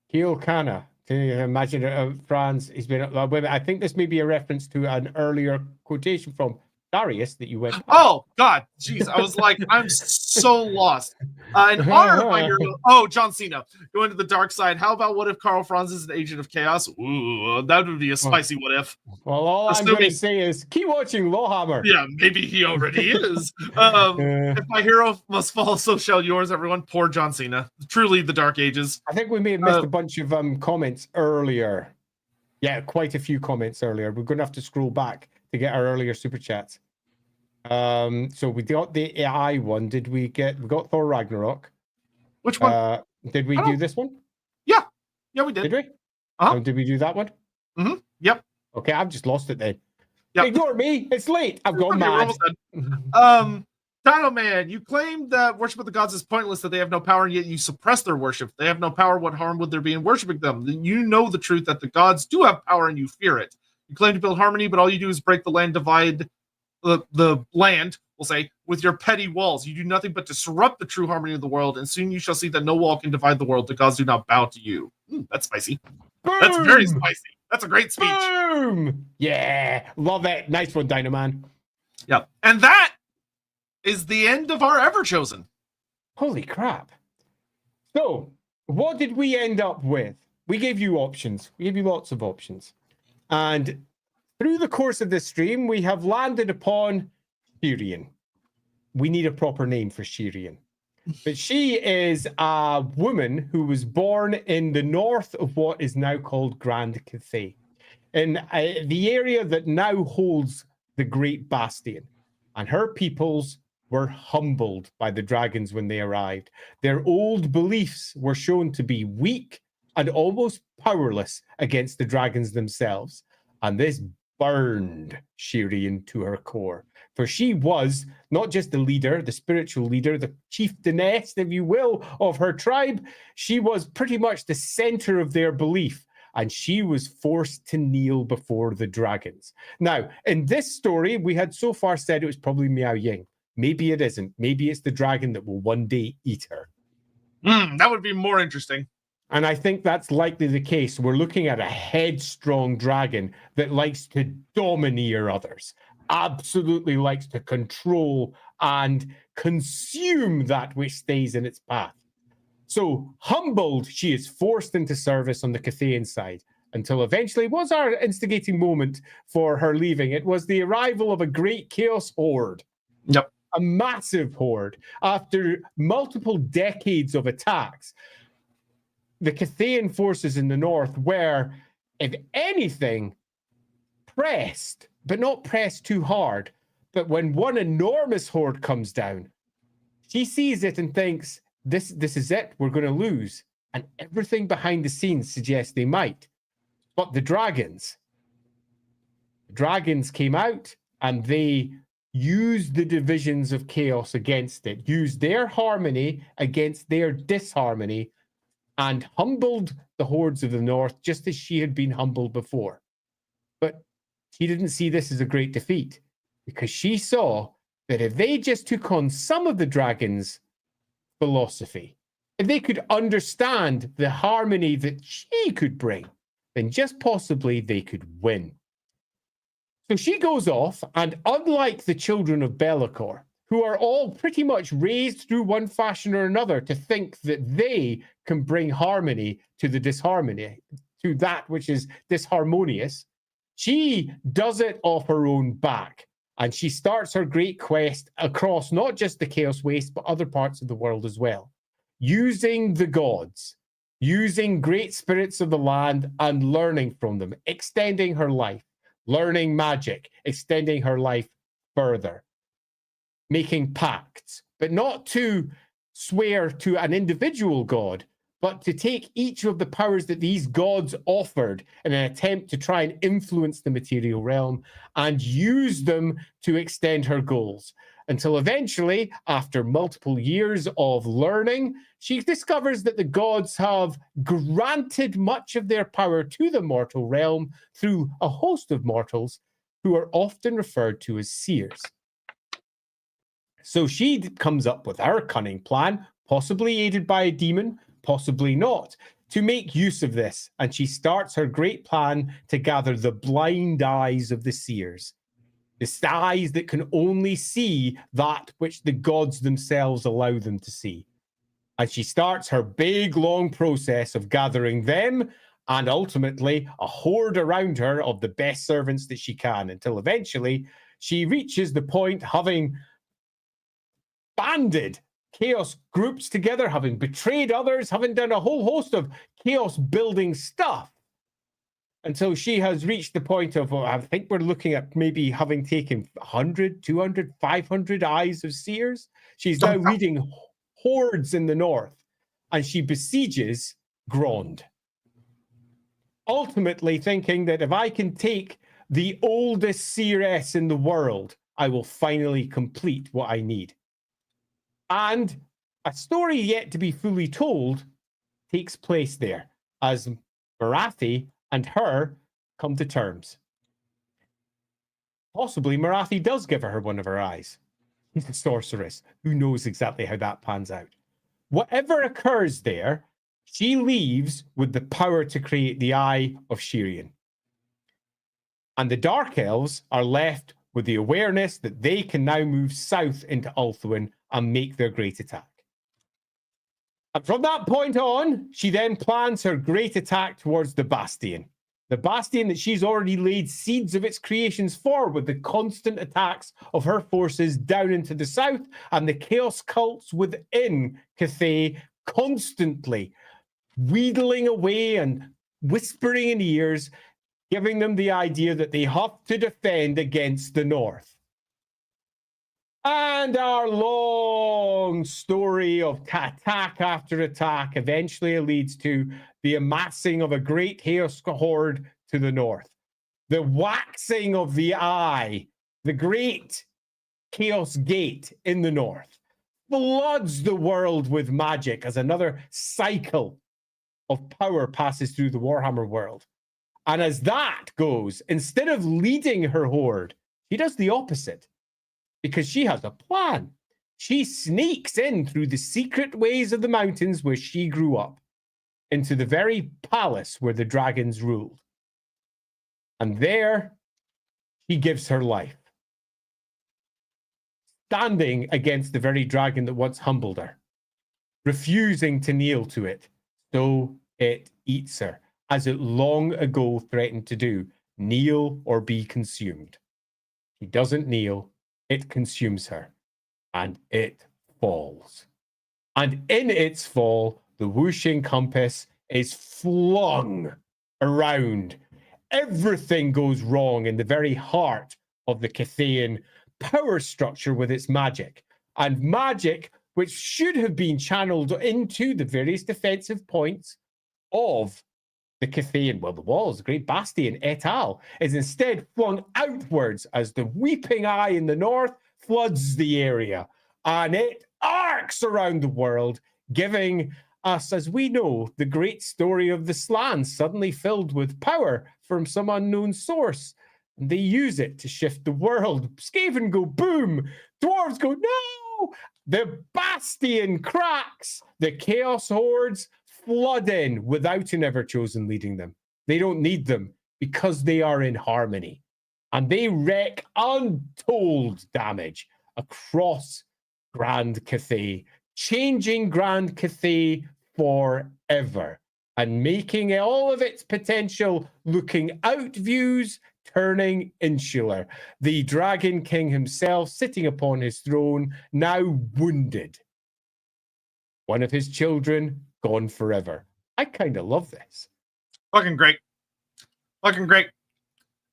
Heel Canna. Can you imagine Franz? He's been. I think this may be a reference to an earlier quotation from Darius that you went. Oh God, jeez! I was like, I'm so lost. In honor of my hero, John Cena, going to the dark side. How about what if Karl Franz is an agent of chaos? Ooh, that would be a spicy what if. Well, all I'm going to say is keep watching LAWhammer. Yeah, maybe he already is. If my hero must fall, so shall yours. Everyone, poor John Cena. Truly, the Dark Ages. I think we may have missed a bunch of comments earlier. Yeah, quite a few comments earlier. We're going to have to scroll back to get our earlier super chats. So we got the AI one. We got Thor Ragnarok. Which one? Did we do this one? Yeah, we did. Did we? Did we do that one? Yep. Okay, I've just lost it then. Yep. Ignore me. It's late. I've gone mad. Dino Man, you claim that worship of the gods is pointless, that they have no power, and yet you suppress their worship. They have no power. What harm would there be in worshiping them? You know the truth that the gods do have power, and you fear it. You claim to build harmony, but all you do is break the land, divide the land, we'll say, with your petty walls. You do nothing but disrupt the true harmony of the world, and soon you shall see that no wall can divide the world. The gods do not bow to you. That's spicy. Boom! That's very spicy. That's a great speech. Boom! Yeah, love it. Nice one, Dino Man. Yeah, and that is the end of our Everchosen. Holy crap. So, what did we end up with? We gave you options. We gave you lots of options. And through the course of this stream, we have landed upon Shirian. We need a proper name for Shirian. But she is a woman who was born in the north of what is now called Grand Cathay, in the area that now holds the Great Bastion. And her peoples were humbled by the dragons when they arrived. Their old beliefs were shown to be weak and almost powerless against the dragons themselves. And this burned Shirian to her core. For she was not just the leader, the spiritual leader, the chieftainess, if you will, of her tribe. She was pretty much the center of their belief. And she was forced to kneel before the dragons. Now, in this story, we had so far said it was probably Miao Ying. Maybe it isn't. Maybe it's the dragon that will one day eat her. That would be more interesting. And I think that's likely the case. We're looking at a headstrong dragon that likes to domineer others, absolutely likes to control and consume that which stays in its path. So, humbled, she is forced into service on the Cathayan side until eventually, what was our instigating moment for her leaving? It was the arrival of a great chaos horde. Yep. A massive horde. After multiple decades of attacks, the Cathayan forces in the north were, if anything, pressed, but not pressed too hard. But when one enormous horde comes down, she sees it and thinks, this is it, we're going to lose. And everything behind the scenes suggests they might. But the dragons came out and they used the divisions of chaos against it, used their harmony against their disharmony, and humbled the hordes of the north just as she had been humbled before. But she didn't see this as a great defeat, because she saw that if they just took on some of the dragons' philosophy, if they could understand the harmony that she could bring, then just possibly they could win. So she goes off, and unlike the children of Be'lakor, who are all pretty much raised through one fashion or another to think that they can bring harmony to the disharmony, to that which is disharmonious, she does it off her own back. And she starts her great quest across not just the Chaos Waste, but other parts of the world as well, using the gods, using great spirits of the land and learning from them, extending her life, learning magic, extending her life further, making pacts, but not to swear to an individual god, but to take each of the powers that these gods offered in an attempt to try and influence the material realm and use them to extend her goals. Until eventually, after multiple years of learning, she discovers that the gods have granted much of their power to the mortal realm through a host of mortals who are often referred to as seers. So she comes up with her cunning plan, possibly aided by a demon, possibly not, to make use of this. And she starts her great plan to gather the blind eyes of the seers. The eyes that can only see that which the gods themselves allow them to see. And she starts her big, long process of gathering them and ultimately a horde around her of the best servants that she can, until eventually she reaches the point, having banded chaos groups together, having betrayed others, having done a whole host of chaos building stuff, until she has reached the point of, I think we're looking at maybe having taken 100, 200, 500 eyes of seers. She's now leading hordes in the north, and she besieges Grond. Ultimately thinking that if I can take the oldest seeress in the world, I will finally complete what I need. And a story yet to be fully told takes place there, as Marathi and her come to terms. Possibly Marathi does give her one of her eyes. She's a sorceress. Who knows exactly how that pans out? Whatever occurs there, she leaves with the power to create the Eye of Shirian. And the Dark Elves are left with the awareness that they can now move south into Ulthuan and make their great attack. And from that point on, she then plans her great attack towards the Bastion. The Bastion that she's already laid seeds of its creations for, with the constant attacks of her forces down into the south and the chaos cults within Cathay constantly wheedling away and whispering in ears, giving them the idea that they have to defend against the north. And our long story of attack after attack eventually leads to the amassing of a great chaos horde to the north. The waxing of the eye, the great chaos gate in the north, floods the world with magic as another cycle of power passes through the Warhammer world. And as that goes, instead of leading her horde, she does the opposite. Because she has a plan. She sneaks in through the secret ways of the mountains where she grew up, into the very palace where the dragons ruled. And there, she gives her life, standing against the very dragon that once humbled her, refusing to kneel to it, so it eats her, as it long ago threatened to do, kneel or be consumed. She doesn't kneel. It consumes her, and it falls. And in its fall, the whooshing compass is flung around. Everything goes wrong in the very heart of the Cathayan power structure with its magic. And magic, which should have been channeled into the various defensive points of the Cathayan, well, the walls, the Great Bastion et al., is instead flung outwards as the weeping eye in the north floods the area. And it arcs around the world, giving us, as we know, the great story of the Slann suddenly filled with power from some unknown source. And they use it to shift the world. Skaven go boom. Dwarves go no. The Bastion cracks. The Chaos Hordes flood in without an Everchosen leading them. They don't need them because they are in harmony. And they wreak untold damage across Grand Cathay, changing Grand Cathay forever and making all of its potential looking out views turning insular. The Dragon King himself sitting upon his throne, now wounded. One of his children gone forever. I kind of love this. Fucking great. Fucking great.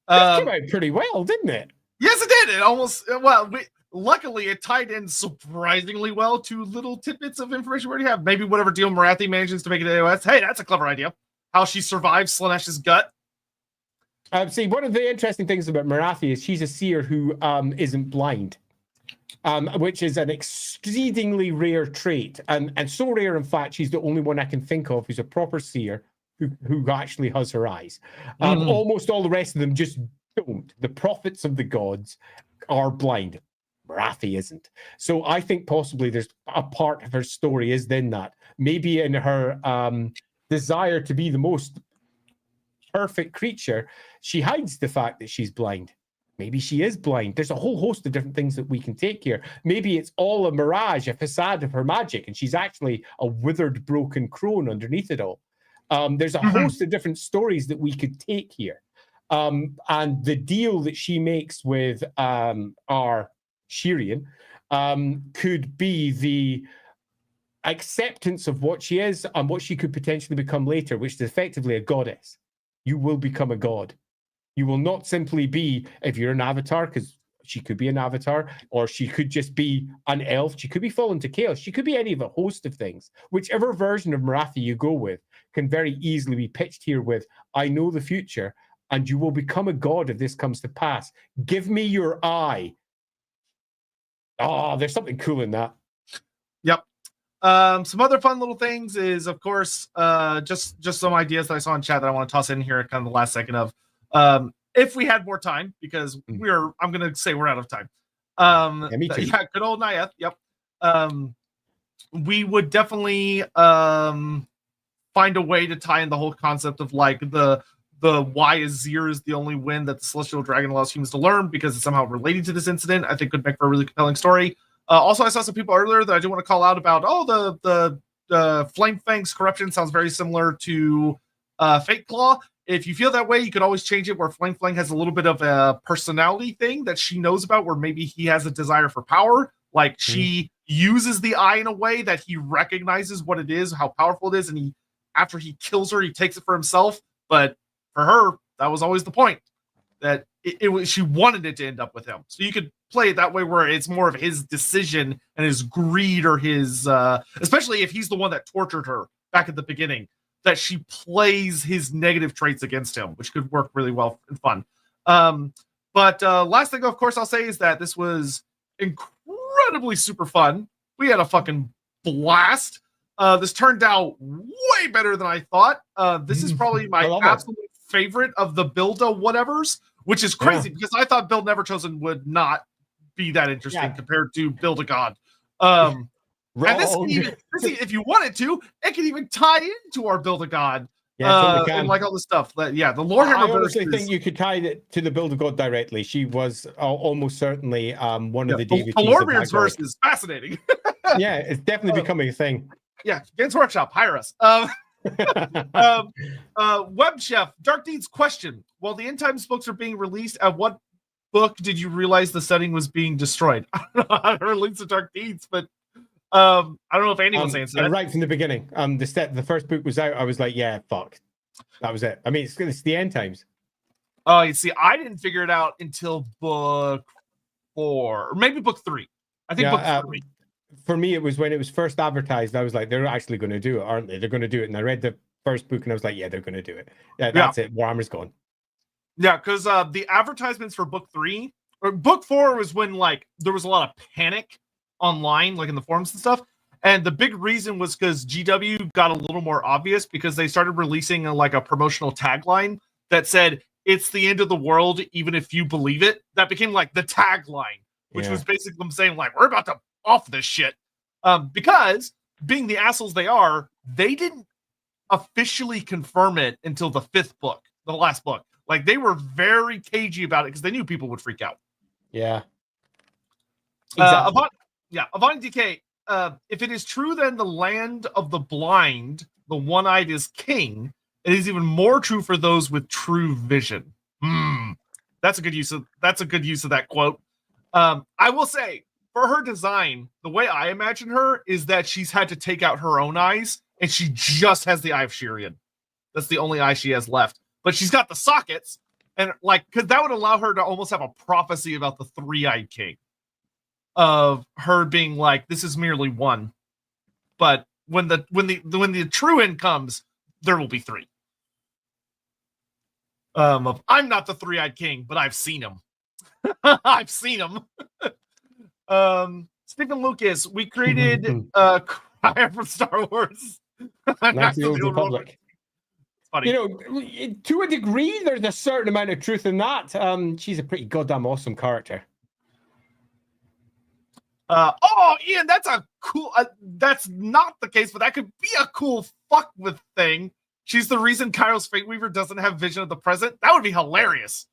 It came out pretty well, didn't it? Yes, it did. It almost, well, luckily, it tied in surprisingly well to little tidbits of information we already have. Maybe whatever deal Marathi manages to make it AOS. Hey, that's a clever idea. How she survives Slanesh's gut. See, one of the interesting things about Marathi is she's a seer who isn't blind, which is an exceedingly rare trait, and so rare, in fact, she's the only one I can think of who's a proper seer who actually has her eyes. Almost all the rest of them just don't. The prophets of the gods are blind. Marathi isn't. So I think possibly there's a part of her story is in that. Maybe in her desire to be the most perfect creature, she hides the fact that she's blind. Maybe she is blind. There's a whole host of different things that we can take here. Maybe it's all a mirage, a facade of her magic, and she's actually a withered, broken crone underneath it all. There's a host of different stories that we could take here. And the deal that she makes with our Shirian could be the acceptance of what she is and what she could potentially become later, which is effectively a goddess. You will become a god. You will not simply be, if you're an avatar, because she could be an avatar, or she could just be an elf. She could be fallen to chaos. She could be any of a host of things. Whichever version of Marathi you go with can very easily be pitched here with, I know the future, and you will become a god if this comes to pass. Give me your eye. Oh, there's something cool in that. Yep. Some other fun little things is, of course, just some ideas that I saw in chat that I want to toss in here at kind of the last second of, if we had more time, because I'm going to say we're out of time. Yeah, me too. Yeah, good old Nayeth. Yep. We would definitely find a way to tie in the whole concept of like the why Azir is the only win that the Celestial Dragon allows humans to learn because it's somehow related to this incident. I think could make for a really compelling story. Also, I saw some people earlier that I do want to call out about, the Flame Fang's corruption sounds very similar to Fate Claw. If you feel that way, you could always change it where Flame Fang has a little bit of a personality thing that she knows about, where maybe he has a desire for power. Like she uses the eye in a way that he recognizes what it is, how powerful it is, and after he kills her, he takes it for himself. But for her, that was always the point. That she wanted it to end up with him. So you could play it that way where it's more of his decision and his greed, or his especially if he's the one that tortured her back at the beginning, that she plays his negative traits against him, which could work really well and fun. But last thing, of course, I'll say is that this was incredibly super fun. We had a fucking blast. This turned out way better than I thought. This is probably my absolute favorite of the Build-A-Whatevers, which is crazy because I thought Build Neverchosen would not be that interesting compared to Build-A-God. And this can even, if you wanted to, it can even tie into our Build-A-God. Totally and like all the stuff. The Lorehammer. I honestly think you could tie it to the Build-A-God directly. She was almost certainly one of the DVDs. The Lorebeards verse is fascinating. Yeah, it's definitely becoming a thing. Yeah, Games Workshop, hire us. Web Chef, Dark Deeds question. While the End Times books are being released, at what book did you realize the setting was being destroyed? I don't know how to release the Dark Deeds, but I don't know if anyone's answered that. Right from the beginning. The first book was out, I was like, yeah, fuck. That was it. I mean, it's the End Times. Oh, you see, I didn't figure it out until book 4, or maybe book 3. I think book 3. For me, it was when it was first advertised. I was like, they're actually going to do it, aren't they? They're going to do it. And I read the first book and I was like, yeah, they're going to do it. That's it. Warhammer's gone. Yeah, because the advertisements for book 3 or book 4 was when like there was a lot of panic online, like in the forums and stuff. And the big reason was because GW got a little more obvious because they started releasing like a promotional tagline that said, "It's the end of the world, even if you believe it." That became like the tagline, which was basically them saying like, we're about to off this shit. Because being the assholes they are, they didn't officially confirm it until the 5th book, the last book. Like they were very cagey about it because they knew people would freak out. Yeah. Exactly. Avani DK, if it is true then the land of the blind, the one-eyed is king, it is even more true for those with true vision. That's a good use of that quote. I will say, for her design, the way I imagine her is that she's had to take out her own eyes, and she just has the eye of Shirian. That's the only eye she has left. But she's got the sockets, and like, because that would allow her to almost have a prophecy about the 3-eyed king. of her being like, this is merely one. But when the true end comes, there will be three. I'm not the three-eyed king, but I've seen him. I've seen him. Stephen Lucas, we created Crier from Star Wars. Knights of the Old Republic. Funny. You know, to a degree, there's a certain amount of truth in that. She's a pretty goddamn awesome character. Ian, that's a cool. That's not the case, but that could be a cool fuck with thing. She's the reason Kairos Fate Weaver doesn't have vision of the present. That would be hilarious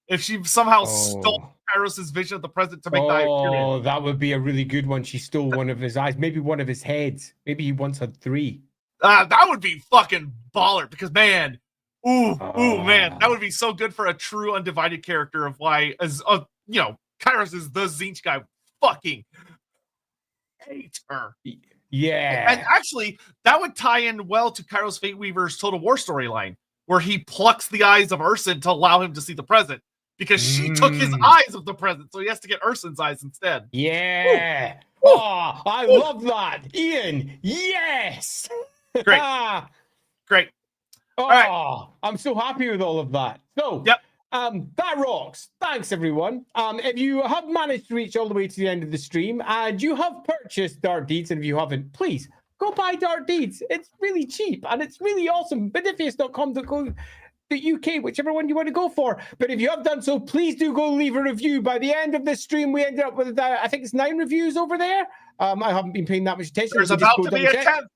if she somehow stole Kairos' vision of the present to make the Hyperion. Oh, that would be a really good one. She stole one of his eyes, maybe one of his heads. Maybe he once had three. That would be fucking baller because man, man, that would be so good for a true undivided character of why, as you know, Kairos is the Zinch guy. Fucking hate her. Yeah. And actually, that would tie in well to Kairos Fate Weaver's Total War storyline, where he plucks the eyes of Urson to allow him to see the present because she took his eyes of the present, so he has to get Urson's eyes instead. Yeah. Ooh. Oh, I love that. Ian, yes. Great. Great. Oh, all right. I'm so happy with all of that. So, yep. That rocks. Thanks, everyone. If you have managed to reach all the way to the end of the stream and you have purchased Dark Deeds, and if you haven't, please go buy Dark Deeds. It's really cheap and it's really awesome. Benefius.com.co.uk, whichever one you want to go for. But if you have done so, please do go leave a review. By the end of this stream, we ended up with, I think it's 9 reviews over there. I haven't been paying that much attention. There's about to be a 10th.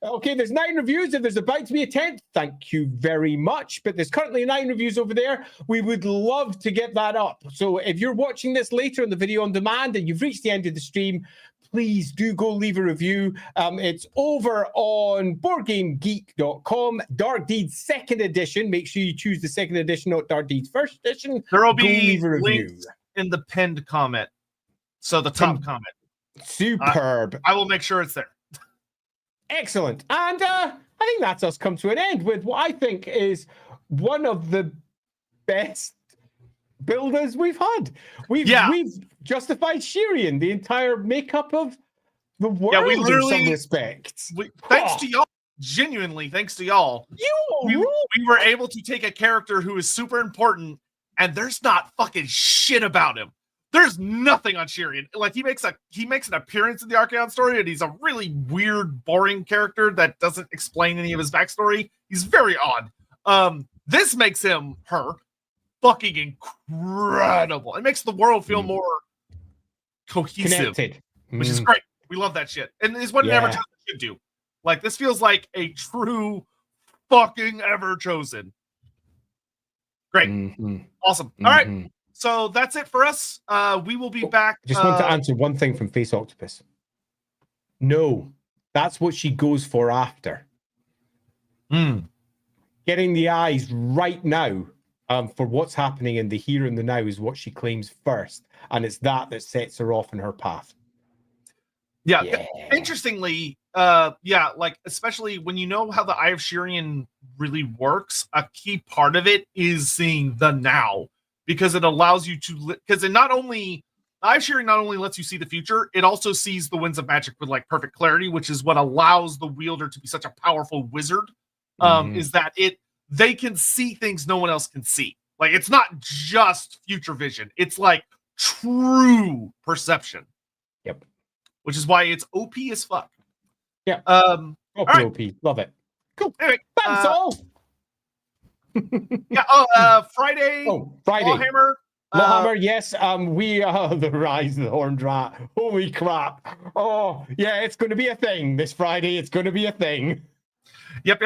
Okay, there's 9 reviews. If there's about to be a 10th, thank you very much. But there's currently 9 reviews over there. We would love to get that up. So if you're watching this later on the video on demand and you've reached the end of the stream, please do go leave a review. It's over on BoardGameGeek.com. Dark Deeds 2nd edition. Make sure you choose the 2nd edition, not Dark Deeds 1st edition. There will be links in the pinned comment. So the top comment. Superb. I will make sure it's there. Excellent. And I think that's us come to an end with what I think is one of the best builders we've had. We've justified Shirian, the entire makeup of the world in some respects. Thanks to y'all. Genuinely, thanks to y'all. We were able to take a character who is super important and there's not fucking shit about him. There's nothing on Shirian. Like he makes an appearance in the Archaon story, and he's a really weird, boring character that doesn't explain any of his backstory. He's very odd. This makes him fucking incredible. It makes the world feel more cohesive, connected, which is great. We love that shit, and it's what an EVERCHOSEN should do. Like this feels like a true fucking EVERCHOSEN. Great, awesome. All right. So that's it for us. We will be back. Just want to answer one thing from Face Octopus. No, that's what she goes for after. Getting the eyes right now for what's happening in the here and the now is what she claims first. And it's that sets her off in her path. Yeah. Interestingly, like especially when you know how the Eye of Shirian really works, a key part of it is seeing the now. Because it allows you to, because it not only, Eye of Shirian not only lets you see the future, it also sees the winds of magic with like perfect clarity, which is what allows the wielder to be such a powerful wizard. Is that they can see things no one else can see. Like it's not just future vision; it's like true perception. Yep. Which is why it's OP as fuck. Yeah. All right. OP, love it. Cool. Anyway, thanks all. Friday. LAWhammer. LAWhammer, yes. We are the Rise of the Horned Rat. Holy crap. Oh, yeah, it's going to be a thing this Friday. It's going to be a thing. Yep.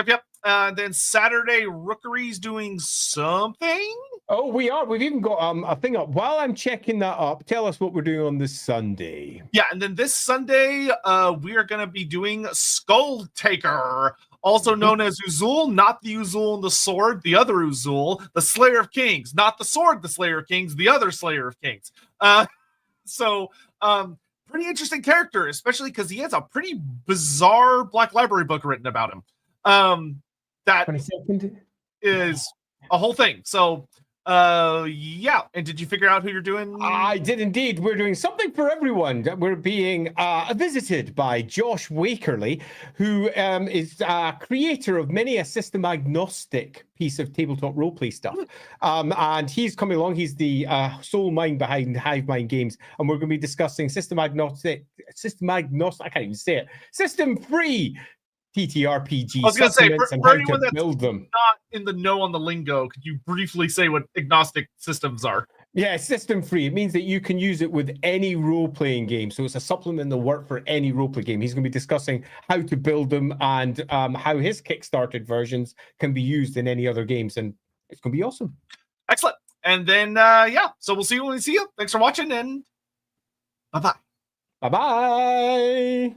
Then Saturday, Rookery's doing something. Oh, we are. We've even got a thing up. While I'm checking that up, tell us what we're doing on this Sunday. Yeah, and then this Sunday, we are going to be doing Skull Taker. Also known as Uzul, not the Uzul and the sword, the other Uzul, the Slayer of Kings, not the sword, the Slayer of Kings, the other Slayer of Kings. Pretty interesting character, especially because he has a pretty bizarre Black Library book written about him. That is a whole thing. So Yeah. And did you figure out who you're doing? I did indeed. We're doing something for everyone. We're being visited by Josh Wakerley, who is creator of many a system agnostic piece of tabletop roleplay stuff. And he's coming along. He's the sole mind behind Hive Mind Games, and we're going to be discussing system agnostic. I can't even say it. System free TTRPG. I was going to say, supplements and for how anyone to that's build them. not in the know on the lingo, could you briefly say what agnostic systems are? Yeah, system free. It means that you can use it with any role-playing game. So it's a supplement that'll work for any role-play game. He's going to be discussing how to build them and how his Kickstarted versions can be used in any other games. And it's going to be awesome. Excellent. And then, so we'll see you when we see you. Thanks for watching, and bye-bye. Bye-bye.